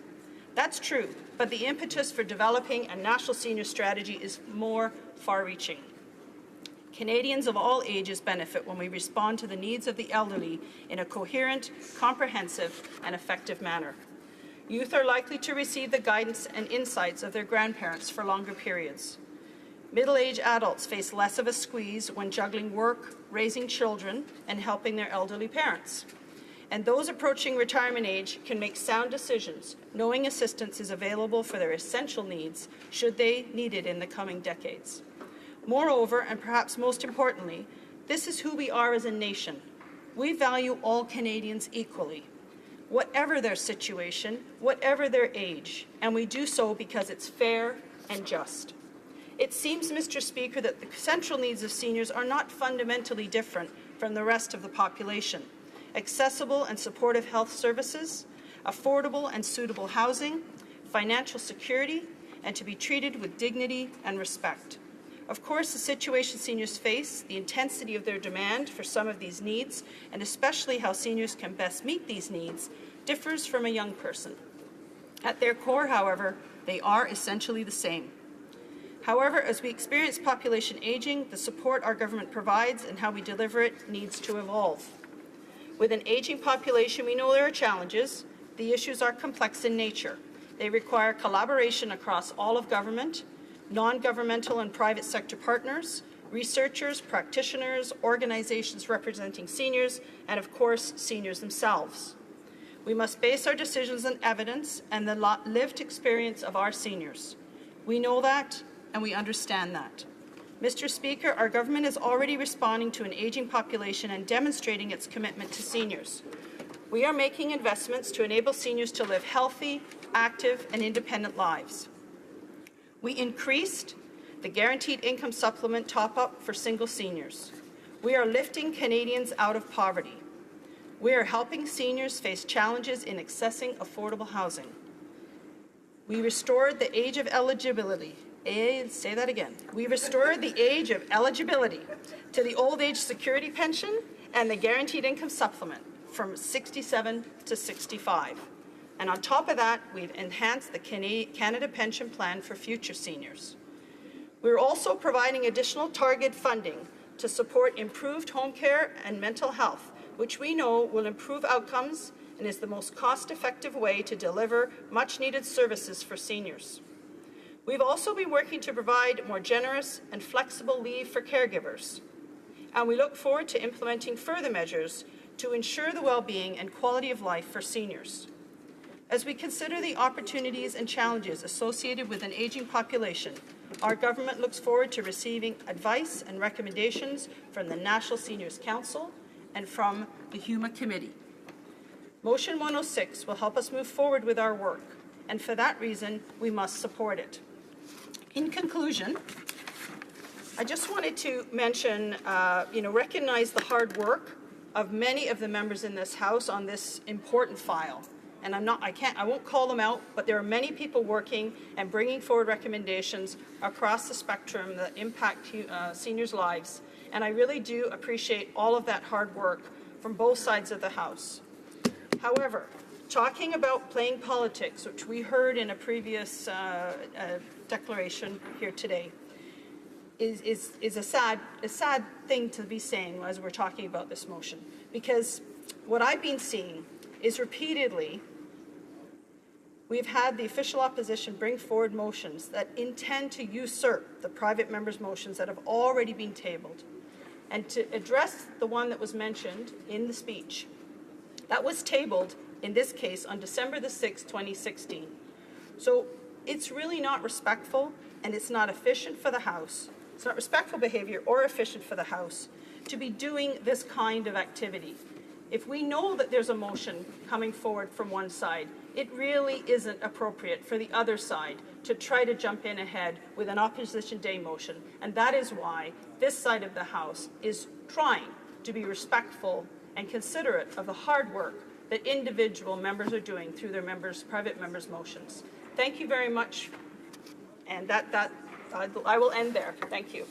That's true, but the impetus for developing a national senior strategy is more far-reaching. Canadians of all ages benefit when we respond to the needs of the elderly in a coherent, comprehensive, and effective manner. Youth are likely to receive the guidance and insights of their grandparents for longer periods. Middle-aged adults face less of a squeeze when juggling work, raising children, and helping their elderly parents. And those approaching retirement age can make sound decisions, knowing assistance is available for their essential needs should they need it in the coming decades. Moreover, and perhaps most importantly, this is who we are as a nation. We value all Canadians equally, whatever their situation, whatever their age, and we do so because it's fair and just. It seems, Mr. Speaker, that the central needs of seniors are not fundamentally different from the rest of the population. Accessible and supportive health services, affordable and suitable housing, financial security, and to be treated with dignity and respect. Of course, the situation seniors face, the intensity of their demand for some of these needs, and especially how seniors can best meet these needs, differs from a young person. At their core, however, they are essentially the same. However, as we experience population aging, the support our government provides and how we deliver it needs to evolve. With an aging population, we know there are challenges. The issues are complex in nature. They require collaboration across all of government, non-governmental and private sector partners, researchers, practitioners, organizations representing seniors, and of course, seniors themselves. We must base our decisions on evidence and the lived experience of our seniors. We know that, and we understand that. Mr. Speaker, our government is already responding to an aging population and demonstrating its commitment to seniors. We are making investments to enable seniors to live healthy, active, and independent lives. We increased the guaranteed income supplement top-up for single seniors. We are lifting Canadians out of poverty. We are helping seniors face challenges in accessing affordable housing. We restored the age of eligibility. Say that again. We restored the age of eligibility to the old age security pension and the guaranteed income supplement from 67 to 65. And on top of that, we've enhanced the Canada Pension Plan for future seniors. We're also providing additional target funding to support improved home care and mental health, which we know will improve outcomes and is the most cost-effective way to deliver much-needed services for seniors. We've also been working to provide more generous and flexible leave for caregivers, and we look forward to implementing further measures to ensure the well-being and quality of life for seniors. As we consider the opportunities and challenges associated with an aging population, our government looks forward to receiving advice and recommendations from the National Seniors Council and from the HoC Committee. Motion 106 will help us move forward with our work, and for that reason, we must support it. In conclusion, I just wanted to mention, recognize the hard work of many of the members in this House on this important file. And I won't call them out, but there are many people working and bringing forward recommendations across the spectrum that impact seniors' lives. And I really do appreciate all of that hard work from both sides of the House. However, talking about playing politics, which we heard in a previous declaration here today, is a sad thing to be saying as we're talking about this motion, because what I've been seeing is repeatedly we've had the official opposition bring forward motions that intend to usurp the private members' motions that have already been tabled. And to address the one that was mentioned in the speech, that was tabled, in this case, on December the 6th, 2016. So it's really not respectful, and it's not efficient for the House. It's not respectful behavior or efficient for the House to be doing this kind of activity. If we know that there's a motion coming forward from one side, it really isn't appropriate for the other side to try to jump in ahead with an opposition day motion. And that is why this side of the House is trying to be respectful and considerate of the hard work that individual members are doing through their private members' motions. Thank you very much. And I will end there. Thank you.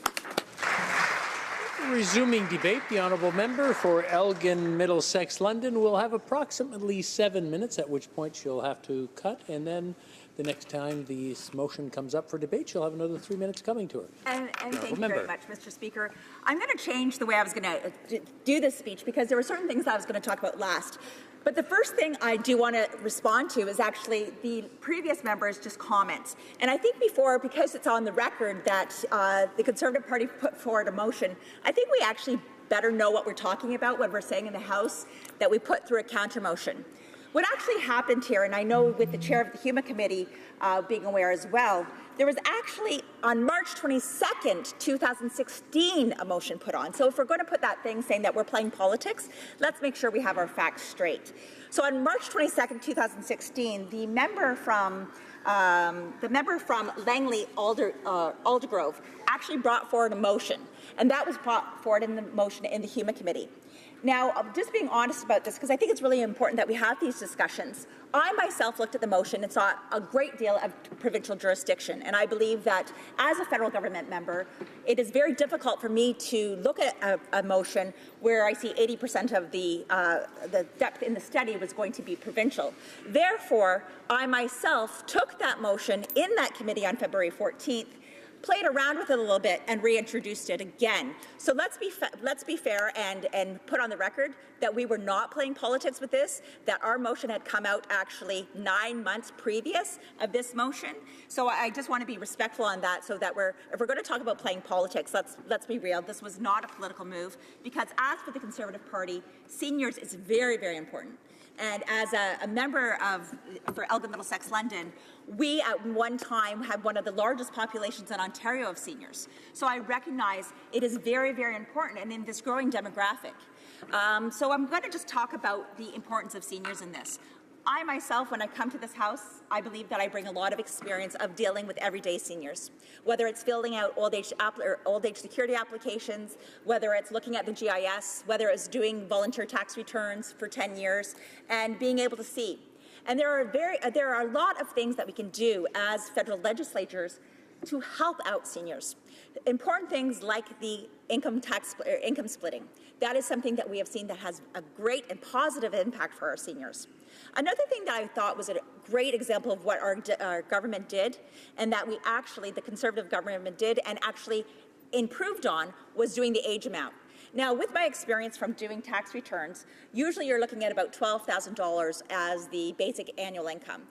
Resuming debate, the honourable member for Elgin, Middlesex, London will have approximately 7 minutes, at which point she'll have to cut, and then the next time this motion comes up for debate, she'll have another 3 minutes coming to her. And thank you very much, Mr. Speaker. I'm going to change the way I was going to do this speech because there were certain things I was going to talk about last. But the first thing I do want to respond to is actually the previous member's just comments. And I think before, because it's on the record that the Conservative Party put forward a motion, I think we actually better know what we're talking about when we're saying in the House that we put through a counter motion. What actually happened here, and I know with the chair of the HuMA committee being aware as well, there was actually on March 22nd, 2016, a motion put on. So if we're going to put that thing saying that we're playing politics, let's make sure we have our facts straight. So on March 22nd, 2016, the member from Langley Aldergrove actually brought forward a motion, and that was brought forward in the motion in the HuMA committee. Now, just being honest about this, because I think it's really important that we have these discussions, I myself looked at the motion and saw a great deal of provincial jurisdiction, and I believe that as a federal government member, it is very difficult for me to look at a motion where I see 80% of the depth in the study was going to be provincial. Therefore, I myself took that motion in that committee on February 14th, played around with it a little bit and reintroduced it again. So let's be fair and put on the record that we were not playing politics with this, that our motion had come out actually 9 months previous of this motion. So I just want to be respectful on that, so that if we're going to talk about playing politics, let's be real. This was not a political move, because as for the Conservative Party, seniors is very, very important. And as a member for Elgin, Middlesex, London, we at one time had one of the largest populations in Ontario of seniors. So I recognize it is very, very important, and in this growing demographic. So I'm going to just talk about the importance of seniors in this. I myself, when I come to this House, I believe that I bring a lot of experience of dealing with everyday seniors, whether it's filling out old age security applications, whether it's looking at the GIS, whether it's doing volunteer tax returns for 10 years, and being able to see. And there are a lot of things that we can do as federal legislatures to help out seniors. Important things like the income splitting. That is something that we have seen that has a great and positive impact for our seniors. Another thing that I thought was a great example of what our government did, and that the Conservative government did and actually improved on, was doing the age amount. Now, with my experience from doing tax returns, usually you're looking at about $12,000 as the basic annual income,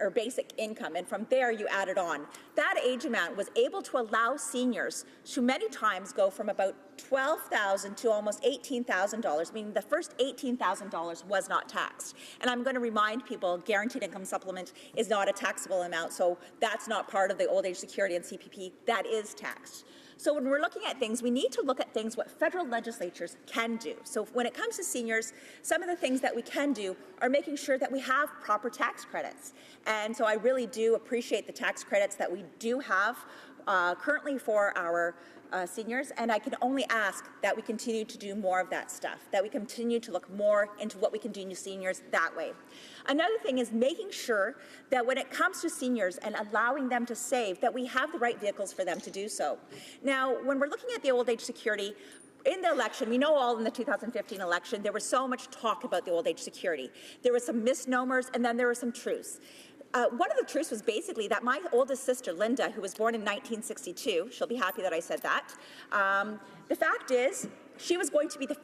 or basic income, and from there you add it on. That age amount was able to allow seniors to many times go from about $12,000 to almost $18,000, meaning the first $18,000 was not taxed. And I'm going to remind people, guaranteed income supplement is not a taxable amount, so that's not part of the old age security and CPP. That is taxed. So when we're looking at things, we need to look at things what federal legislatures can do. So when it comes to seniors, some of the things that we can do are making sure that we have proper tax credits. And so I really do appreciate the tax credits that we do have currently for our seniors, and I can only ask that we continue to do more of that stuff, that we continue to look more into what we can do to seniors that way. Another thing is making sure that when it comes to seniors and allowing them to save, that we have the right vehicles for them to do so. Now, when we're looking at the old age security, in the election, we know all in the 2015 election, there was so much talk about the old age security. There were some misnomers, and then there were some truths. one of the truths was basically that my oldest sister, Linda, who was born in 1962, she'll be happy that I said that, the fact is she was going to be the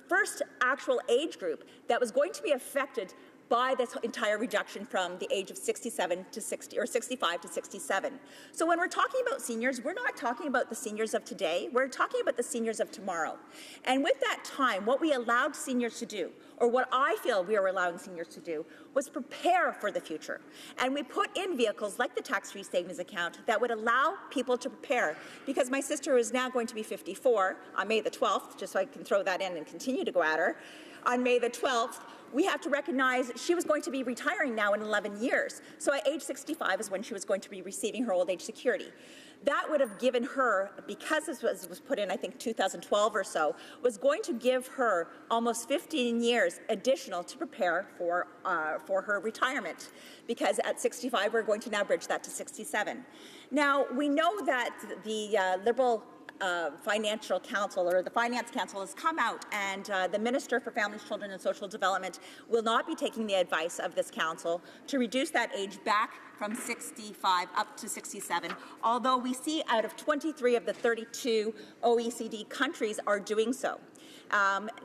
first actual age group that was going to be affected by this entire reduction from the age of 67 to 60 or 65 to 67. So when we're talking about seniors, we're not talking about the seniors of today, we're talking about the seniors of tomorrow. And with that time, what we allowed seniors to do, or what I feel we are allowing seniors to do, was prepare for the future. And we put in vehicles like the tax-free savings account that would allow people to prepare, because my sister is now going to be 54 on May the 12th, just so I can throw that in and continue to go at her. On May the 12th, we have to recognize she was going to be retiring now in 11 years. So at age 65 is when she was going to be receiving her old age security. That would have given her, because this was put in, I think, 2012 or so, was going to give her almost 15 years additional to prepare for her retirement. Because at 65, we're going to now bridge that to 67. Now, we know that the Liberal Financial Council, or the Finance Council, has come out, and the Minister for Families, Children and Social Development will not be taking the advice of this council to reduce that age back from 65 up to 67, although we see out of 23 of the 32 OECD countries are doing so.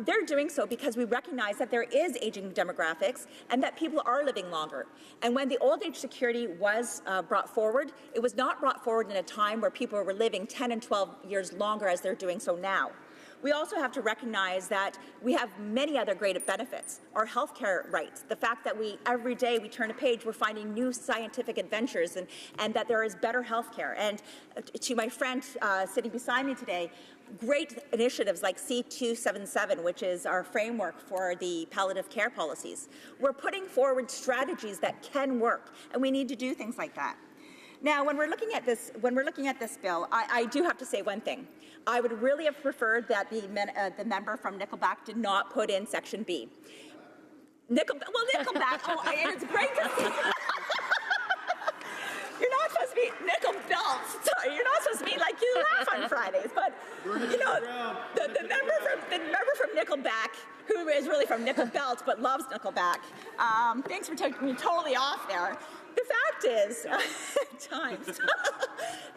They're doing so because we recognize that there is aging demographics and that people are living longer. And when the old age security was brought forward, it was not brought forward in a time where people were living 10 and 12 years longer as they're doing so now. We also have to recognize that we have many other great benefits. Our healthcare rights, the fact that every day we turn a page, we're finding new scientific adventures, and that there is better healthcare. And to my friend sitting beside me today, great initiatives like C277, which is our framework for the palliative care policies. We're putting forward strategies that can work, and we need to do things like that. Now, when we're looking at this bill, I do have to say one thing. I would really have preferred that the member from Nickelback did not put in Section B. Nickelback, oh, and it's great to see. You're not supposed to be nickel belts. Sorry, you're not supposed to be like you laugh on Fridays. But you know, the member from Nickelback, who is really from Nickel Belt but loves Nickelback. Thanks for taking me totally off there. The fact is,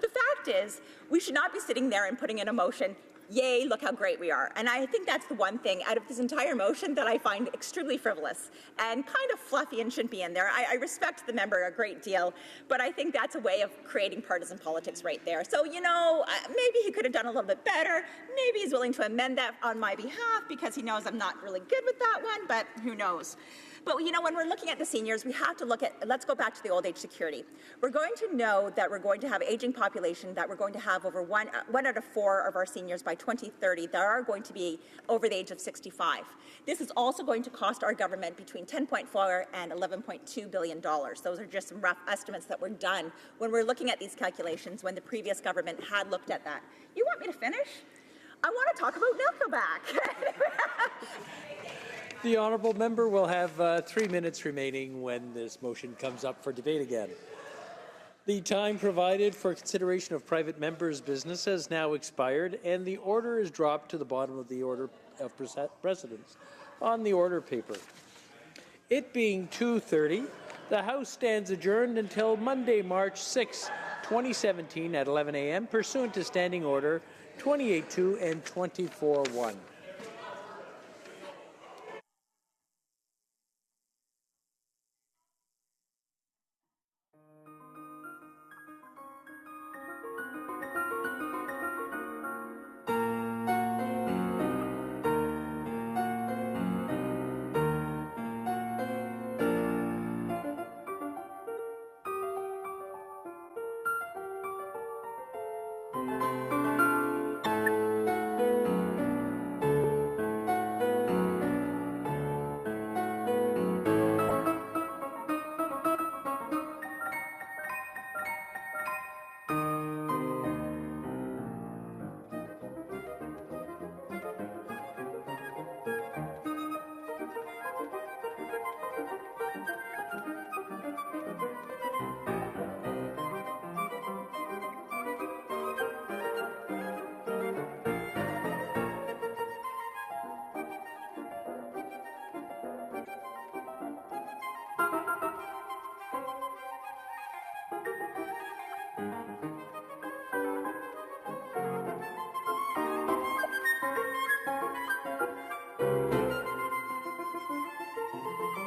the fact is, we should not be sitting there and putting in a motion, yay, look how great we are. And I think that's the one thing out of this entire motion that I find extremely frivolous and kind of fluffy and shouldn't be in there. I respect the member a great deal, but I think that's a way of creating partisan politics right there. So, you know, maybe he could have done a little bit better. Maybe he's willing to amend that on my behalf because he knows I'm not really good with that one, but who knows. But, you know, when we're looking at the seniors, we have to look at, let's go back to the old age security. We're going to know that we're going to have aging population, that we're going to have over one out of 4 of our seniors by 2030 that are going to be over the age of 65. This is also going to cost our government between $10.4 and $11.2 billion. Those are just some rough estimates that were done when we're looking at these calculations when the previous government had looked at that. You want me to finish? I want to talk about Nickelback. The honourable member will have 3 minutes remaining when this motion comes up for debate again. The time provided for consideration of private members' business has now expired, and the order is dropped to the bottom of the order of precedence on the order paper. It being 2:30, the House stands adjourned until Monday, March 6, 2017 at 11 a.m. pursuant to Standing Order 28.2 and 24.1.